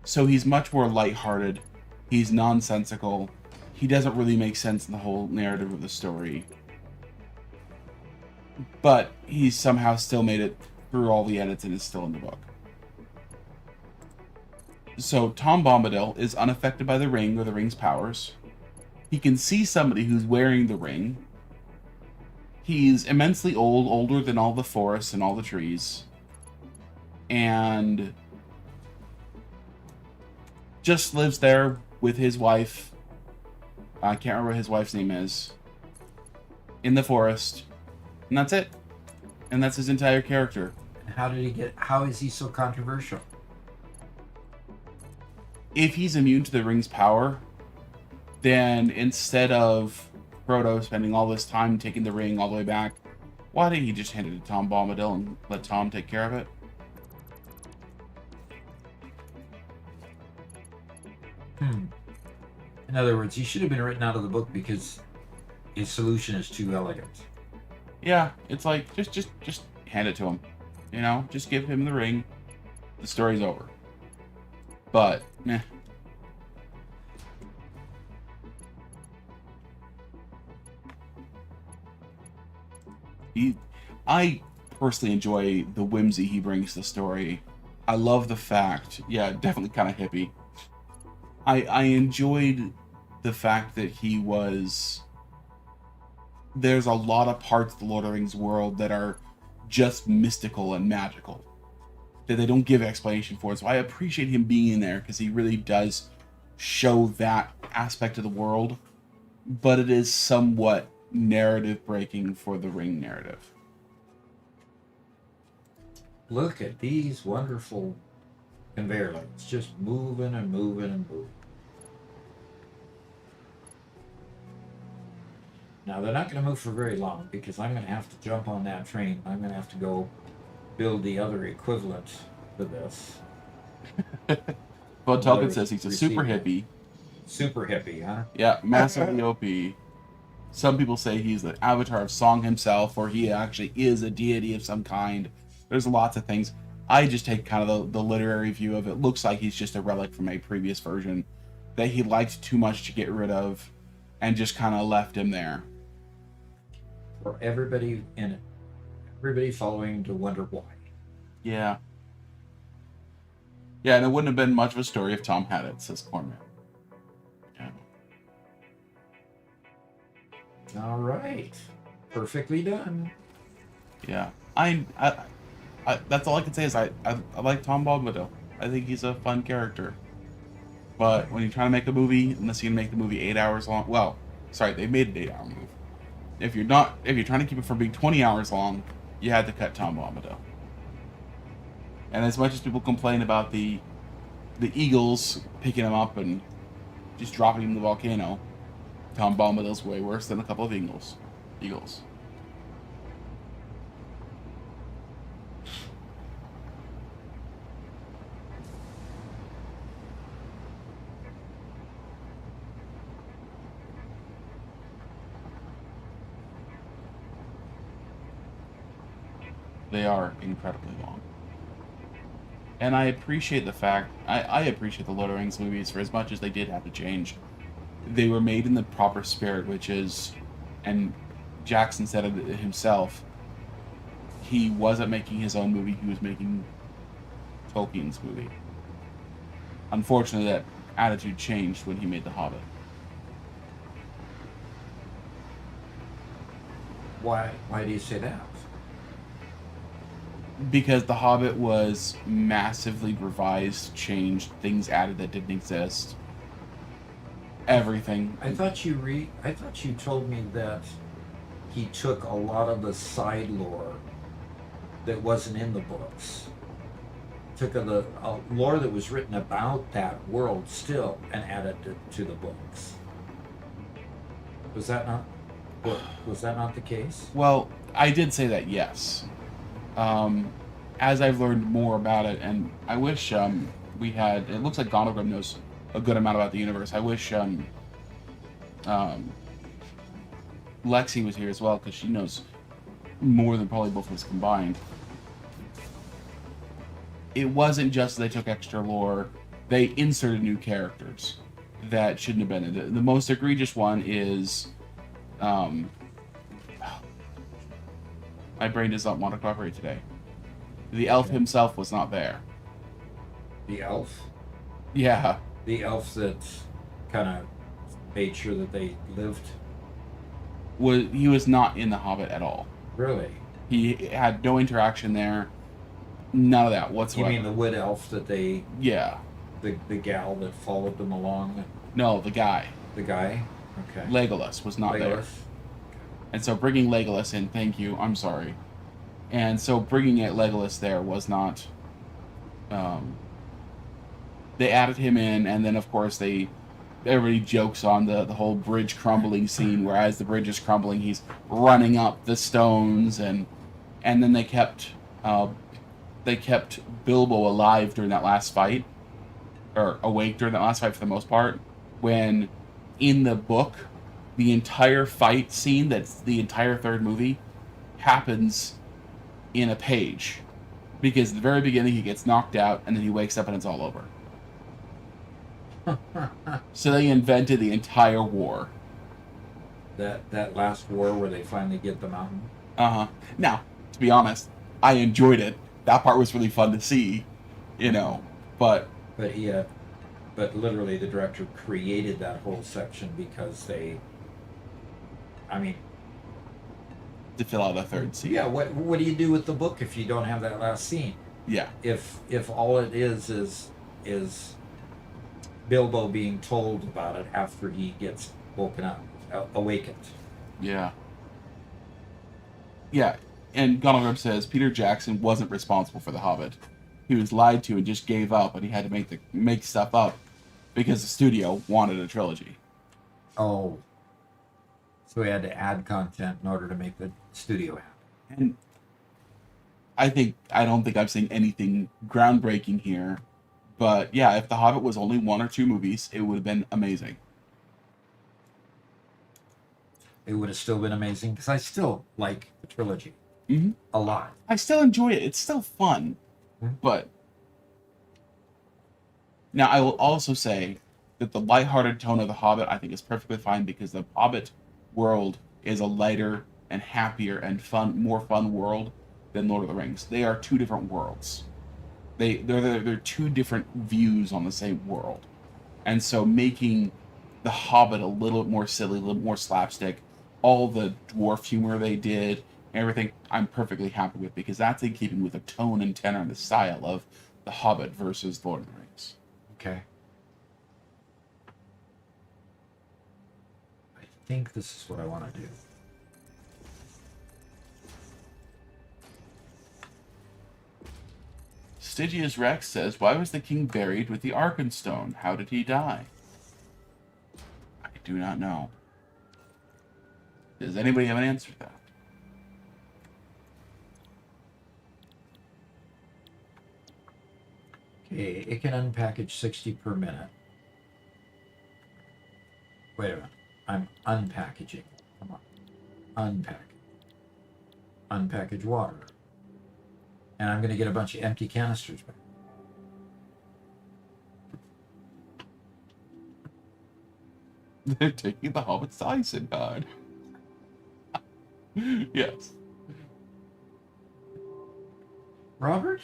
So he's much more lighthearted. He's nonsensical. He doesn't really make sense in the whole narrative of the story. But he somehow still made it through all the edits and is still in the book. So Tom Bombadil is unaffected by the ring or the ring's powers. He can see somebody who's wearing the ring. He's immensely old, older than all the forests and all the trees. And just lives there with his wife. I can't remember what his wife's name is. In the forest. And that's it. And that's his entire character. How is he so controversial? If he's immune to the ring's power, then instead of Frodo spending all this time taking the ring all the way back, why didn't he just hand it to Tom Bombadil and let Tom take care of it? In other words, he should have been written out of the book because his solution is too elegant. Yeah, it's like just hand it to him. You know, just give him the ring. The story's over. But meh. I personally enjoy the whimsy he brings to the story. I love the fact, yeah, definitely kind of hippie. I enjoyed the fact that there's a lot of parts of the Lord of the Rings world that are just mystical and magical that they don't give explanation for. So I appreciate him being in there because he really does show that aspect of the world, but it is somewhat narrative breaking for the Ring narrative. Look at these wonderful conveyor lights just moving and moving and moving. Now they're not going to move for very long because I'm going to have to jump on that train. I'm going to have to go build the other equivalent to this. Well, Tolkien says he's a super Receiver. hippie. Super hippie, huh? Yeah, massively OP. Some people say he's the avatar of Song himself, or he actually is a deity of some kind. There's lots of things. I just take kind of the literary view of it. Looks like he's just a relic from a previous version that he liked too much to get rid of and just kind of left him there. For everybody in it. Everybody following to wonder why. Yeah. Yeah, and it wouldn't have been much of a story if Tom had it, says Corman. Yeah. All right. Perfectly done. Yeah. I that's all I can say is I like Tom Bombadil. I think he's a fun character. But when you're trying to make a movie, unless you're gonna make the movie 8 hours long, well, sorry, they made an 8-hour movie. If you're trying to keep it from being 20 hours long, you had to cut Tom Bombadil. And as much as people complain about the eagles picking him up and just dropping him in the volcano, Tom Bombadil's way worse than a couple of eagles. They are incredibly long. And I appreciate the fact, I appreciate the Lord of the Rings movies for as much as they did have to change. They were made in the proper spirit, which is, and Jackson said it himself, he wasn't making his own movie, he was making Tolkien's movie. Unfortunately, that attitude changed when he made The Hobbit. Why do you say that? Because The Hobbit was massively revised, changed, things added that didn't exist. Everything. I thought you told me that he took a lot of the side lore that wasn't in the books. Took a lore that was written about that world still and added it to the books. Was that not the case? Well, I did say that, yes. As I've learned more about it, and I wish we had. It looks like Gondogrim knows a good amount about the universe. I wish Lexi was here as well, because she knows more than probably both of us combined. It wasn't just they took extra lore; they inserted new characters that shouldn't have been in it. The most egregious one is, my brain does not want to cooperate today. The elf himself was not there. The elf? Yeah. The elf that kind of made sure that they lived? He was not in The Hobbit at all. Really? He had no interaction there. None of that whatsoever. You mean the wood elf that they... Yeah. The gal that followed them along? No, the guy. The guy? Okay. Legolas was not there. And so bringing Legolas in, thank you, I'm sorry. And so bringing Legolas there was not... they added him in, and then of course everybody jokes on the whole bridge crumbling scene, where as the bridge is crumbling, he's running up the stones, and then they kept Bilbo alive during that last fight, or awake during that last fight for the most part, when in the book, the entire fight scene, that's the entire third movie, happens in a page. Because at the very beginning he gets knocked out, and then he wakes up and it's all over. So they invented the entire war. That last war where they finally get the mountain? Uh-huh. Now, to be honest, I enjoyed it. That part was really fun to see, but... But he had but literally the director created that whole section because they, I mean, To fill out a third scene. yeah, what do you do with the book if you don't have that last scene? Yeah. If all it is Bilbo being told about it after he gets woken up, awakened. Yeah. Yeah. And Gonagher says Peter Jackson wasn't responsible for The Hobbit. He was lied to and just gave up, and he had to make stuff up because the studio wanted a trilogy. Oh, so he had to add content in order to make the studio happen. And I don't think I'm saying anything groundbreaking here, but yeah, if The Hobbit was only 1 or 2 movies, it would have been amazing. It would have still been amazing because I still like the trilogy a lot. I still enjoy it. It's still fun. But now I will also say that the lighthearted tone of The Hobbit I think is perfectly fine because the Hobbit world is a lighter and happier and more fun world than Lord of the Rings. They are 2 different worlds. They're 2 different views on the same world. And so making The Hobbit a little bit more silly, a little bit more slapstick, all the dwarf humor they did, everything, I'm perfectly happy with because that's in keeping with the tone and tenor and the style of The Hobbit versus Lord of the Rings. Okay. I think this is what I want to do. Stygius Rex says, why was the king buried with the Arkenstone? How did he die? I do not know. Does anybody have an answer to that? Okay, it can unpackage 60 per minute. Wait a minute. I'm unpackaging. Come on. Unpack. Unpackage water. And I'm going to get a bunch of empty canisters back. They're taking the Hobbit's ice in card. Yes. Robert,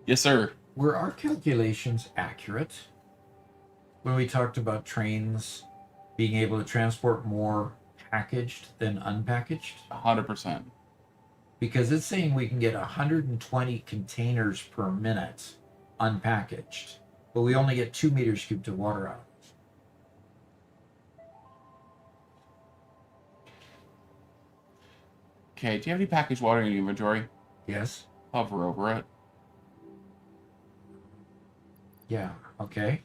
Yes, sir. were our calculations accurate when we talked about trains being able to transport more packaged than unpackaged? 100%. Because it's saying we can get 120 containers per minute unpackaged, but we only get 2 meters cubed of water out. Okay, do you have any packaged water in your inventory? Yes? Hover over it. Yeah, okay.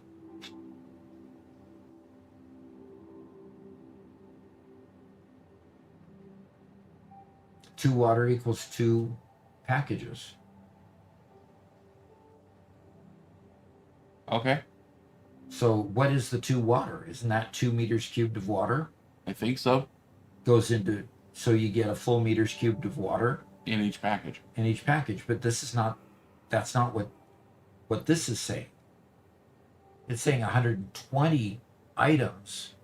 Two water equals 2 packages. Okay. So what is the 2 water? Isn't that 2 meters cubed of water? I think so. Goes into, so you get a full meters cubed of water In each package. in each package. But this is not, that's not what this is saying. It's saying 120 items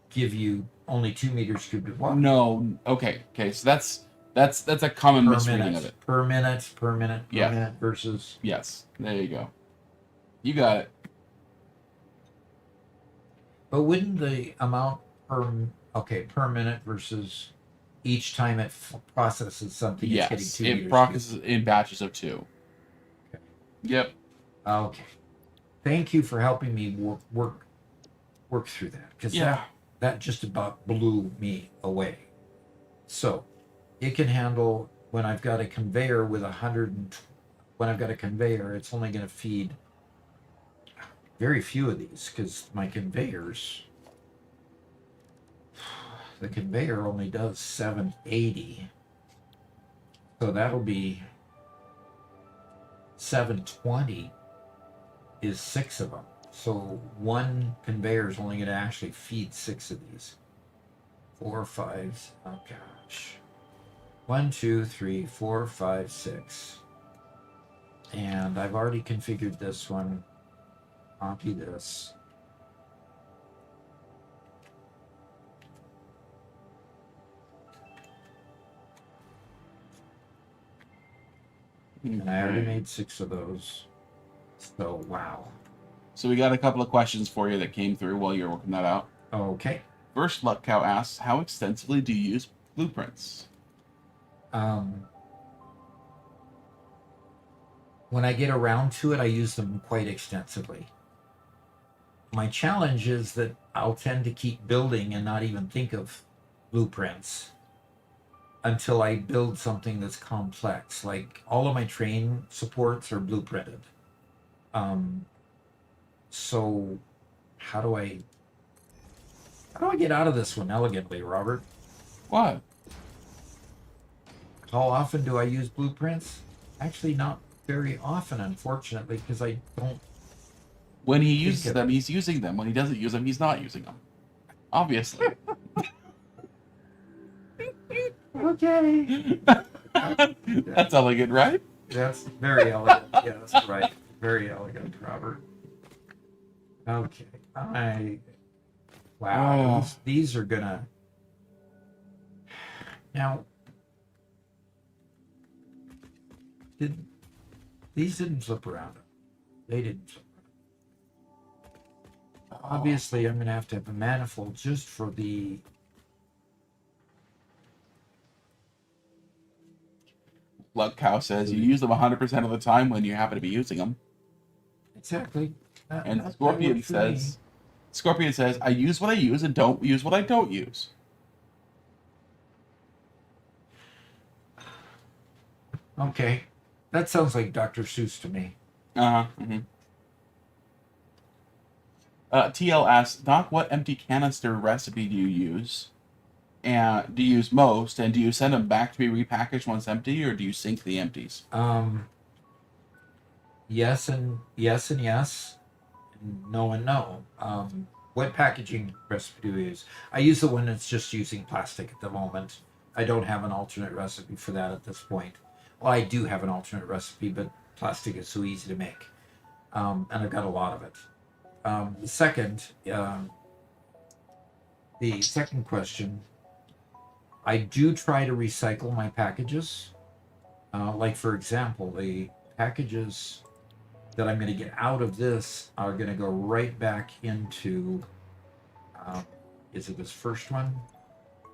give you only 2 meters cubed of water. No. Okay. So that's a common misreading of it. Per minute versus. Yes. There you go. You got it. But wouldn't the amount per minute versus each time it processes something, it's hitting Yes. 2 It meters processes in batches of 2. Okay. Yep. Okay. Thank you for helping me work through that, because that just about blew me away. So it can handle, when I've got a conveyor with 100, when I've got a conveyor, it's only going to feed very few of these, because my conveyors, the conveyor only does 780. So that'll be 720 is 6 of them. So one conveyor is only going to actually feed 6 of these. 4, 5, oh gosh. 1, 2, 3, 4, 5, 6. And I've already configured this one. Copy this. And I already made 6 of those. So, wow. So we got a couple of questions for you that came through while you're working that out. Okay. First, Luck Cow asks, how extensively do you use blueprints? When I get around to it, I use them quite extensively. My challenge is that I'll tend to keep building and not even think of blueprints until I build something that's complex. Like all of my train supports are blueprinted. So how do I get out of this one elegantly, Robert? What? How often do I use blueprints? Actually, not very often, unfortunately, because I don't. When he uses them, he's using them. When he doesn't use them, he's not using them. Obviously. Okay. That's elegant, right? That's very elegant. Yeah, that's right. Very elegant, Robert. Okay. Wow. Oh. These are gonna. Now. These didn't flip around. They didn't flip around. Obviously, I'm gonna have to have a manifold just for the. Luck Cow says you use them 100% of the time when you happen to be using them. Exactly. And Scorpion says, I use what I use and don't use what I don't use. Okay. That sounds like Dr. Seuss to me. Uh-huh. Mm-hmm. TL asks, Doc, what empty canister recipe do you use? And do you use most? And do you send them back to be repackaged once empty, or do you sink the empties? Yes and yes and yes. No and no. What packaging recipe do you use? I use the one that's just using plastic at the moment. I don't have an alternate recipe for that at this point. Well, I do have an alternate recipe, but plastic is so easy to make. And I've got a lot of it. The second question, I do try to recycle my packages. Like, for example, the packages that I'm going to get out of this are going to go right back into, is it this first one?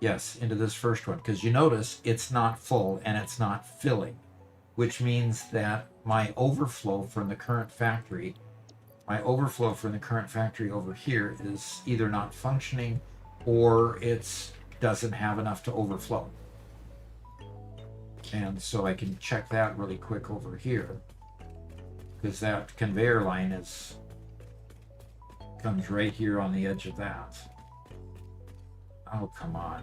Yes, into this first one, because you notice it's not full and it's not filling, which means that my overflow from the current factory over here is either not functioning or it doesn't have enough to overflow. And so I can check that really quick over here, because that conveyor line comes right here on the edge of that. Oh, come on.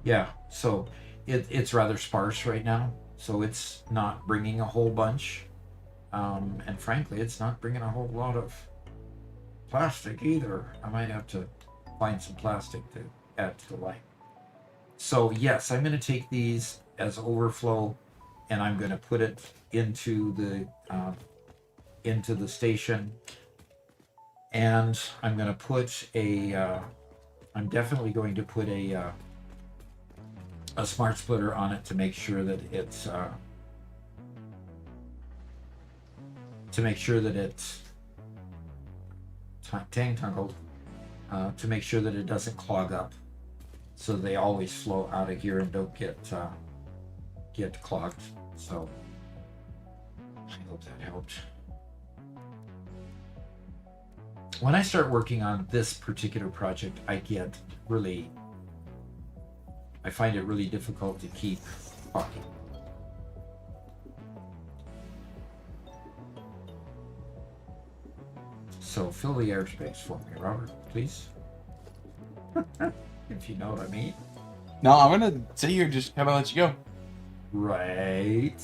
Yeah, so it's rather sparse right now, so it's not bringing a whole bunch. And frankly, it's not bringing a whole lot of plastic either. I might have to find some plastic to add to the line. So yes, I'm going to take these as overflow, and I'm going to put it into the station, and I'm going to put I'm definitely going to put a smart splitter on it to make sure that it's tangled, to make sure that it doesn't clog up, so they always flow out of here and don't get clogged. So I hope that helped. When I start working on this particular project, I find it really difficult to keep talking. So fill the airspace for me, Robert, please. If you know what I mean. No, I'm gonna sit here, just kind of let you go. Right.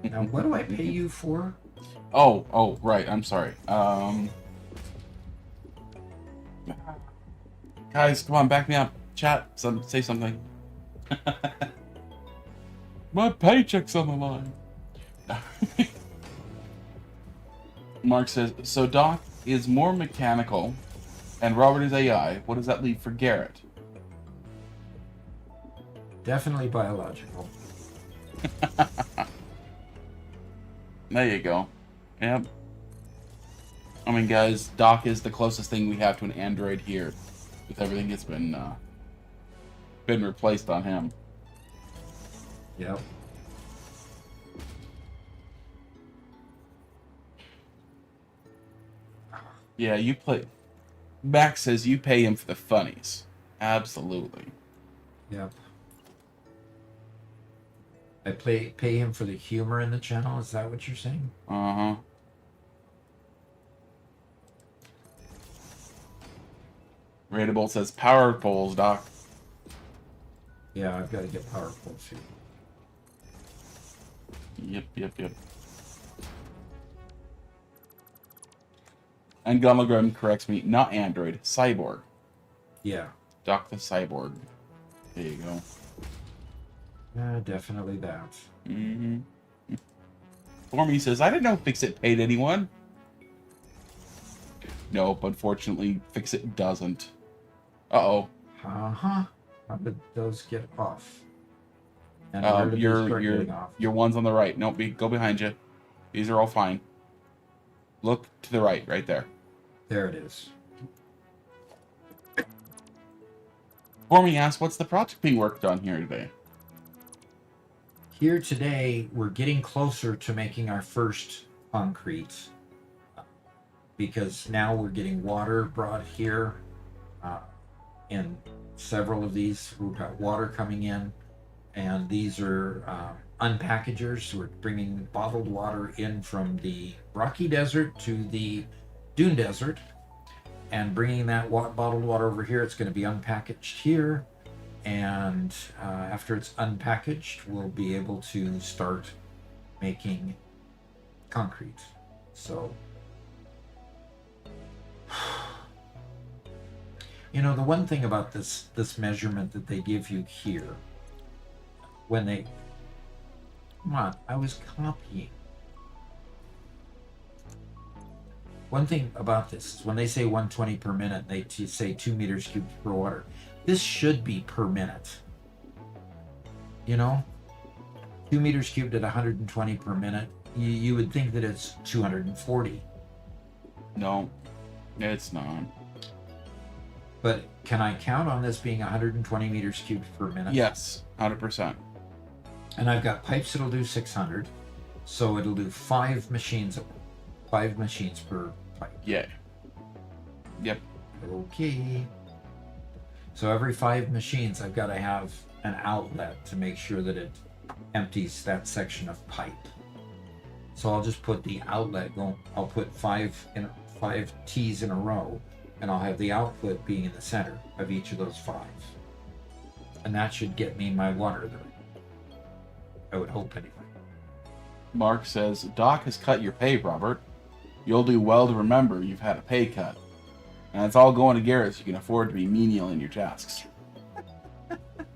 Now, what do I pay you for? Oh, right. I'm sorry. Guys, come on, back me up. Chat, say something. My paycheck's on the line. Mark says, so Doc is more mechanical and Robert is AI. What does that leave for Garrett? Definitely biological. There you go. Yep. I mean, guys, Doc is the closest thing we have to an android here, with everything that's been replaced on him. Yep. Yeah, you play. Max says you pay him for the funnies. Absolutely. Yep. I pay him for the humor in the channel. Is that what you're saying? Uh-huh. Raidable says power poles, Doc. Yeah, I've got to get powerful too. Yep. And Gummagram corrects me, not android, cyborg. Yeah. Doc the cyborg. There you go. Definitely that. Mm-hmm. Stormy says, I didn't know Fix-It paid anyone. Nope, unfortunately, Fix-It doesn't. Uh-oh. Uh-huh. How did those get off? And where did they start getting off? Your one's on the right. Nope, go behind you. These are all fine. Look to the right there. There it is. Stormy asked, what's the project being worked on here today? Here today, we're getting closer to making our first concrete because now we're getting water brought here in several of these. We've got water coming in, and these are unpackagers. We're bringing bottled water in from the Rocky Desert to the Dune Desert and bringing that bottled water over here. It's going to be unpackaged here. And after it's unpackaged, we'll be able to start making concrete. So, you know, the one thing about this measurement that they give you here, when they, come on, I was copying. One thing about this is when they say 120 per minute, they say 2 meters cubed per water. This should be per minute. You know, 2 meters cubed at 120 per minute. You would think that it's 240. No, it's not. But can I count on this being 120 meters cubed per minute? Yes, 100%. And I've got pipes that'll do 600, so it'll do 5 machines per pipe. Yeah. Yep. Okay. So every 5 machines, I've got to have an outlet to make sure that it empties that section of pipe. So I'll just put the outlet going. I'll put 5 T's in a row, and I'll have the output being in the center of each of those 5. And that should get me my water there. I would hope anyway. Mark says, Doc has cut your pay, Robert. You'll do well to remember you've had a pay cut. And it's all going to Garrett so you can afford to be menial in your tasks.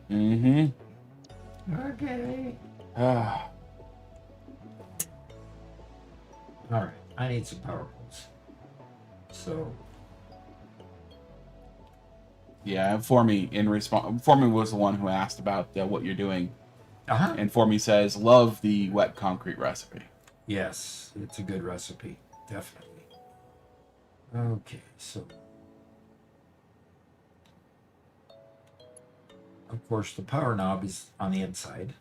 Mm-hmm. Okay. Ah. All right. I need some power poles. So. Yeah, and Formy was the one who asked about what you're doing. Uh-huh. And Formy says, love the wet concrete recipe. Yes, it's a good recipe. Definitely. Okay, so. Of course, the power knob is on the inside.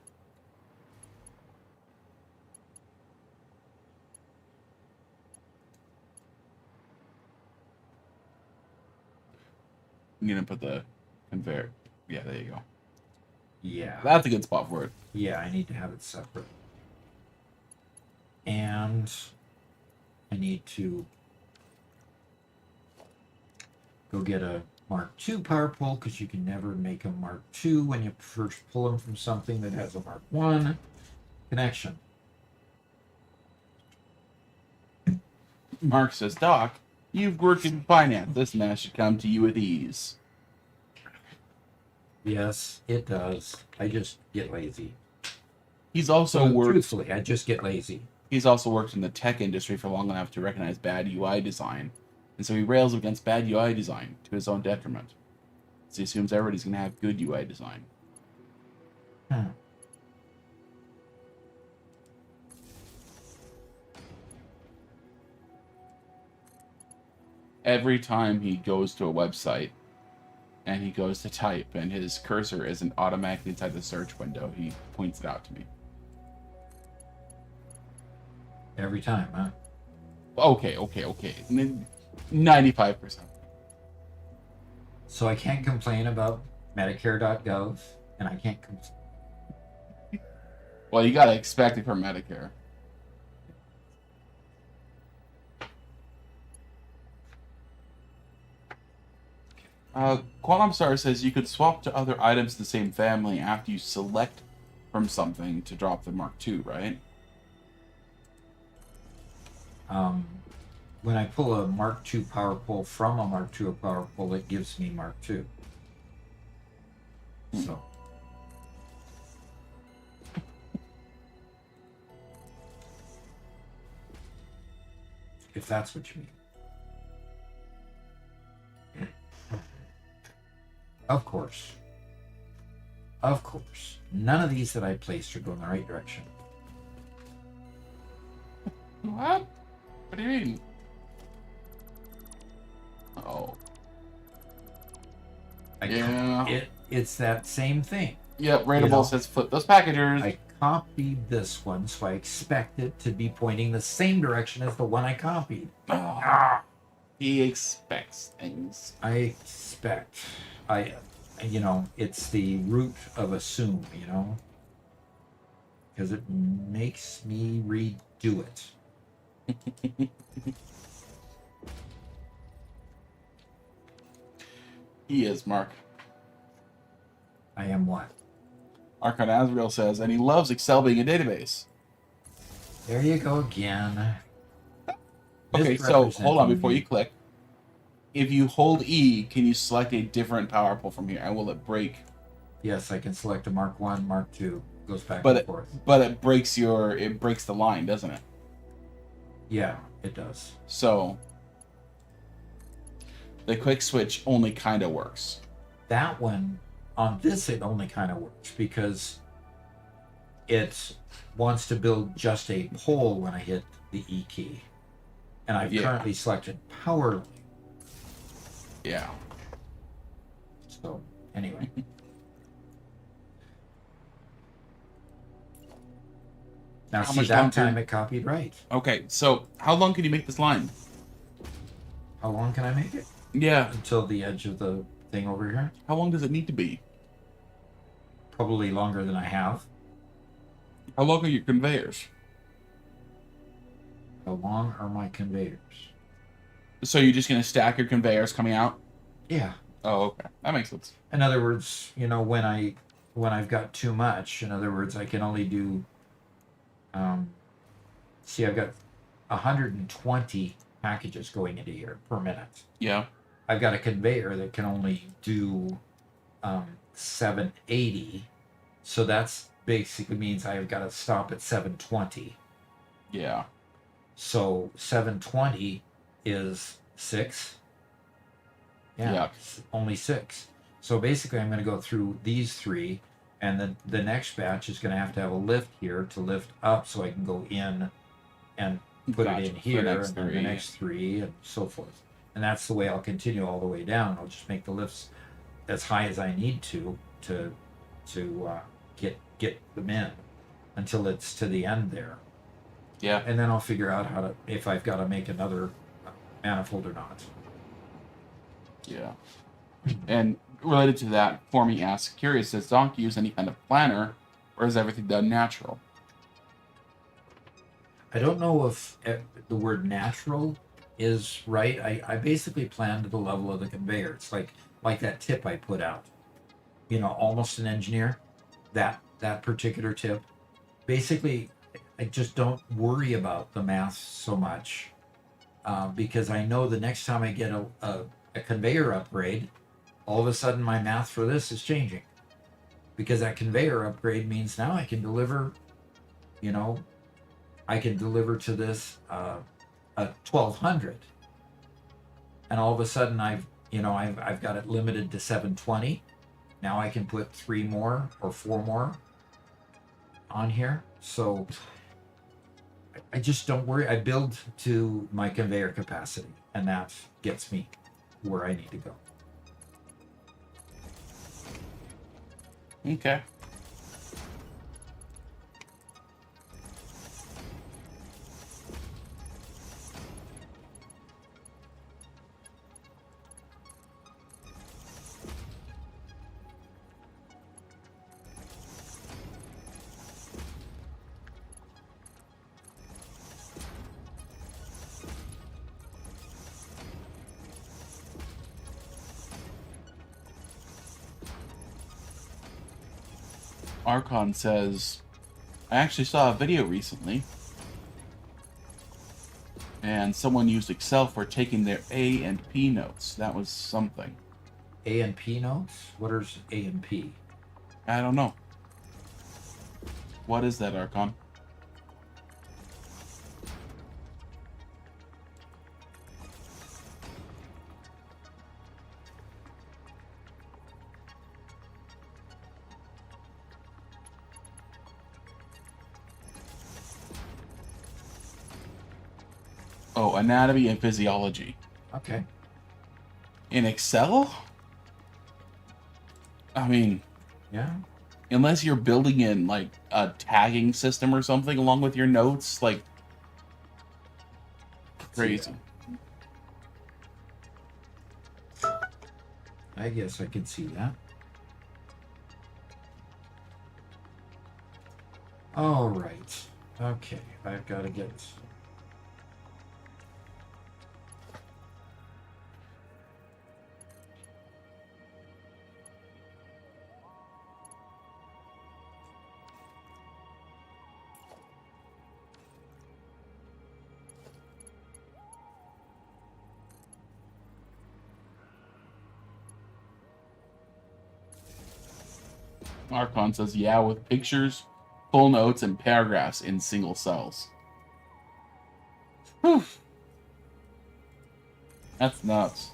I'm going to put the conveyor. Yeah, there you go. Yeah. That's a good spot for it. Yeah, I need to have it separate. And I need to go get a Mark II power pole because you can never make a Mark II when you first pull them from something that has a Mark I connection. Mark says, Doc, you've worked in finance. This mess should come to you with ease. Yes, it does. I just get lazy. He's also worked. Truthfully, I just get lazy. He's also worked in the tech industry for long enough to recognize bad UI design, and so he rails against bad UI design to his own detriment. So he assumes everybody's going to have good UI design. every time he goes to a website and he goes to type and his cursor isn't automatically inside the search window, he points it out to me. Every time, huh? Okay. 95%. So I can't complain about Medicare.gov, and I can't Well, you gotta expect it from Medicare. Quantum Star says you could swap to other items in the same family after you select from something to drop the Mark II, right? when I pull a Mark II power pole from a Mark II power pole, it gives me Mark II. So. If that's what you mean. Of course. Of course. None of these that I placed are going the right direction. What? What do you mean? Oh. It's that same thing. Yep, Rateable says flip those packages. I copied this one, so I expect it to be pointing the same direction as the one I copied. He expects things. I expect. It's the root of assume, because it makes me redo it. He is, Mark. I am what? Archon Azrael says, and he loves Excel being a database. There you go again. Okay, so hold on before you click. If you hold E, can you select a different power pole from here, and will it break? Yes, I can select a Mark 1, Mark 2. Goes back and forth. But it breaks the line, doesn't it? Yeah, it does. So the quick switch only kind of works. That one, on this, it only kind of works because it wants to build just a pole when I hit the E key. And I've currently selected power line. Yeah. So, anyway. Now, see, that time it copied right. Okay, so how long can you make this line? How long can I make it? Yeah. Until the edge of the thing over here. How long does it need to be? Probably longer than I have. How long are your conveyors? How long are my conveyors? So you're just going to stack your conveyors coming out? Yeah. Oh, okay. That makes sense. In other words, when I've got too much, in other words, I can only do, I've got 120 packages going into here per minute. Yeah. I've got a conveyor that can only do 780. So that's basically means I've got to stop at 720. Yeah. So 720 is 6. Yeah. Only 6. So basically I'm going to go through these 3, and then the next batch is going to have a lift here to lift up so I can go in and put it in here, and then the next 3 and so forth. And that's the way I'll continue all the way down. I'll just make the lifts as high as I need to get them in until it's to the end there. Yeah. And then I'll figure out if I've got to make another manifold or not. Yeah. And related to that, Formy asks, curious, does Donkey use any kind of planner, or is everything done natural? I don't know if the word natural is right. I basically plan to the level of the conveyor. It's like that tip I put out. Almost an engineer. That particular tip. Basically, I just don't worry about the math so much because I know the next time I get a conveyor upgrade, all of a sudden my math for this is changing. Because that conveyor upgrade means now I can deliver, I can deliver to this a 1200. And all of a sudden I've got it limited to 720. Now I can put 3 more or 4 more on here. So I just don't worry. I build to my conveyor capacity, and that gets me where I need to go. Okay. Archon says, I actually saw a video recently, and someone used Excel for taking their A and P notes. That was something. A and P notes? What is A and P? I don't know. What is that, Archon? Oh, anatomy and physiology. Okay. In Excel? I mean, Yeah. unless you're building in like a tagging system or something along with your notes, like crazy. I guess I could see that. All right. Okay. I've got to get. Archon says, yeah, with pictures, full notes, and paragraphs in single cells. Whew. That's nuts.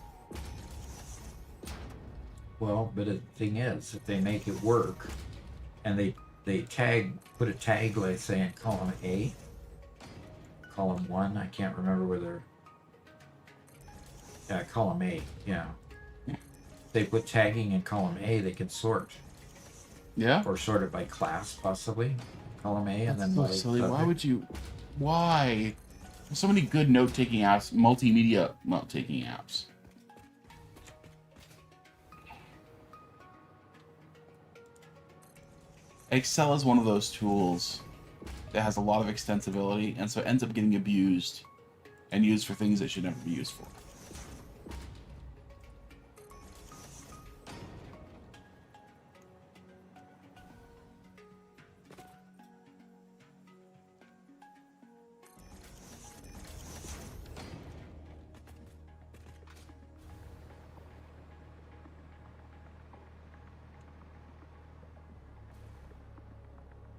Well, but the thing is, if they make it work, and they put a tag, let's say, in column A, column 1, I can't remember whether. Yeah, column A. Yeah. They put tagging in column A, they can sort. Yeah? Or sort it by class, possibly. Column A, and then So by silly. Why subject. would you? Why? There's so many good note-taking apps, multimedia note-taking apps. Excel is one of those tools that has a lot of extensibility, and so it ends up getting abused and used for things it should never be used for.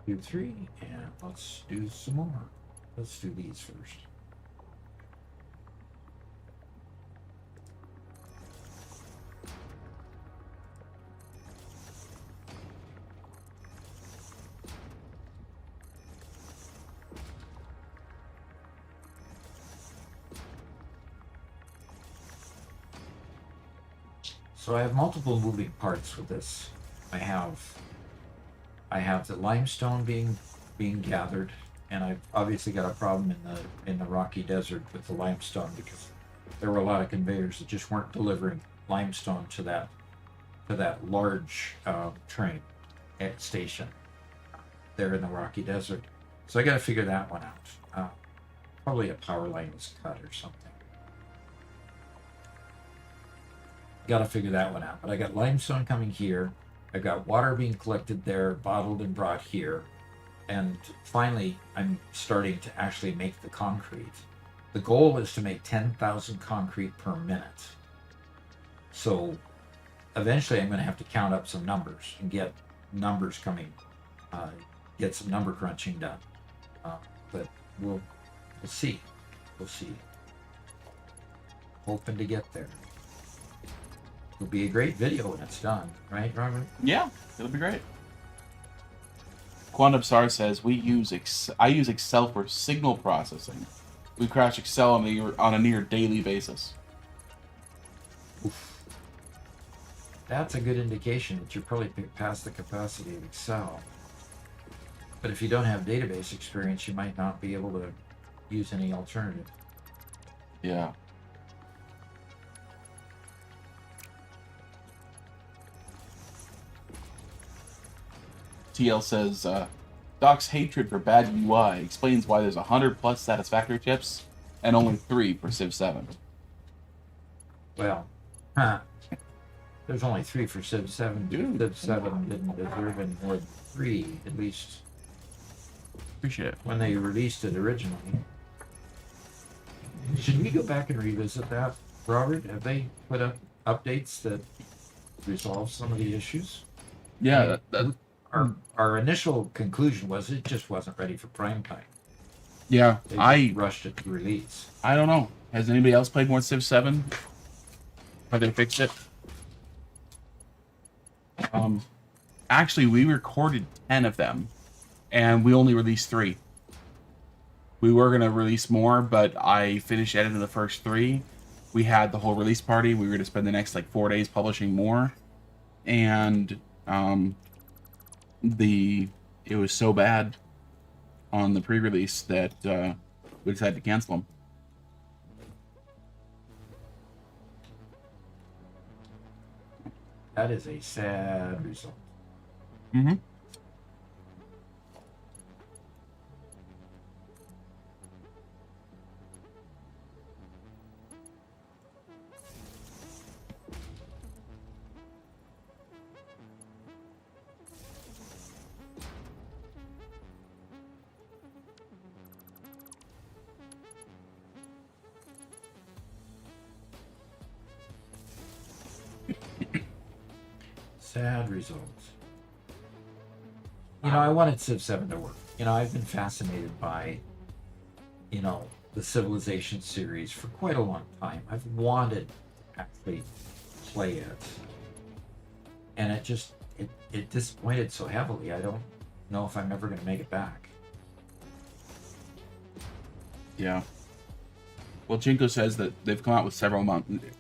Do 3, and let's do some more. Let's do these first. So I have multiple moving parts with this. I have the limestone being gathered, and I've obviously got a problem in the rocky desert with the limestone because there were a lot of conveyors that just weren't delivering limestone to that large train station there in the rocky desert. So I got to figure that one out. Probably a power line was cut or something. Got to figure that one out. But I got limestone coming here. I've got water being collected there, bottled and brought here. And finally, I'm starting to actually make the concrete. The goal is to make 10,000 concrete per minute. So eventually I'm going to have to count up some numbers and get numbers coming, get some number crunching done. But we'll see. We'll see. Hoping to get there. It'll be a great video when it's done, right, Robert? Yeah, it'll be great. Quantum Star says I use Excel for signal processing. We crash Excel on a near daily basis. That's a good indication that you're probably past the capacity of Excel. But if you don't have database experience, you might not be able to use any alternative. Yeah. TL says, Doc's hatred for bad UI explains why there's 100 plus Satisfactory chips and only 3 for Civ 7. Well, there's only 3 for Civ 7. Dude. Civ 7 didn't deserve any more than 3, at least Appreciate it. when they released it originally. Should we go back and revisit that, Robert? Have they put up updates that resolve some of the issues? Yeah, that Our initial conclusion was it just wasn't ready for prime time. yeah. They just rushed it to release. I don't know. Has anybody else played more Civ 7? Have they fixed it? Actually, we recorded 10 of them, and we only released 3. We were going to release more, but I finished editing the first 3. We had the whole release party. We were going to spend the next, 4 days publishing more. And, it was so bad on the pre-release that, we decided to cancel them. That is a sad result. Mm-hmm. Sad results. I wanted Civ 7 to work. I've been fascinated by, the Civilization series for quite a long time. I've wanted to actually play it. And it disappointed so heavily. I don't know if I'm ever going to make it back. Yeah. Well, Jinko says that they've come out with several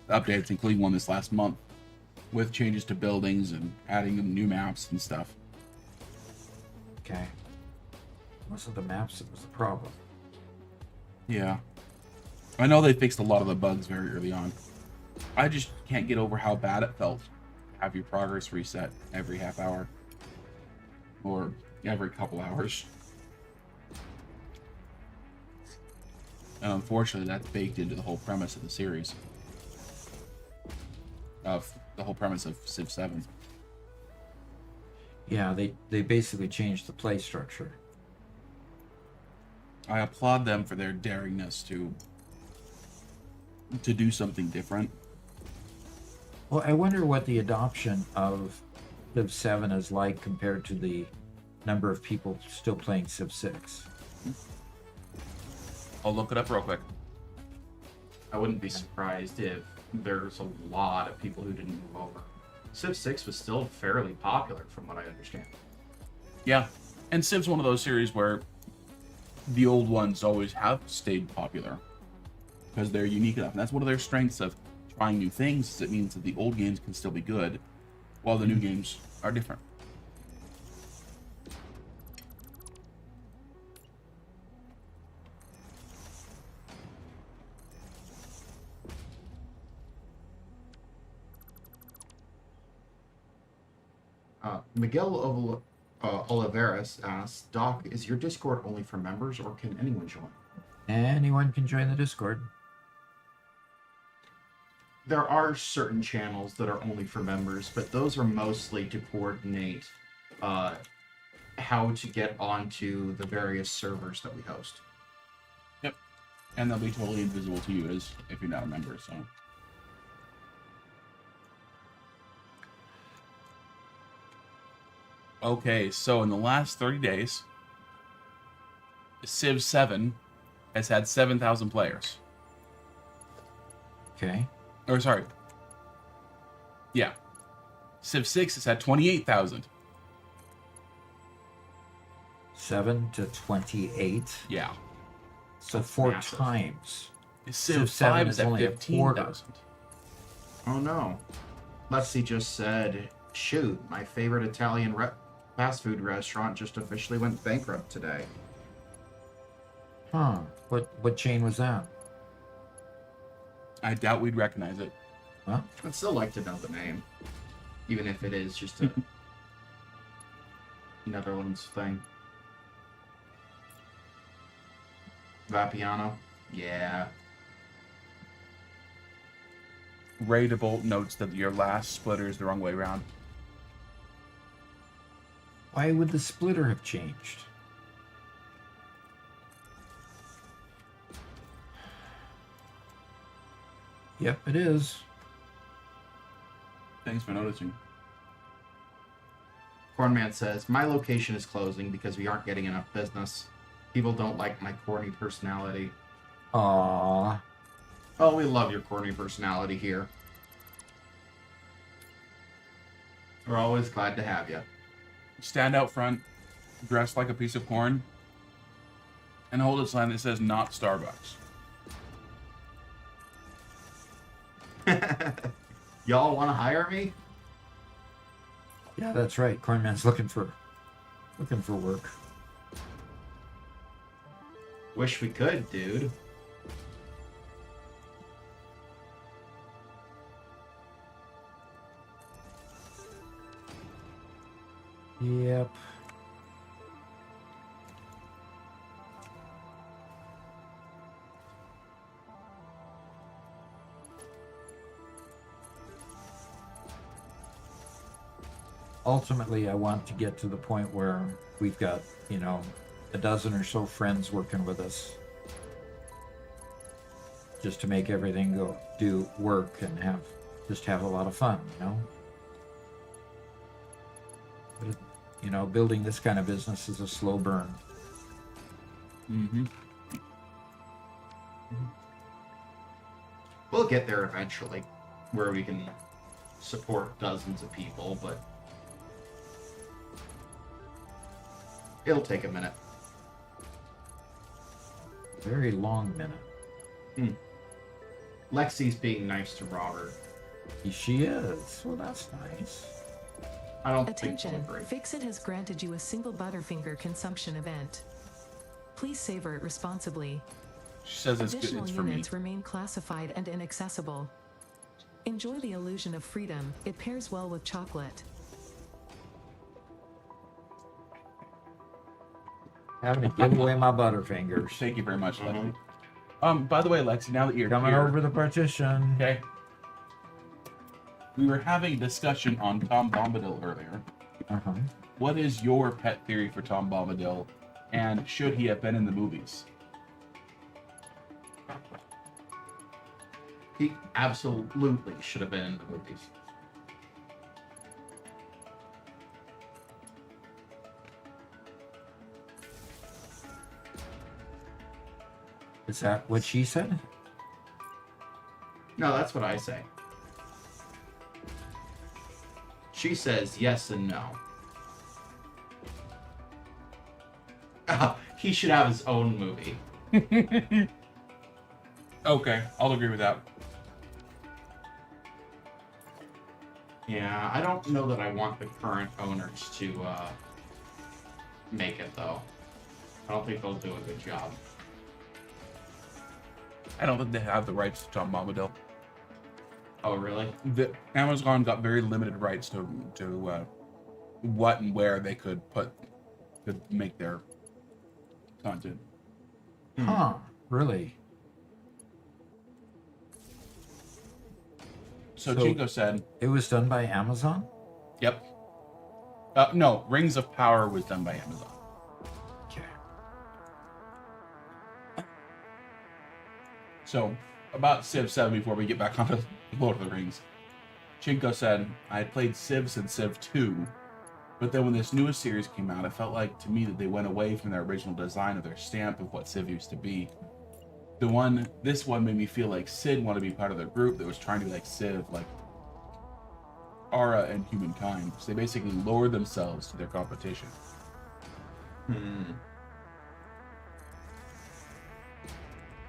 updates, including one this last month, with changes to buildings and adding in new maps and stuff. Okay. It wasn't the maps that was the problem. Yeah. I know they fixed a lot of the bugs very early on. I just can't get over how bad it felt to have your progress reset every half hour. Or every couple hours. And unfortunately, that's baked into the whole premise of the series. Of the whole premise of Civ 7. Yeah, they basically changed the play structure. I applaud them for their daringness to do something different. Well, I wonder what the adoption of Civ 7 is like compared to the number of people still playing Civ 6. I'll look it up real quick. I wouldn't be surprised if there's a lot of people who didn't move over. Civ 6 was still fairly popular from what I understand. Yeah, and Civ's one of those series where the old ones always have stayed popular because they're unique enough. And that's one of their strengths of trying new things, is it means that the old games can still be good while the new games are different. Miguel Oliveras asks, Doc, is your Discord only for members or can anyone join? Anyone can join the Discord. There are certain channels that are only for members, but those are mostly to coordinate how to get onto the various servers that we host. Yep. And they'll be totally invisible to you as if you're not a member, so. Okay, so in the last 30 days, Civ 7 has had 7,000 players. Okay. Or sorry. Yeah. Civ 6 has had 28,000. 7 to 28. Yeah. So That's 4 massive. times. Civ 7 5 is is at only a quarter. 15,000. Oh no. Lexi just said, shoot, my favorite Italian fast food restaurant just officially went bankrupt today. Huh. What chain was that? I doubt we'd recognize it. Huh? I'd still like to know the name. Even if it is just a Netherlands thing. Vapiano? Yeah. Ray DeBolt notes that your last splitter is the wrong way around. Why would the splitter have changed? Yep, it is. Thanks for noticing. Cornman says, my location is closing because we aren't getting enough business. People don't like my corny personality. Aww. Oh, we love your corny personality here. We're always glad to have you. Stand out front, dress like a piece of corn, and hold a sign that says "Not Starbucks." Y'all want to hire me? Yeah, that's right. Cornman's looking for work. Wish we could, dude. Yep. Ultimately, I want to get to the point where we've got, a dozen or so friends working with us. Just to make everything do work and have a lot of fun, But, building this kind of business is a slow burn. Mm-hmm. We'll get there eventually, where we can support dozens of people, but it'll take a minute. Very long minute. Lexi's being nice to Robert. She is. Well, that's nice. I don't Attention, think we'll agree. Fixit has granted you a single Butterfinger consumption event. Please savor it responsibly. She says it's good. Additional It's for me. units remain classified and inaccessible. Enjoy the illusion of freedom. It pairs well with chocolate. Having to give away my Butterfingers. Thank you very much, Lexi. By the way, Lexi, now that you're Coming here, over the partition. okay. We were having a discussion on Tom Bombadil earlier. Uh-huh. What is your pet theory for Tom Bombadil, and should he have been in the movies? He absolutely should have been in the movies. Is that what she said? No, that's what I say. She says yes and no. He should have his own movie. Okay, I'll agree with that. Yeah, I don't know that I want the current owners to make it, though. I don't think they'll do a good job. I don't think they have the rights to Tom Bombadil. Oh, really? Amazon got very limited rights to what and where they could make their content. Huh. Really? So So- Jingo said, It was done by Amazon? "Yep." No, Rings of Power was done by Amazon. Okay. So, about Civ 7 before we get back onto Lord of the Rings. Chinko said, I had played Civ since Civ 2, but then when this newest series came out, it felt like to me that they went away from their original design of their stamp of what Civ used to be. This one made me feel like Sid wanted to be part of their group that was trying to be like Civ, like Ara and Humankind. So they basically lowered themselves to their competition.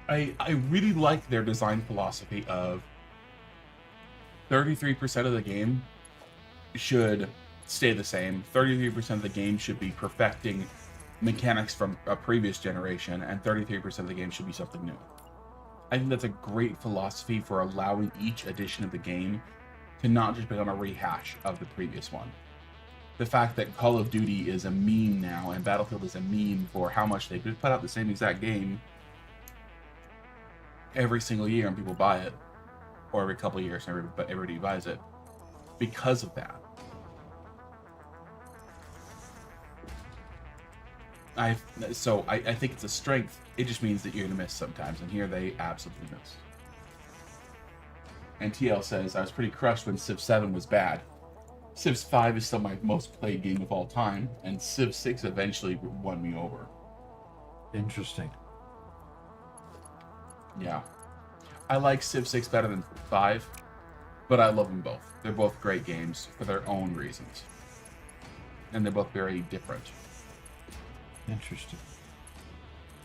I really like their design philosophy of 33% of the game should stay the same. 33% of the game should be perfecting mechanics from a previous generation, and 33% of the game should be something new. I think that's a great philosophy for allowing each edition of the game to not just become a rehash of the previous one. The fact that Call of Duty is a meme now and Battlefield is a meme for how much they could put out the same exact game every single year and people buy it, or every couple of years and everybody buys it because of that. I think it's a strength. It just means that you're gonna miss sometimes, and here they absolutely miss. And TL says, I was pretty crushed when Civ 7 was bad. Civ 5 is still my most played game of all time, and Civ 6 eventually won me over. Interesting. Yeah. I like Civ 6 better than 5, but I love them both. They're both great games for their own reasons. And they're both very different. Interesting.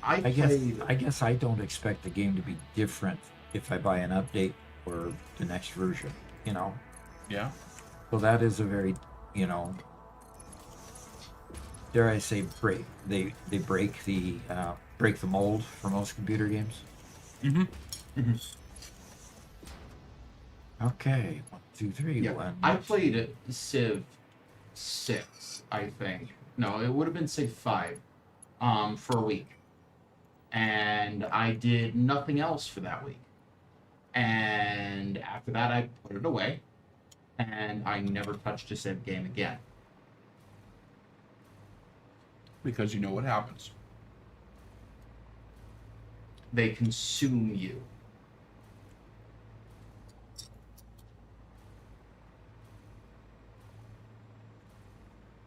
I I guess played. I guess I don't expect the game to be different if I buy an update or the next version, you know. Yeah? So that is a very, dare I say, they break the mold for most computer games. Mm-hmm. Okay, 1, 2, 3. Yeah, One. I played Civ 6, I think. No, it would have been Civ 5, for a week. And I did nothing else for that week. And after that, I put it away. And I never touched a Civ game again. Because you know what happens. They consume you.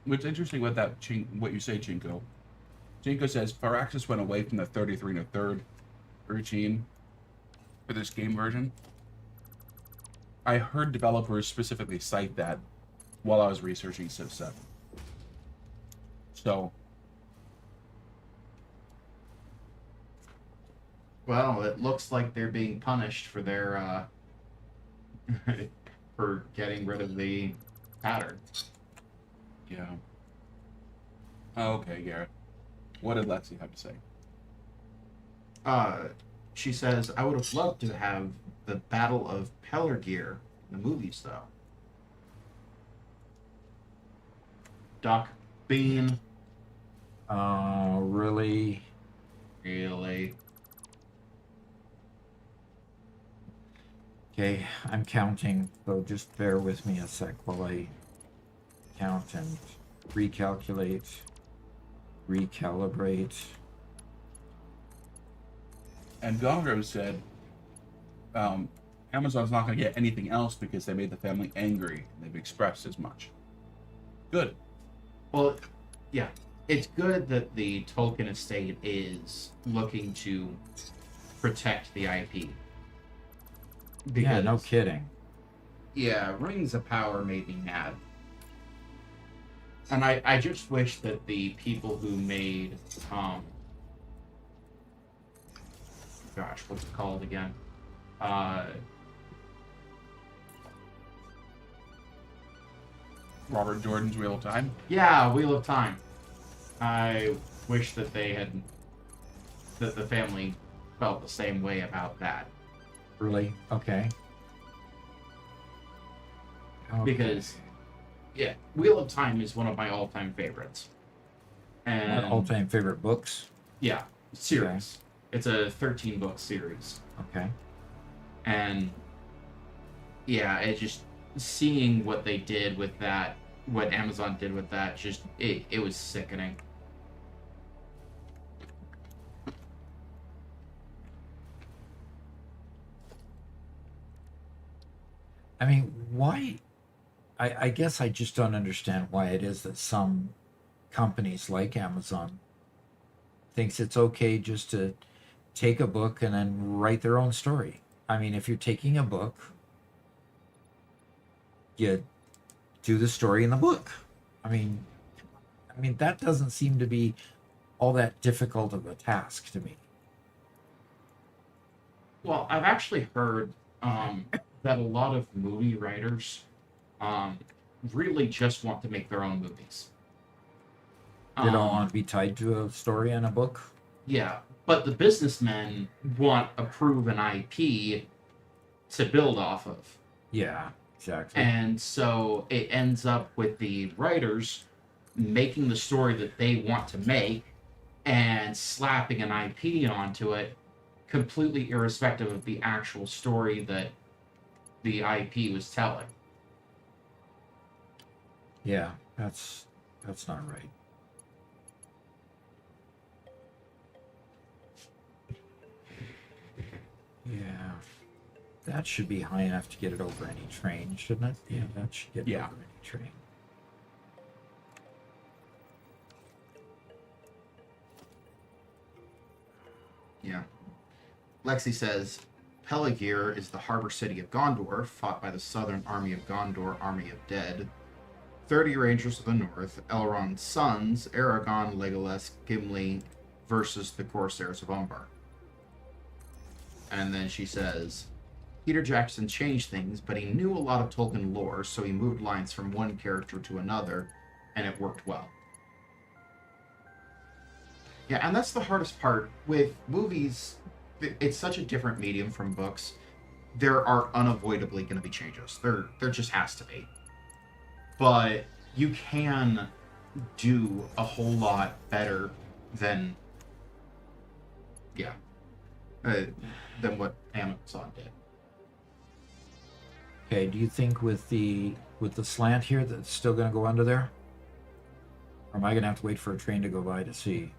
What's interesting about that, what you say, Chinko. Chinko says, Firaxis went away from the 33 and a third routine for this game version. I heard developers specifically cite that while I was researching Civ 7. So, Well, it looks like they're being punished for their, for getting rid of the pattern. yeah. Okay, Garrett. What did Lexi have to say? She says, I would have loved to have the Battle of Pelargir, the movie style. Doc Bean. Really? Really? Okay, I'm counting, so just bear with me a sec while I count and recalculate, recalibrate. And Gongrove said, Amazon's not going to get anything else because they made the family angry. They've expressed as much. Good. Well, yeah. It's good that the Tolkien estate is looking to protect the IP. Yeah, no kidding. Yeah, Rings of Power made me mad. And I just wish that the people who made, gosh, what's it called again? Robert Jordan's Wheel of Time. Yeah, Wheel of Time. I wish that that the family felt the same way about that. Really? Okay. Because, yeah, Wheel of Time is one of my all-time favorites. And All-time favorite books? yeah, series. It's a 13-book series. Okay. And yeah, it just seeing what they did with that, what Amazon did with that, just it was sickening. I mean, why? I guess I just don't understand why it is that some companies like Amazon thinks it's okay just to take a book and then write their own story. I mean, if you're taking a book, you do the story in the book. I mean that doesn't seem to be all that difficult of a task to me. Well, I've actually heard that a lot of movie writers really just want to make their own movies. They don't want to be tied to a story and a book. Yeah, but the businessmen want a proven IP to build off of. Yeah, exactly. And so it ends up with the writers making the story that they want to make and slapping an IP onto it, completely irrespective of the actual story that the IP was telling. Yeah, that's not right. Yeah, that should be high enough to get it over any train, shouldn't it? Yeah, that should get it Yeah. over any train. Yeah. Lexi says, Peligir is the harbor city of Gondor, fought by the southern army of Gondor, army of dead. 30 rangers of the north, Elrond's sons, Aragorn, Legolas, Gimli, versus the Corsairs of Umbar. And then she says, Peter Jackson changed things, but he knew a lot of Tolkien lore, so he moved lines from one character to another, and it worked well. Yeah, and that's the hardest part with movies. It's such a different medium from books. There are unavoidably going to be changes. There just has to be. But you can do a whole lot better than, than what Amazon did. Okay, do you think with the slant here that's still going to go under there? Or am I going to have to wait for a train to go by to see?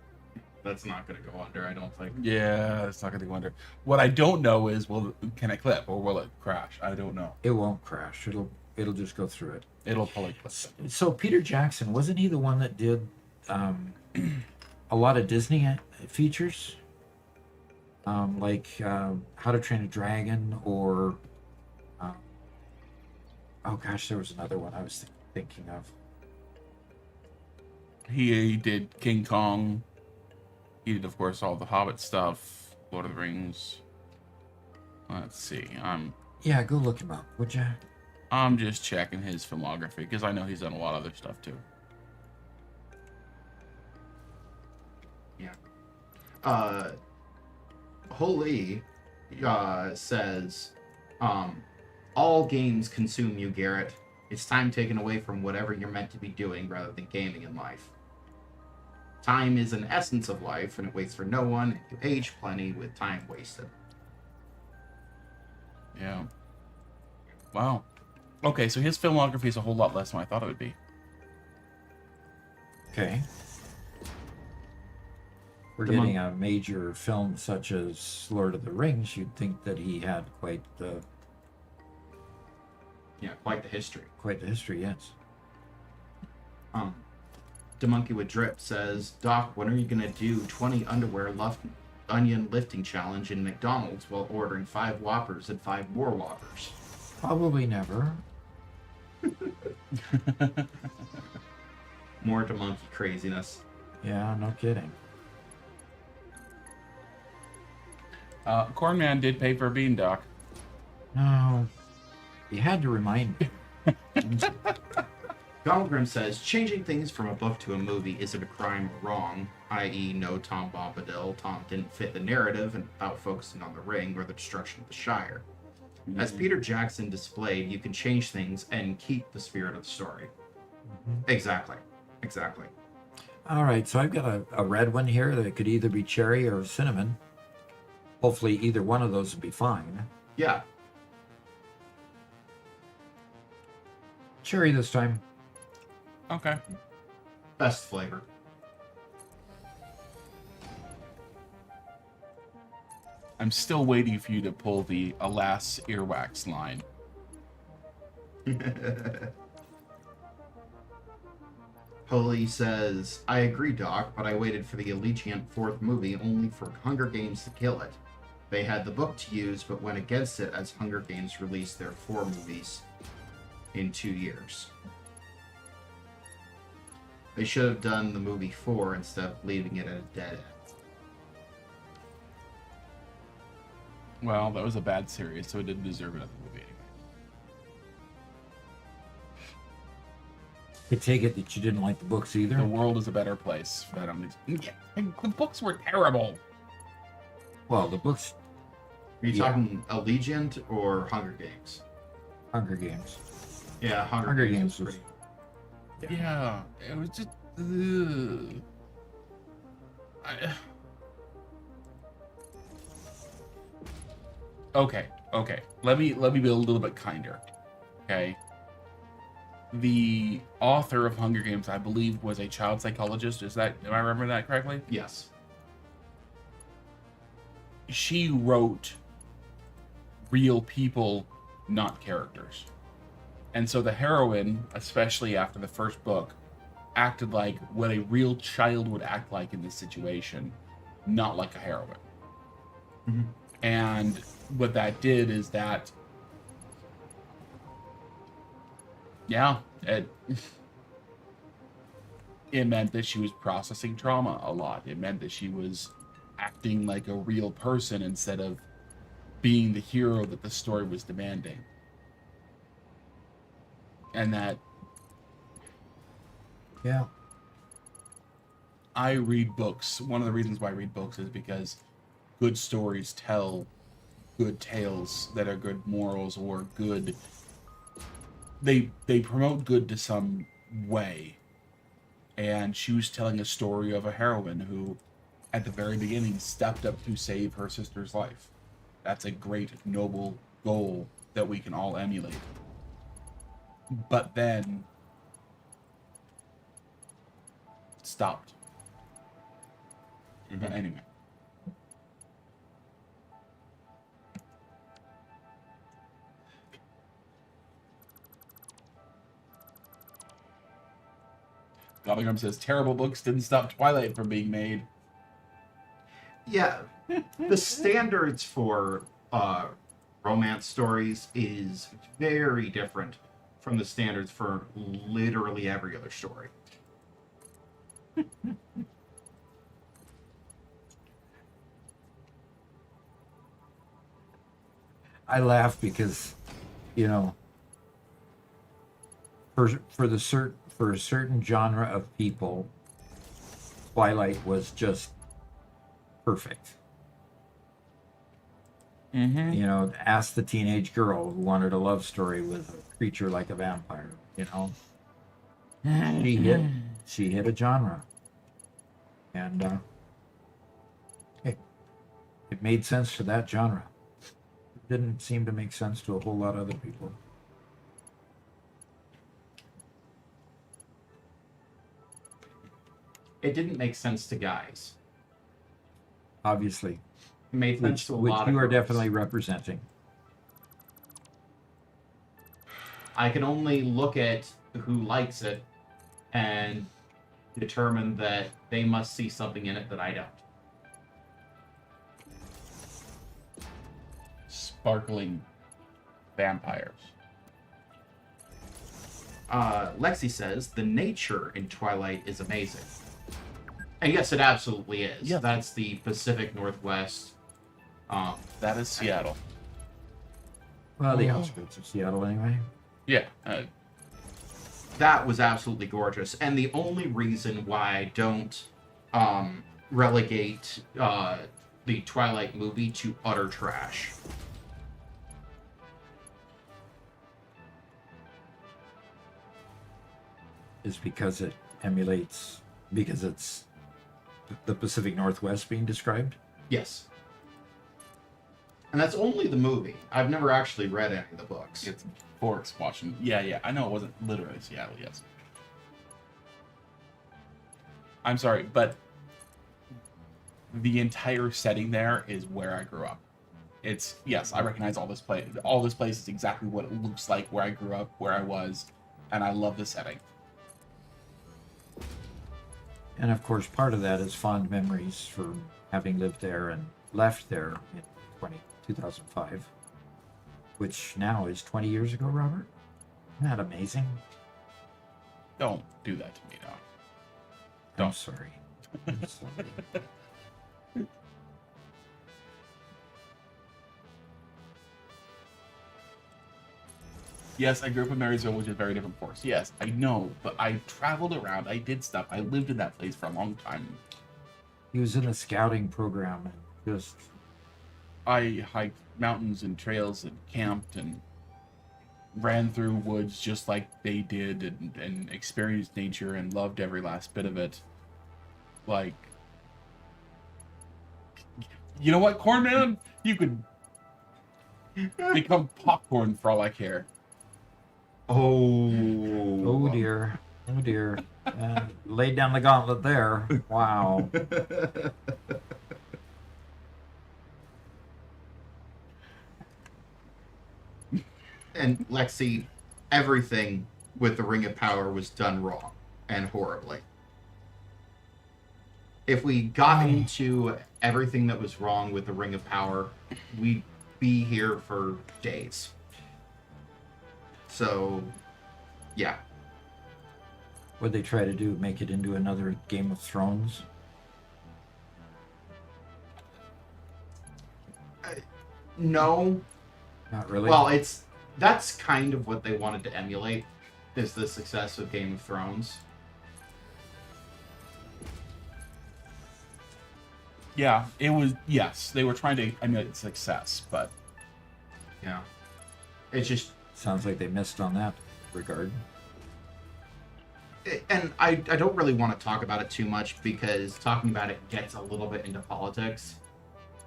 That's not going to go under, I don't think. Yeah, it's not going to go under. What I don't know is, can it clip or will it crash? I don't know. It won't crash. It'll just go through it. It'll probably clip. So Peter Jackson, wasn't he the one that did a lot of Disney features? Like How to Train a Dragon, or oh gosh, there was another one I was thinking of. He did King Kong. He did, of course, all the Hobbit stuff, Lord of the Rings. Let's see. Yeah, go look him up, would you? I'm just checking his filmography because I know he's done a lot of other stuff too. Yeah. Holy says, all games consume you, Garrett. It's time taken away from whatever you're meant to be doing rather than gaming in life. Time is an essence of life, and it waits for no one, and you age plenty with time wasted. Yeah. Wow. Okay, so his filmography is a whole lot less than I thought it would be. Okay. We're getting a major film such as Lord of the Rings. You'd think that he had quite the history. Quite the history, yes. The Monkey with Drip says, Doc, when are you gonna do 20 underwear onion lifting challenge in McDonald's while ordering 5 Whoppers and 5 more Whoppers? Probably never. More to monkey craziness. Yeah, no kidding. Cornman did pay for a bean, Doc. No, you had to remind me. Donald Grimm says, changing things from a book to a movie isn't a crime or wrong, i.e. no Tom Bombadil. Tom didn't fit the narrative and without focusing on the ring or the destruction of the Shire. As Peter Jackson displayed, you can change things and keep the spirit of the story. Exactly. All right, so I've got a red one here that could either be cherry or cinnamon. Hopefully either one of those would be fine. Yeah. Cherry this time. Okay. Best flavor. I'm still waiting for you to pull the alas earwax line. Holy says, I agree, Doc, but I waited for the Allegiant 4th movie only for Hunger Games to kill it. They had the book to use, but went against it as Hunger Games released their 4 movies in 2 years. They should have done the movie 4 instead of leaving it at a dead end. Well, that was a bad series, so it didn't deserve another movie anyway. I take it that you didn't like the books either. The world is a better place. But the books were terrible. Well, the books, Are you Yeah. talking Allegiant or Hunger Games? Hunger Games. Yeah, Hunger Games was pretty. Yeah, it was just. Ugh. Okay. Let me be a little bit kinder. Okay. The author of Hunger Games, I believe, was a child psychologist. Am I remembering that correctly? Yes. She wrote real people, not characters. And so the heroine, especially after the first book, acted like what a real child would act like in this situation, not like a heroine. Mhm. And what that did is that, yeah, it meant that she was processing trauma a lot. It meant that she was acting like a real person instead of being the hero that the story was demanding. And that yeah. I read books. One of the reasons why I read books is because good stories tell good tales that are good morals or good. They promote good to some way. And she was telling a story of a heroine who, at the very beginning, stepped up to save her sister's life. That's a great, noble goal that we can all emulate. But then stopped. But anyway. Gobblegum says terrible books didn't stop Twilight from being made. Yeah, the standards for romance stories is very different from the standards for literally every other story. I laugh because, you know, for a certain genre of people, Twilight was just perfect. Mm-hmm. You know, ask the teenage girl who wanted a love story with a creature like a vampire. You know, she hit a genre, and it made sense for that genre. It didn't seem to make sense to a whole lot of other people. It didn't make sense to guys. Obviously, It made sense which to a lot of you are girls. definitely representing. I can only look at who likes it and determine that they must see something in it that I don't. Sparkling vampires. Lexi says the nature in Twilight is amazing. And yes, it absolutely is. Yeah. That's the Pacific Northwest. That is Seattle. Well, the outskirts of Seattle, anyway. Yeah. That was absolutely gorgeous. And the only reason why I don't relegate the Twilight movie to utter trash. Is because it emulates, because it's the Pacific Northwest being described. Yes. And that's only the movie. I've never actually read any of the books. It's Forks watching. Yeah. I know it wasn't literally Seattle, yes. I'm sorry, but the entire setting there is where I grew up. It's, yes, I recognize all this place. All this place is exactly what it looks like where I grew up, where I was, and I love the setting. And of course, part of that is fond memories for having lived there and left there in 2005, which now is 20 years ago, Robert. Isn't that amazing? Don't do that to me now. I'm sorry. I'm sorry. Yes, I grew up in Marysville, which is a very different force. Yes, I know, but I traveled around. I did stuff. I lived in that place for a long time. He was in a scouting program and just I hiked mountains and trails and camped and ran through woods just like they did and experienced nature and loved every last bit of it. Like, you know what, Corn Man? You could become popcorn for all I care. oh dear. Oh dear. Laid down the gauntlet there. Wow. And Lexi, everything with the Ring of Power was done wrong and horribly. If we got into everything that was wrong with the Ring of Power, we'd be here for days. So, yeah. What'd they try to do? Make it into another Game of Thrones? No. Not really. Well, that's kind of what they wanted to emulate, is the success of Game of Thrones. Yeah, it was, yes, they were trying to emulate success, but Yeah. It's just, sounds like they missed on that regard. and I don't really want to talk about it too much because talking about it gets a little bit into politics,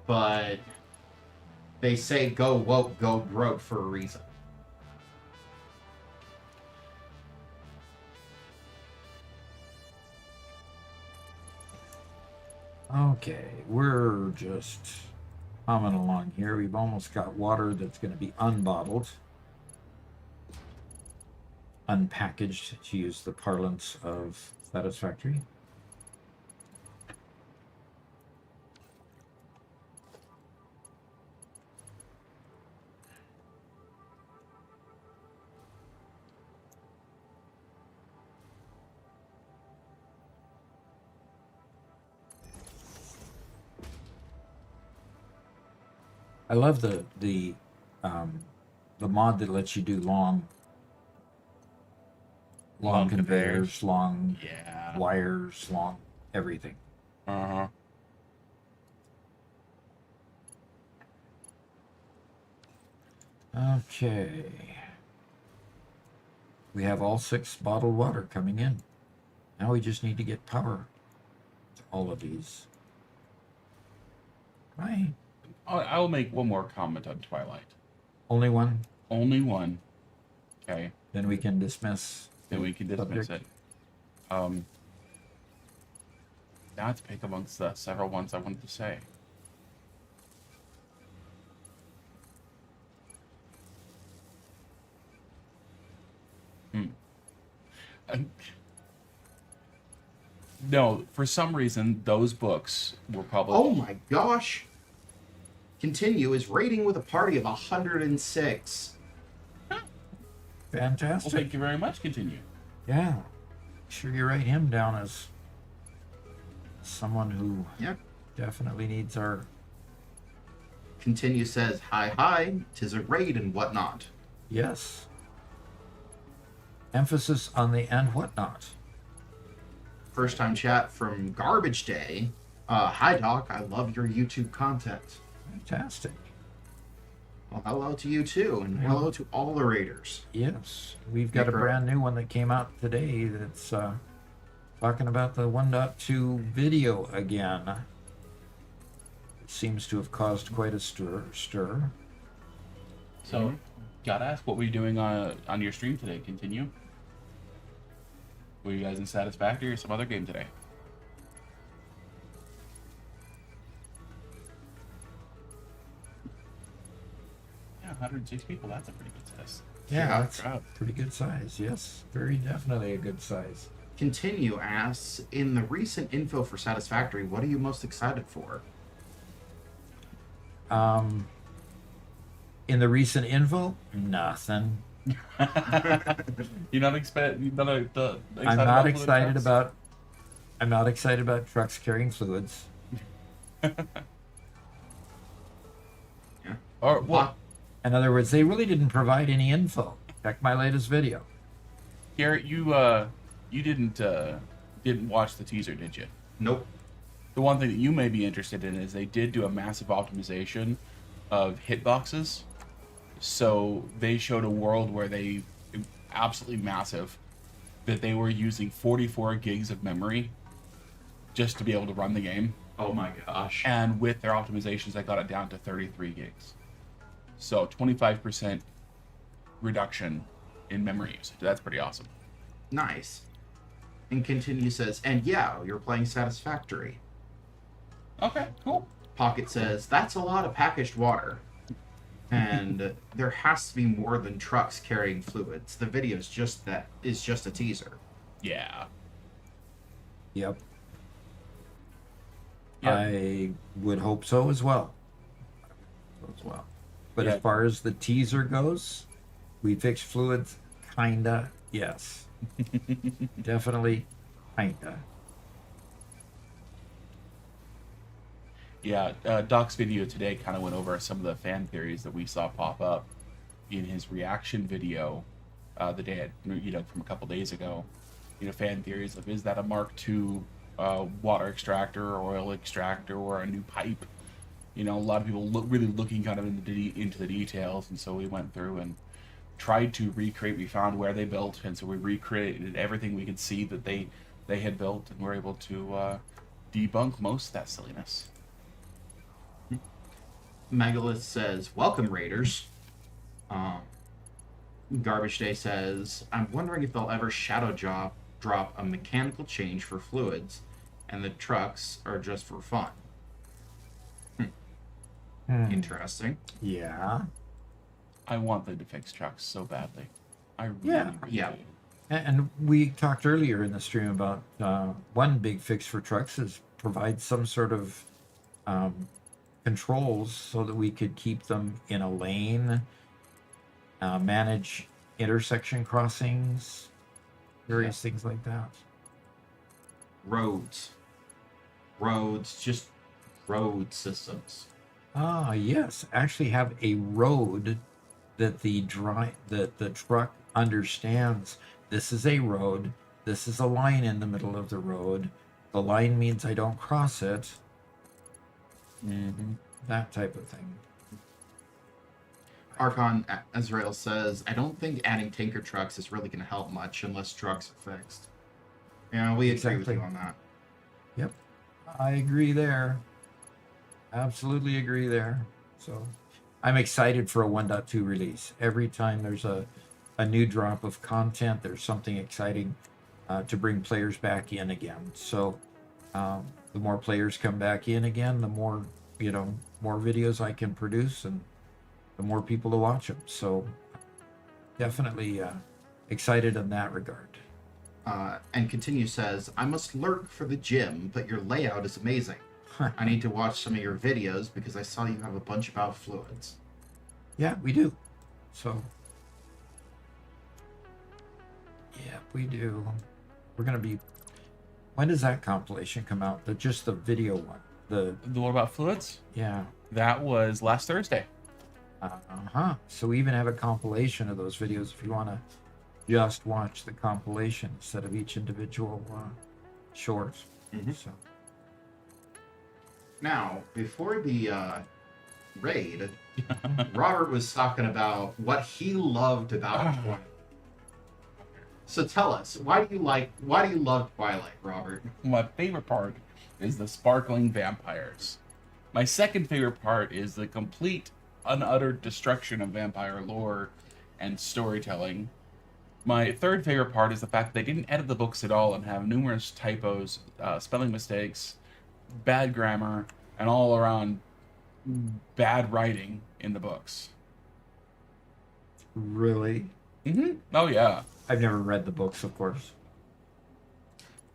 but they say go woke, go broke for a reason. Okay, we're just humming along here. We've almost got water that's going to be unbottled, unpackaged, to use the parlance of Satisfactory. I love the mod that lets you do long Long conveyors, long yeah. wires, long everything. Uh-huh. Okay. We have all 6 bottled water coming in. Now we just need to get power to all of these. Right. I'll make one more comment on Twilight. Only one? Only one. Okay. Then we can dismiss. Then we can dismiss subject. it. Now to pick amongst the several ones I wanted to say. No, for some reason, those books were published. Oh my gosh! Continue is rating with a party of 106. Fantastic. Well, thank you very much. Continue. Yeah. Sure you write him down as someone who definitely needs our... Continue says, hi, 'tis a raid and whatnot. Yes. Emphasis on the and whatnot. First time chat from Garbage Day. Hi Doc, I love your YouTube content. Fantastic. Well, hello to you too, and hello to all the raiders. Yes. We've got a brand new one that came out today that's talking about the 1.2 video again. It seems to have caused quite a stir. So, gotta ask, what were you doing on your stream today? Continue. Were you guys in Satisfactory or some other game today? Yeah, 106 people. That's a pretty good size. Yeah, that's crowd. pretty good size. Yes, very definitely a good size. Continue asks, in the recent info for Satisfactory, what are you most excited for? In the recent info, nothing. You're not excited I'm not excited about I'm not excited about trucks carrying fluids. Or well, In other words, they really didn't provide any info. Check my latest video. Garrett, you didn't watch the teaser, did you? Nope. The one thing that you may be interested in is they did do a massive optimization of hitboxes. So they showed a world where they absolutely massive that they were using 44 gigs of memory just to be able to run the game. Oh my gosh. And with their optimizations, I got it down to 33 gigs. So 25% reduction in memory usage. That's pretty awesome. Nice. And continue says, and yeah, you're playing Satisfactory. Okay, cool. Pocket says, that's a lot of packaged water. And there has to be more than trucks carrying fluids. The video is just a teaser. Yeah. Yep. Yeah. I would hope so as well. But Yeah. as far as the teaser goes, we fixed fluids, kinda, yes. Definitely, kinda. Yeah, Doc's video today kind of went over some of the fan theories that we saw pop up in his reaction video the day, from a couple days ago. Fan theories of, is that a Mark II water extractor or oil extractor or a new pipe? A lot of people really looking kind of into the details, and so we went through and tried to recreate. We found where they built, and so we recreated everything we could see that they had built, and we're able to debunk most of that silliness. Megalith says, welcome, Raiders. Garbage Day says, I'm wondering if they'll ever shadow drop a mechanical change for fluids, and the trucks are just for fun. Interesting. Yeah. I want them to fix trucks so badly. I really, Yeah. really Yeah. do. And we talked earlier in the stream about one big fix for trucks is provide some sort of controls so that we could keep them in a lane, manage intersection crossings, various things like that. Roads, just road systems. Ah, yes. Actually have a road that the truck understands. This is a road. This is a line in the middle of the road. The line means I don't cross it. That type of thing. Archon Azrael says, I don't think adding tanker trucks is really going to help much unless trucks are fixed. Yeah, we agree with Exactly. you on that. Yep. I agree there. Absolutely agree there. So I'm excited for a 1.2 release. Every time there's a new drop of content, there's something exciting to bring players back in again. So the more players come back in again, the more, more videos I can produce and the more people to watch them. So definitely excited in that regard. And continue says, I must lurk for the gym, but your layout is amazing. I need to watch some of your videos because I saw you have a bunch about fluids. Yeah, we do. So, yeah, we do. We're going to be... When does that compilation come out? Just the video one. The one about fluids? Yeah. That was last Thursday. So we even have a compilation of those videos if you want to just watch the compilation instead of each individual short. So. Now, before the raid, Robert was talking about what he loved about Twilight. So tell us, why do you love Twilight, Robert? My favorite part is the sparkling vampires. My second favorite part is the complete, unuttered destruction of vampire lore and storytelling. My third favorite part is the fact that they didn't edit the books at all and have numerous typos, spelling mistakes, bad grammar, and all around bad writing in the books. Really? Oh, yeah. I've never read the books, of course.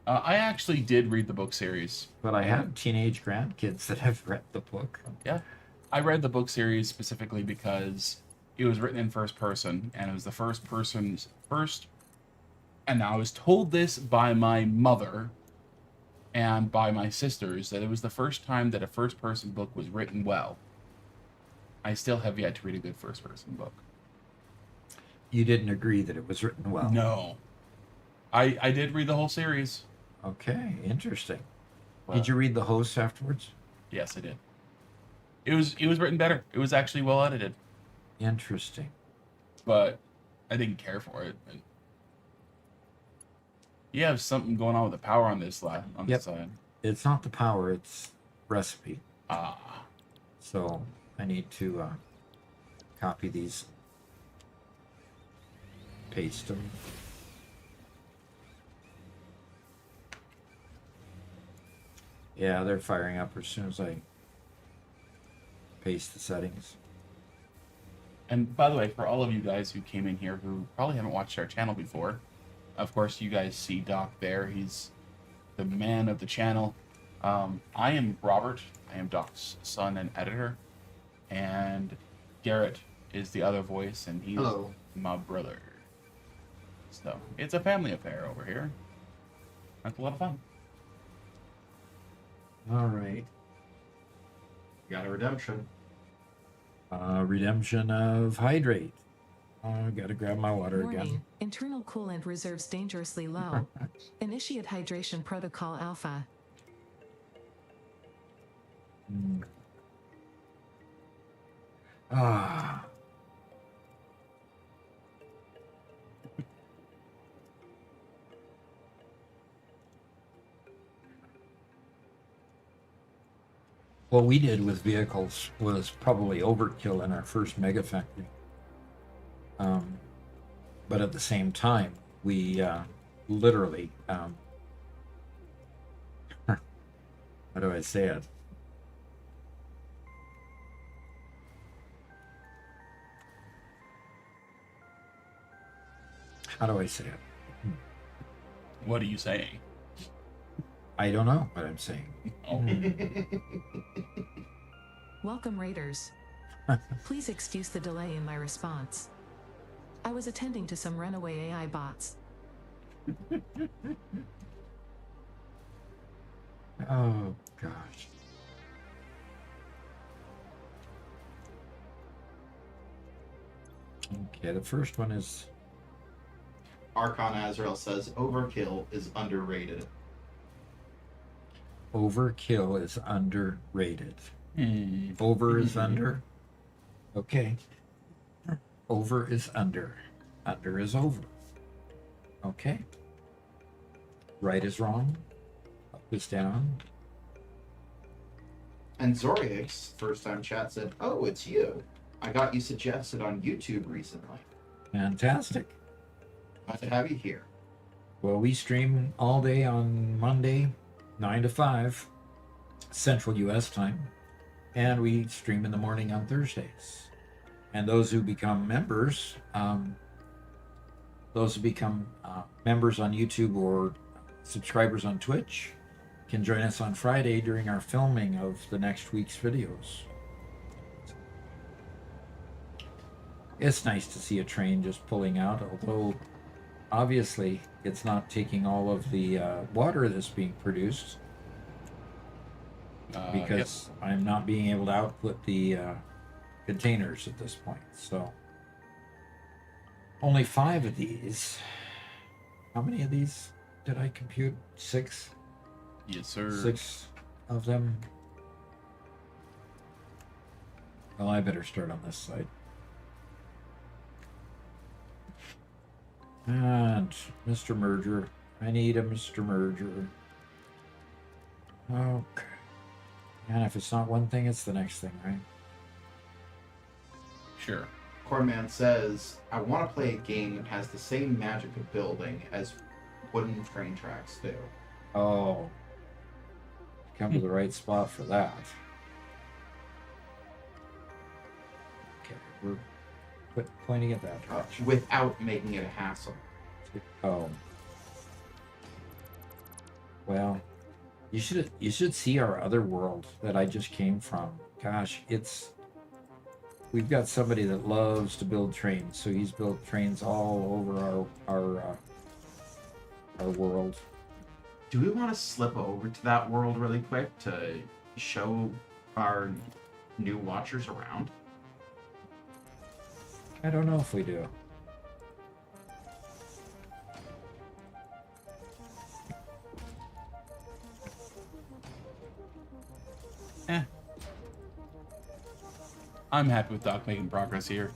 I actually did read the book series. But I have teenage grandkids that have read the book. Yeah. I read the book series specifically because it was written in first person, and it was the first person's first. And I was told this by my mother, and by my sisters that it was the first time that a first-person book was written well. I still have yet to read a good first-person book. You didn't agree that it was written well. No. I did read the whole series. Okay, interesting. Well, Did you read the host afterwards? Yes, I did. It was written better. It was actually well edited, Interesting. but I didn't care for it. And you have something going on with the power on this side. Yep. This side. It's not the power, it's recipe. Ah. So I need to copy these, paste them. Yeah, they're firing up as soon as I paste the settings. And by the way, for all of you guys who came in here who probably haven't watched our channel before, of course you guys see Doc there. He's the man of the channel. I am Robert. I am Doc's son and editor. And Garrett is the other voice, and he's Hello. my brother. So it's a family affair over here. That's a lot of fun. All right. Got a redemption. Redemption of hydrate. I gotta grab my water Warning. again. Internal coolant reserves dangerously low. Initiate hydration protocol alpha. Mm. Ah. What we did with vehicles was probably overkill in our first mega factory. But at the same time, we literally, how do I say it? How do I say it? What are you saying? I don't know what I'm saying. Oh. Welcome, Raiders. Please excuse the delay in my response. I was attending to some runaway AI bots. Oh, gosh. Okay, the first one is Archon Azrael says overkill is underrated. overkill is underrated. Hmm. Over is under. Okay. Over is under. Under is over. Okay. Right is wrong. Up is down. And Zoriax, first time chat, said, "Oh, it's you. I got you suggested on YouTube recently. Fantastic. Glad to have you here." Well, we stream all day on Monday, 9 to 5, Central US time. And we stream in the morning on Thursdays. And those who become members, members on YouTube or subscribers on Twitch can join us on Friday during our filming of the next week's videos. It's nice to see a train just pulling out, although obviously it's not taking all of the water that's being produced because I'm not being able to output the containers at this point. So only 5 of these. How many of these did I compute? 6? Yes, sir. 6 of them. Well, I better start on this side. And Mr. Merger. I need a Mr. Merger. Okay. And if it's not one thing, it's the next thing, right? Sure. Cornman says, "I want to play a game that has the same magic of building as wooden train tracks do." Oh. Come to the right spot for that. Okay, we're pointing at that direction. Without making it a hassle. Oh. Well, you should see our other world that I just came from. Gosh, we've got somebody that loves to build trains, so he's built trains all over our world. Do we want to slip over to that world really quick to show our new watchers around? I don't know if we do. I'm happy with Doc making progress here.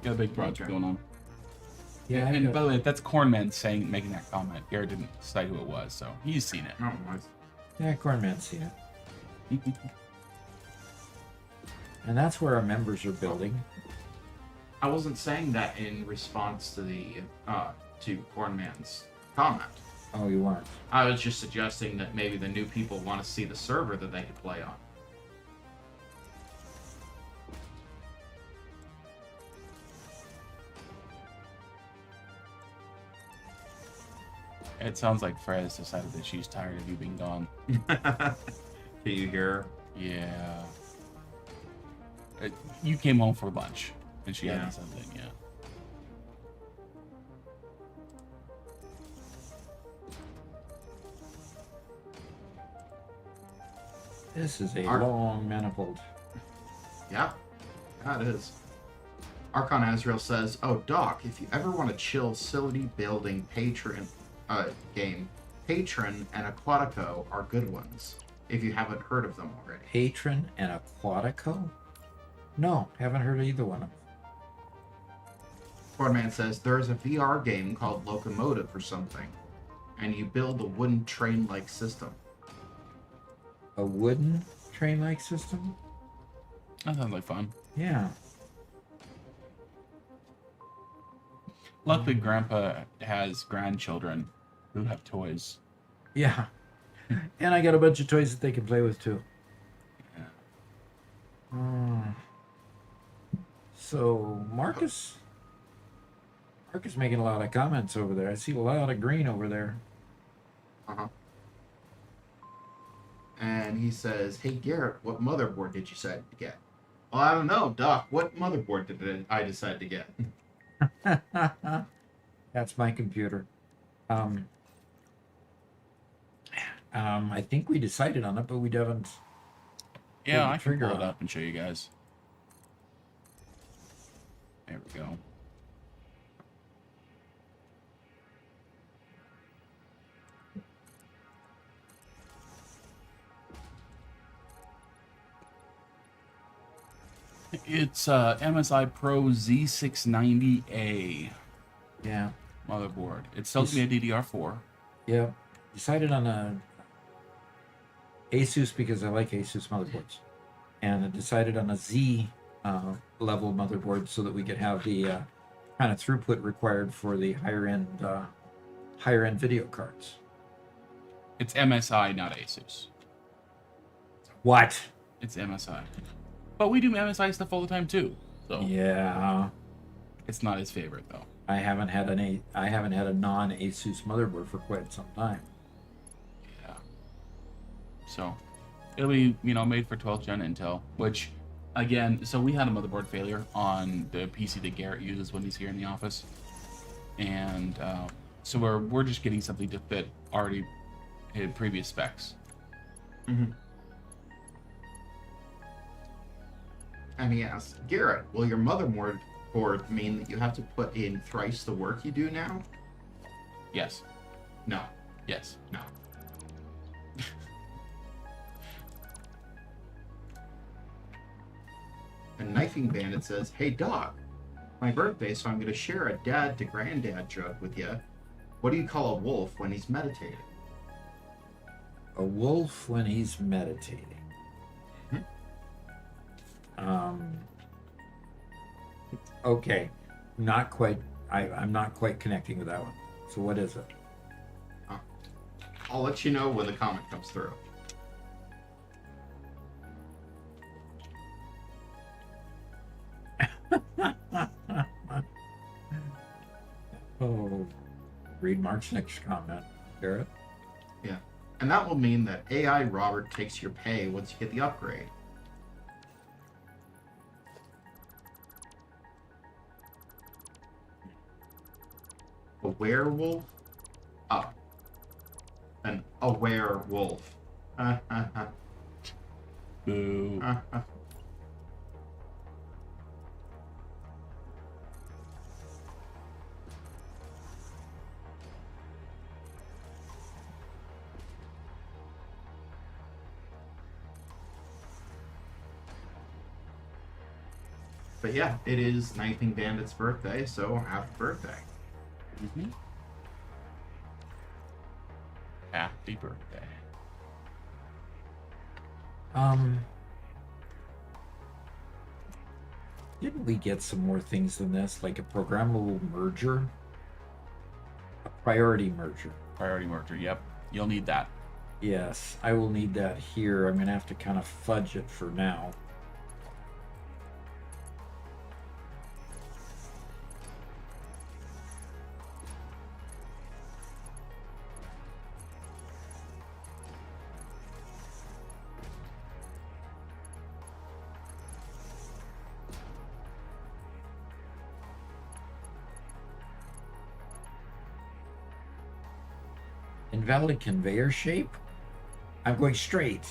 Got a big project Okay. going on. Yeah, And by the way, that's Cornman making that comment. Garrett didn't cite who it was, so he's seen it. Oh, nice. yeah, Cornman's seen it. And that's where our members are building. I wasn't saying that in response to the to Cornman's comment. Oh, you weren't. I was just suggesting that maybe the new people want to see the server that they could play on. It sounds like Frez decided that she's tired of you being gone. Can you hear? Yeah. You came home for lunch, and she Yeah. hadn't said anything yet. This is a Our- long manifold. Yeah, that is. Archon Azrael says, "Oh, Doc, if you ever want a chill, facility building patron game, Patron and Aquatico are good ones. If you haven't heard of them already." Patron and Aquatico? No, haven't heard either one of them. Boardman says, "There's a VR game called Locomotive or something, and you build a wooden train-like system." A wooden train-like system? That sounds like fun. Yeah. Luckily, Grandpa has grandchildren who have toys. Yeah. And I got a bunch of toys that they can play with too. So Marcus making a lot of comments over there. I see a lot of green over there. Uh-huh. And he says, "Hey Garrett, what motherboard did you decide to get?" "Well, I don't know, Doc. What motherboard did I decide to get?" That's my computer. I think we decided on it, but we haven't. Yeah, Pull the I can trigger pull it on it. up and show you guys. There we go. It's MSI Pro Z690A Yeah. motherboard. It's still gonna be a DDR4. Yeah. Decided on a Asus because I like Asus motherboards, and I decided on a Z level motherboard so that we could have the kind of throughput required for the higher end video cards. It's MSI, not Asus. What? It's MSI. But we do MSI stuff all the time too. So Yeah. it's not his favorite though. I haven't had a non Asus motherboard for quite some time. Yeah. So it'll be, made for 12th gen Intel, which again, so we had a motherboard failure on the PC that Garrett uses when he's here in the office. And so we're just getting something to fit already his previous specs. Mm-hmm. And he asks, "Garrett, will your motherboard mean that you have to put in thrice the work you do now?" Yes. No. Yes. No. And Knifing Bandit says, "Hey Doc, my birthday, so I'm going to share a dad to granddad joke with you. What do you call a wolf when he's meditating?" A wolf when he's meditating. Okay, not quite. I'm not quite connecting with that one. So what is it? I'll let you know when the comment comes through. Oh, read Mark's next comment, Garrett. Yeah. And that will mean that AI Robert takes your pay once you get the upgrade. A werewolf? Oh. An a werewolf. Boo. But yeah, it is Knifing Bandit's birthday, so happy birthday. Mm-hmm. Happy birthday. Didn't we get some more things than this, like a programmable merger, a priority merger? Priority merger. Yep. You'll need that. Yes, I will need that here. I'm gonna have to kind of fudge it for now. Invalid conveyor shape? I'm going straight.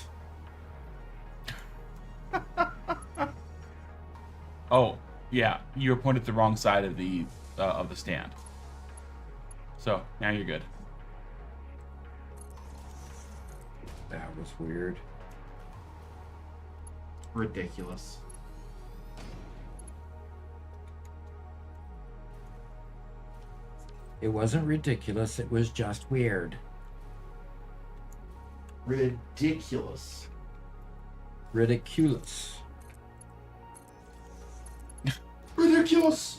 Oh, yeah. You were pointed the wrong side of the stand. So now you're good. That was weird. Ridiculous. It wasn't ridiculous, it was just weird. Ridiculous. Ridiculous. Ridiculous!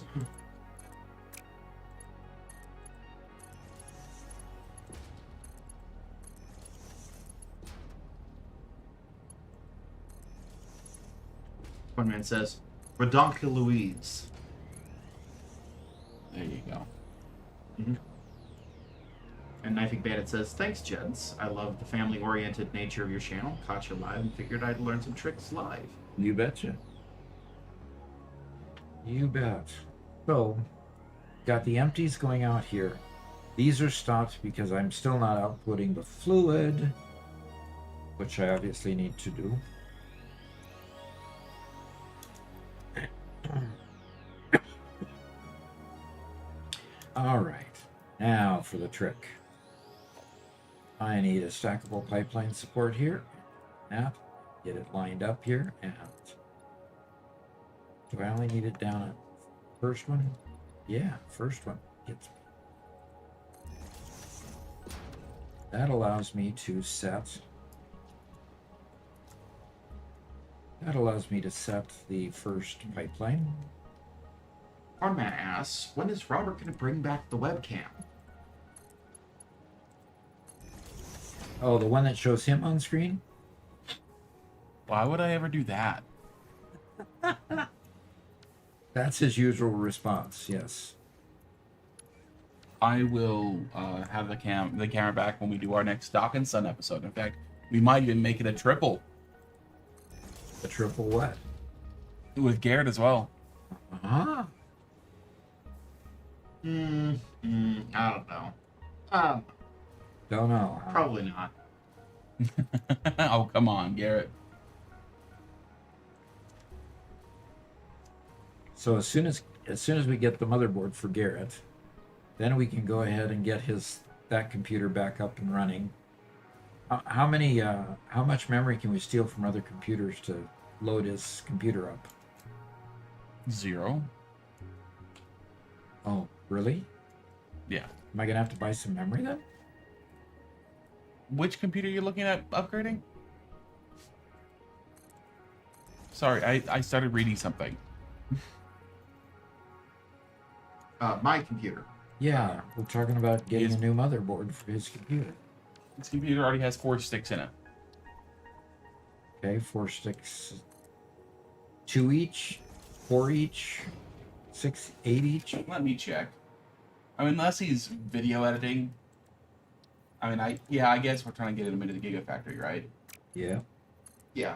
One man says, Redonkulous. There you go. And Knifing Bandit says, thanks, gents. I love the family-oriented nature of your channel. Caught you live and figured I'd learn some tricks live. You betcha. You bet. So, got the empties going out here. These are stopped because I'm still not outputting the fluid, which I obviously need to do. All right, now for the trick. I need a stackable pipeline support here. Now, get it lined up here, and do I only need it down at first one? Yeah, first one gets me. That allows me to set. That allows me to set the first pipeline. Our man asks, when is Robert going to bring back the webcam? Oh, the one that shows him on screen? Why would I ever do that? That's his usual response, yes. I will have the camera back when we do our next Doc and Son episode. In fact, we might even make it a triple. A triple what? With Garrett as well. Uh-huh. I don't know. Don't know. Probably not. Oh, come on, Garrett. So as soon as we get the motherboard for Garrett, then we can go ahead and get that computer back up and running. How much memory can we steal from other computers to load his computer up? 0. Oh, really? Yeah. Am I gonna have to buy some memory then? Which computer are you looking at upgrading? Sorry, I started reading something. My computer. Yeah, we're talking about getting a new motherboard for his computer. This computer already has 4 sticks in it. Okay, 4 sticks. 2 each, 4 each, 6, 8 each. Let me check. I mean, unless he's video editing. I mean, I guess we're trying to get him into the Gigafactory, right? Yeah. Yeah.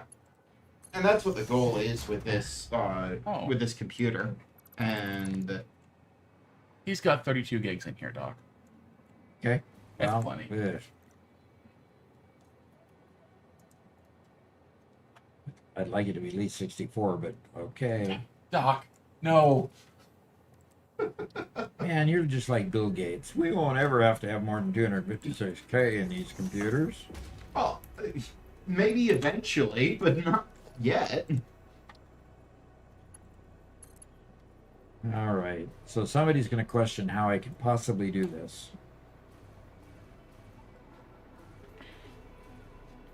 And that's what the goal is with this with this computer. And He's got 32 gigs in here, Doc. Okay. That's Well, plenty. good. I'd like it to be at least 64, but okay. Doc, no. Man, you're just like Bill Gates. We won't ever have to have more than 256K in these computers. Oh, maybe eventually, but not yet. All right. So somebody's going to question how I can possibly do this.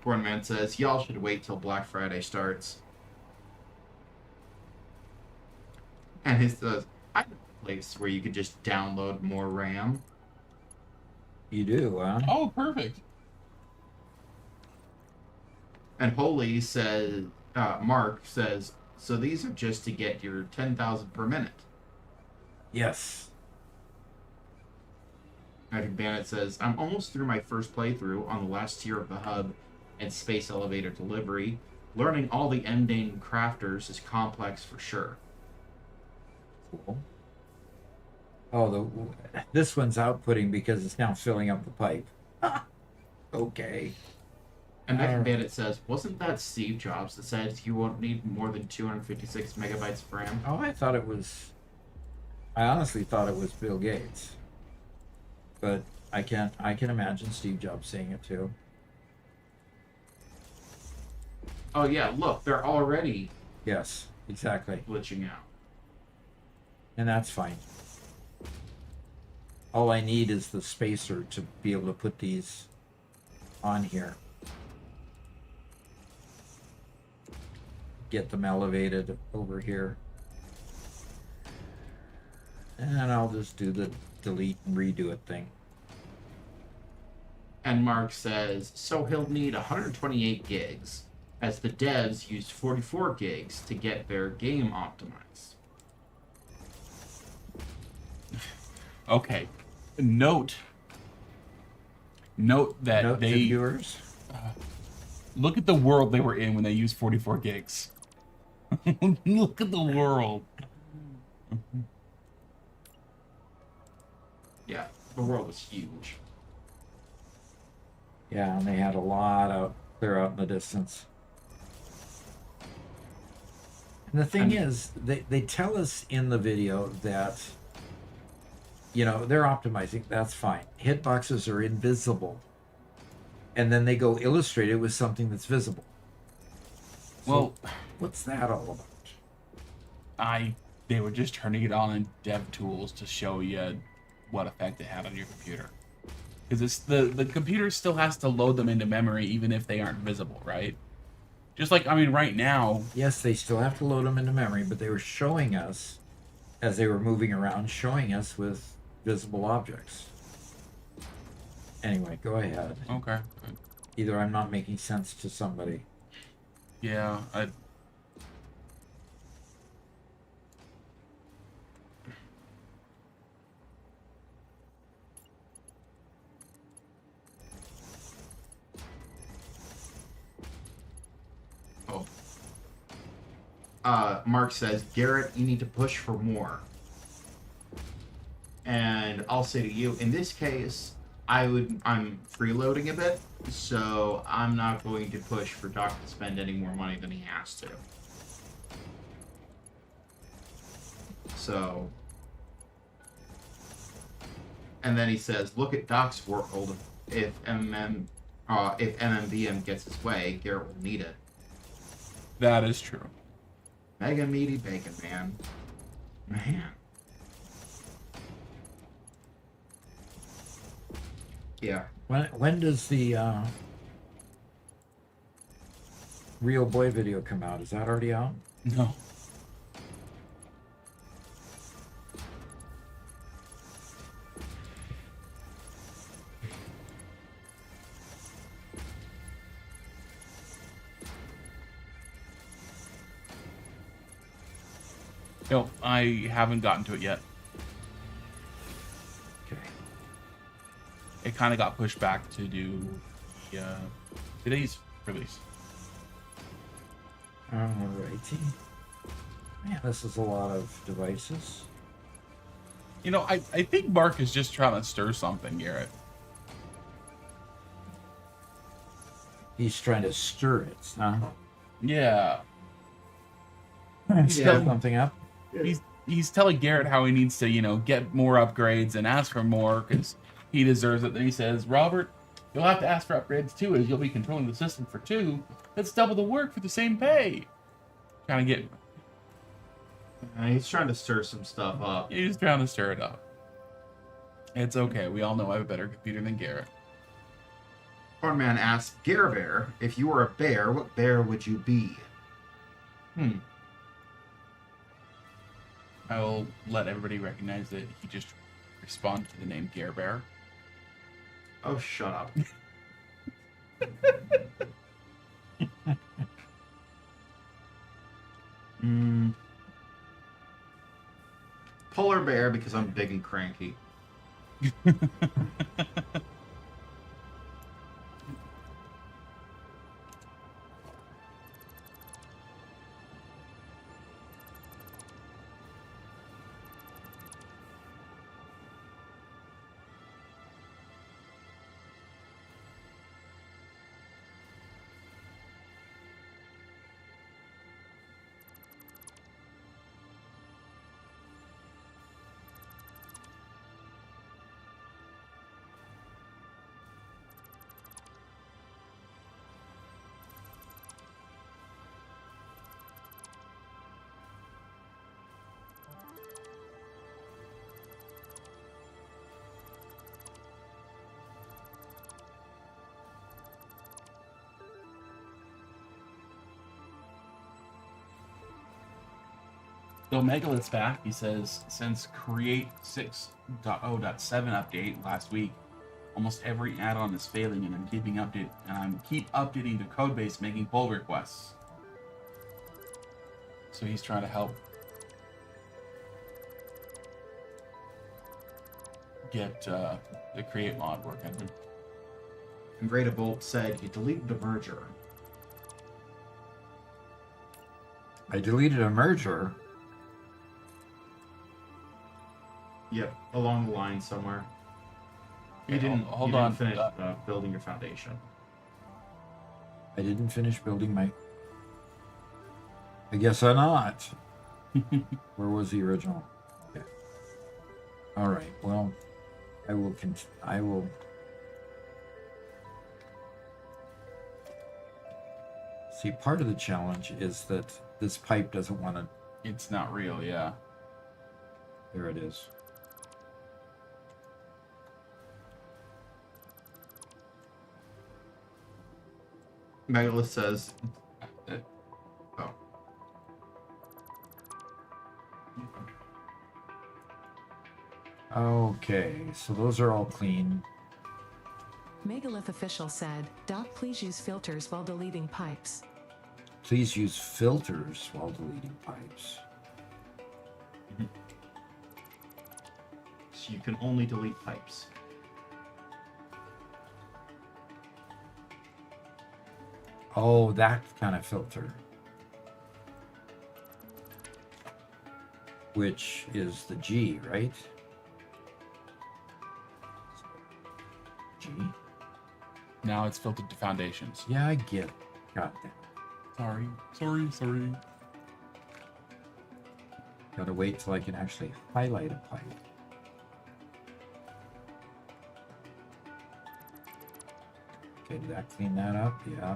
Cornman says, y'all should wait till Black Friday starts. And his says, I know a place where you could just download more RAM. You do, huh? Oh, perfect. And Holy says, Mark says, so these are just to get your 10,000 per minute. Yes. Magic Bandit says, I'm almost through my first playthrough on the last tier of the hub and space elevator delivery. Learning all the ending crafters is complex for sure. Cool. Oh, this one's outputting because it's now filling up the pipe. Okay. And Magic Alright. Bandit says, wasn't that Steve Jobs that said you won't need more than 256 megabytes of RAM? Oh, I honestly thought it was Bill Gates. But I can imagine Steve Jobs saying it too. Oh yeah, look, they're already Yes, exactly. glitching out. And that's fine. All I need is the spacer to be able to put these on here. Get them elevated over here. And I'll just do the delete and redo it thing. And Mark says, so he'll need 128 gigs, as the devs used 44 gigs to get their game optimized. Okay. Note that Note to they viewers. look at the world they were in when they used 44 gigs. Look at the world. Yeah, the world was huge. Yeah, and they had a lot out clear out in the distance. And the thing is, they tell us in the video that, you know, they're optimizing. That's fine. Hitboxes are invisible. And then they go illustrate it with something that's visible. So Well, what's that all about? they were just turning it on in dev tools to show you what effect it had on your computer. Because it's the computer still has to load them into memory even if they aren't visible, right? Just like, I mean, right now. Yes, they still have to load them into memory, but they were showing us, as they were moving around, showing us with visible objects. Anyway, go ahead. Okay. Either I'm not making sense to somebody. Yeah, Mark says, Garrett, you need to push for more. And I'll say to you, in this case, I'm freeloading a bit, so I'm not going to push for Doc to spend any more money than he has to. So, and then he says, look at Doc's world. If MMVM gets his way, Garrett will need it. that is true. Mega meaty bacon, man. Man. Yeah. When does the Real Boy video come out? Is that already out? No. No, I haven't gotten to it yet. Okay. It kind of got pushed back to do today's release. Alrighty. Man, this is a lot of devices. You know, I think Mark is just trying to stir something, Garrett. He's trying to stir it, huh? Yeah. He's Set telling, something up. he's telling Garrett how he needs to, get more upgrades and ask for more because he deserves it. Then he says, Robert, you'll have to ask for upgrades too, as you'll be controlling the system for 2. That's double the work for the same pay. Kind of get. He's trying to stir some stuff up. He's trying to stir it up. It's okay. We all know I have a better computer than Garrett. Cornman asks, Gare Bear, if you were a bear, what bear would you be? I will let everybody recognize that he just responded to the name Gare Bear. Oh, shut up. Polar bear because I'm big and cranky. So Megalith's back. He says, since Create 6.0.7 update last week, almost every add-on is failing, and I'm keep updating the codebase, making pull requests. So he's trying to help get the Create mod working. And Great Bolt said you deleted the merger. I deleted a merger. Yep, along the line somewhere. You Okay, didn't hold you on. didn't finish building your foundation. I didn't finish building my. I guess I'm not. Where was the original? Okay. All right. Well, I will. I will. See, part of the challenge is that this pipe doesn't want to. It's not real, yeah. There it is. Megalith says, oh. Okay, so those are all clean. Megalith official said, Doc, please use filters while deleting pipes. Please use filters while deleting pipes. So you can only delete pipes. Oh, that kind of filter. Which is the G, right? G. Now it's filtered to foundations. Yeah, I get it. Got that. Sorry. Gotta wait till I can actually highlight a pipe. Okay, did that clean that up? Yeah.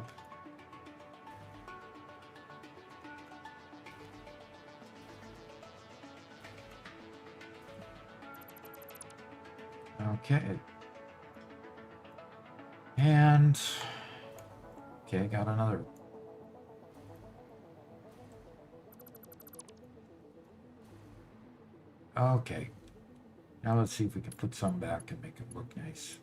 Okay. And okay, got another. Okay. Now let's see if we can put some back and make it look nice.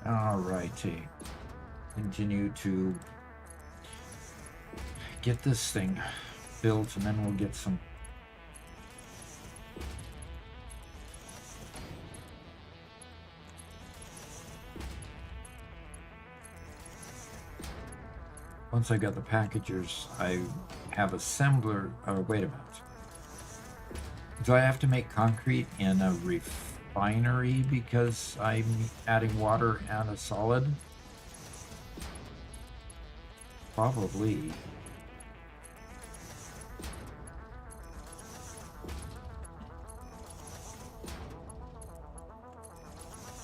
All righty. continue to get this thing built, and then we'll get some. Once I got the packagers, I have assembler. Oh, wait a minute. Do I have to make concrete in a refinery because I'm adding water and a solid? Probably.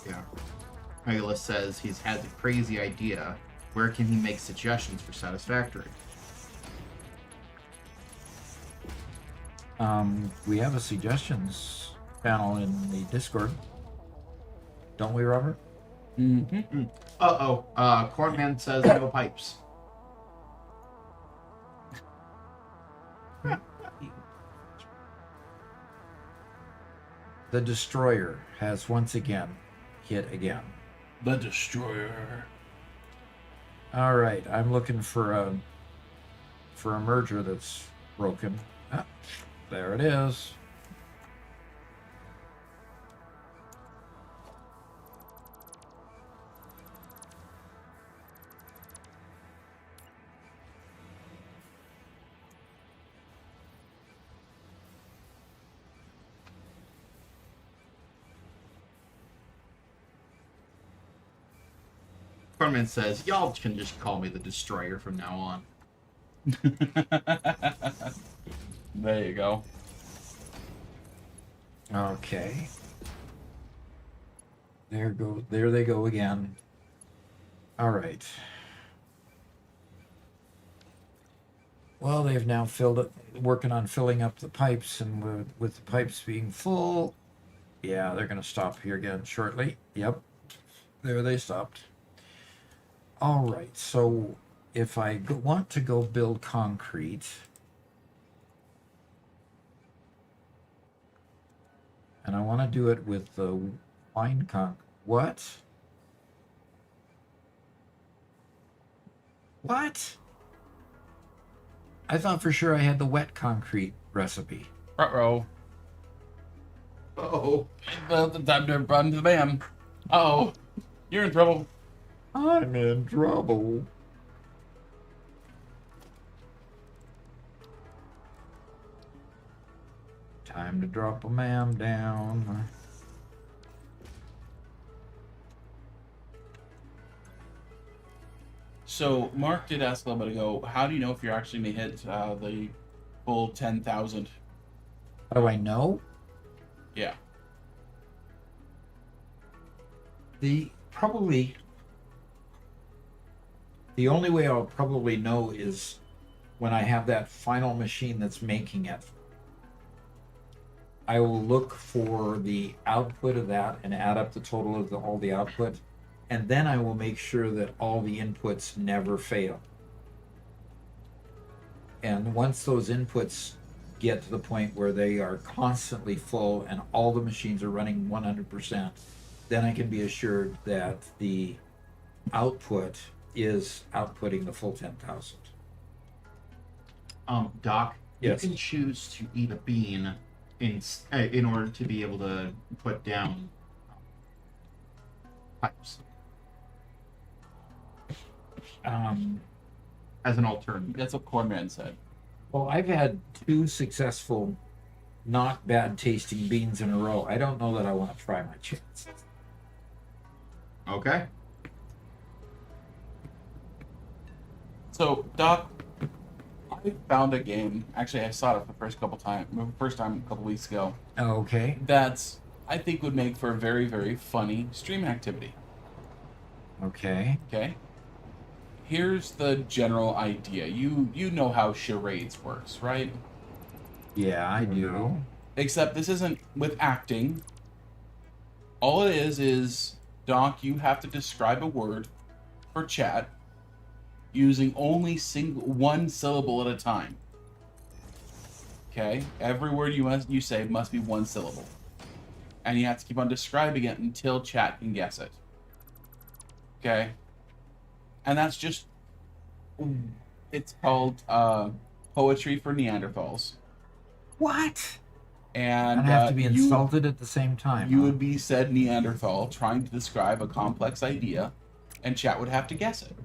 Yeah. Megala says he's had the crazy idea. Where can he make suggestions for Satisfactory? We have a suggestions panel in the Discord. Don't we, Robert? Mm-hmm. Cornman says no pipes. The Destroyer has once again hit again. The Destroyer. All right, I'm looking for a merger that's broken. Ah, there it is. Cornman says, y'all can just call me the Destroyer from now on. There you go. Okay. There they go again. All right. Well, they've now filled it, working on filling up the pipes, and with the pipes being full, yeah, they're going to stop here again shortly. Yep. There they stopped. All right, so if I want to go build concrete, and I want to do it with the wine what? What? I thought for sure I had the wet concrete recipe. Uh-oh. Oh. Well, time to run to the man. Uh-oh. You're in trouble. I'm in trouble. Time to drop a man down. So, Mark did ask a little bit ago, how do you know if you're actually going to hit the full 10,000? How do I know? Yeah. The only way I'll probably know is when I have that final machine that's making it. I will look for the output of that and add up the total of all the output, and then I will make sure that all the inputs never fail. And once those inputs get to the point where they are constantly full and all the machines are running 100%, then I can be assured that the output is outputting the full 10,000. Doc, Yes. you can choose to eat a bean in order to be able to put down pipes as an alternative. That's what Cornman said. Well, I've had 2 successful, not bad tasting beans in a row. I don't know that I want to try my chances. Okay. So, Doc, I found a game. Actually, I saw it for the first time a couple weeks ago. Okay. That's, I think, would make for a very, very funny stream activity. Okay. Okay? Here's the general idea. You know how charades works, right? Yeah, I do. Except this isn't with acting. All it is, Doc, you have to describe a word for chat using only one syllable at a time. Okay? Every word you say must be one syllable. And you have to keep on describing it until chat can guess it. Okay? And that's just, it's called Poetry for Neanderthals. What? And I'd have to be insulted at the same time. You would be said Neanderthal trying to describe a complex idea, and chat would have to guess it.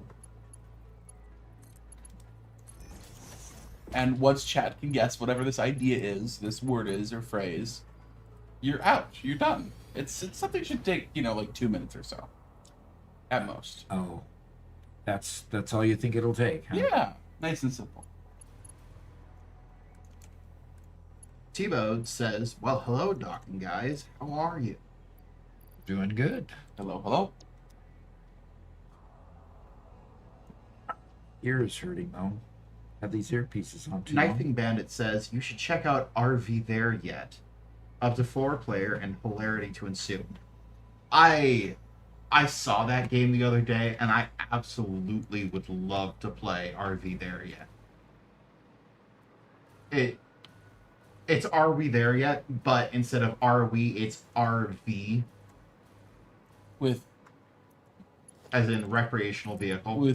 And once chat can guess whatever this idea is, this word is, or phrase, you're out. You're done. It's something that should take, like 2 minutes or so. At most. Oh. That's all you think it'll take, huh? Yeah. Nice and simple. T-Bode says, well, hello, docking guys. How are you? Doing good. Hello, hello. Ears hurting, though. Have these earpieces on too Knifing long. Bandit says, you should check out RV There Yet. Up to 4 player and hilarity to ensue. I saw that game the other day, and I absolutely would love to play RV There Yet. It's Are We There Yet? But instead of Are We, it's RV. With, as in recreational vehicle.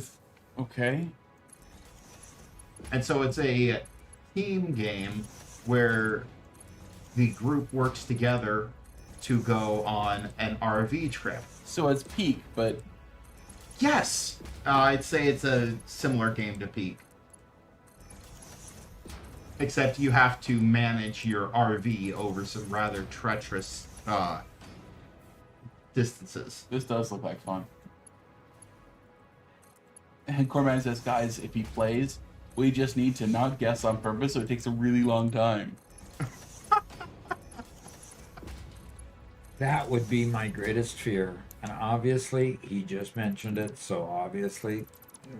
Okay. And so it's a team game where the group works together to go on an RV trip. So it's Peak, but... Yes! I'd say it's a similar game to Peak. Except you have to manage your RV over some rather treacherous distances. This does look like fun. And Corman says, guys, if he plays, we just need to not guess on purpose so it takes a really long time. That would be my greatest fear. And obviously, he just mentioned it, so obviously,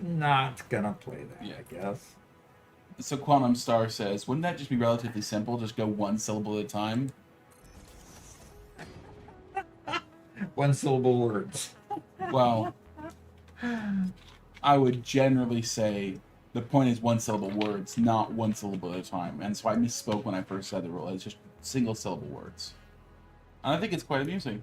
not gonna play that, Yeah. I guess. So Quantum Star says, wouldn't that just be relatively simple? Just go one syllable at a time? One syllable words. Well, I would generally say the point is one syllable words, not one syllable at a time. And so I misspoke when I first said the rule. It's just single syllable words. And I think it's quite amusing.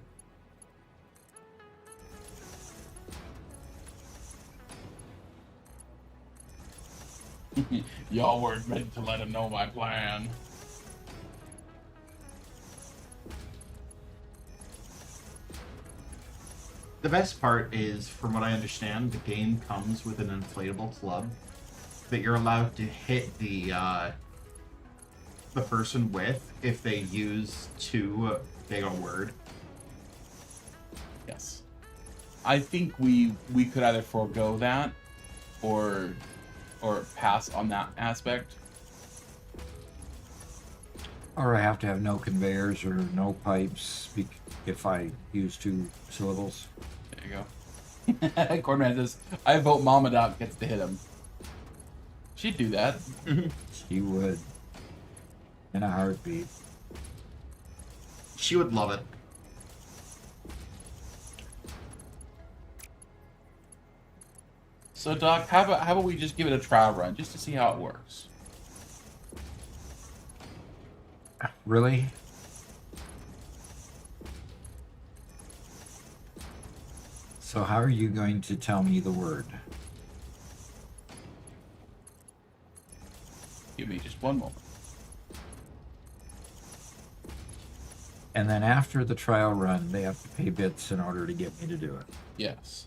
Y'all weren't ready to let him know my plan. The best part is, from what I understand, the game comes with an inflatable club that you're allowed to hit the person with if they use too big a word. Yes. I think we could either forego that or pass on that aspect. Or I have to have no conveyors or no pipes if I use 2 syllables. There you go. Cornman says, I vote Mama Doc gets to hit him. She'd do that. She would. In a heartbeat. She would love it. So Doc, how about we just give it a trial run just to see how it works? Really? So how are you going to tell me the word? Give me just one moment. And then after the trial run, they have to pay bits in order to get me to do it. Yes.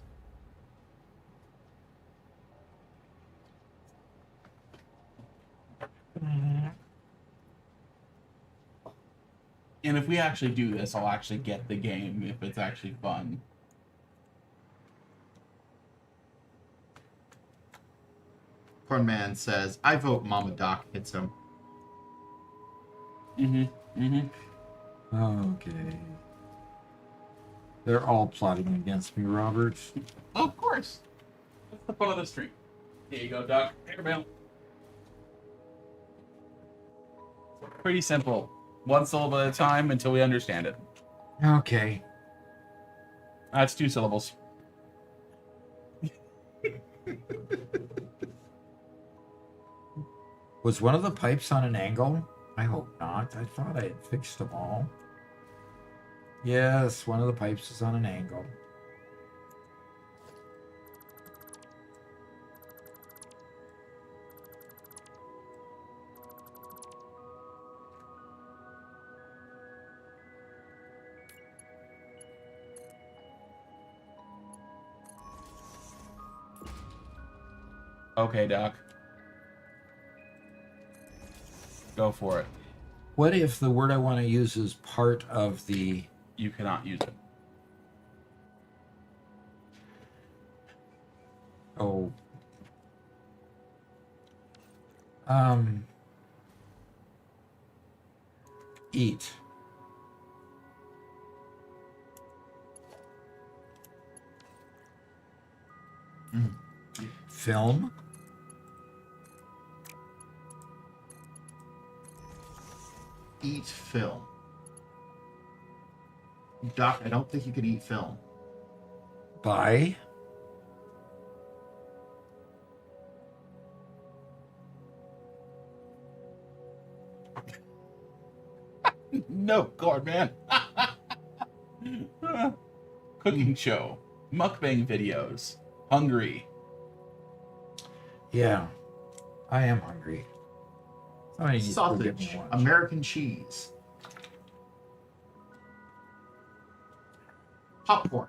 And if we actually do this, I'll actually get the game if it's actually fun. Cornman says, I vote Mama Doc hits him. Okay. They're all plotting against me, Robert. Oh, of course. That's the fun of the stream. Here you go, Doc. Airmail. Pretty simple. One syllable at a time until we understand it. Okay. That's 2 syllables. Was one of the pipes on an angle? I hope not. I thought I had fixed them all. Yes, one of the pipes is on an angle. Okay, Doc. Go for it. What if the word I want to use is part of the... You cannot use it. Oh. Eat. Film. Eat film. Doc, I don't think you could eat film. Buy. No, God, man. Cooking show. Mukbang videos. Hungry. Yeah. I am hungry. Somebody needs to go get me Sausage. lunch. American cheese. Popcorn.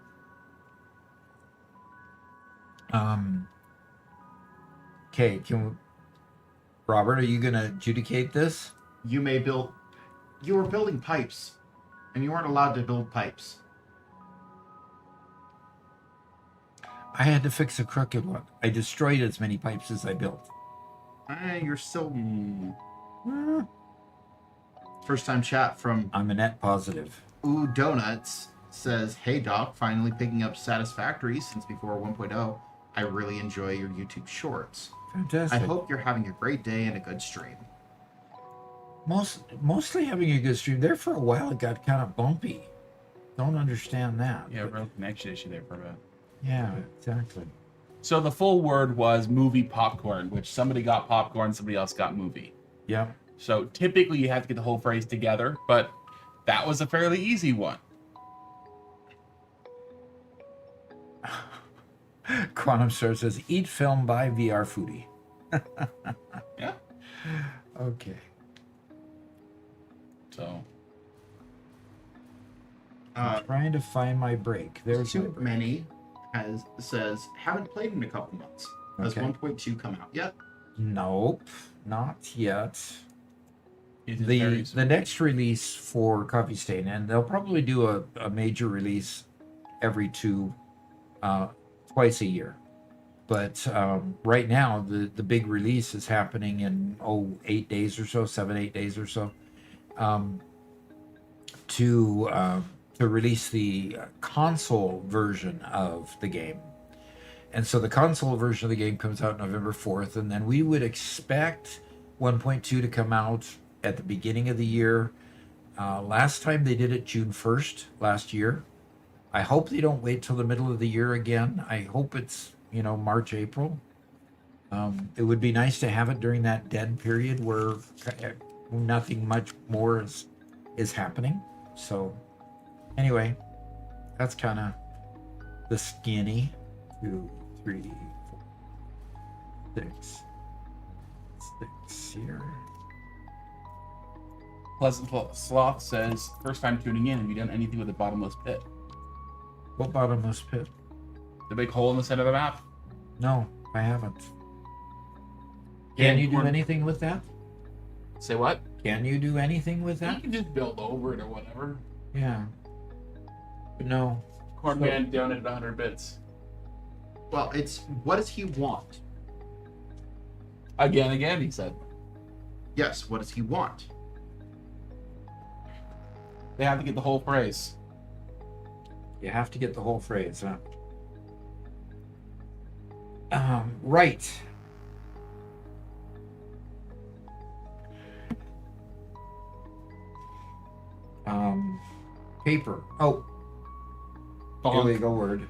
Okay, Robert, are you going to adjudicate this? You may build. You were building pipes, and you weren't allowed to build pipes. I had to fix a crooked one. I destroyed as many pipes as I built. You're still. First time chat from I'm a net positive. Ooh Donuts says, "Hey Doc, finally picking up Satisfactory since before 1.0. I really enjoy your YouTube shorts. Fantastic. I hope you're having a great day and a good stream." Mostly having a good stream. There for a while it got kind of bumpy. Don't understand that. Yeah, but- real connection issue there for a bit. Yeah, exactly. So the full word was movie popcorn, which somebody got popcorn, somebody else got movie. Yeah. So typically you have to get the whole phrase together, but that was a fairly easy one. Quantum Star says, eat film by VR foodie. Yeah. Okay. So I'm trying to find my break. There's my Too break. many says haven't played in a couple months. Has Okay. 1.2 come out yet? Nope, not yet. it is The very the next release for Coffee Stain, and they'll probably do a major release every twice a year. But right now, the big release is happening in 8 days or so, 7-8 days or so, to release the console version of the game. And so the console version of the game comes out November 4th, and then we would expect 1.2 to come out at the beginning of the year. Last time they did it June 1st last year. I hope they don't wait till the middle of the year again. I hope it's, March, April. It would be nice to have it during that dead period where nothing much more is happening. So anyway, that's kind of the skinny. 2, 3, 4, 6 here. Pleasant Sloth says, first time tuning in, have you done anything with the bottomless pit? What bottomless pit? The big hole in the center of the map? No, I haven't. Can you do Corn- anything with that? Say what? Can you do anything with You that? can just build over it or whatever. Yeah. But no. Cornman donated 100 bits. Well, it's what does he want? Again, he said. Yes, what does he want? They have to get the whole phrase. You have to get the whole phrase, huh? Right. Paper. Oh, here we go. Word.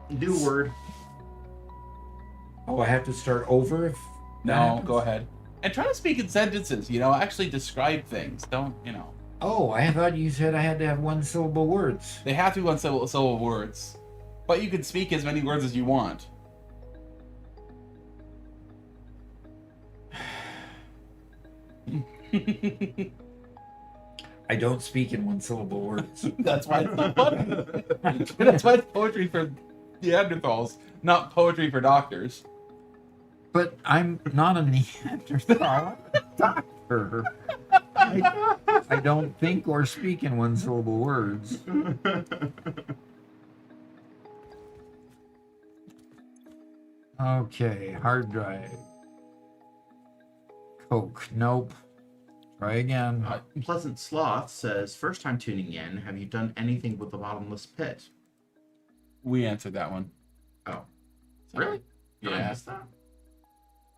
New word. Oh, I have to start over if that No, happens? go ahead. And try to speak in sentences, actually describe things. Don't. Oh, I thought you said I had to have one syllable words. They have to be one-syllable words. But you can speak as many words as you want. I don't speak in one syllable words. That's why it's not funny. That's why it's poetry for Neanderthals, not poetry for doctors. But I'm not a Neanderthal. I'm a doctor. I don't think or speak in one-syllable words. Okay, hard drive. Coke. Nope. Try again. Pleasant Sloth says, first time tuning in, have you done anything with the bottomless pit? We answered that one. Oh. So, Really? Did I Yeah. miss that?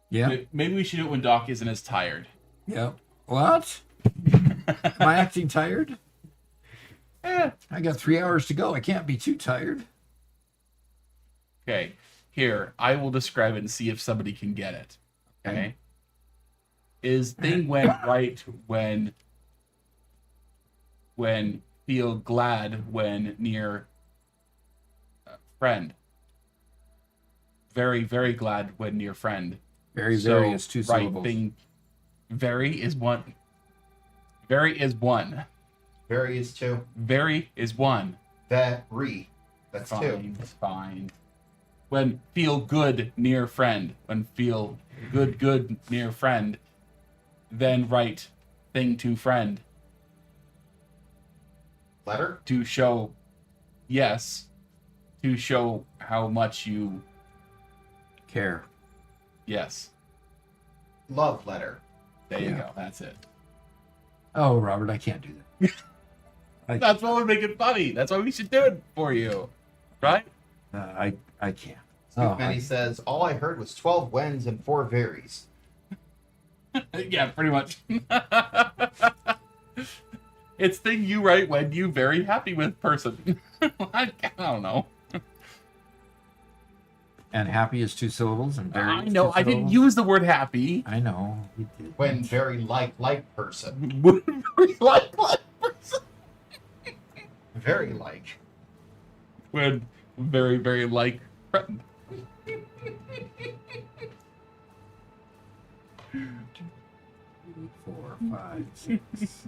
Yeah. Maybe we should do it when Doc isn't as tired. Yep. What? Am I acting tired? Eh. I got 3 hours to go. I can't be too tired. Okay. Here, I will describe it and see if somebody can get it. Okay. Is thing went right when feel glad when near friend. Very, very glad when near friend. Very, So, very is two right syllables. thing. Very is one. Very is one. Very is two. Very is one. Very. That's two. Fine, fine. When feel good near friend. When feel good near friend. Then write thing to friend Letter? to show yes. To show how much you Care. yes. Love letter. There you Yeah. go. That's it. Oh, Robert, I can't do that. That's what would make it funny. That's why we should do it for you. Right? I can't. Scoop Manny says, all I heard was 12 whens and 4 varies. Yeah, pretty much. It's thing you write when you very happy with person. I don't know. And happy is two syllables, and very. I is know. two I didn't syllables. use the word happy. I know. You did. When very like person. like person. Very like. When very, very like friend. 4, 5, 6.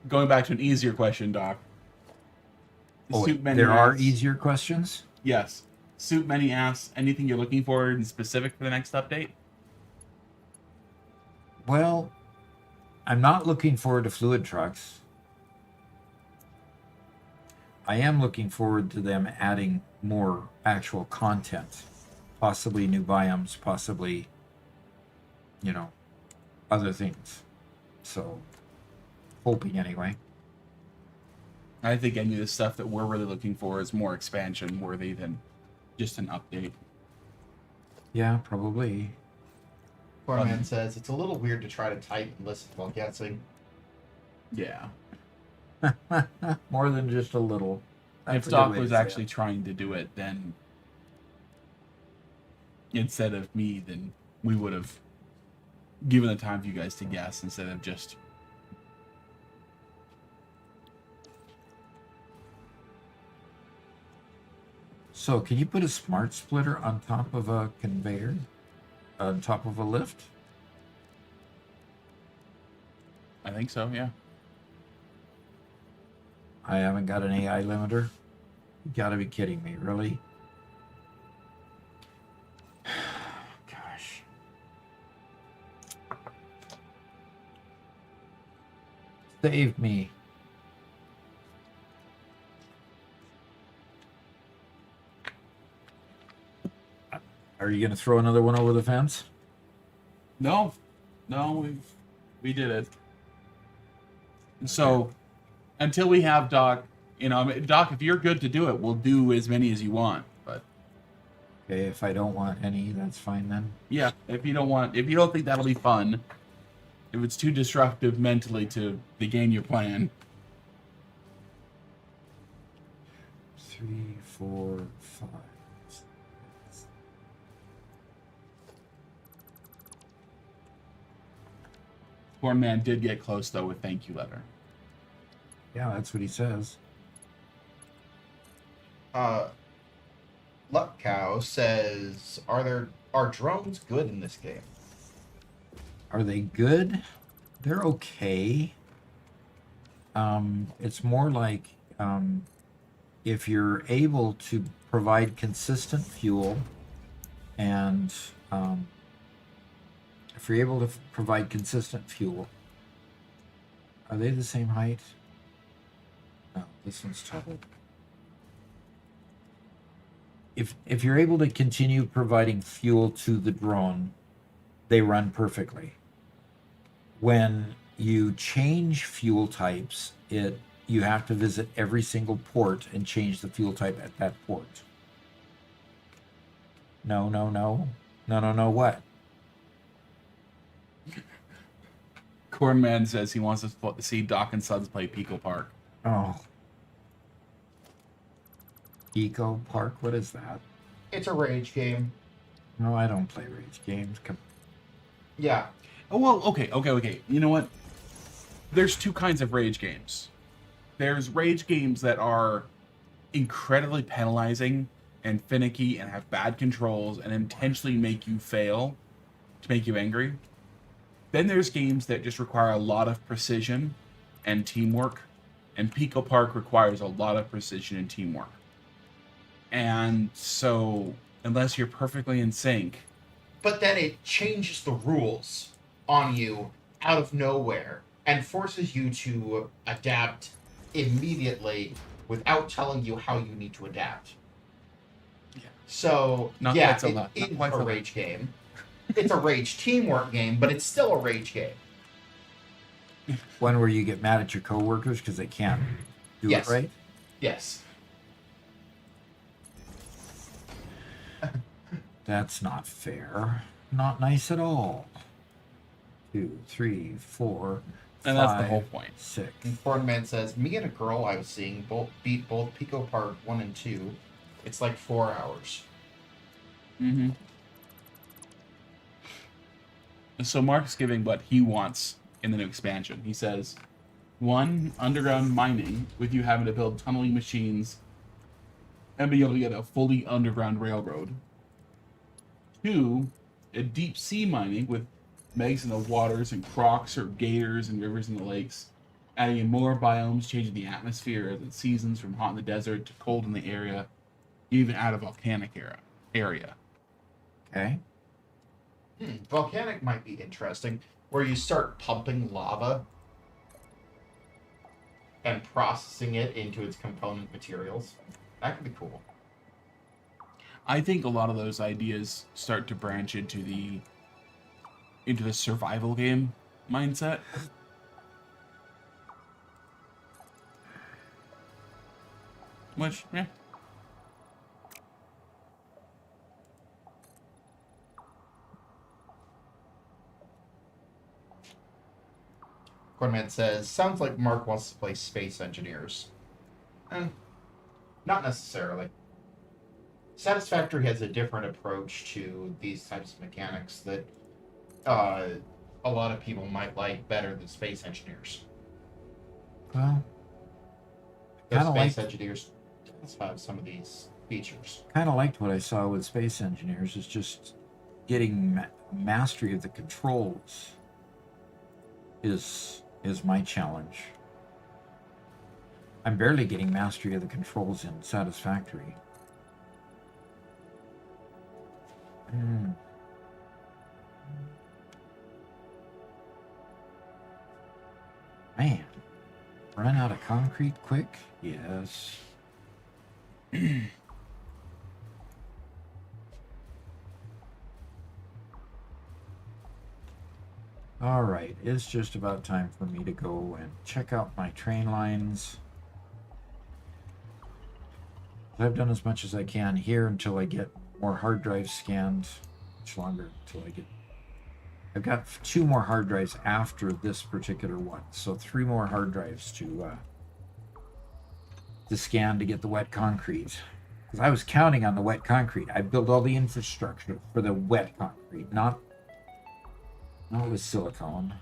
Going back to an easier question, Doc. Oh, Soup menu there are asks- easier questions. Yes. Soup Many asks, anything you're looking for in specific for the next update? Well, I'm not looking forward to fluid trucks. I am looking forward to them adding more actual content, possibly new biomes, possibly, other things. So, hoping anyway. I think any of the stuff that we're really looking for is more expansion worthy than just an update. Yeah, probably. Poor man says, it's a little weird to try to type and listen while guessing. Yeah. More than just a little. That's If a good Doc way to was say it. actually trying to do it, then instead of me, then we would have given the time for you guys to guess instead of just. So, can you put a smart splitter on top of a conveyor? On top of a lift? I think so, yeah. I haven't got an AI limiter. You gotta be kidding me, really? Gosh. Save me. Are you gonna throw another one over the fence? No, we did it. So until we have Doc, Doc, if you're good to do it, we'll do as many as you want. But Okay, if I don't want any, that's fine then. yeah, if you don't think that'll be fun, if it's too disruptive mentally to the game you're playing, 3, 4, 5. poor man did get close though with thank you letter. Yeah, that's what he says. Luck Cow says, are drones good in this game? Are they good? They're okay. It's more like if you're able to provide consistent fuel and if you're able to provide consistent fuel, are they the same height? No, this one's taller. If you're able to continue providing fuel to the drone, they run perfectly. When you change fuel types, you have to visit every single port and change the fuel type at that port. No, what? Cornman says he wants to see Doc and Sons play Pico Park. Oh. Eco Park, what is that? It's a rage game. No, I don't play rage games. Come. Yeah. Oh, well, okay. You know what? There's two kinds of rage games. There's rage games that are incredibly penalizing and finicky and have bad controls and intentionally make you fail to make you angry. Then there's games that just require a lot of precision and teamwork, and Pico Park requires a lot of precision and teamwork. And so, unless you're perfectly in sync... But then it changes the rules on you out of nowhere and forces you to adapt immediately without telling you how you need to adapt. Yeah. So, Not yeah, quite so much. it's Not quite a so rage game. It's a rage teamwork game, but it's still a rage game. One where you get mad at your coworkers because they can't do Yes. it right? Yes. That's not fair. Not nice at all. 2, 3, 4, And 5, that's the whole point. 6. And Cornman says, me and a girl I was seeing beat both Pico Park 1 and 2. It's like 4 hours. Mm-hmm. So Mark's giving what he wants in the new expansion. He says, 1, underground mining, with you having to build tunneling machines and being able to get a fully underground railroad. 2, a deep sea mining with megs in the waters and crocs or gators and rivers in the lakes, adding in more biomes, changing the atmosphere as it seasons from hot in the desert to cold in the area, even out of volcanic area. Okay. Volcanic might be interesting, where you start pumping lava and processing it into its component materials. That could be cool. I think a lot of those ideas start to branch into the survival game mindset. Which, yeah. Cornman says, sounds like Mark wants to play Space Engineers. Not necessarily. Satisfactory has a different approach to these types of mechanics that a lot of people might like better than Space Engineers. Well, The Kinda Space like- Engineers does have some of these features. kind of liked what I saw with Space Engineers. Is just getting mastery of the controls is my challenge. I'm barely getting mastery of the controls in Satisfactory. Man, run out of concrete quick? Yes. All right, it's just about time for me to go and check out my train lines. I've done as much as I can here until I get more hard drives scanned. Much longer until I get... I've got 2 more hard drives after this particular one, so 3 more hard drives to scan to get the wet concrete. Because I was counting on the wet concrete. I built all the infrastructure for the wet concrete, not with silicone.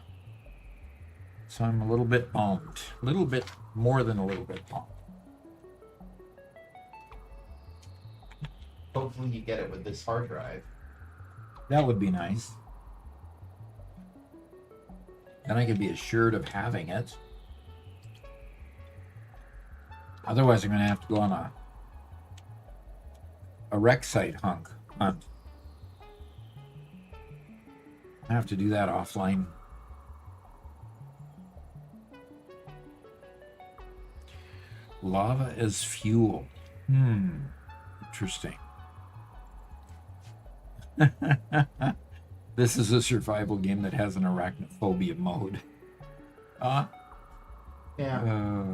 So I'm a little bit bummed. A little bit more than a little bit bummed. Hopefully you get it with this hard drive. That would be nice. Then I could be assured of having it. Otherwise, I'm going to have to go on a rec site hunt. I have to do that offline. Lava as fuel. Interesting. This is a survival game that has an arachnophobia mode. Yeah.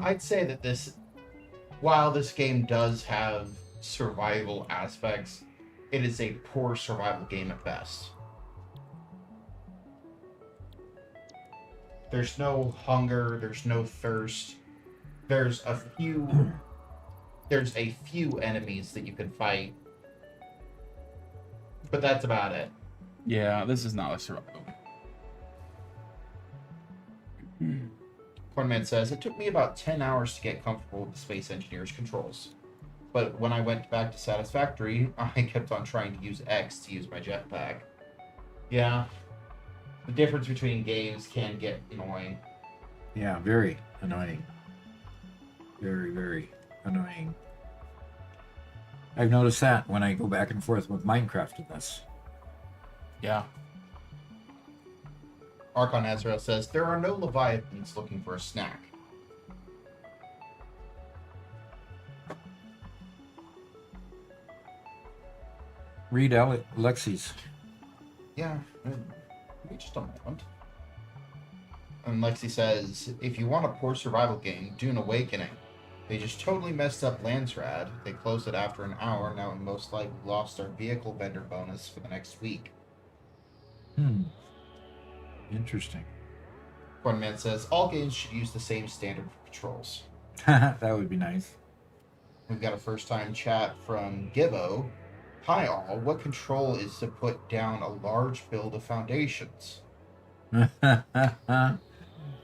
I'd say that while this game does have survival aspects, it is a poor survival game at best. There's no hunger, there's no thirst. There's a few enemies that you can fight. But that's about it. Yeah, this is not a survival. Cornman says, it took me about 10 hours to get comfortable with the Space Engineer's controls. But when I went back to Satisfactory, I kept on trying to use X to use my jetpack. Yeah. The difference between games can get annoying. Yeah, very annoying. Very, very annoying. I've noticed that when I go back and forth with Minecraft in this. Yeah. Archon Azrael says, there are no Leviathans looking for a snack. Read Lexi's. Yeah, give me just a moment. And Lexi says, if you want a poor survival game, do an Awakening. They just totally messed up Landsrad. They closed it after an hour. Now we most likely lost our vehicle vendor bonus for the next week. Interesting. Cornman says, all games should use the same standard for controls. That would be nice. We've got a first-time chat from Gibbo. Hi all, what control is to put down a large build of foundations?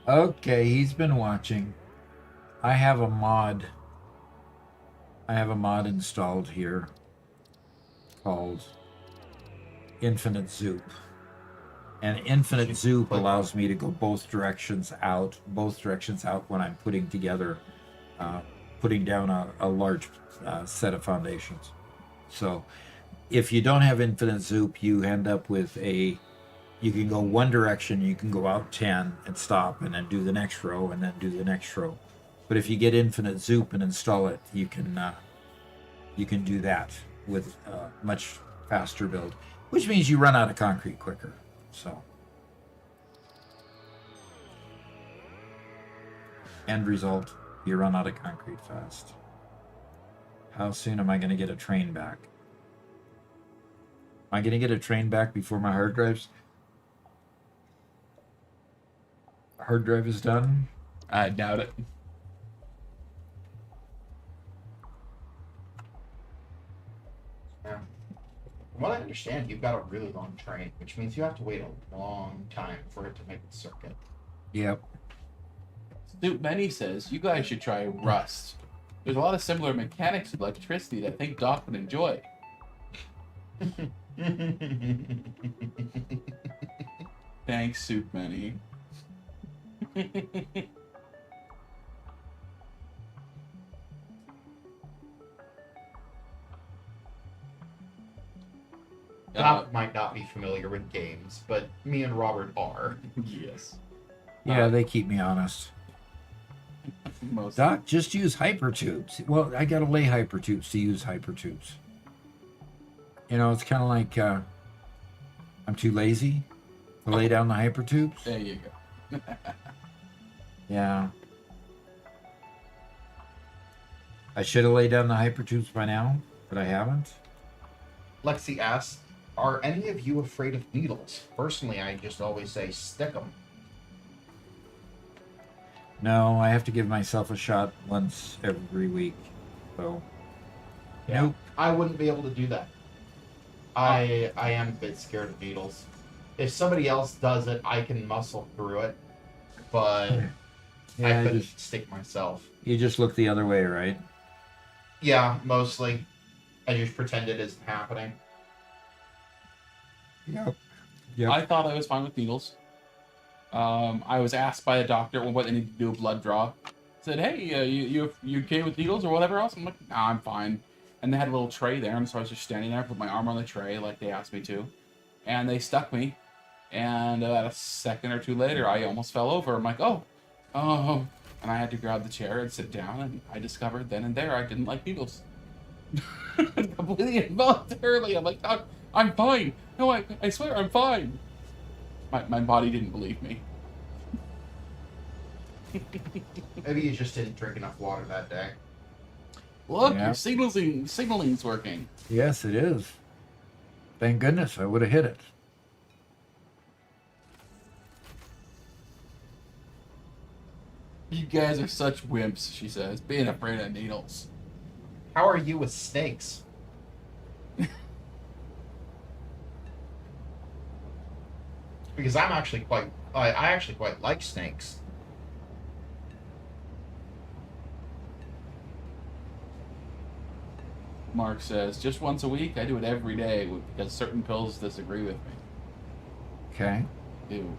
Okay, he's been watching. I have a mod installed here called Infinite Zoop. And Infinite Zoop allows me to go both directions out when I'm putting down a large set of foundations. So if you don't have Infinite Zoop, you end up with you can go one direction, you can go out 10 and stop and then do the next row and then do the next row. But if you get Infinite Zoop and install it, you can do that with a much faster build, which means you run out of concrete quicker. So, end result, you run out of concrete fast. How soon am I going to get a train back? Am I going to get a train back before my hard drive is done? I doubt it. Yeah. From what I understand, you've got a really long train, which means you have to wait a long time for it to make the circuit. Yep. Snoop Benny says, you guys should try Rust. There's a lot of similar mechanics with electricity that I think Doc would enjoy. Thanks, Soup Benny. Doc might not be familiar with games, but me and Robert are. Yes. Yeah, they keep me honest. Most. Doc, just use hypertubes. Well, I gotta lay hypertubes to use hypertubes. You know, it's kind of like I'm too lazy to lay down the hypertubes. There you go. Yeah. I should have laid down the hypertubes by now, but I haven't. Lexi asks, are any of you afraid of needles? Personally, I just always say stick them. No, I have to give myself a shot once every week. So, Yeah. nope. I wouldn't be able to do that. I am a bit scared of needles. If somebody else does it, I can muscle through it, but Yeah, I couldn't stick myself. you just look the other way, right? Yeah, mostly. I just pretend it isn't happening. Yep. Yep. I thought I was fine with needles. I was asked by the doctor at one point they need to do a blood draw. said, "Hey, you okay with needles or whatever else?" I'm like, "Nah, I'm fine." And they had a little tray there, and so I was just standing there, put my arm on the tray like they asked me to, and they stuck me. And a second or two later, I almost fell over. I'm like, oh, and I had to grab the chair and sit down. And I discovered then and there I didn't like needles. Completely involuntarily. I'm like, Doc, I'm fine. No, I swear I'm fine. My body didn't believe me. Maybe you just didn't drink enough water that day. Look, Yeah. your signaling's working. Yes, it is. Thank goodness I would have hit it. You guys are such wimps, she says, being afraid of needles. How are you with snakes? Because I actually quite like snakes. Mark says, just once a week. I do it every day because certain pills disagree with me. Okay. Ew.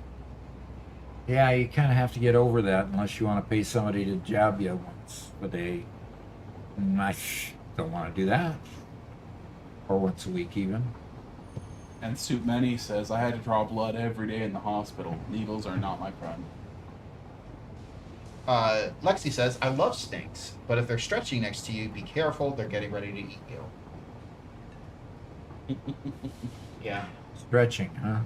Yeah, you kind of have to get over that unless you want to pay somebody to jab you once a day. And I don't want to do that. Or once a week, even. And Soup Many says, I had to draw blood every day in the hospital. Needles are not my friend. Lexi says, I love snakes, but if they're stretching next to you, be careful, they're getting ready to eat you. Yeah. Stretching, huh?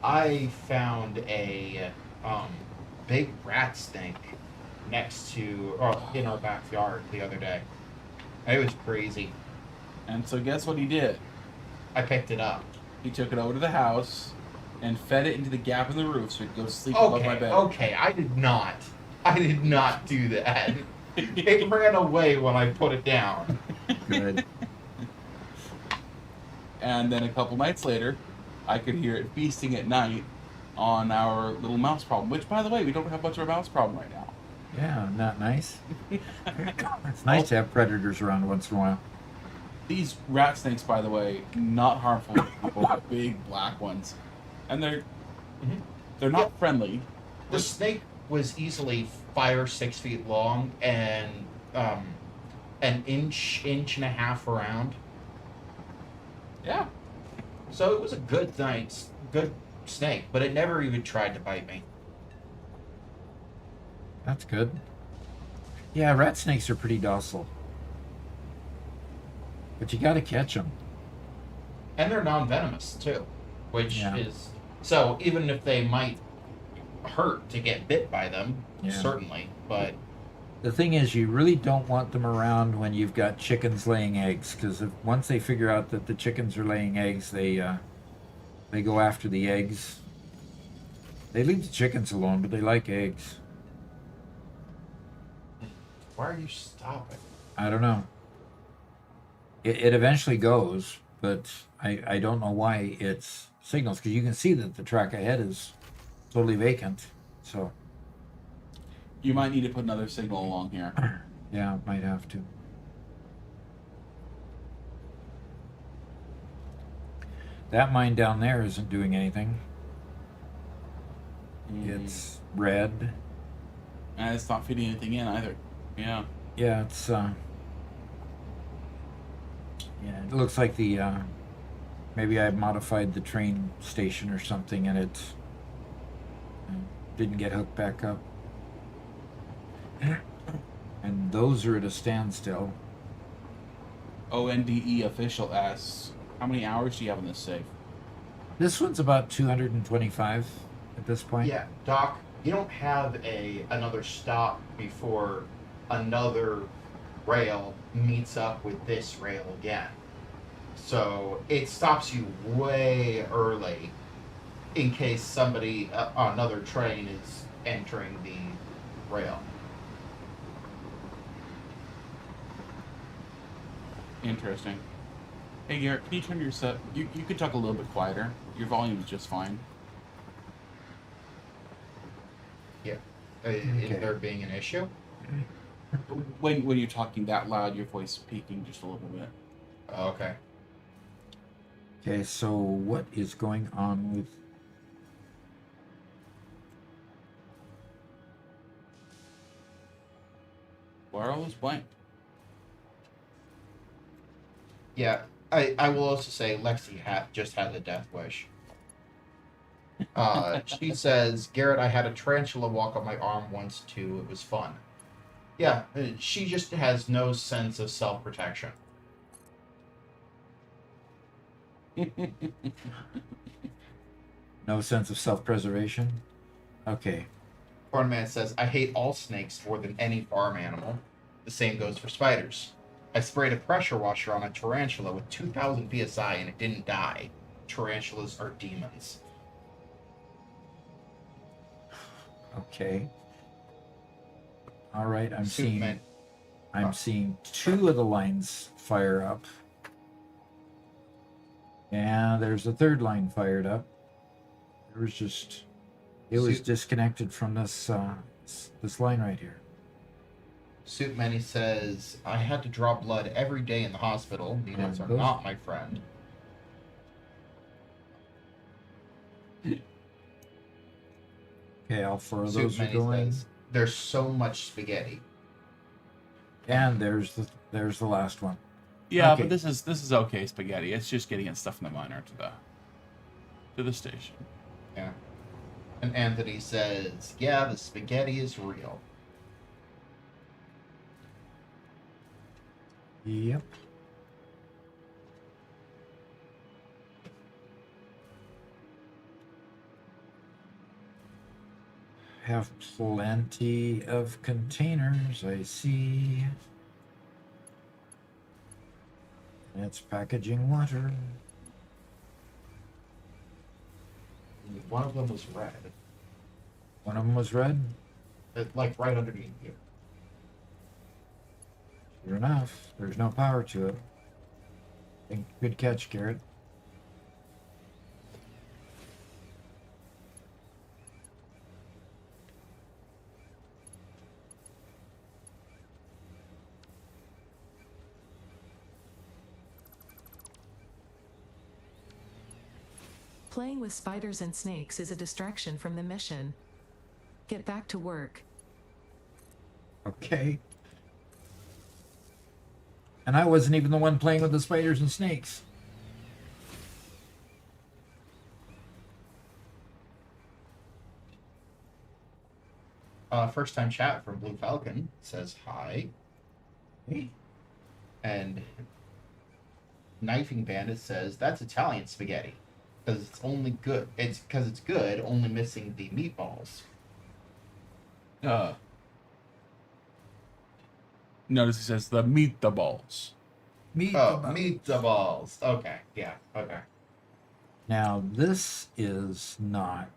I found a big rat snake next to, in our backyard the other day. It was crazy. And so guess what he did? I picked it up. He took it over to the house and fed it into the gap in the roof so he could go sleep above my bed. Okay, I did not do that. It ran away when I put it down. Good. And then a couple nights later, I could hear it feasting at night on our little mouse problem, which, by the way, we don't have much of a mouse problem right now. Yeah, not nice. It's nice to have predators around once in a while. These rat snakes, by the way, not harmful to people, but big black ones. And they're not friendly. The snake was easily 5 or 6 feet long and an inch and a half around. Yeah. So it was a good snake, but it never even tried to bite me. That's good. Yeah, rat snakes are pretty docile. But you gotta catch them. And they're non-venomous too, which Yeah. is so even if they might hurt to get bit by them, Yeah. certainly, but The thing is, you really don't want them around when you've got chickens laying eggs, because once they figure out that the chickens are laying eggs, they go after the eggs. They leave the chickens alone, but they like eggs. why are you stopping? I don't know. It eventually goes, but I don't know why it's signals, because you can see that the track ahead is totally vacant. So You might need to put another signal along here. yeah, might have to. That mine down there isn't doing anything. It's red. And it's not feeding anything in either. Yeah. Yeah, it's yeah, it looks like the maybe I modified the train station or something and it didn't get hooked back up. And those are at a standstill. ONDE official asks, how many hours do you have in this safe? This one's about 225 at this point. Yeah, Doc, you don't have another stop before another rail meets up with this rail again. So it stops you way early in case somebody, another train is entering the rail. Interesting. Hey Garrett, can you turn your set? You could talk a little bit quieter. Your volume is just fine. Yeah. Okay. Is there being an issue? When you're talking that loud, your voice is peaking just a little bit. Okay. Okay, so what is going on with Why are all those blank? Yeah, I will also say Lexi just had a death wish. She says, Garrett, I had a tarantula walk on my arm once too. It was fun. Yeah, she just has no sense of self-protection. No sense of self-preservation. Okay. Cornman says, I hate all snakes more than any farm animal. The same goes for spiders. I sprayed a pressure washer on a tarantula with 2,000 psi and it didn't die. Tarantulas are demons. Okay. All right. I'm Superman. seeing two of the lines fire up. And there's a third line fired up. It was disconnected from this this line right here. Superman says, I had to draw blood every day in the hospital. Demons are those- not my friend. Okay, all four of those are Superman going. says, there's so much spaghetti. And there's the last one. Yeah, Okay. but this is okay spaghetti. It's just getting its stuff from the miner to the station. Yeah. And Anthony says, yeah, the spaghetti is real. Yep. Have plenty of containers, I see. It's packaging water. One of them was red. One of them was red. Like right underneath you. Sure enough, there's no power to it. Good catch, Garrett. Playing with spiders and snakes is a distraction from the mission. Get back to work. Okay. And I wasn't even the one playing with the spiders and snakes. First time chat from Blue Falcon says hi. Hey. And Knifing Bandit says that's Italian spaghetti. Because it's only good. It's because it's good, only missing the meatballs. Notice it says the meat the balls. Meatballs. Okay, yeah, okay. Now, this is not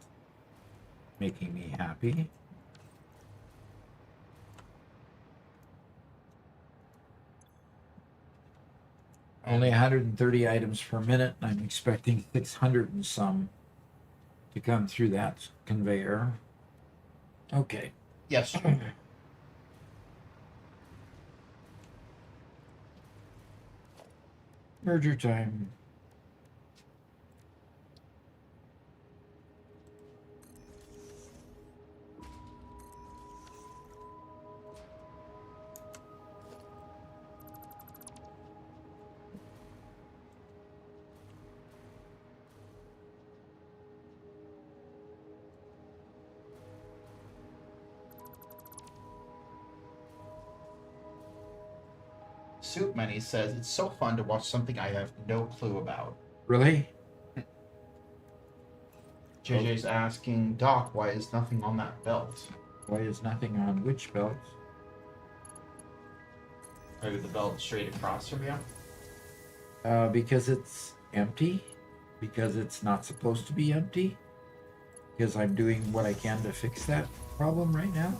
making me happy. Only 130 items per minute. I'm expecting 600 and some to come through that conveyor. Okay. Yes. Merger time. Soup Many says it's so fun to watch something I have no clue about. Really? JJ's asking, Doc, why is nothing on that belt? Why is nothing on which belt? Maybe the belt straight across from you. Because it's empty. Because it's not supposed to be empty. Because I'm doing what I can to fix that problem right now.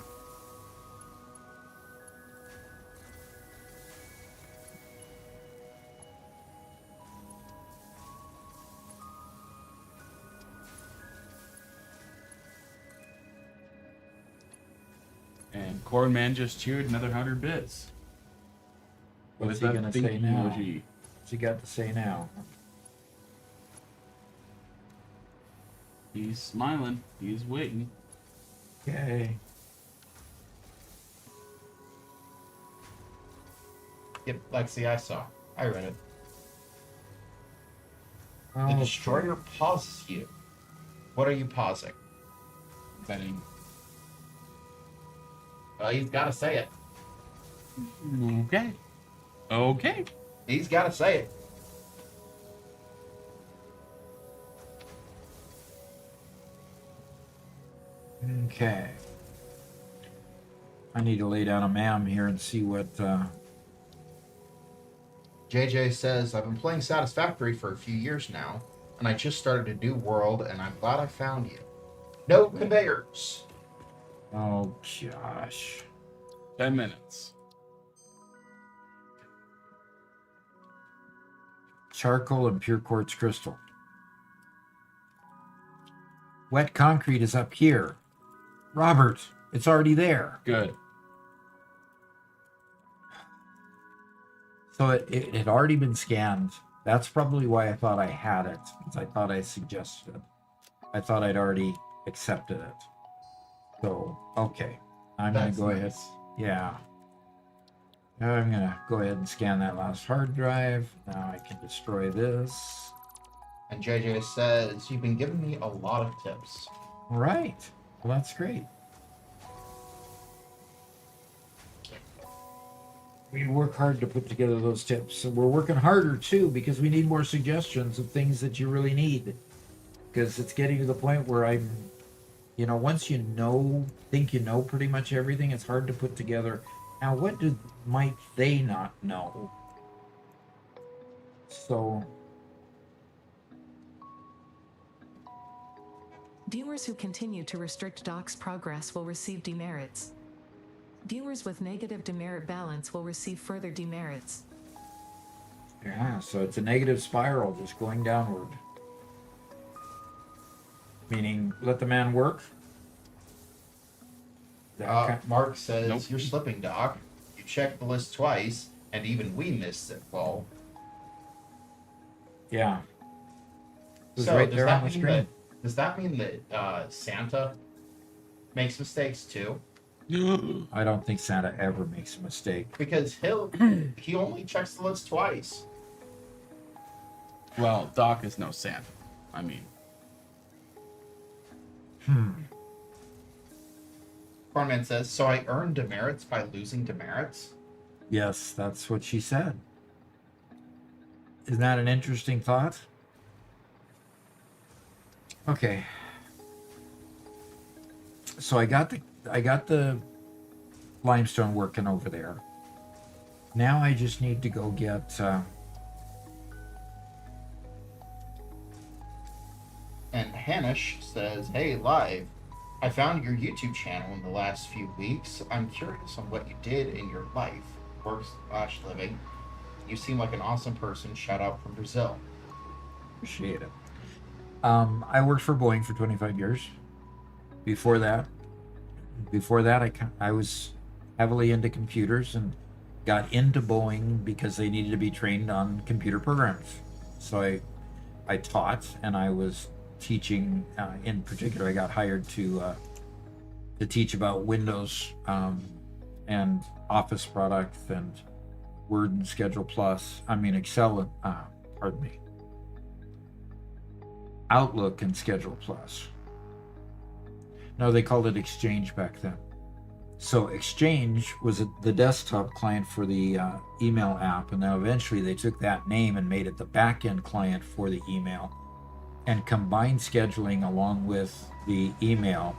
And Cornman just cheered another 100 bits. What's With he that gonna thinking say now? emoji. What's he got to say now? He's smiling. He's waiting. Okay. Yep, Lexi, I saw. I read it. The Okay. destroyer pauses you. What are you pausing? Betting. Well, he's got to say it. Okay. Okay. He's got to say it. Okay. I need to lay down a ma'am here and see what. JJ says, I've been playing Satisfactory for a few years now, and I just started a new world, and I'm glad I found you. No conveyors. Oh gosh. 10 minutes. Charcoal and pure quartz crystal. Wet concrete is up here. Robert, it's already there. Good. So it had already been scanned. That's probably why I thought I had it, because I thought I suggested it. I thought I'd already accepted it. So, okay. I'm going to go ahead. Yeah. I'm going to go ahead and scan that last hard drive. Now I can destroy this. And JJ says, you've been giving me a lot of tips. All right. Well, that's great. We work hard to put together those tips. And we're working harder, too, because we need more suggestions of things that you really need. Because it's getting to the point where I'm, once you think you know pretty much everything, it's hard to put together. Now, what might they not know? So... Viewers who continue to restrict doc's progress will receive demerits. Viewers with negative demerit balance will receive further demerits. Yeah, so it's a negative spiral just going downward. Meaning, let the man work. Mark says, Nope. You're slipping, Doc. You checked the list twice, and even we missed it. Well, Yeah. It was so right does there that on the mean screen. does that mean that Santa makes mistakes too? I don't think Santa ever makes a mistake. Because he only checks the list twice. Well, Doc is no Santa. I mean, Cornman says, so I earned demerits by losing demerits? Yes, that's what she said. Isn't that an interesting thought? Okay. So I got the limestone working over there. Now I just need to go get And Hanish says, hey, live. I found your YouTube channel in the last few weeks. I'm curious on what you did in your life, work/living. You seem like an awesome person. Shout out from Brazil. Appreciate it. I worked for Boeing for 25 years. Before that, I was heavily into computers and got into Boeing because they needed to be trained on computer programs. So I taught, and I was teaching. In particular, I got hired to teach about Windows and Office products and Word and Schedule Plus. I mean Excel. Outlook and Schedule Plus. No, they called it Exchange back then. So Exchange was the desktop client for the email app, and now eventually they took that name and made it the back-end client for the email, and combined scheduling along with the email,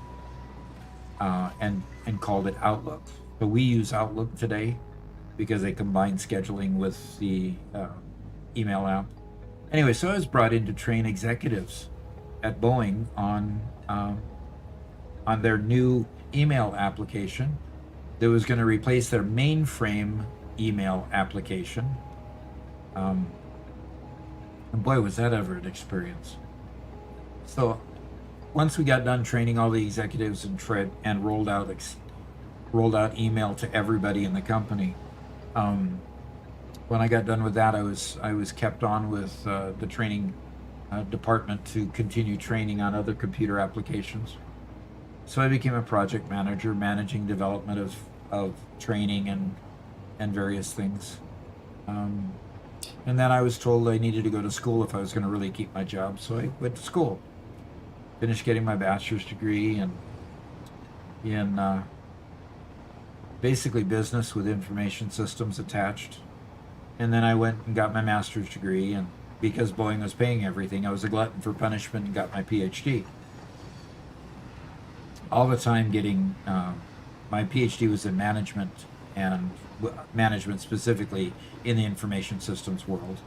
and called it Outlook. So we use Outlook today because they combined scheduling with the email app. Anyway, so I was brought in to train executives at Boeing on their new email application that was going to replace their mainframe email application. And boy, was that ever an experience. So once we got done training all the executives and rolled out email to everybody in the company, when I got done with that, I was kept on with the training department to continue training on other computer applications. So I became a project manager, managing development of training and various things. And then I was told I needed to go to school if I was going to really keep my job, so I went to school. Finished getting my bachelor's degree in basically business with information systems attached. And then I went and got my master's degree, and because Boeing was paying everything, I was a glutton for punishment and got my PhD. All the time getting, my PhD was in management, and management specifically in the information systems world,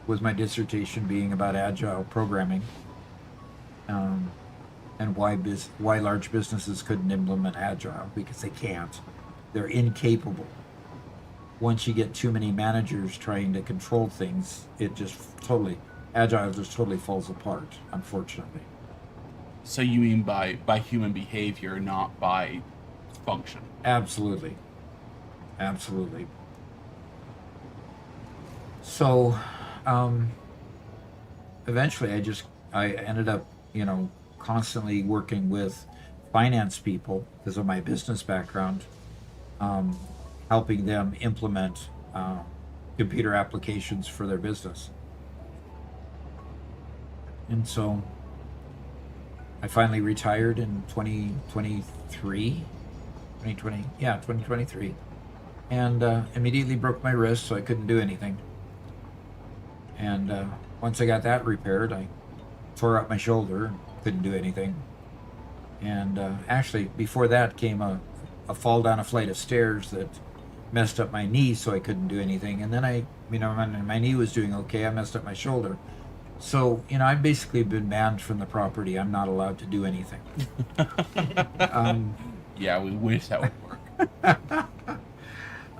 with my dissertation being about agile programming, and why large businesses couldn't implement agile, because they can't. They're incapable. Once you get too many managers trying to control things, agile just totally falls apart, unfortunately. So you mean by human behavior, not by function? Absolutely. Absolutely. So, eventually I ended up, constantly working with finance people because of my business background, helping them implement computer applications for their business. And so I finally retired in 2023, and immediately broke my wrist, so I couldn't do anything. And once I got that repaired, I tore up my shoulder and couldn't do anything. And actually, before that came a fall down a flight of stairs that messed up my knee, so I couldn't do anything. And then my knee was doing okay. I messed up my shoulder. So, I've basically been banned from the property. I'm not allowed to do anything. Yeah, we wish that would work.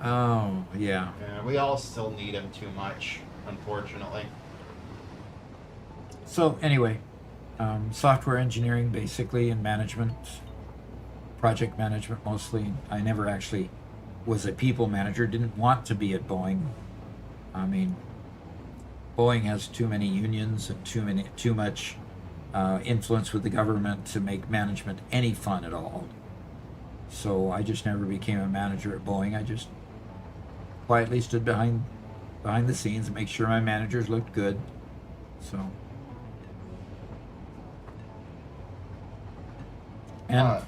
Oh, yeah. Yeah, we all still need him too much, unfortunately. So, anyway, software engineering, basically, and management, project management mostly. I never actually was a people manager, didn't want to be at Boeing. I mean, Boeing has too many unions and too much influence with the government to make management any fun at all. So I just never became a manager at Boeing. I just quietly stood behind the scenes and make sure my managers looked good. So, and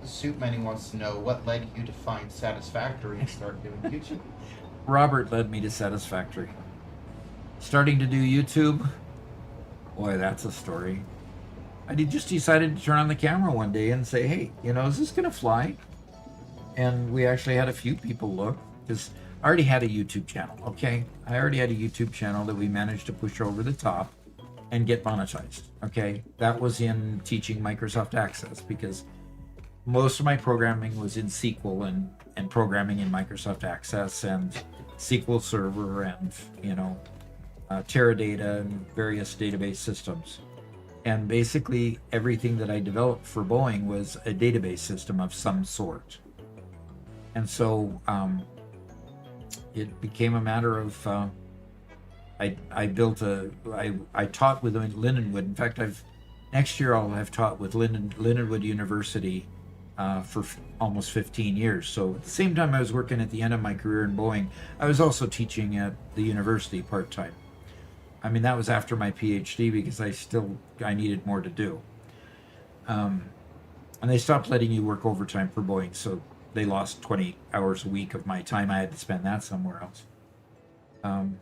Soup Many wants to know what led you to find Satisfactory and start doing YouTube. Robert led me to Satisfactory. Starting to do YouTube, boy, that's a story. I just decided to turn on the camera one day and say, hey, is this going to fly? And we actually had a few people look, because I already had a YouTube channel, okay? I already had a YouTube channel that we managed to push over the top and get monetized, okay? That was in teaching Microsoft Access, because most of my programming was in SQL and programming in Microsoft Access and SQL Server and, Teradata and various database systems. And basically everything that I developed for Boeing was a database system of some sort. And so it became a matter of I taught with Lindenwood. In fact, next year I'll have taught with Lindenwood University for almost 15 years. So at the same time I was working at the end of my career in Boeing, I was also teaching at the university part-time. I mean, that was after my PhD because I needed more to do. And they stopped letting you work overtime for Boeing, so they lost 20 hours a week of my time. I had to spend that somewhere else. And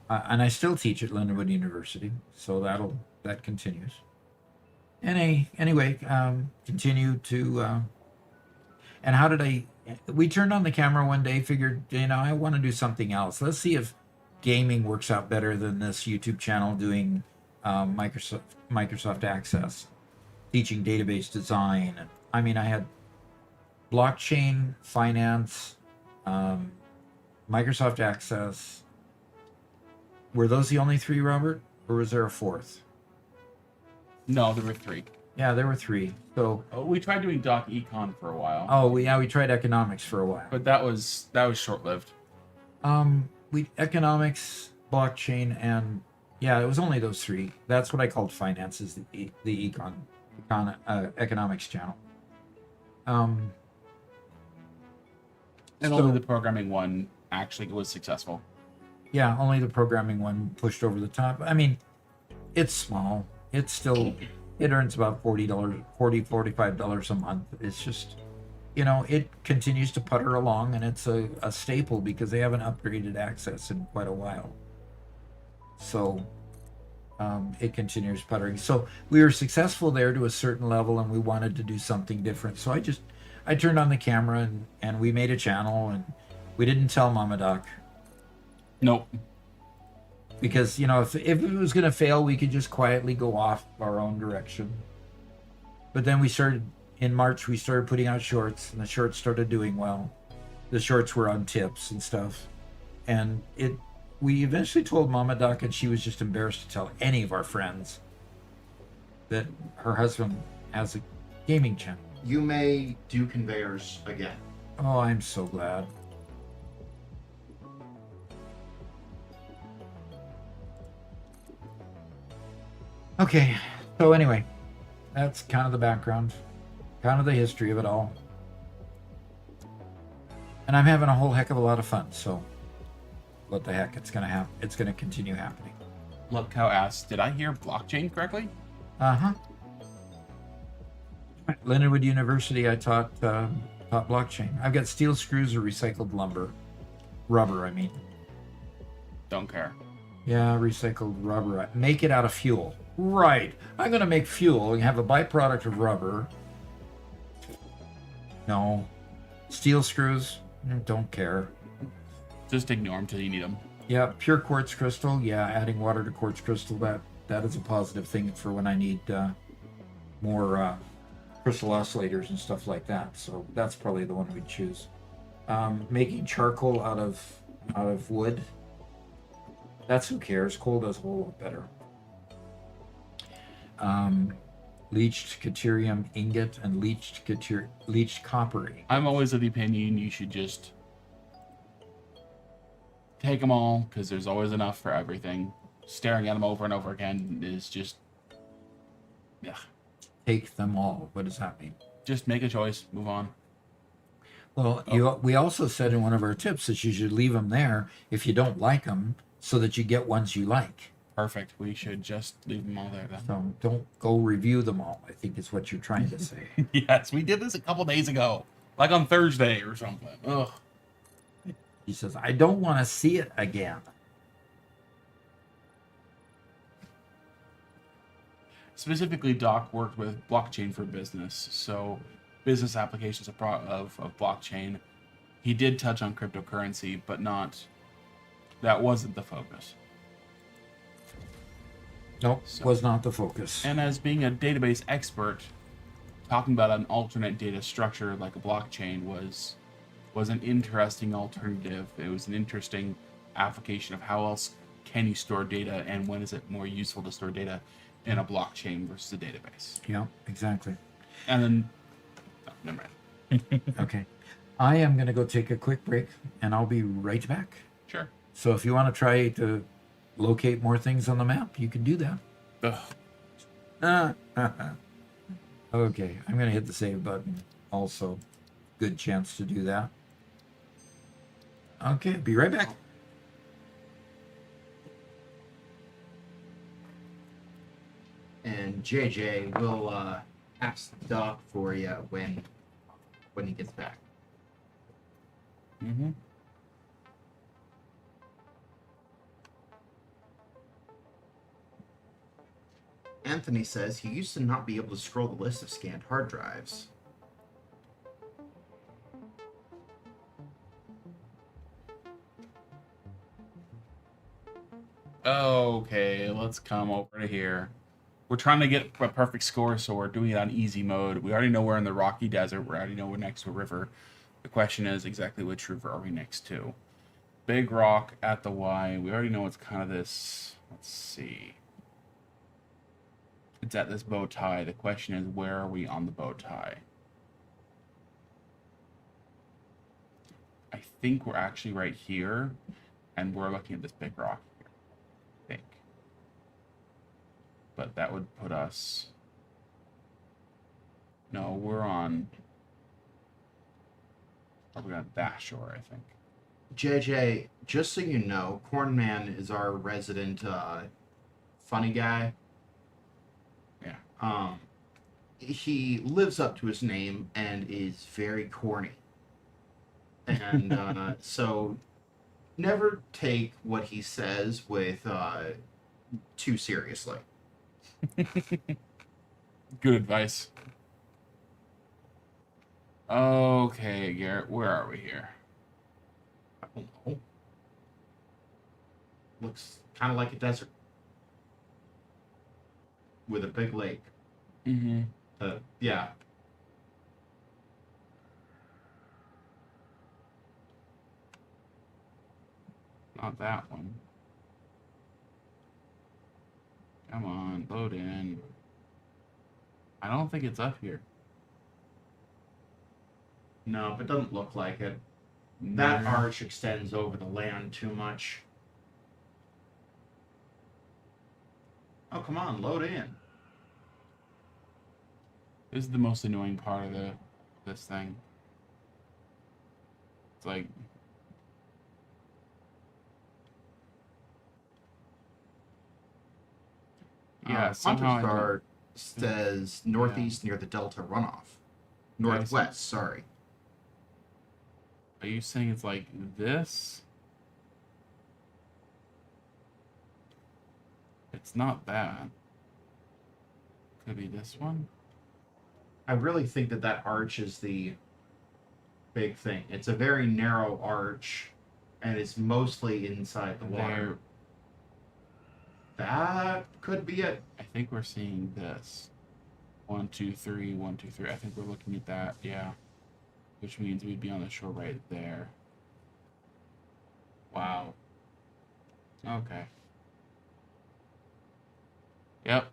I still teach at Lindenwood University, so that continues. And anyway, continue to. And how did we turned on the camera one day, figured, I want to do something else. Let's see if gaming works out better than this YouTube channel doing Microsoft Access, teaching database design. I mean, I had blockchain, finance, Microsoft Access. Were those the only three, Robert? Or was there a fourth? No, there were three. Yeah, there were three. So we tried doing Doc Econ for a while. Oh, we tried economics for a while. But that was short-lived. We economics, blockchain, and yeah, it was only those three. That's what I called finance, is the economics channel. And So- only the programming one actually was successful. Yeah, only the programming one pushed over the top. I mean, it's small. It's still, it earns about $45 a month. It's just, it continues to putter along, and it's a staple because they haven't upgraded access in quite a while. So it continues puttering. So we were successful there to a certain level, and we wanted to do something different. So I turned on the camera and we made a channel, and we didn't tell Mama Doc. Nope. Because if it was going to fail, we could just quietly go off our own direction. But then in March we started putting out shorts, and the shorts started doing well. The shorts were on tips and stuff, and we eventually told Mama Doc, and she was just embarrassed to tell any of our friends that her husband has a gaming channel. You may do conveyors again. Oh, I'm so glad. Okay, so anyway, that's kind of the background, kind of the history of it all. And I'm having a whole heck of a lot of fun, so what the heck, it's gonna continue happening. Love Cow asks, did I hear blockchain correctly? Uh-huh. At Lindenwood University, I taught blockchain. I've got steel screws or recycled rubber, I mean. Don't care. Yeah, recycled rubber. Make it out of fuel. Right. I'm going to make fuel and have a byproduct of rubber. No. Steel screws? Don't care. Just ignore them till you need them. Yeah, pure quartz crystal. Yeah, adding water to quartz crystal, that is a positive thing for when I need more crystal oscillators and stuff like that. So that's probably the one we'd choose. Making charcoal out of wood. That's who cares. Coal does a whole lot better. Leached caterium ingot and leached copper. I'm always of the opinion you should just take them all, because there's always enough for everything. Staring at them over and over again is just, yeah. Take them all. What does that mean? Just make a choice. Move on. Well, we also said in one of our tips that you should leave them there if you don't like them, so that you get ones you like. Perfect. We should just leave them all there then. So don't go review them all, I think is what you're trying to say. Yes, we did this a couple days ago. Like on Thursday or something. Ugh. He says, I don't want to see it again. Specifically, Doc worked with blockchain for business. So business applications of blockchain. He did touch on cryptocurrency, but that wasn't the focus. Nope, So- was not the focus. And as being a database expert, talking about an alternate data structure like a blockchain was an interesting alternative. It was an interesting application of how else can you store data, and when is it more useful to store data in a blockchain versus a database. Yeah, exactly. And then, oh, never mind. Okay. I am going to go take a quick break, and I'll be right back. Sure. So if you want to try to locate more things on the map, you can do that. Ugh. Okay, I'm going to hit the save button. Also, good chance to do that. Okay, be right back. And JJ will ask Doc for you when he gets back. Mm-hmm. Anthony says he used to not be able to scroll the list of scanned hard drives. Okay, let's come over to here. We're trying to get a perfect score, so we're doing it on easy mode. We already know we're in the Rocky Desert. We already know we're next to a river. The question is exactly which river are we next to? Big Rock at the Y. We already know it's kind of this. Let's see. It's at this bow tie. The question is, where are we on the bow tie? I think we're actually right here, and we're looking at this big rock here, I think. But that would put us... No, we're on... Probably on that shore, I think. JJ, just so you know, Cornman is our resident funny guy. Yeah. He lives up to his name and is very corny. And so never take what he says with too seriously. Good advice. Okay, Garrett, where are we here? I don't know. Looks kind of like a desert with a big lake. Mm-hmm. Yeah. Not that one. Come on, load in. I don't think it's up here. No, but it doesn't look like it. That No. arch extends over the land too much. Oh, come on, load in. This is the most annoying part of this thing. It's like yeah, somehow Hunter I don't- Star says northeast near the Delta runoff. Northwest, sorry. Are you saying it's like this? It's not that. Could be this one. I really think that arch is the big thing. It's a very narrow arch, and it's mostly inside the water. That could be it. I think we're seeing this. 1, 2, 3, 1, 2, 3. I think we're looking at that, yeah. Which means we'd be on the shore right there. Wow. Okay. Yep.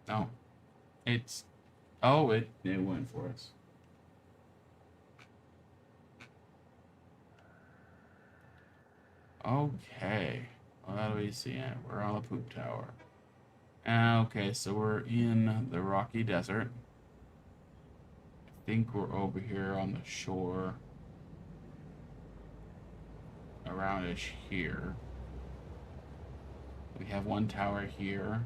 No. It's... Oh, it went for us. Okay. What do we see? We're on the poop tower. Okay, so we're in the rocky desert. I think we're over here on the shore. Around-ish here. We have one tower here.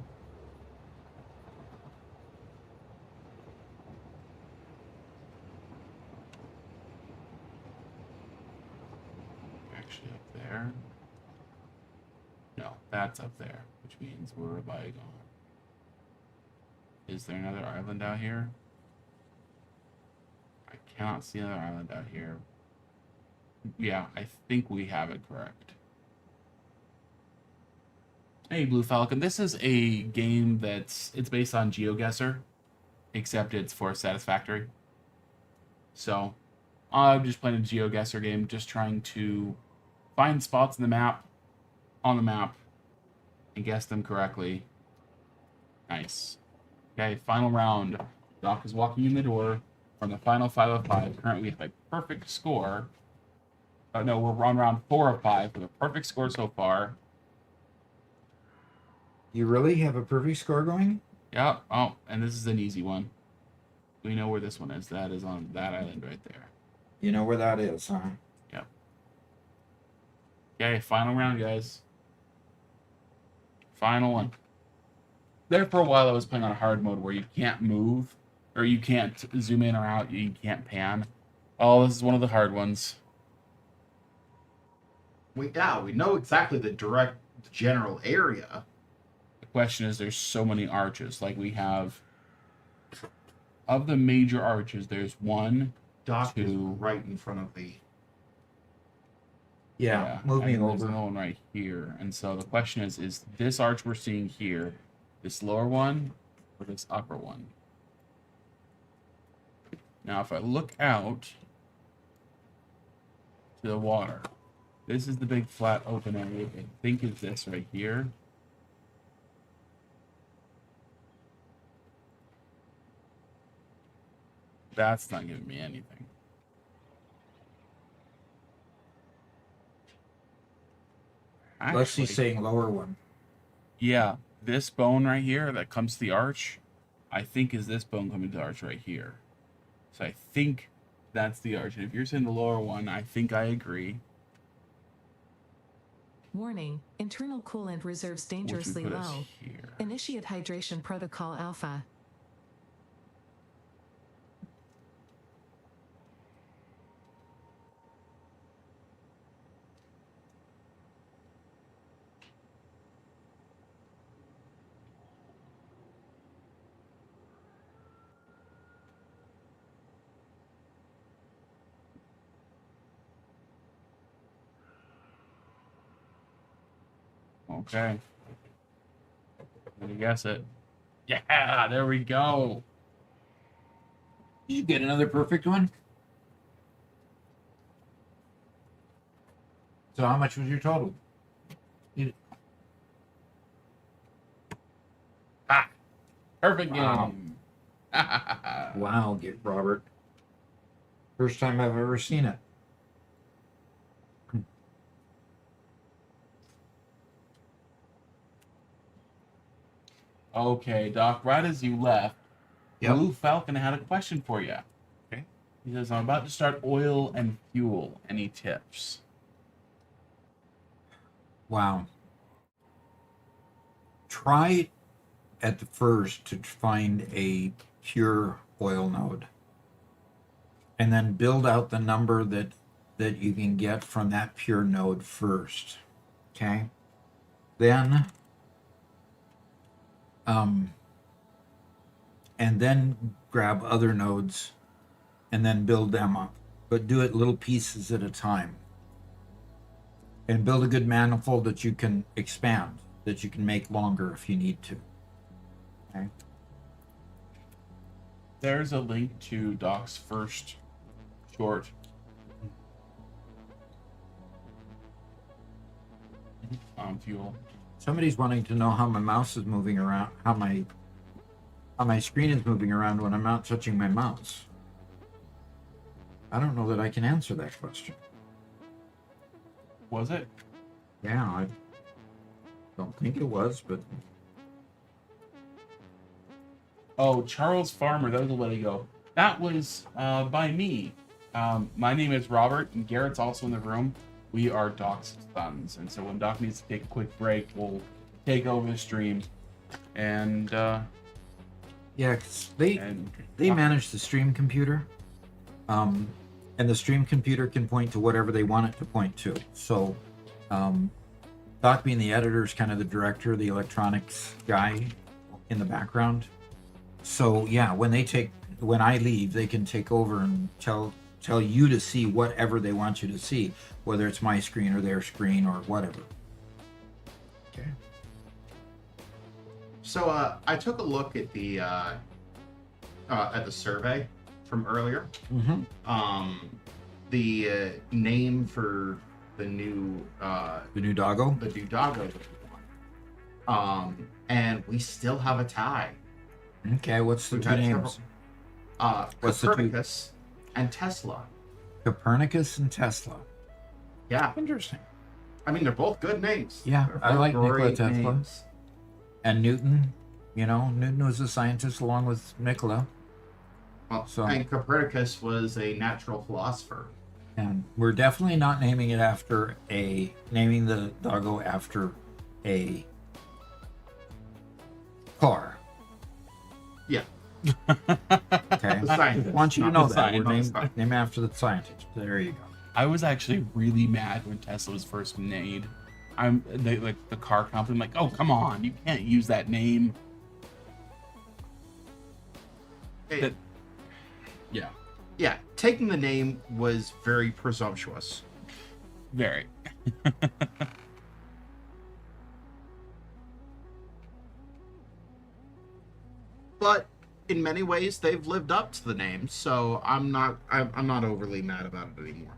Actually up there. No, that's up there, which means we're like on. Is there another island out here? I cannot see another island out here. Yeah, I think we have it correct. Hey, Blue Falcon. This is a game it's based on GeoGuessr, except it's for Satisfactory. So, I'm just playing a GeoGuessr game, just trying to find spots on the map, and guess them correctly. Nice. Okay, final round. Doc is walking in the door from the final 5 of 5. Currently, we have a perfect score. Oh, no, we're on round 4 of 5 with a perfect score so far. You really have a perfect score going? Yeah. Oh, and this is an easy one. We know where this one is. That is on that island right there. You know where that is, huh? Yep. Okay, final round, guys. Final one. There for a while I was playing on hard mode where you can't move, or you can't zoom in or out, you can't pan. Oh, this is one of the hard ones. We know exactly the general area. The question is, there's so many arches. Like we have, of the major arches, there's 1, Dock is 2. right in front of the. Yeah, move me and there's over. another one right here. And so the question is this arch we're seeing here, this lower one, or this upper one? Now, if I look out to the water, this is the big flat open area. I think it's this right here. That's not giving me anything. Leslie's Actually, saying lower one. yeah, this bone right here that comes to the arch, I think is this bone coming to the arch right here. So I think that's the arch. And if you're saying the lower one, I think I agree. Warning, internal coolant reserves Which would dangerously put us low. here. Initiate hydration protocol alpha. Okay. Let me guess it. Yeah, there we go. Did you get another perfect one? So how much was your total? Perfect Wow. game. Wow, get Robert. First time I've ever seen it. Okay, Doc, right as you left, Yep. Blue Falcon had a question for you. Okay. He says, I'm about to start oil and fuel. Any tips? Wow. Try at the first to find a pure oil node. And then build out the number that you can get from that pure node first. Okay? Then and then grab other nodes and then build them up. But do it little pieces at a time. And build a good manifold that you can expand, that you can make longer if you need to. Okay? There's a link to Doc's first short. Fuel. Somebody's wanting to know how my mouse is moving around, how my screen is moving around when I'm not touching my mouse. I don't know that I can answer that question. Was it? Yeah, I don't think it was, but Oh, Charles Farmer, that was a way to go. That was by me. My name is Robert, and Garrett's also in the room. We are Doc's sons, and so when Doc needs to take a quick break, we'll take over the stream. And yeah, 'cause they manage the stream computer, and the stream computer can point to whatever they want it to point to. So, Doc being the editor is kind of the director, the electronics guy in the background. So yeah, when I leave, they can take over and tell you to see whatever they want you to see, whether it's my screen or their screen or whatever. Okay. So I took a look at the survey from earlier. Mm-hmm. The name for the new doggo. The new doggo. And we still have a tie. Okay, what's the We've two had names? What's the two? Copernicus and Tesla. Copernicus and Tesla. Yeah, Interesting. I mean they're both good names. Yeah, They're I both like Nikola great Tesla. names. And Newton. Newton was a scientist along with Nikola. Well, So- and Copernicus was a natural philosopher. And we're definitely not naming the doggo after a car. Yeah. Okay. The scientist, I want you to not know the that. We're scientist. named after the scientist. There you go. I was actually really mad when Tesla was first made. The car company. I'm like, oh come on, you can't use that name. It- Yeah, yeah, taking the name was very presumptuous. very. But in many ways they've lived up to the name, so I'm not overly mad about it anymore.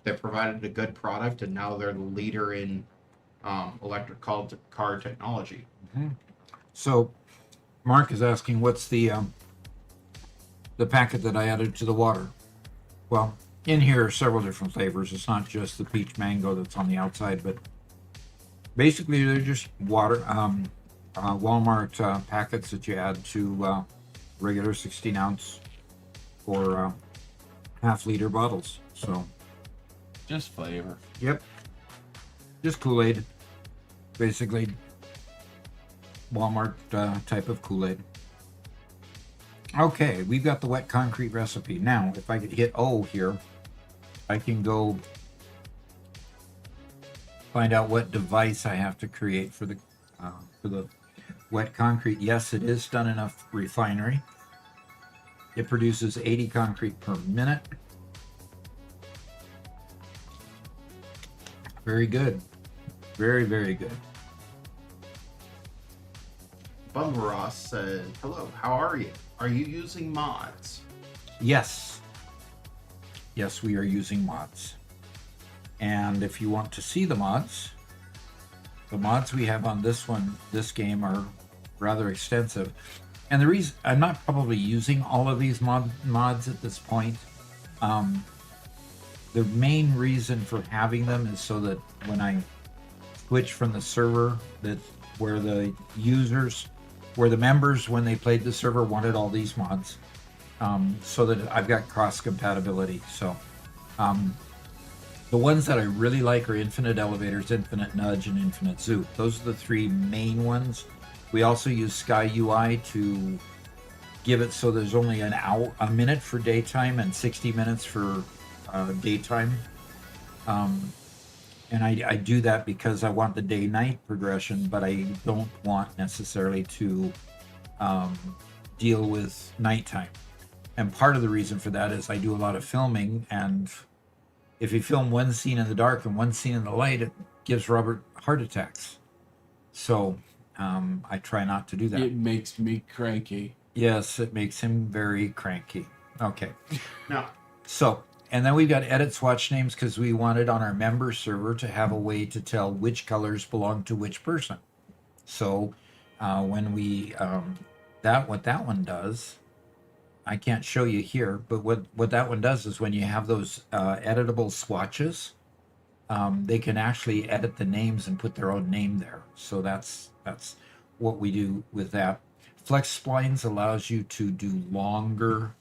They provided a good product, and now they're the leader in electric car technology. So, Mark is asking, what's the packet that I added to the water? Well, in here are several different flavors. It's not just the peach mango that's on the outside, but Basically, they're just water, Walmart packets that you add to regular 16 ounce or half-liter bottles. So, Just flavor. yep, just Kool-Aid, basically. Walmart type of Kool-Aid. Okay, we've got the wet concrete recipe. Now, if I could hit O here, I can go find out what device I have to create for the wet concrete. Yes, it is done enough refinery. It produces 80 concrete per minute. Very good. Very, very good. Bumba Ross says, hello, how are you? Are you using mods? Yes. Yes, we are using mods. And if you want to see the mods we have on this game are rather extensive. And the reason I'm not probably using all of these mods at this point, the main reason for having them is so that when I switch from the server where the members, when they played the server, wanted all these mods, so that I've got cross compatibility. So the ones that I really like are Infinite Elevators, Infinite Nudge, and Infinite Zoop. Those are the three main ones. We also use Sky UI to give it so there's only a minute for daytime and 60 minutes for daytime. And I do that because I want the day-night progression, but I don't want necessarily to deal with nighttime. And part of the reason for that is I do a lot of filming, and if you film one scene in the dark and one scene in the light, it gives Robert heart attacks. So I try not to do that. It makes me cranky. Yes, it makes him very cranky. Okay. No. So, and then we've got edit swatch names because we wanted on our member server to have a way to tell which colors belong to which person. So when we, what that one does, I can't show you here, but what that one does is when you have those editable swatches, they can actually edit the names and put their own name there. So that's what we do with that. Flex splines allows you to do longer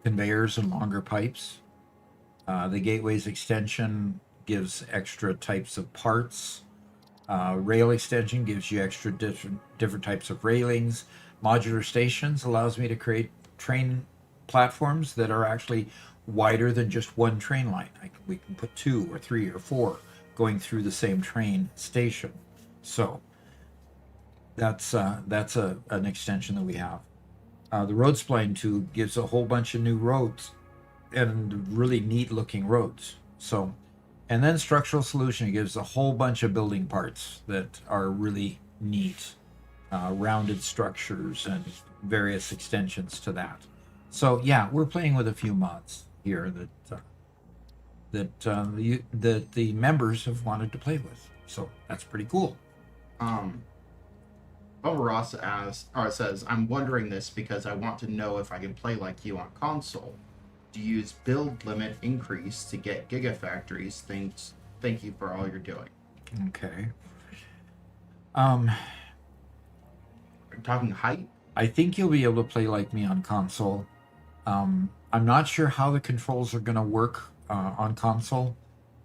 conveyors and longer pipes. The gateways extension gives extra types of parts. Rail extension gives you extra different types of railings. Modular stations allows me to create train platforms that are actually wider than just one train line. We can put 2 or 3 or 4 going through the same train station. So that's an extension that we have. The road spline tube gives a whole bunch of new roads and really neat looking roads. So, and then structural solution gives a whole bunch of building parts that are really neat, rounded structures and various extensions to that. So yeah, we're playing with a few mods here that the members have wanted to play with. So that's pretty cool. Bumba Ross says, I'm wondering this because I want to know if I can play like you on console. Do you use build limit increase to get gigafactories? Thank you for all you're doing. Okay. Are you talking height? I think you'll be able to play like me on console. I'm not sure how the controls are going to work on console,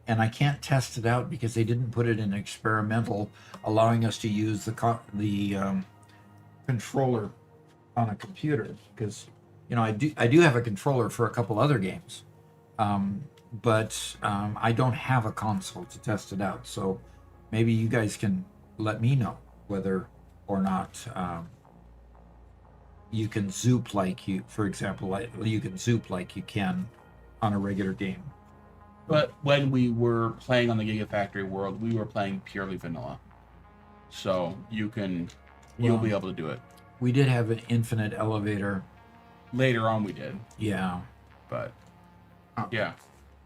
and I can't test it out because they didn't put it in experimental, allowing us to use the controller on a computer. Because I do have a controller for a couple other games, but I don't have a console to test it out. So maybe you guys can let me know whether or not you can zoop for example, you can zoop like you can on a regular game. But when we were playing on the Gigafactory world, we were playing purely vanilla. So you'll be able to do it. We did have an infinite elevator. Later on we did. Yeah. But yeah.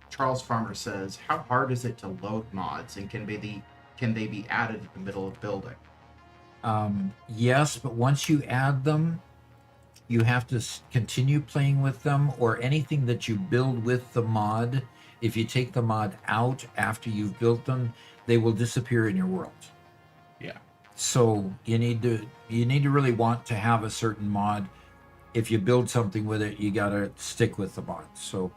Charles Farmer says, how hard is it to load mods, and can they be added in the middle of building? Yes, but once you add them, you have to continue playing with them, or anything that you build with the mod If you take the mod out after you've built them, they will disappear in your world. Yeah. So you need to really want to have a certain mod. If you build something with it, you gotta stick with the mod. So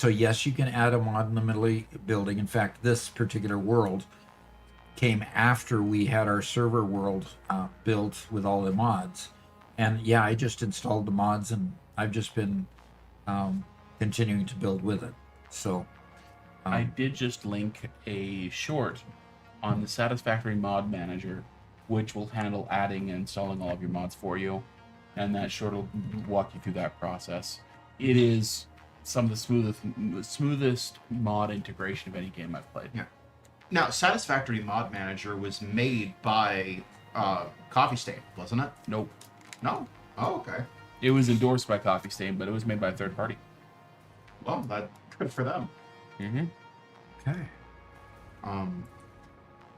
yes, you can add a mod in the middle of building. In fact, this particular world came after we had our server world built with all the mods. And yeah, I just installed the mods and I've just been continuing to build with it. So I did just link a short on the Satisfactory mod manager, which will handle adding and installing all of your mods for you. And that short will walk you through that process. It is some of the smoothest mod integration of any game I've played. Yeah. Now, Satisfactory Mod Manager was made by Coffee Stain, wasn't it? Nope. No? Oh, okay. It was endorsed by Coffee Stain, but it was made by a third party. Well, that's good for them. Mm-hmm. okay, Um,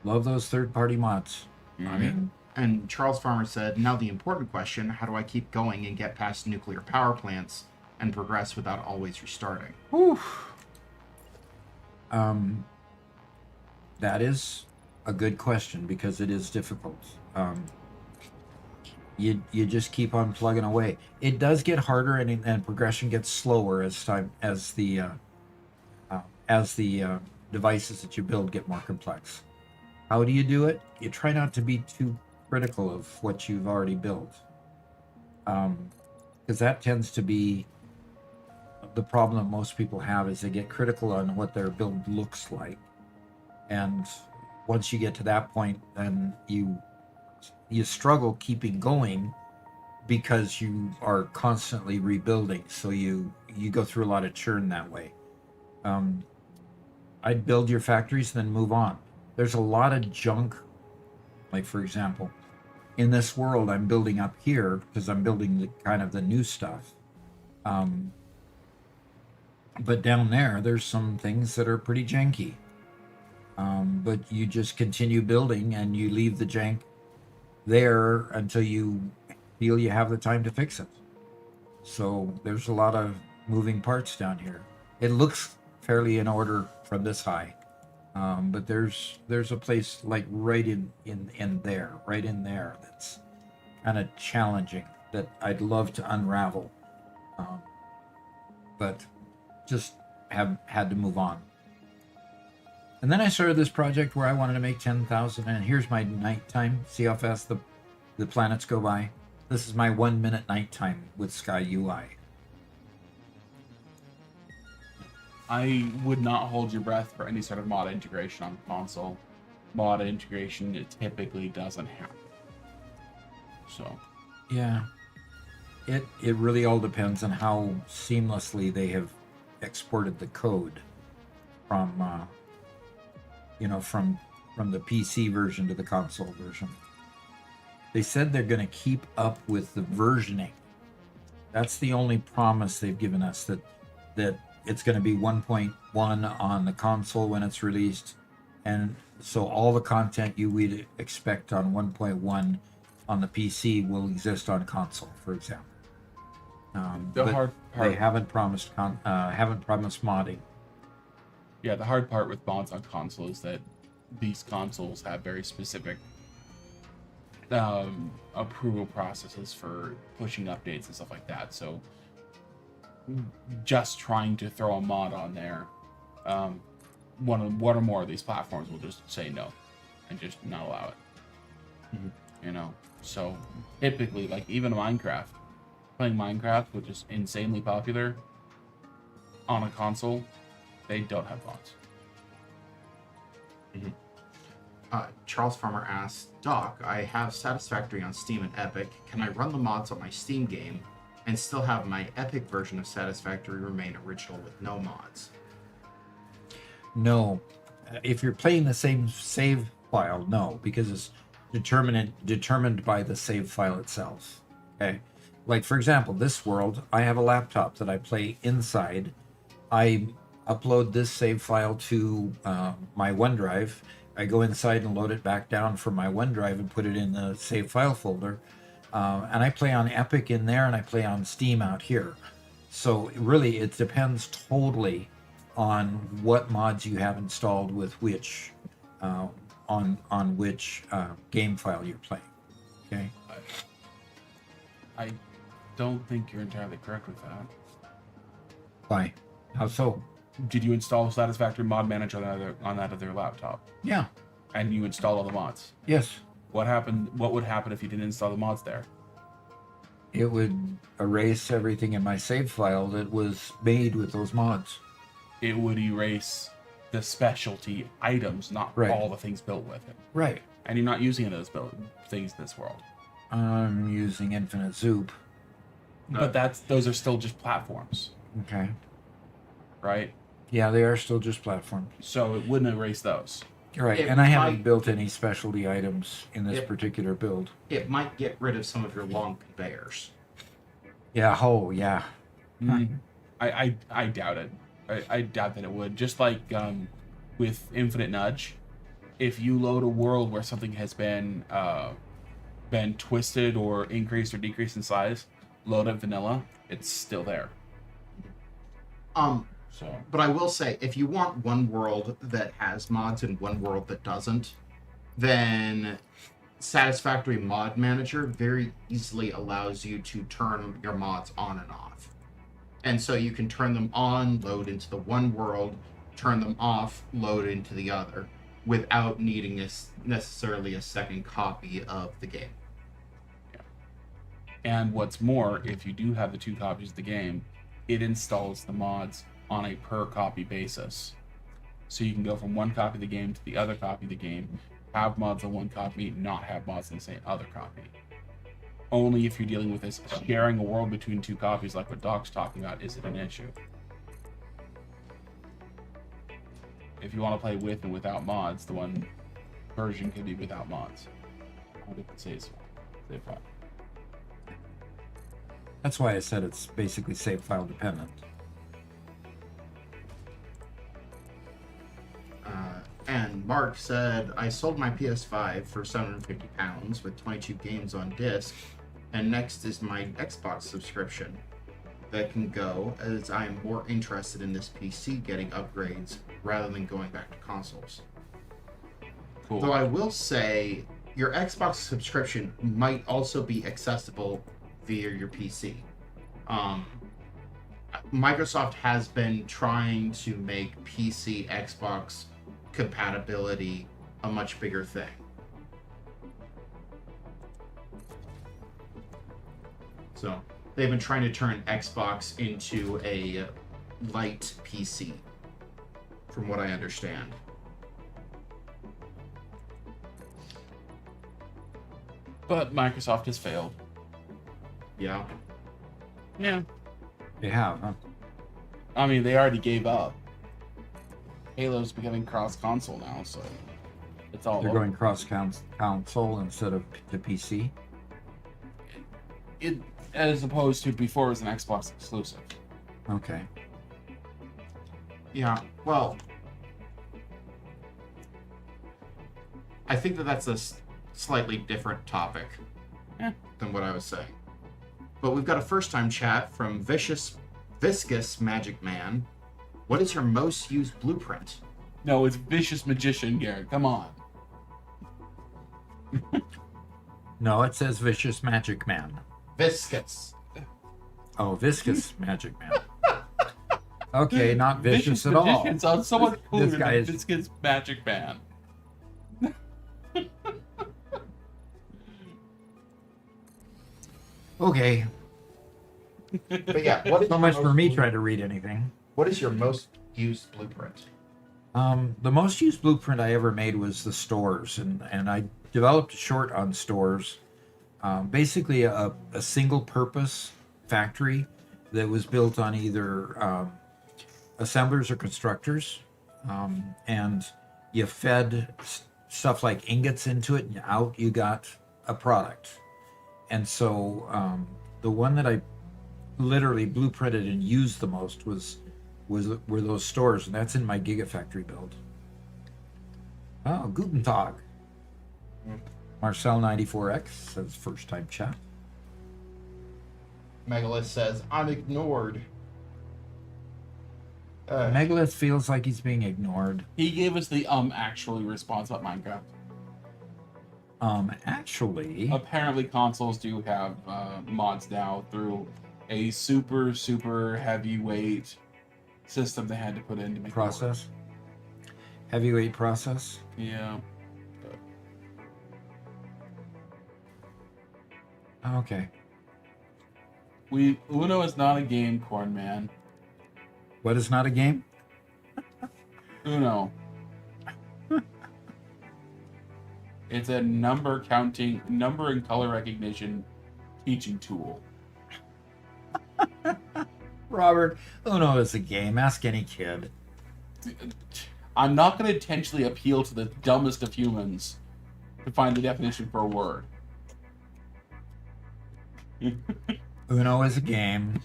love those third-party mods. I mean, and Charles Farmer said, now the important question, how do I keep going and get past nuclear power plants and progress without always restarting? that is a good question because it is difficult. You just keep on plugging away. It does get harder and progression gets slower as the devices that you build get more complex. How do you do it? You try not to be too critical of what you've already built, because that tends to be the problem most people have, is they get critical on what their build looks like. And once you get to that point, then you struggle keeping going because you are constantly rebuilding. So you go through a lot of churn that way. I'd build your factories and then move on. There's a lot of junk. Like, for example, in this world, I'm building up here because I'm building the new stuff. But down there's some things that are pretty janky. But you just continue building and you leave the jank there until you feel you have the time to fix it. So there's a lot of moving parts down here. It looks fairly in order from this high, but there's a place like right in there that's kind of challenging that I'd love to unravel, but just have had to move on. And then I started this project where I wanted to make 10,000, and here's my nighttime. See how fast the planets go by? This is my 1 minute nighttime with Sky UI. I would not hold your breath for any sort of mod integration on console. Mod integration, it typically doesn't happen. So, Yeah. It really all depends on how seamlessly they have exported the code from from the PC version to the console version. They said they're going to keep up with the versioning. That's the only promise they've given us, that it's going to be 1.1 on the console when it's released, and so all the content you would expect on 1.1 on the PC will exist on console, for example. the but hard part. they haven't promised modding. Yeah, the hard part with mods on console is that these consoles have very specific approval processes for pushing updates and stuff like that. So just trying to throw a mod on there, one or more of these platforms will just say no and just not allow it. Mm-hmm. You know, so typically, like even playing Minecraft, which is insanely popular on a console, they don't have mods. Mm-hmm. Charles Farmer asked, Doc, I have Satisfactory on Steam and Epic. Can I run the mods on my Steam game and still have my Epic version of Satisfactory remain original with no mods? No. If you're playing the same save file, no, because it's determined by the save file itself. Okay? Like, for example, this world, I have a laptop that I play inside. I upload this save file to my OneDrive. I go inside and load it back down from my OneDrive and put it in the save file folder. And I play on Epic in there, and I play on Steam out here. So really, it depends totally on what mods you have installed with which on which game file you're playing. Okay. I don't think you're entirely correct with that. Why? How so? Did you install Satisfactory Mod Manager on that other laptop? Yeah. And you install all the mods? Yes. What happened? What would happen if you didn't install the mods there? It would erase everything in my save file that was made with those mods. It would erase the specialty items, not Right. all the things built with it. Right. And you're not using those things in this world. I'm using Infinite Zoop. But those are still just platforms, Okay. right? Yeah, they are still just platforms. So it wouldn't erase those. Right, It and I haven't might- built any specialty items in this It- particular build. It might get rid of some of your long conveyors. Yeah, oh, yeah. I doubt it. I doubt that it would. Just like with Infinite Nudge, if you load a world where something has been twisted or increased or decreased in size, load up vanilla, it's still there. So But I will say, if you want one world that has mods and one world that doesn't, then Satisfactory Mod Manager very easily allows you to turn your mods on and off. And so you can turn them on, load into the one world, turn them off, load into the other, without needing necessarily a second copy of the game. and what's more, if you do have the 2 copies of the game, it installs the mods on a per copy basis. So you can go from one copy of the game to the other copy of the game, have mods on one copy, not have mods on the same other copy. Only if you're dealing with this sharing a world between 2 copies like what Doc's talking about is it an issue. If you want to play with and without mods, the one version could be without mods. I would say it's save file. That's why I said it's basically save file dependent. And Mark said, I sold my PS5 for £750 with 22 games on disc, and next is my Xbox subscription that can go, as I am more interested in this PC getting upgrades rather than going back to consoles. Cool. Though I will say, your Xbox subscription might also be accessible via your PC. Microsoft has been trying to make PC Xbox compatibility a much bigger thing. So they've been trying to turn Xbox into a light PC, from what I understand. But Microsoft has failed. Yeah. Yeah. They have, huh? I mean, they already gave up. Halo's becoming cross-console now, so it's all They're over. going cross console instead of the PC. It, as opposed to before it was an Xbox exclusive. Okay. Yeah, well, I think that's a slightly different topic than what I was saying. But we've got a first-time chat from Viscous Magic Man. What is your most used blueprint? No, it's Vicious Magician, Garrett. Come on. No, it says Vicious Magic Man. Viscous. Oh, Viscous Magic Man. Okay, not vicious at all. Magician sounds so much cooler This guy than is- Viscous Magic Man. Okay, But yeah, what is so your much most for me used- trying to read anything. What is your most used blueprint? The most used blueprint I ever made was the stores, and I developed a short on stores. Basically, a single purpose factory that was built on either assemblers or constructors, and you fed stuff like ingots into it, and out you got a product. And so the one that I literally blueprinted and used the most were those stores, and that's in my Gigafactory build. Oh, Guten Tag. Marcel94X says first time chat. Megalith says, I'm ignored. Megalith feels like he's being ignored. He gave us the actually response on Minecraft. Actually, Apparently consoles do have mods now through a super heavyweight system they had to put in to make process. Heavyweight process. it work. Yeah. Okay. Uno is not a game, Corn Man. What is not a game? Uno. It's a number and color recognition teaching tool. Robert, Uno is a game. Ask any kid. I'm not going to intentionally appeal to the dumbest of humans to find the definition for a word. Uno is a game.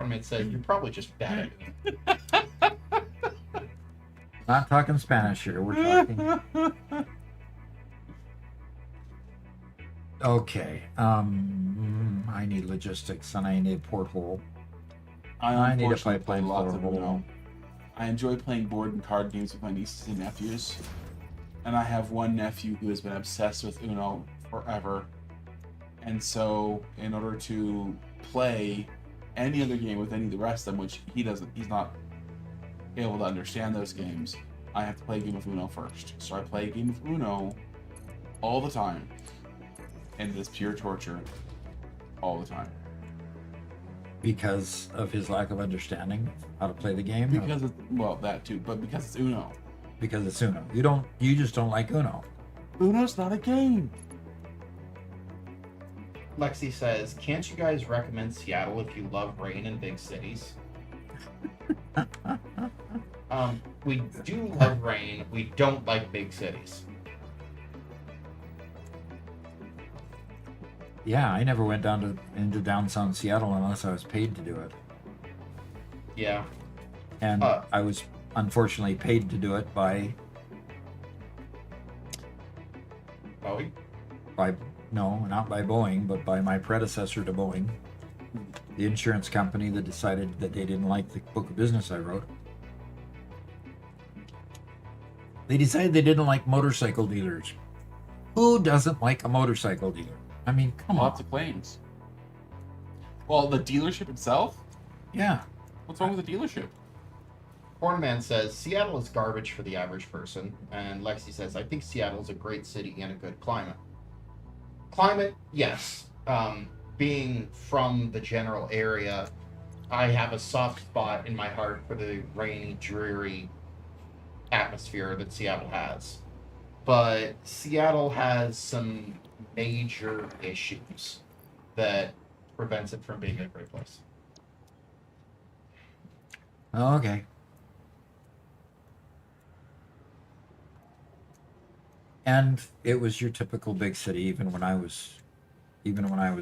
It said you're probably just bad at it. Not talking Spanish here. We're talking. Okay. I need logistics and I need a porthole. I need a unfortunately play pipeline lots of porthole. Uno. I enjoy playing board and card games with my nieces and nephews. And I have one nephew who has been obsessed with Uno forever. And so, in order to play any other game with any of the rest of them, which he's not able to understand those games, I have to play a game of Uno first. So I play a game of Uno all the time. And it is pure torture all the time. Because of his lack of understanding how to play the game? Because it's, well, that too, but because it's Uno. Because it's Uno. You just don't like Uno. Uno's not a game. Lexi says, can't you guys recommend Seattle if you love rain in big cities? We do love rain. We don't like big cities. Yeah, I never went into downtown Seattle unless I was paid to do it. Yeah. And I was unfortunately paid to do it by Bowie? No, not by Boeing, but by my predecessor to Boeing, the insurance company that decided that they didn't like the book of business I wrote. They decided they didn't like motorcycle dealers. Who doesn't like a motorcycle dealer? I mean, come Lots on. of claims. Well, the dealership itself? Yeah. What's wrong with the dealership? Hornman says, Seattle is garbage for the average person. And Lexi says, I think Seattle is a great city and a good climate. Climate, yes. Being from the general area, I have a soft spot in my heart for the rainy, dreary atmosphere that Seattle has. But Seattle has some major issues that prevents it from being a great place. Okay. And it was your typical big city, even when I was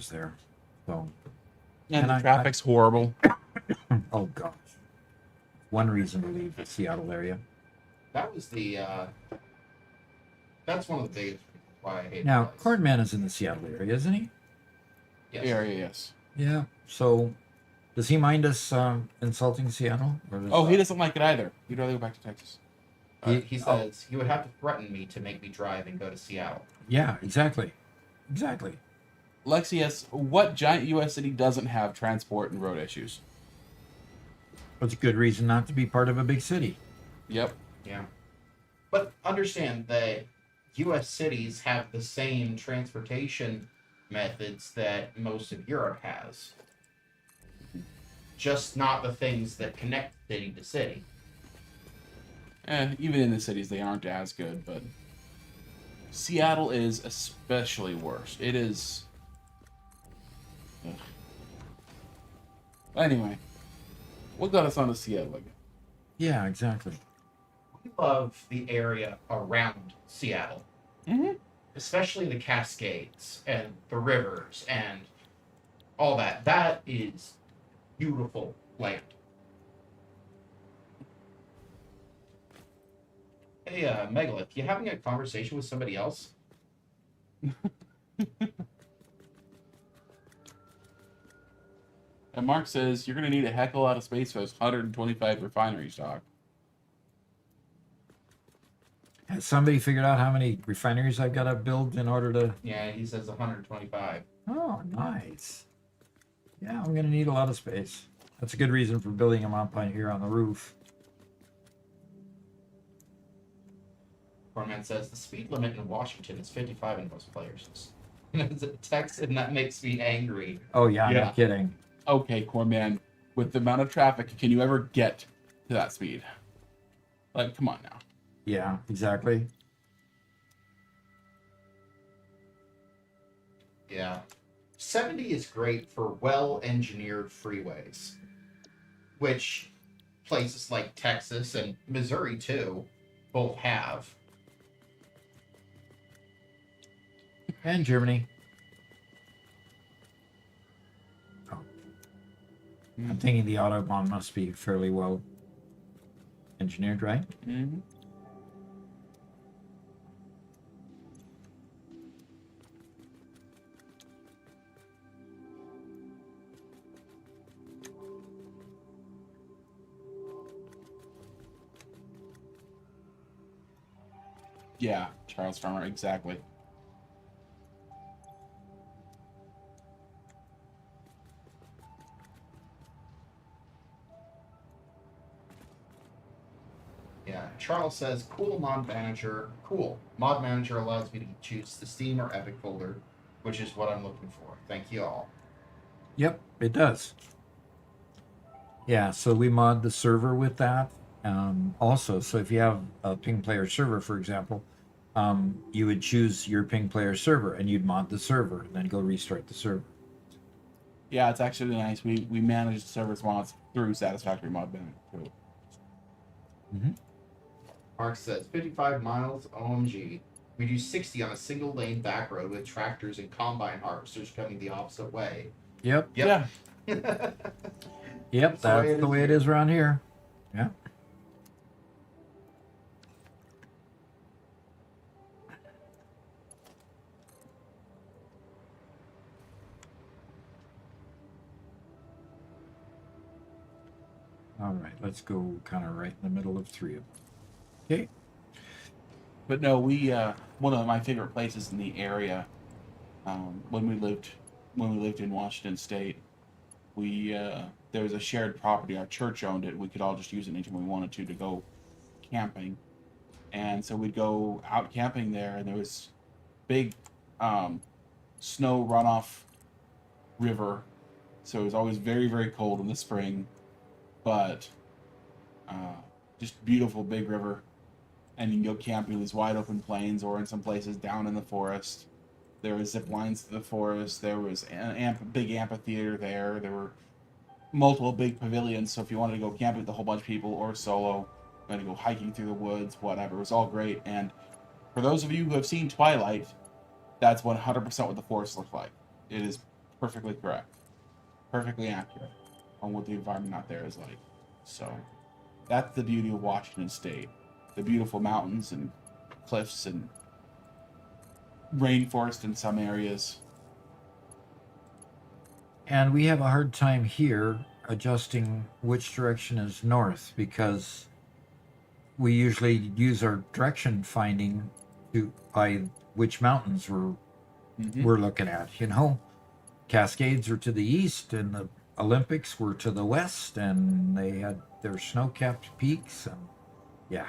there. So, And And the I- traffic's horrible. oh gosh, one reason to leave the Seattle area. That was the, that's one of the biggest reasons why I hate Now, the place. Cornman is in the Seattle area, isn't he? Yes. Area, yes. Yeah. So, does he mind us insulting Seattle? Or does, Oh, he doesn't like it either. He'd rather go back to Texas. He says, you would have to threaten me to make me drive and go to Seattle. Yeah, exactly. Exactly. Lexi asks, what giant U.S. city doesn't have transport and road issues? That's a good reason not to be part of a big city. Yep. Yeah. But understand that U.S. cities have the same transportation methods that most of Europe has. Just not the things that connect city to city. Even in the cities, they aren't as good, but Seattle is especially worse. It is. Ugh. Anyway, what got us onto Seattle again? Yeah, exactly. We love the area around Seattle. Mm-hmm. Especially the Cascades and the rivers and all that. That is beautiful land. Hey, Megalith, you having a conversation with somebody else? And Mark says you're going to need a heck of a lot of space for those 125 refinery stock. Has somebody figured out how many refineries I've got to build in order to? Yeah, he says 125. Oh, nice. Yeah, I'm going to need a lot of space. That's a good reason for building them up on here on the roof. Corman says the speed limit in Washington is 55 in most places. It's a text, and that makes me angry. Oh, yeah, Yeah. no kidding. Okay, Corman, with the amount of traffic, can you ever get to that speed? Like, come on now. Yeah, exactly. Yeah. 70 is great for well-engineered freeways, which places like Texas and Missouri, too, both have. And Germany. Oh. I'm thinking the Autobahn must be fairly well engineered, right? Mm-hmm. Yeah, Charles Farmer, exactly. Yeah, Charles says, cool mod manager. Cool. Mod manager allows me to choose the Steam or Epic folder, which is what I'm looking for. Thank you all. Yep, it does. Yeah, so we mod the server with that. Also, so if you have a ping player server, for example, you would choose your ping player server and you'd mod the server and then go restart the server. Yeah, it's actually nice. We manage the service mods through Satisfactory Mod Banner too. Mm-hmm. Mark says, 55 miles, OMG. We do 60 on a single lane back road with tractors and combine harvesters coming the opposite way. Yep. Yeah. Yep, that's the way it is around here. Yeah. All right, let's go kind of right in the middle of three of them. Okay. But no, we one of my favorite places in the area when we lived in Washington State, we there was a shared property. Our church owned it. We could all just use it anytime we wanted to go camping, and so we'd go out camping there, and there was big snow runoff river, so it was always very, very cold in the spring, but just beautiful big river. And you can go camping in these wide open plains, or in some places down in the forest. There was zip lines to the forest. There was a big amphitheater there. There were multiple big pavilions. So if you wanted to go camping with a whole bunch of people or solo, you wanted to go hiking through the woods, whatever, it was all great. And for those of you who have seen Twilight, that's 100% what the forest looked like. It is perfectly correct, perfectly accurate on what the environment out there is like. So that's the beauty of Washington State. The beautiful mountains and cliffs and rainforest in some areas. And we have a hard time here adjusting which direction is north because we usually use our direction finding by which mountains we're looking at. You know, Cascades are to the east and the Olympics were to the west, and they had their snow-capped peaks, and yeah.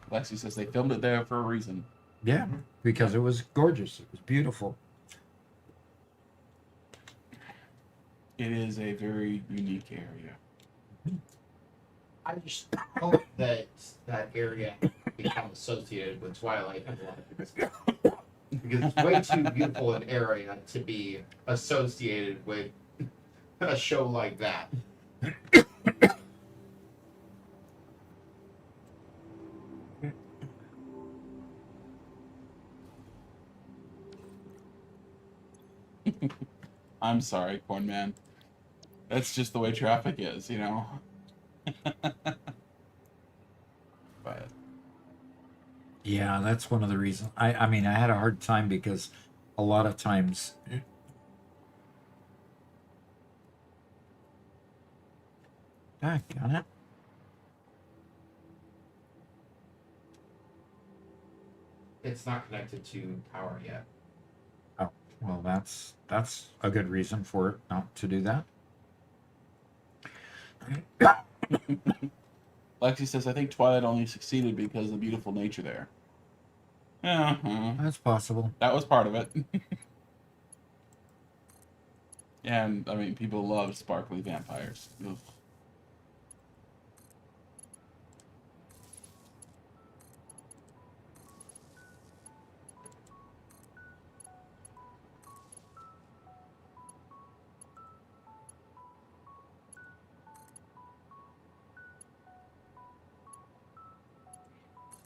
Lexi says they filmed it there for a reason. Yeah, because it was gorgeous. It was beautiful. It is a very unique area. I just hope that that area become associated with Twilight and a lot of people's because it's way too beautiful an area to be associated with a show like that. I'm sorry, Corn Man. That's just the way traffic is, you know? But Yeah, that's one of the reasons. I mean, I had a hard time because a lot of times. Ah, got it. It's not connected to power yet. Oh, well, that's a good reason for it not to do that. Lexi says, I think Twilight only succeeded because of the beautiful nature there. Uh-huh. That's possible. That was part of it. And, I mean, people love sparkly vampires. Ugh.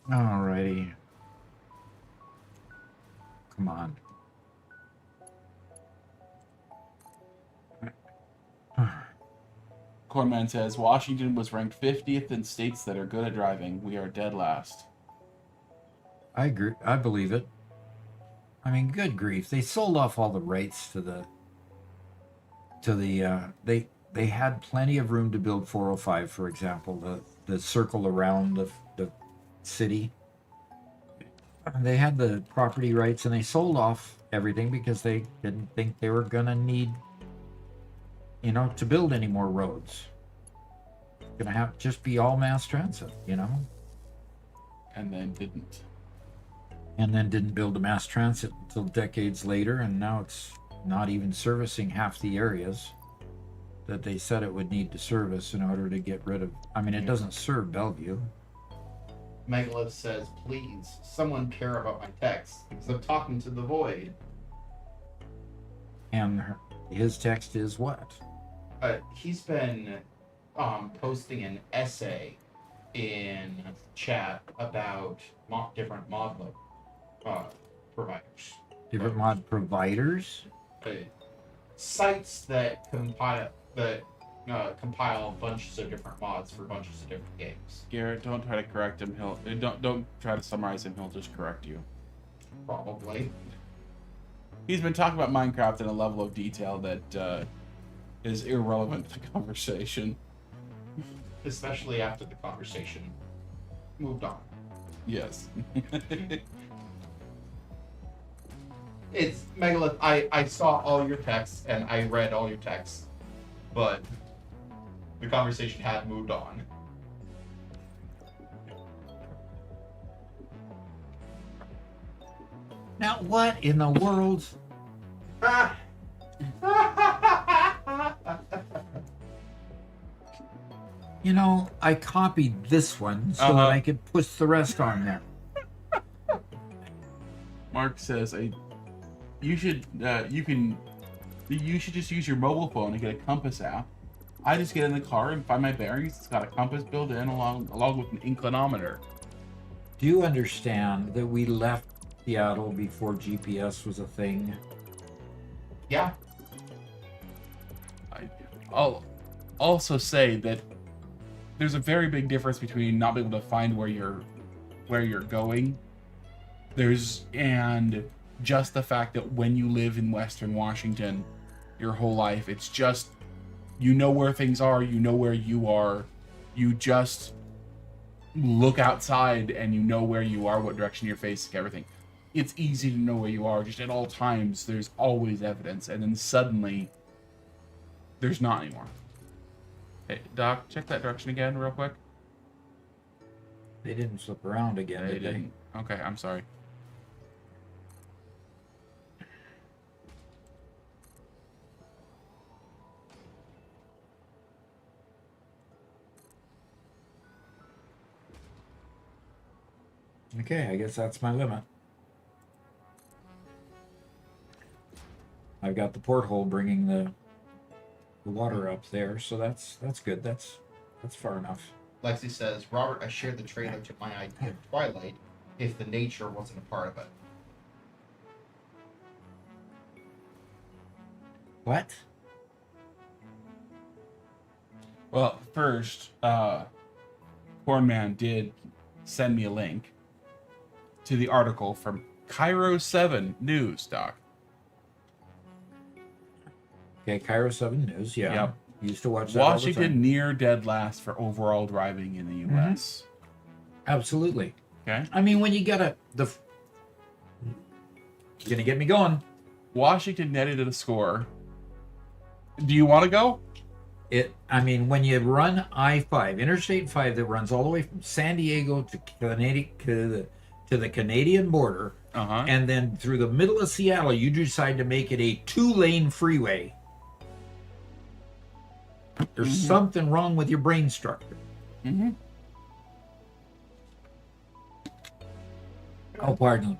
Alrighty. Come on. Cornman says, Washington was ranked 50th in states that are good at driving. We are dead last. I agree. I believe it. I mean, good grief! They sold off all the rights to the. They had plenty of room to build 405, for example, the circle around the city. They had the property rights, and they sold off everything because they didn't think they were gonna need, to build any more roads. Gonna have just be all mass transit, And then didn't. and then didn't build a mass transit until decades later, and now it's not even servicing half the areas that they said it would need to service in order to get rid of. I mean, it doesn't serve Bellevue. Megalith says, please, someone care about my text, because I'm talking to the void. And his text is what? He's been posting an essay in chat about different mod providers. Different mod providers? Sites that compile bunches of different mods for bunches of different games. Garrett, don't try to correct him. Don't try to summarize him. He'll just correct you. Probably. He's been talking about Minecraft in a level of detail that is irrelevant to the conversation. Especially after the conversation moved on. Yes. It's Megalith. I saw all your texts and I read all your texts, but the conversation had moved on. Now, what in the world? I copied this one so that I could push the rest on there. Mark says, you should just use your mobile phone and get a compass app. I just get in the car and find my bearings. It's got a compass built in along with an inclinometer. Do you understand that we left Seattle before GPS was a thing? Yeah. I'll also say that there's a very big difference between not being able to find where you're going. And just the fact that when you live in Western Washington your whole life, it's just, where things are, where you are, you just look outside and where you are, what direction you're facing, everything. It's easy to know where you are, just at all times there's always evidence, and then suddenly there's not anymore. Hey, Doc, check that direction again real quick. They didn't flip around again, They did they? didn't. Okay, I'm sorry. Okay, I guess that's my limit. I've got the porthole bringing the water up there, so that's good. That's far enough. Lexi says, Robert, I shared the trailer to my idea of Twilight if the nature wasn't a part of it. What? Well, first, Cornman did send me a link to the article from Cairo 7 News, Doc. Okay, Cairo 7 News. Yeah. Yep. Used to watch that all the Washington time. near dead last for overall driving in the U.S. Absolutely. Okay. I mean, when you got you're gonna get me going. Washington netted a score. Do you want to go? When you run I-5, Interstate 5, that runs all the way from San Diego to the Canadian border, Uh-huh. and then through the middle of Seattle, you decide to make it a 2-lane freeway. There's something wrong with your brain structure. Mm-hmm. Oh, pardon.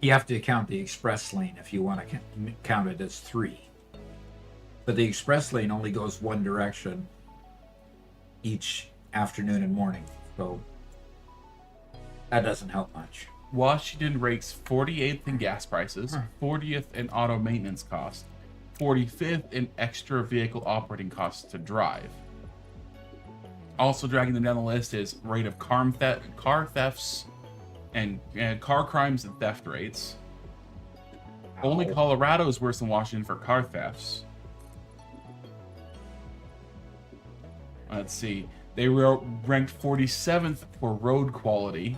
You have to count the express lane if you want to count it as 3. But the express lane only goes one direction each afternoon and morning. So that doesn't help much. Washington ranks 48th in gas prices, 40th in auto maintenance costs, 45th in extra vehicle operating costs to drive. Also dragging them down the list is rate of car thefts and car crimes and theft rates. Only Colorado is worse than Washington for car thefts. Let's see. They were ranked 47th for road quality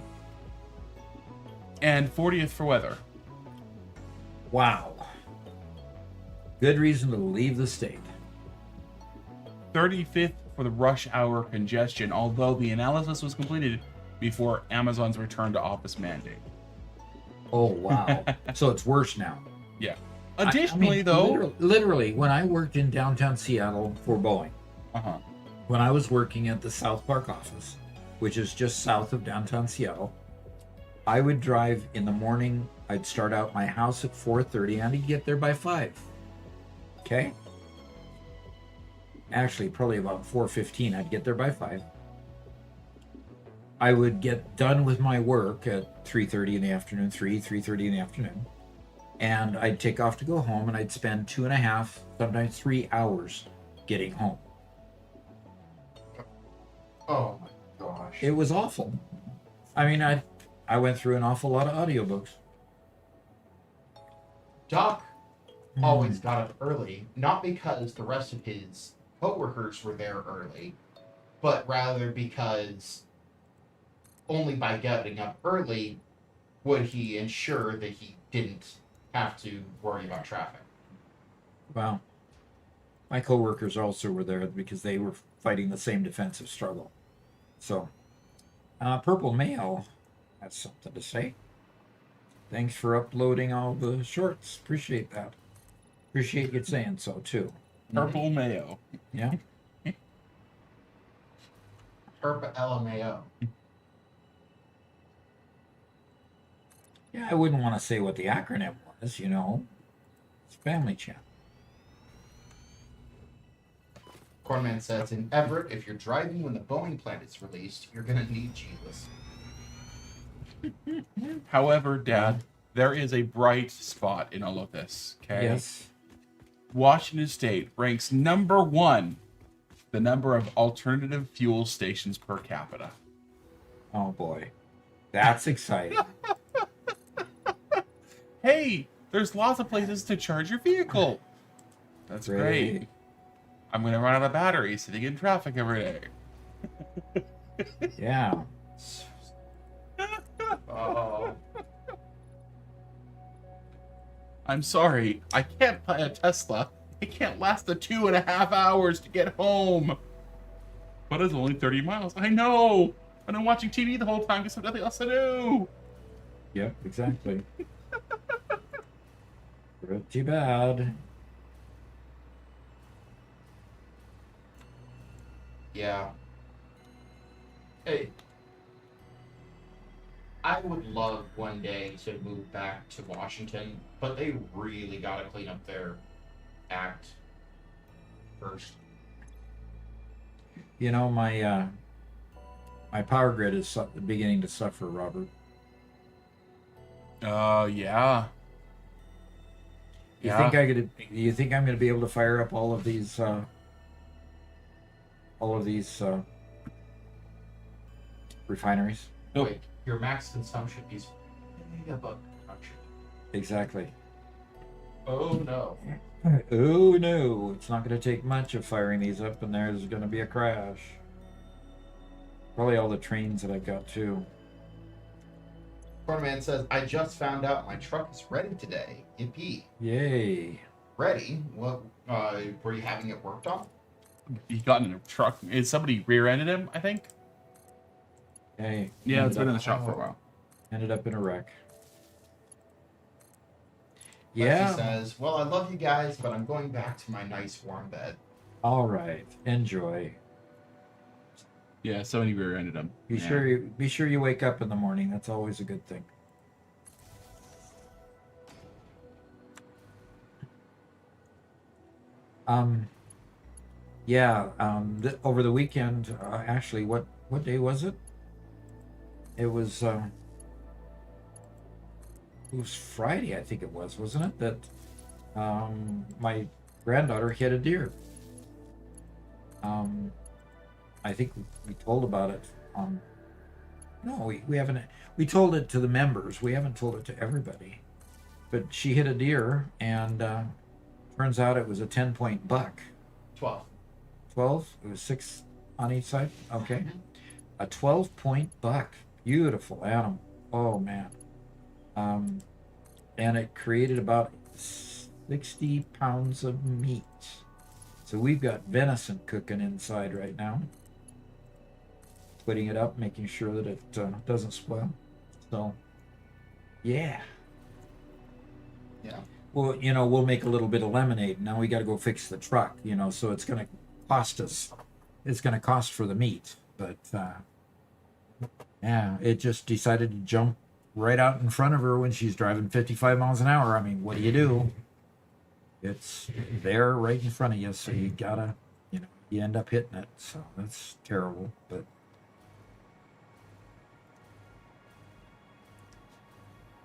and 40th for weather. Wow. Good reason to leave the state. 35th for the rush hour congestion, although the analysis was completed before Amazon's return to office mandate. Oh, wow. So it's worse now. Yeah. Additionally, though... Literally, when I worked in downtown Seattle for Boeing, Uh-huh. when I was working at the South Park office, which is just south of downtown Seattle, I would drive in the morning. I'd start out my house at 4:30 and I'd get there by 5. Okay? Actually, probably about 4:15. I'd get there by 5. I would get done with my work at 3:30 in the afternoon, 3:30 in the afternoon. And I'd take off to go home, and I'd spend 2.5, sometimes 3 hours getting home. Oh my gosh. It was awful. I mean, I went through an awful lot of audiobooks. Doc always got up early, not because the rest of his coworkers were there early, but rather because only by getting up early would he ensure that he didn't have to worry about traffic. Well, my coworkers also were there because they were fighting the same defensive struggle. So, Purple Mail has something to say. Thanks for uploading all the shorts. Appreciate that. Appreciate you saying so, too. Purple mayo. Yeah? Herb LMAO. Yeah, I wouldn't want to say what the acronym was, you know. It's Family Chat. Cornman says, in Everett, if you're driving when the Boeing plant is released, you're going to need Jesus. However, Dad, there is a bright spot in all of this, okay? Yes. Washington State ranks number 1 the number of alternative fuel stations per capita. Oh, boy. That's exciting. Hey, there's lots of places to charge your vehicle. That's great. I'm going to run out of batteries sitting in traffic every day. Yeah. Oh. I'm sorry. I can't buy a Tesla. It can't last the 2.5 hours to get home. But it's only 30 miles. I know. And I'm watching TV the whole time because I have nothing else to do. Yep, exactly. Pretty bad. Yeah. Hey. I would love one day to move back to Washington, but they really got to clean up their act first. You know, my power grid is beginning to suffer, Robert. Yeah. You think I'm going to be able to fire up all of these all of these refineries. Nope. Wait, your max consumption is above production. Exactly. Oh no. Oh no, it's not going to take much of firing these up, and there's going to be a crash. Probably all the trains that I've got too. Cornman says, I just found out my truck is ready today. Yippee. Yay. Ready? What, were you having it worked on? He got in a truck. Is somebody rear-ended him? I think. Hey. Yeah, it's been in the ended shop for a while. Ended up in a wreck. Lexi Yeah. says, well, I love you guys, but I'm going back to my nice warm bed. All right. Enjoy. Yeah, somebody rear-ended him. Be Yeah. sure you wake up in the morning. That's always a good thing. Yeah. Over the weekend, actually, what day was it? It was Friday, I think it was, wasn't it? That my granddaughter hit a deer. I think we told about it. No, we haven't. We told it to the members. We haven't told it to everybody. But she hit a deer, and turns out it was a 10-point buck. 12. 12? It was 6 on each side? Okay. A 12-point buck. Beautiful animal. Oh, man. And it created about 60 pounds of meat. So we've got venison cooking inside right now. Putting it up, making sure that it doesn't spoil. So, yeah. Yeah. Well, we'll make a little bit of lemonade. Now we got to go fix the truck, so it's going to cost us. It's going to cost for the meat. But, yeah, it just decided to jump right out in front of her when she's driving 55 miles an hour. I mean, what do? It's there right in front of you, so you gotta, you end up hitting it. So that's terrible, but.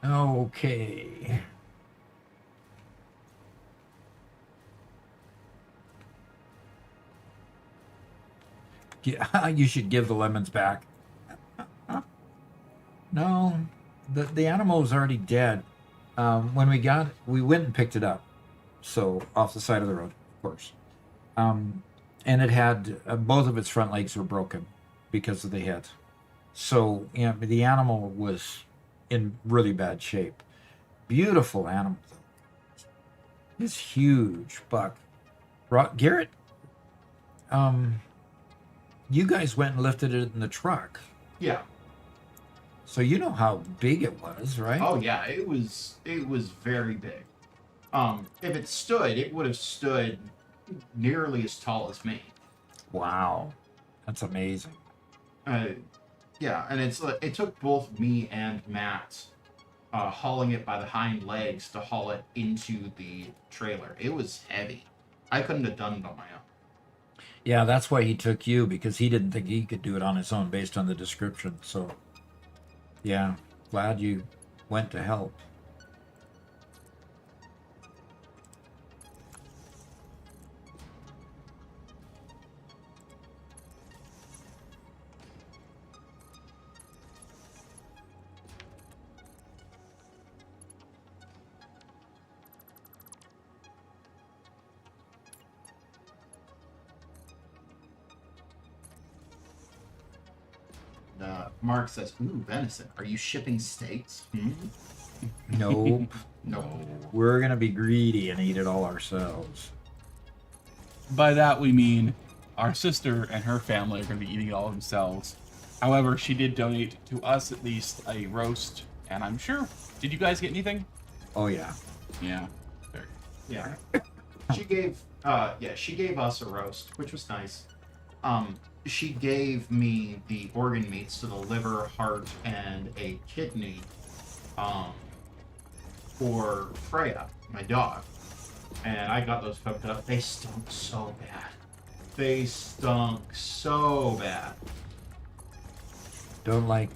Okay. Yeah, you should give the lemons back. No, the animal was already dead. When we went and picked it up. So off the side of the road, of course. And it had both of its front legs were broken because of the hit. So the animal was in really bad shape. Beautiful animal, though. This huge buck. Garrett, you guys went and lifted it in the truck. Yeah. So you know how big it was, right? Oh yeah, it was very big. If it stood, it would have stood nearly as tall as me. Wow. That's amazing. Yeah, and it took both me and Matt hauling it by the hind legs to haul it into the trailer. It was heavy. I couldn't have done it on my own. Yeah, that's why he took you, because he didn't think he could do it on his own based on the description. So, yeah, glad you went to help. Mark says, ooh, venison. Are you shipping steaks? Nope. No. We're going to be greedy and eat it all ourselves. By that we mean our sister and her family are going to be eating it all themselves. However, she did donate to us at least a roast, and I'm sure. Did you guys get anything? Oh, yeah. Yeah. Yeah. She gave us a roast, which was nice. She gave me the organ meats, so the liver, heart, and a kidney, for Freya, my dog. And I got those cooked up. They stunk so bad. They stunk so bad. Don't like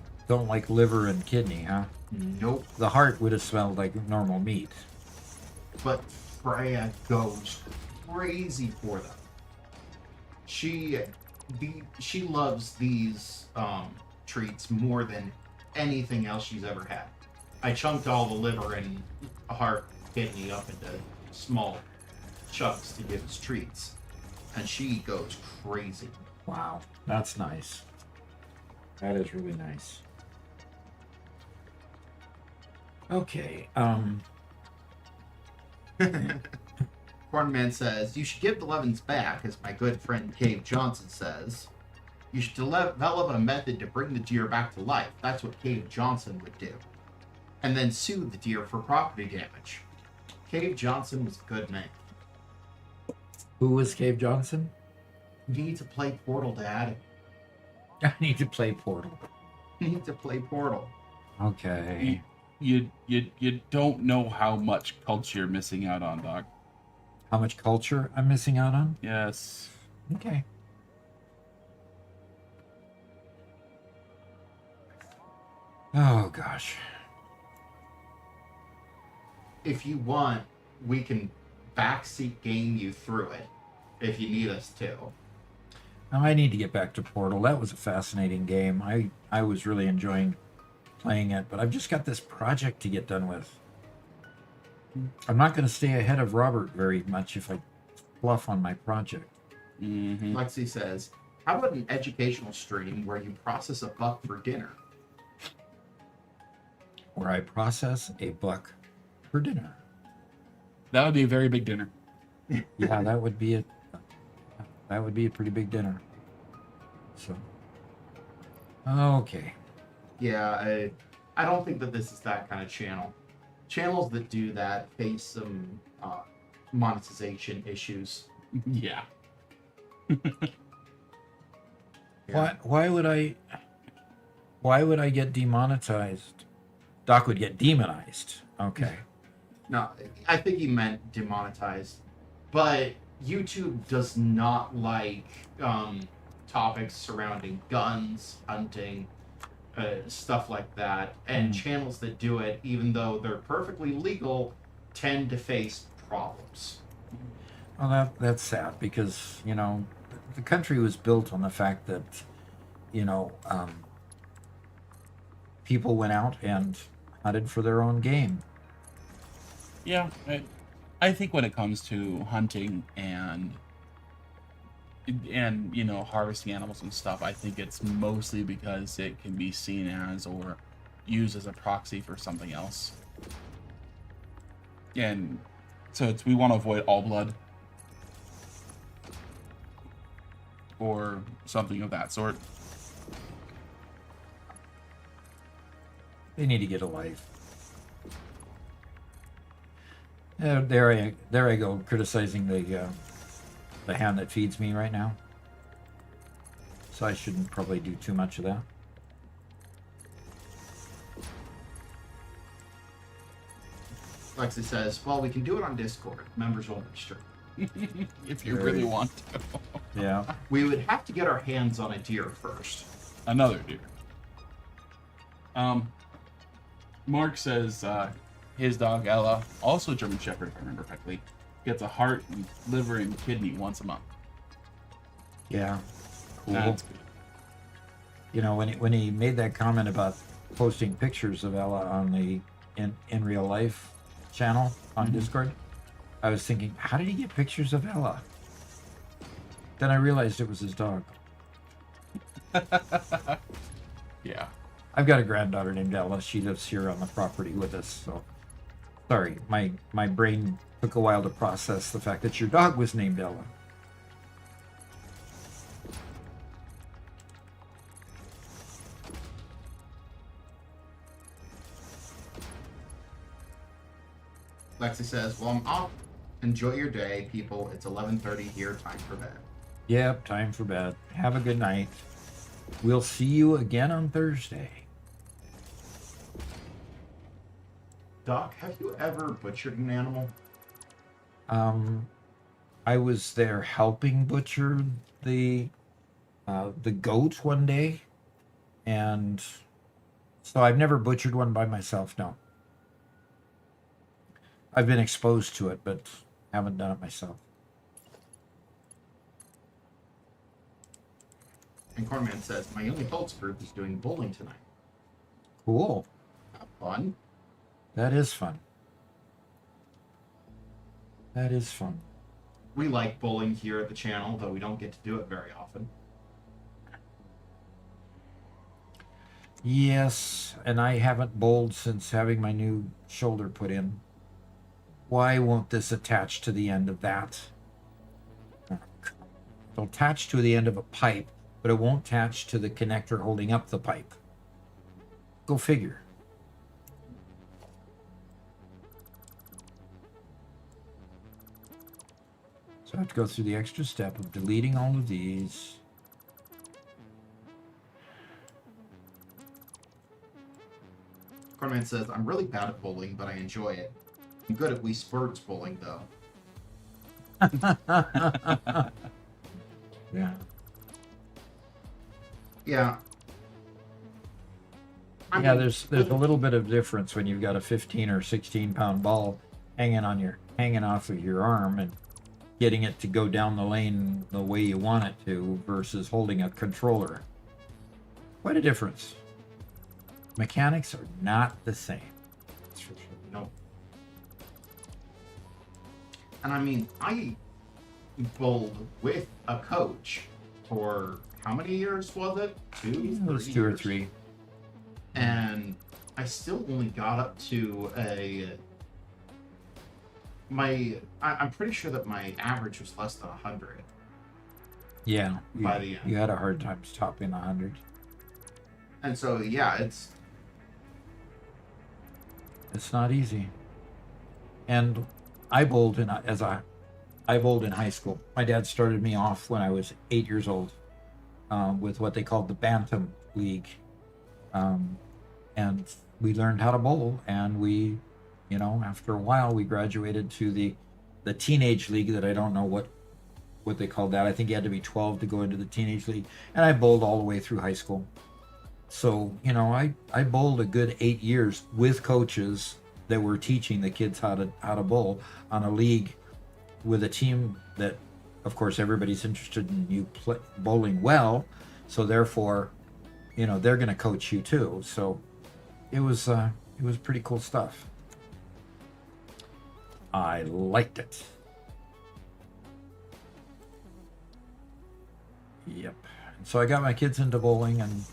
liver and kidney, huh? Nope. The heart would have smelled like normal meat. But Freya goes crazy for them. She she loves these treats more than anything else she's ever had. I chunked all the liver and heart kidney up into small chunks to give as treats, and she goes crazy. Wow, that's nice. That is really nice. Okay, Cornman says, you should give the Levens back, as my good friend Cave Johnson says. You should develop a method to bring the deer back to life. That's what Cave Johnson would do. And then sue the deer for property damage. Cave Johnson was a good man. who was Cave Johnson? You need to play Portal, Dad. I need to play Portal. You need to play Portal. Okay. You don't know how much culture you're missing out on, Doc. How much culture I'm missing out on? Yes. Okay. Oh, gosh. If you want, we can backseat game you through it, if you need us to. Now, I need to get back to Portal. That was a fascinating game. I was really enjoying playing it, but I've just got this project to get done with. I'm not going to stay ahead of Robert very much if I fluff on my project. Mm-hmm. Lexi says, how about an educational stream where you process a buck for dinner? Where I process a buck for dinner. That would be a very big dinner. Yeah, that would be a pretty big dinner. So, okay. Yeah, I don't think that this is that kind of channel. Channels that do that face some monetization issues. Yeah. Why would I get demonetized? Doc would get demonized. Okay. No, I think he meant demonetized. But YouTube does not like topics surrounding guns, hunting, stuff like that. And channels that do it, even though they're perfectly legal, tend to face problems. Well, that's sad because, the country was built on the fact that, people went out and hunted for their own game. Yeah. I think when it comes to hunting and harvesting animals and stuff, I think it's mostly because it can be seen as or used as a proxy for something else. And so we want to avoid all blood or something of that sort. They need to get a life. There I go, criticizing the hand that feeds me right now. So I shouldn't probably do too much of that. Lexi says, well, we can do it on Discord. Members only stream. If you really want to. Yeah. We would have to get our hands on a deer first. Another deer. Mark says his dog Ella, also a German Shepherd if I remember correctly, gets a heart, and liver, and kidney once a month. Yeah. Cool. That's good. When he made that comment about posting pictures of Ella on the in real life channel on Discord, I was thinking, how did he get pictures of Ella? Then I realized it was his dog. Yeah. I've got a granddaughter named Ella. She lives here on the property with us. So, sorry, my brain took a while to process the fact that your dog was named Ella. Lexi says, well, I'm off. Enjoy your day, people. It's 11:30 here. Time for bed. Yep, time for bed. Have a good night. We'll see you again on Thursday. Doc, have you ever butchered an animal? I was there helping butcher the goat one day, and so I've never butchered one by myself. No, I've been exposed to it, but haven't done it myself. And Cornman says, my young adults group is doing bowling tonight. Cool. Have fun. That is fun. That is fun. We like bowling here at the channel, though we don't get to do it very often. Yes, and I haven't bowled since having my new shoulder put in. Why won't this attach to the end of that? It'll attach to the end of a pipe, but it won't attach to the connector holding up the pipe. Go figure. So I have to go through the extra step of deleting all of these. Cornman says, I'm really bad at bowling, but I enjoy it. I'm good at Wii Sports bowling, though. Yeah. Yeah. I Yeah, mean, there's a little bit of difference when you've got a 15 or 16 pound ball hanging off of your arm and getting it to go down the lane the way you want it to versus holding a controller. Quite a difference. Mechanics are not the same. That's for sure. No. And I mean, I bowled with a coach for how many years was it? It was 2 or 3. And I still only got up to I'm pretty sure that my average was less than 100. Yeah, By the end. you had a hard time topping 100. And so, yeah, it's not easy. And I bowled in high school. My dad started me off when I was 8 years old with what they called the bantam league, and we learned how to bowl. And we, after a while, we graduated to the teenage league that I don't know what they called that. I think you had to be 12 to go into the teenage league, and I bowled all the way through high school. So, I bowled a good 8 years with coaches that were teaching the kids how to bowl on a league with a team that, of course, everybody's interested in you bowling well. So therefore, they're going to coach you too. So it was pretty cool stuff. I liked it. Yep. So I got my kids into bowling, and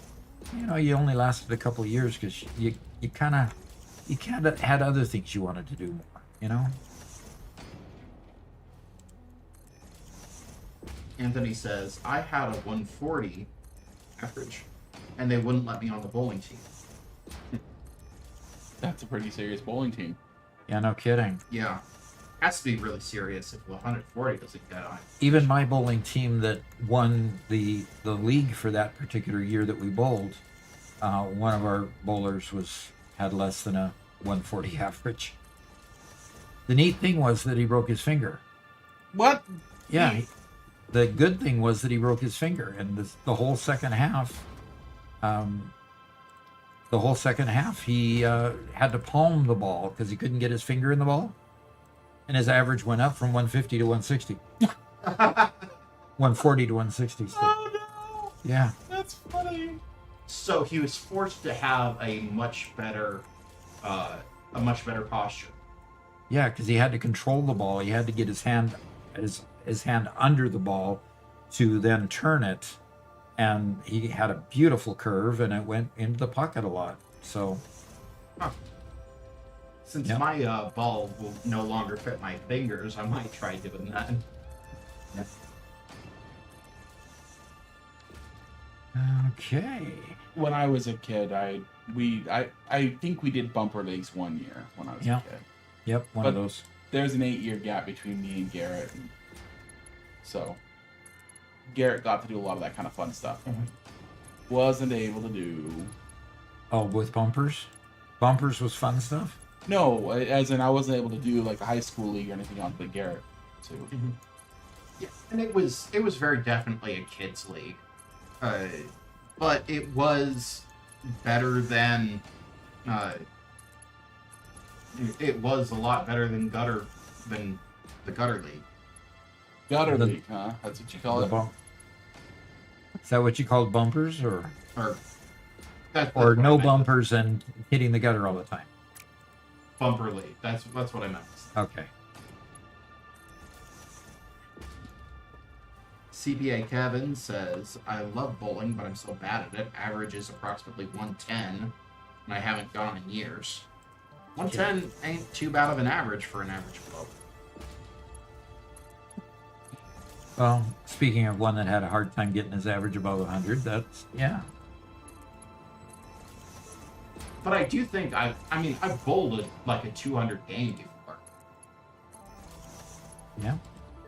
you only lasted a couple of years because you kind of had other things you wanted to do more, Anthony says, I had a 140 average, and they wouldn't let me on the bowling team. That's a pretty serious bowling team. Yeah, no kidding. Yeah. Has to be really serious if 140 doesn't get on. Even my bowling team that won the league for that particular year that we bowled, one of our bowlers had less than a 140 average. The neat thing was that he broke his finger. What? Yeah. The good thing was that he broke his finger, and the whole second half, he had to palm the ball because he couldn't get his finger in the ball. And his average went up from 150 to 160. 140 to 160. So. Oh no! Yeah. That's funny. So he was forced to have a much better posture. Yeah, because he had to control the ball. He had to get his hand under the ball to then turn it, and he had a beautiful curve, and it went into the pocket a lot. So. Huh. Since Yep. my ball will no longer fit my fingers, I might try doing that. Yep. Okay. When I was a kid, I think we did bumper leagues one year when I was Yeah. a kid. Yep, one of those. There's an 8-year gap between me and Garrett, and so Garrett got to do a lot of that kind of fun stuff. Wasn't able to do. Oh, with bumpers? Bumpers was fun stuff? No, as in I wasn't able to do like the high school league or anything on the Garrett. So Yeah, and it was very definitely a kids league, but it was better than. It was a lot better than the gutter league. gutter The- league, huh? That's what you call The it. bump. Is that what you called bumpers, or that's or what I no meant. bumpers and hitting the gutter all the time? Bumper lead. That's what I meant. Okay. CPA Kevin says, I love bowling, but I'm so bad at it. Average is approximately 110, and I haven't gone in years. 110 ain't too bad of an average for an average blow. Well, speaking of one that had a hard time getting his average above 100, that's, yeah. But I do think I've bowled like a 200 game before. Yeah,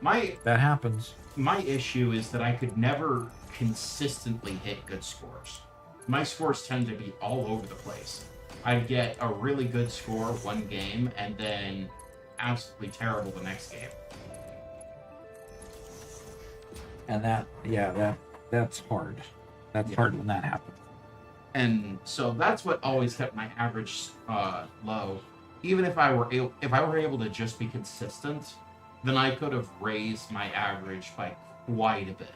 My that happens. issue is that I could never consistently hit good scores. My scores tend to be all over the place. I'd get a really good score one game and then absolutely terrible the next game. And that's hard. That's Yeah. hard when that happens. And so that's what always kept my average low. Even if I were able to just be consistent, then I could have raised my average by quite a bit.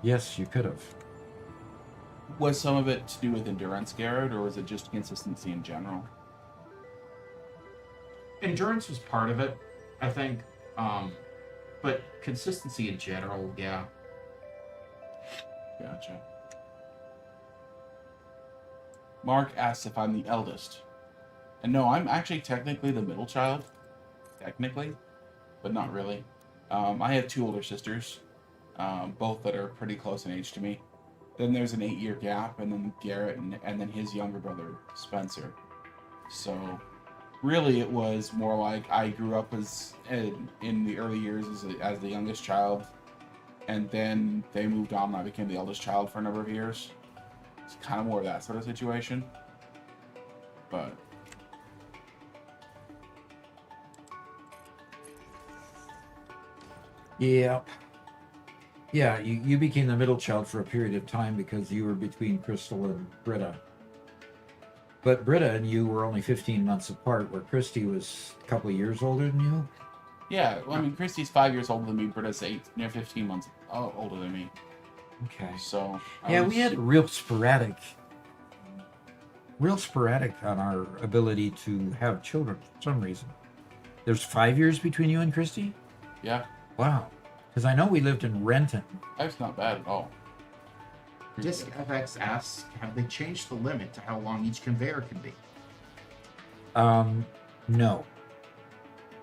Yes, you could have. Was some of it to do with endurance, Garrett, or was it just consistency in general? Endurance was part of it, I think. But consistency in general, yeah. Gotcha. Mark asks if I'm the eldest. And no, I'm actually technically the middle child. Technically, but not really. I have two older sisters, both that are pretty close in age to me. Then there's an 8-year gap, and then Garrett, and then his younger brother, Spencer. So, really, it was more like I grew up in the early years as the youngest child, and then they moved on, and I became the eldest child for a number of years. It's kind of more of that sort of situation. But Yep. Yeah, you became the middle child for a period of time because you were between Crystal and Britta. But Britta and you were only 15 months apart, where Christy was a couple of years older than you. yeah, well, I mean, Christy's 5 years older than me. Britta's 15 months older than me. Okay. So Yeah, we had real sporadic on our ability to have children for some reason. There's 5 years between you and Christy? Yeah, Wow. Because I know we lived in Renton. that's not bad at all. Disc FX asks, have they changed the limit to how long each conveyor can be? No.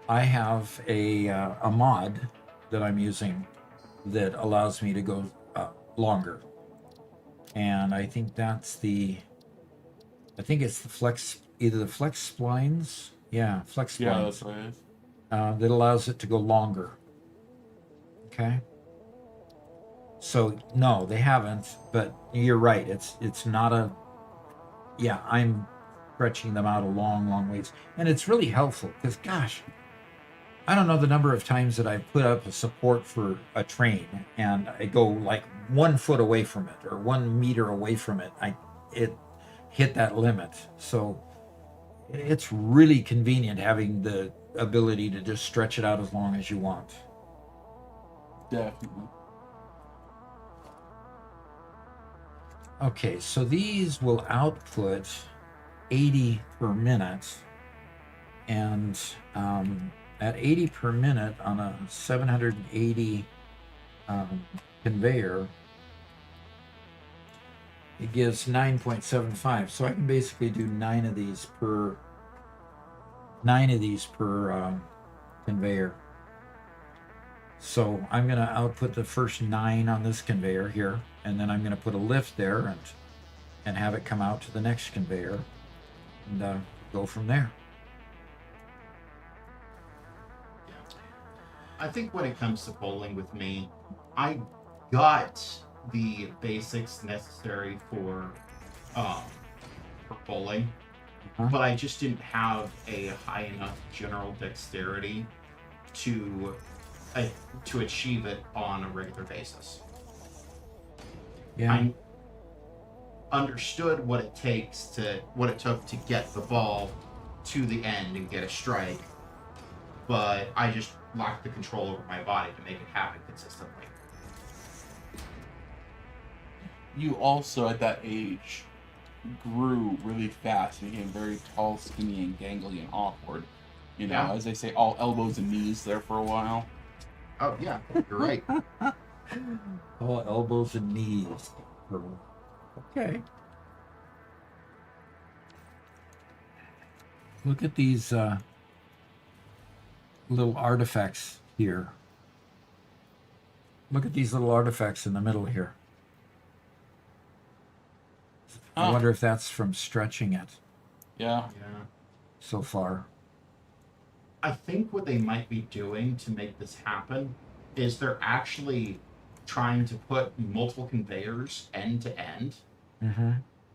I have a mod that I'm using that allows me to go longer. And I think it's the flex, either the flex splines. Yeah, flex splines. Yeah, that's what it is. That allows it to go longer. Okay. So no, they haven't, but you're right. It's not a. Yeah, I'm stretching them out a long ways, and it's really helpful because, gosh, I don't know the number of times that I've put up a support for a train and I go like 1 foot away from it or 1 meter away from it. It hit that limit. So it's really convenient having the ability to just stretch it out as long as you want. Definitely. Okay, so these will output 80 per minute, and at 80 per minute on a 780 conveyor, it gives 9.75. So I can basically do 9 of these per conveyor. So I'm going to output the first 9 on this conveyor here, and then I'm going to put a lift there and have it come out to the next conveyor and go from there. I think when it comes to bowling with me, I got the basics necessary for bowling, but I just didn't have a high enough general dexterity to achieve it on a regular basis. Yeah. I understood what it took to get the ball to the end and get a strike, but I just lacked the control over my body to make it happen consistently. you also at that age grew really fast and became very tall, skinny, and gangly and awkward. You know, Yeah. as they say, all elbows and knees there for a while. Oh yeah, you're right. All elbows and knees. Okay. Look at these little artifacts here. Look at these little artifacts in the middle here. I Oh. wonder if that's from stretching it Yeah. Yeah. so far. I think what they might be doing to make this happen is they're actually trying to put multiple conveyors end to end Mm-hmm.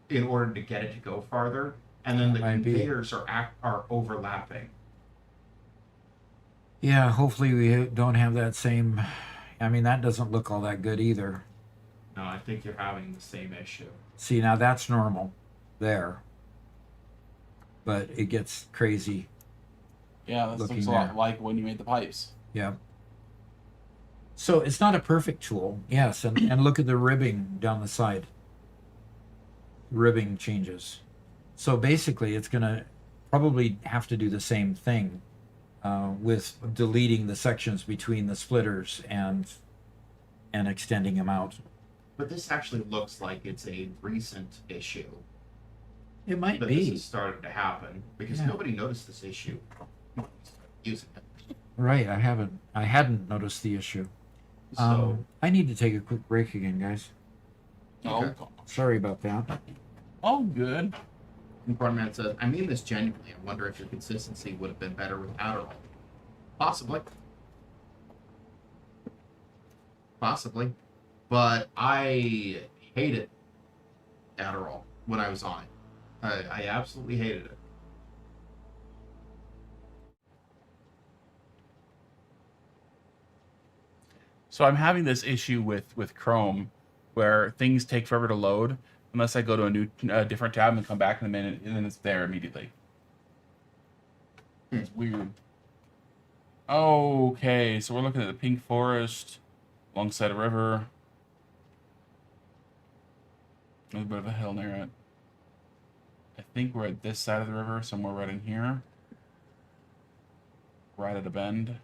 in order to get it to go farther, and then the Might be. conveyors are overlapping. Yeah, hopefully we don't have that same. I mean, that doesn't look all that good either. No, I think you're having the same issue. See, now that's normal there. But it gets crazy. Yeah, this Looking looks a there. lot like when you made the pipes. Yeah. So it's not a perfect tool, yes, and look at the ribbing down the side. Ribbing changes. So basically, it's going to probably have to do the same thing with deleting the sections between the splitters and extending them out. But this actually looks like it's a recent issue It might that this be has started to happen, because Yeah. nobody noticed this issue when we started using it. right. I hadn't noticed the issue. So I need to take a quick break again, guys. Okay. Oh, Sorry about that. oh, good. Important Man says, I mean this genuinely. I wonder if your consistency would have been better with Adderall. Possibly. Possibly. But I hated Adderall when I was on it. I absolutely hated it. So I'm having this issue with Chrome, where things take forever to load unless I go to a new different tab and come back in a minute, and then it's there immediately. It's weird. Okay, so we're looking at the pink forest alongside a river. There's a bit of a hill near it. I think we're at this side of the river, somewhere right in here. Right at a bend.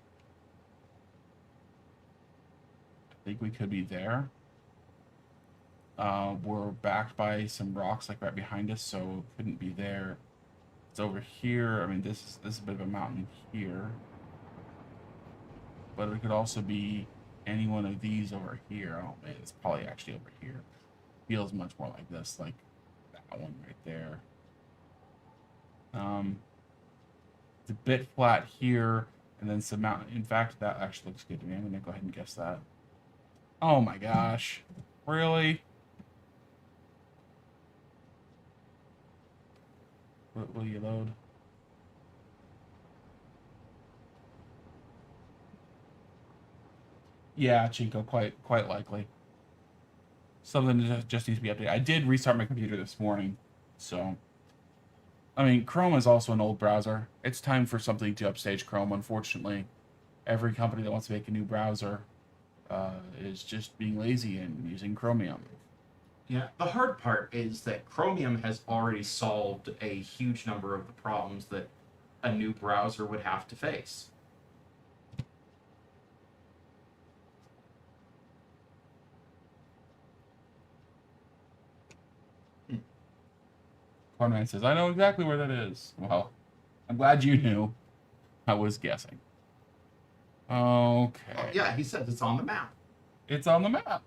I think we could be there. We're backed by some rocks like right behind us, so it couldn't be there. It's over here. I mean, this is a bit of a mountain here. But it could also be any one of these over here. Oh man, it's probably actually over here. Feels much more like this, like that one right there. It's a bit flat here, and then some mountain. In fact, that actually looks good to me. I'm gonna go ahead and guess that. Oh my gosh, really? What will you load? Yeah, Chinko, quite likely. Something that just needs to be updated. I did restart my computer this morning, so. I mean, Chrome is also an old browser. It's time for something to upstage Chrome, unfortunately. Every company that wants to make a new browser is just being lazy and using Chromium. Yeah, the hard part is that Chromium has already solved a huge number of the problems that a new browser would have to face. Cornman says, I know exactly where that is. Well, I'm glad you knew. I was guessing. Okay. Oh, yeah, he says it's on the map. It's on the map.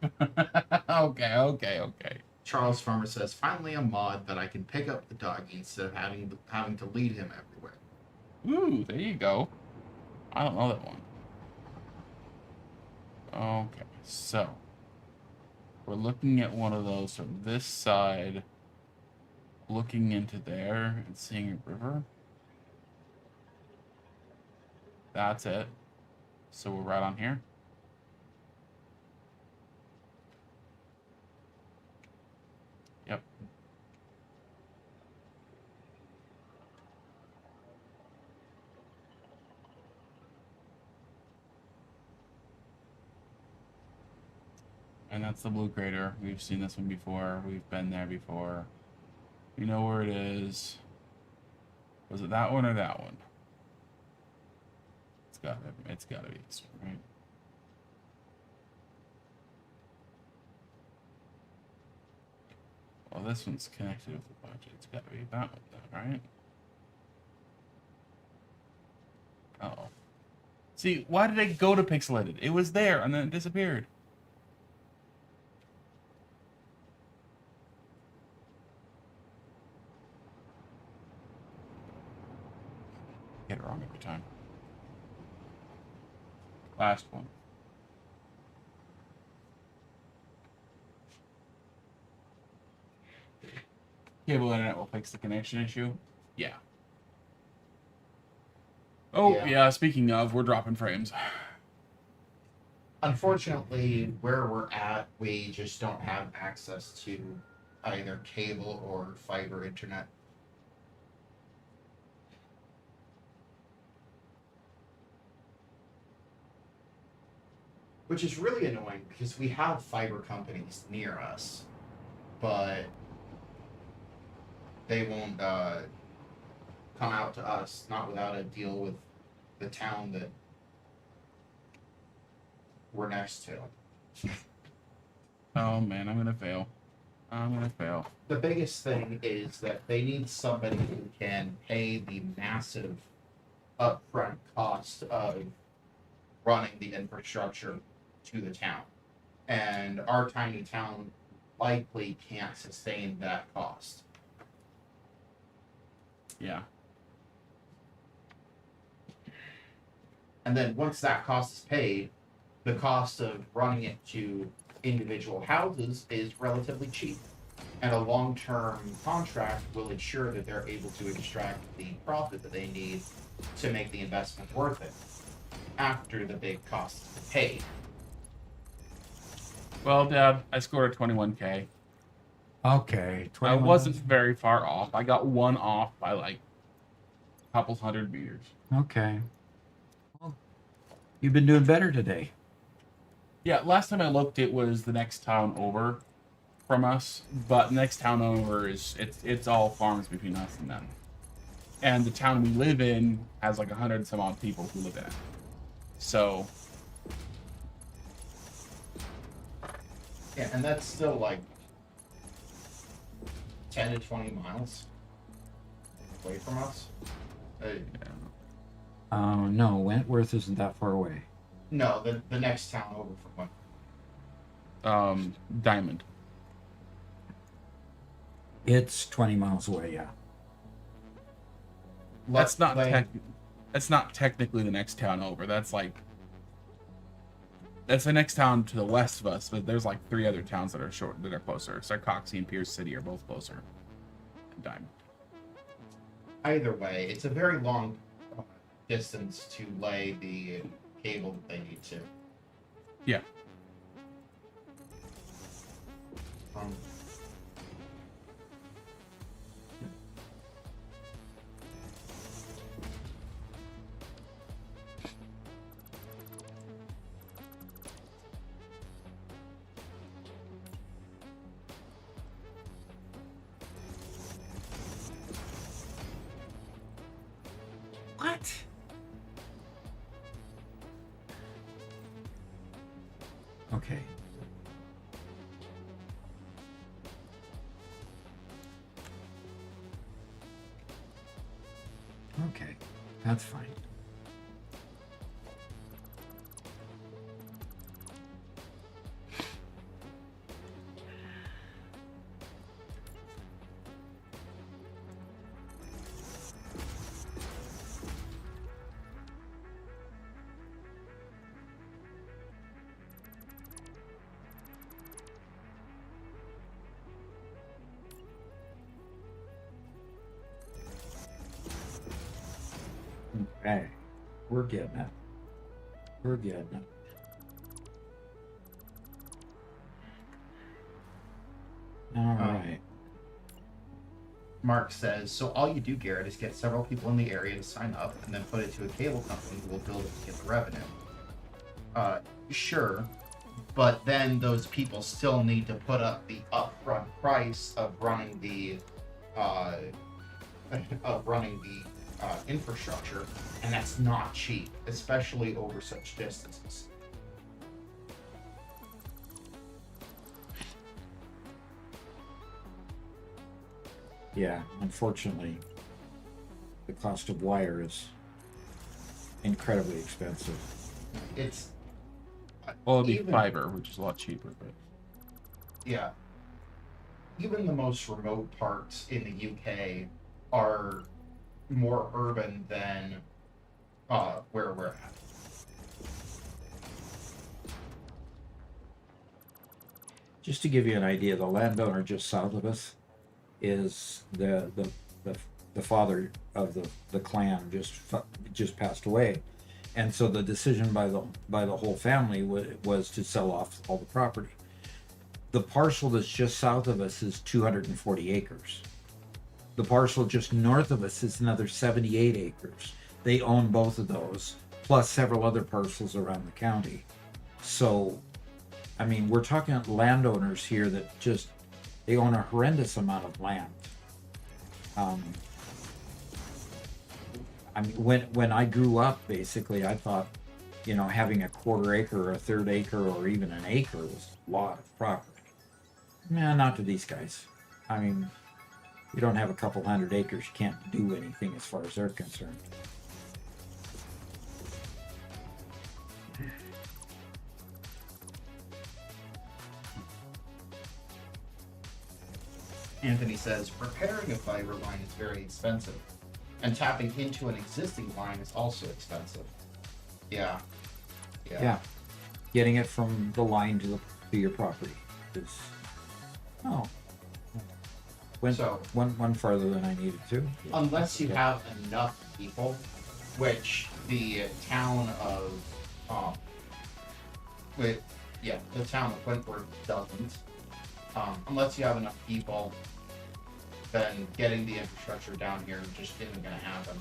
Okay. Charles Farmer says, finally a mod that I can pick up the doggy instead of having to lead him everywhere. Ooh, there you go. I don't know that one. Okay, so we're looking at one of those from this side, looking into there and seeing a river. That's it. So we're right on here. Yep. And that's the blue crater. We've seen this one before. We've been there before. We know where it is. Was it that one or that one? It's gotta be this one, right? Well, this one's connected with the budget. It's gotta be that one then, right? Uh-oh. See, why did I go to pixelated? It was there and then it disappeared. Get it wrong every time. Last one. Cable internet will fix the connection issue. Yeah. Oh, yeah, speaking of, we're dropping frames. Unfortunately, where we're at, we just don't have access to either cable or fiber internet. Which is really annoying because we have fiber companies near us, but they won't come out to us, not without a deal with the town that we're next to. Oh man, I'm gonna fail. I'm gonna fail. The biggest thing is that they need somebody who can pay the massive upfront cost of running the infrastructure to the town. And our tiny town likely can't sustain that cost. Yeah. And then once that cost is paid, the cost of running it to individual houses is relatively cheap. And a long-term contract will ensure that they're able to extract the profit that they need to make the investment worth it after the big cost is paid. Well, Dad, I scored a 21K. Okay. I wasn't very far off. I got one off by like a couple hundred meters. Okay. Well, you've been doing better today. Yeah, last time I looked, it was the next town over from us, but next town over is it's all farms between us and them. And the town we live in has like 100 and some odd people who live in it. So yeah, and that's still like 10 to 20 miles away from us. No, Wentworth isn't that far away. No, the next town over from one. Diamond. It's 20 miles away, yeah. That's not technically the next town over. That's the next town to the west of us, but there's like 3 other towns that are closer. Sarcoxy and Pierce City are both closer than Diamond. Either way, it's a very long distance to lay the cable that they need to. Yeah. What? Okay. Okay, that's fine. Okay, we're getting it. We're getting it. All right. Mark says, so all you do, Garrett, is get several people in the area to sign up and then put it to a cable company who will build it to get the revenue. Sure, But then those people still need to put up the upfront price of running the infrastructure, and that's not cheap, especially over such distances. Yeah, unfortunately, the cost of wire is incredibly expensive. It's Well, it'd be Even- fiber, which is a lot cheaper. But yeah. Even the most remote parts in the UK are more urban than where we're at. Just to give you an idea, the landowner just south of us is the father of the clan just passed away, and so the decision by the whole family was to sell off all the property. The parcel that's just south of us is 240 acres. The parcel just north of us is another 78 acres. They own both of those, plus several other parcels around the county. So, I mean, we're talking landowners here that just, they own a horrendous amount of land. I mean, when I grew up, basically, I thought, having a quarter acre or a third acre or even an acre was a lot of property. Man, not to these guys. I mean, you don't have a couple hundred acres, you can't do anything as far as they're concerned. Anthony says, repairing a fiber line is very expensive, and tapping into an existing line is also expensive. Yeah. Yeah. Getting it from the line to your property is, went So- one farther than I needed to. Unless you have enough people, which the town of, the town of Wentworth doesn't. Unless you have enough people, then getting the infrastructure down here just isn't going to happen.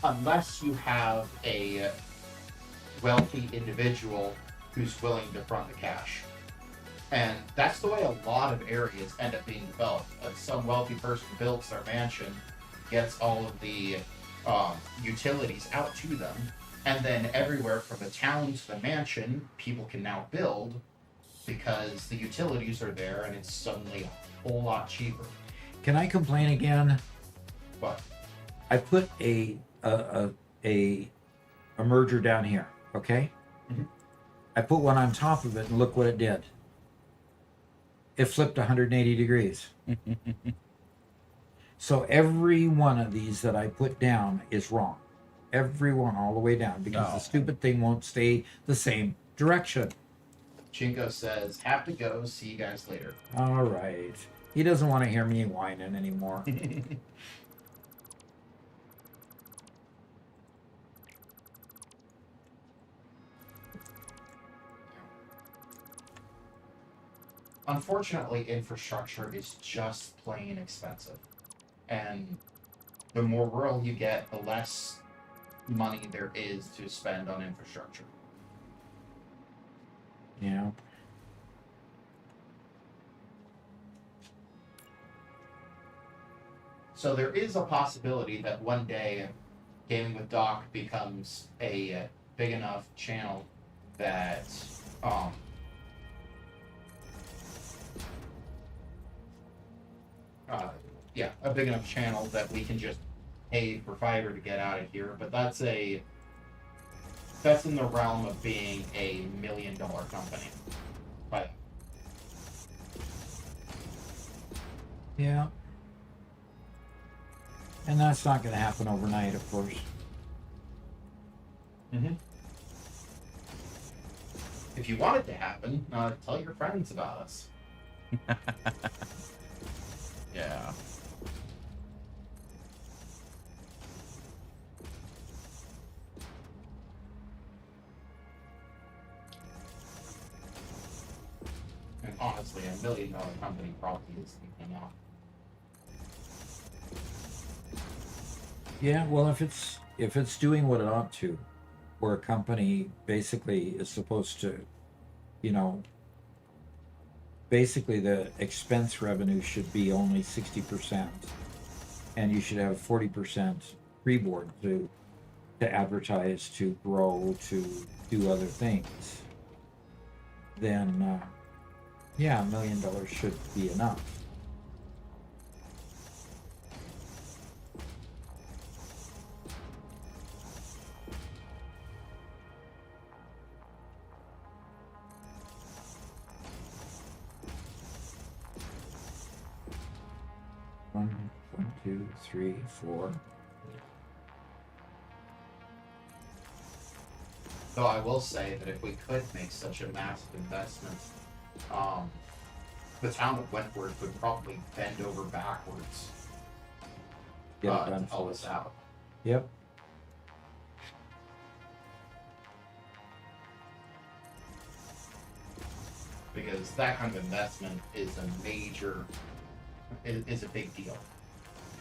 Unless you have a wealthy individual who's willing to front the cash. And that's the way a lot of areas end up being developed. Some wealthy person builds their mansion, gets all of the utilities out to them, and then everywhere from the town to the mansion, people can now build because the utilities are there and it's suddenly a whole lot cheaper. Can I complain again? But I put a merger down here, okay? Mhm. I put one on top of it and look what it did. It flipped 180 degrees. So every one of these that I put down is wrong. Every one all the way down because No. the stupid thing won't stay the same direction. Chinko says, have to go, see you guys later. All right. He doesn't want to hear me whining anymore. Unfortunately, infrastructure is just plain expensive. And the more rural you get, the less money there is to spend on infrastructure. Yeah. So there is a possibility that one day Gaming with Doc becomes a big enough channel that a big enough channel that we can just pay for fiber to get out of here. But that's in the realm of being a $1 million company. But Yeah. And that's not going to happen overnight, of course. if you want it to happen, tell your friends about us. Yeah. And honestly, $1 million company probably is enough. Yeah, well, if it's doing what it ought to, where a company basically is supposed to, you know, basically the expense revenue should be only 60%, and you should have 40% freeboard to advertise, to grow, to do other things, then yeah, $1 million should be enough. One, 2, 3, 4. Though I will say that if we could make such a massive investment, the town of Wentworth would probably bend over backwards Get it done to help for us us. out. Yep. Because that kind of investment is a major, is a big deal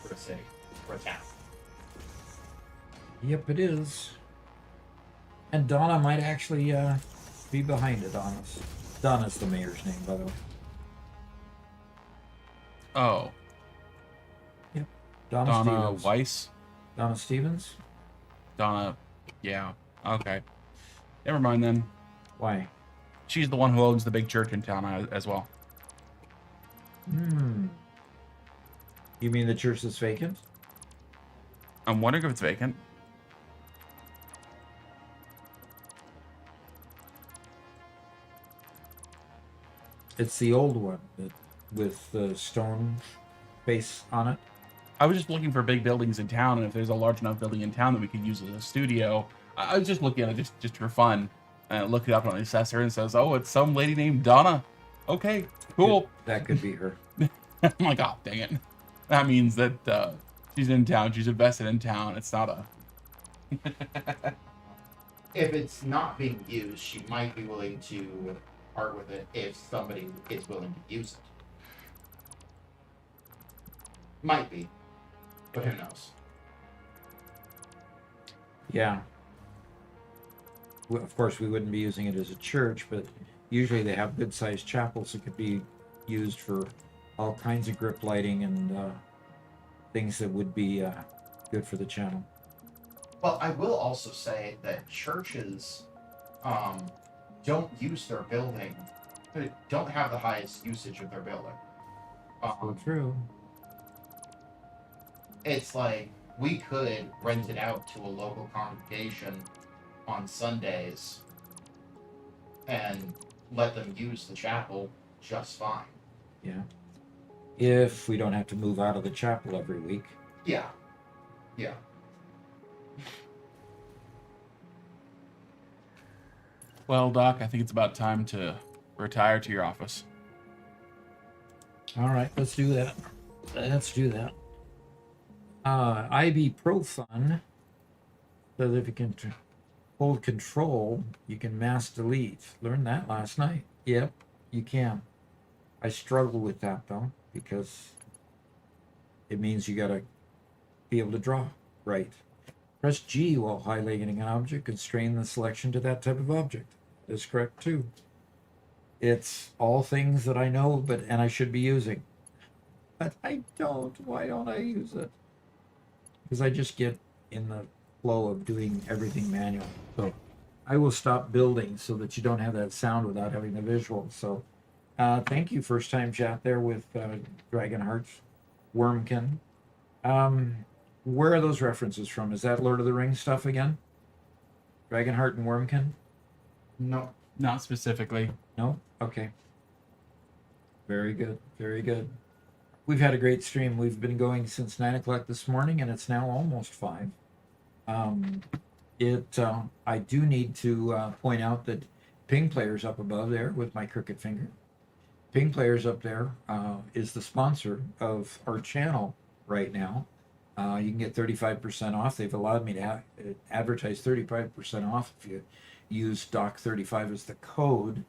for a city, for a town. Yep, it is. And Donna might actually be behind it on us. Donna's the mayor's name, by the way. Oh, Donna Donna Stevens. Weiss. Donna Stevens? Donna. Yeah. Okay. Never mind then. Why? She's the one who owns the big church in town as well. You mean the church that's vacant? I'm wondering if it's vacant. It's the old one with the stone face on it. I was just looking for big buildings in town, and if there's a large enough building in town that we could use as a studio, I was just looking at it just for fun. And I look it up on the assessor and says, "Oh, it's some lady named Donna." Okay, cool. That could be her. I'm like, oh, dang it. That means that she's in town. She's invested in town. It's not a. If it's not being used, she might be willing to part with it if somebody is willing to use it. Might be, but who knows? Yeah. Well, of course, we wouldn't be using it as a church, but usually they have good-sized chapels that could be used for all kinds of grip lighting and things that would be good for the channel. Well, I will also say that churches don't use their building, don't have the highest usage of their building. So true. It's like we could rent it out to a local congregation on Sundays and let them use the chapel just fine. Yeah. If we don't have to move out of the chapel every week. Yeah. Yeah. Well, Doc, I think it's about time to retire to your office. All right, let's do that. Let's do that. IB Pro Fun says if you can hold control, you can mass delete. Learned that last night. Yep, you can. I struggle with that though, because it means you gotta be able to draw right. Press G while highlighting an object, constrain the selection to that type of object. That's correct too. It's all things that I know, and I should be using. But I don't. Why don't I use it? Because I just get in the flow of doing everything manual. So I will stop building so that you don't have that sound without having the visual. So thank you, first time chat there with Dragon Hearts, Wormkin. Where are those references from? Is that Lord of the Rings stuff again? Dragonheart and Wormkin? No. Not specifically. No? Okay. Very good. Very good. We've had a great stream. We've been going since 9 o'clock this morning, and it's now almost 5. I do need to point out that Ping Player's up above there with my crooked finger. Ping Player's up there is the sponsor of our channel right now. You can get 35% off. They've allowed me to advertise 35% off if you use DOC35 as the code.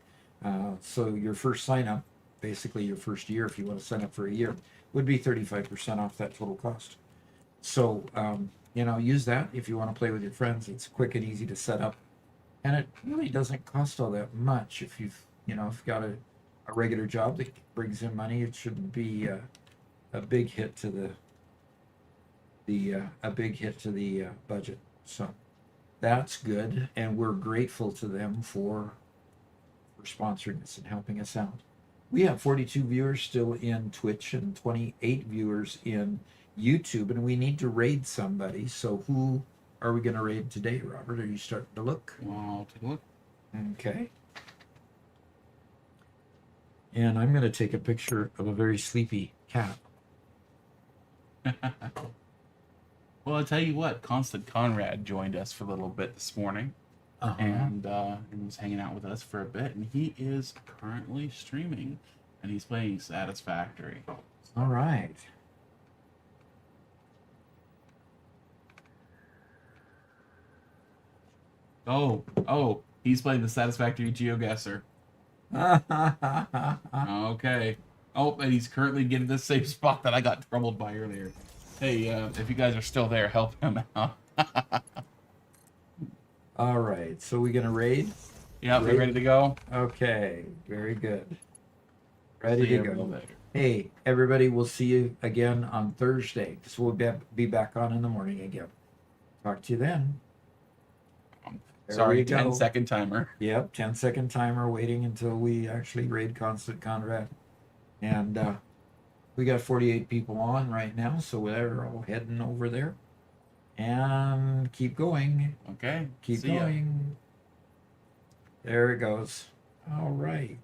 So your first sign up, basically your first year, if you want to sign up for a year, would be 35% off that total cost. So use that if you want to play with your friends. It's quick and easy to set up, and it really doesn't cost all that much. If you've got a regular job that brings in money, it shouldn't be a big hit to the budget. So that's good, and we're grateful to them for sponsoring us and helping us out. We have 42 viewers still in Twitch and 28 viewers in YouTube, and we need to raid somebody. So who are we going to raid today, Robert? Are you starting to look? I'll take a look. Okay. And I'm going to take a picture of a very sleepy cat. Well, I'll tell you what, Constant Conrad joined us for a little bit this morning. And was hanging out with us for a bit, and he is currently streaming, and he's playing Satisfactory. All right. Oh, he's playing the Satisfactory GeoGuessr. Okay. Oh, and he's currently getting the same spot that I got troubled by earlier. Hey, if you guys are still there, help him out. All right. So we're going to raid? Yeah, we're ready to go. Okay. Very good. Ready See to you go. later. Hey, everybody, we'll see you again on Thursday. So we'll be back on in the morning again. Talk to you then. There Sorry, we go. 10-second timer. Yep, 10-second timer waiting until we actually raid Constant Conrad. And we got 48 people on right now, so we're all heading over there. And keep going. Okay. Keep see ya. going. There it goes. All right.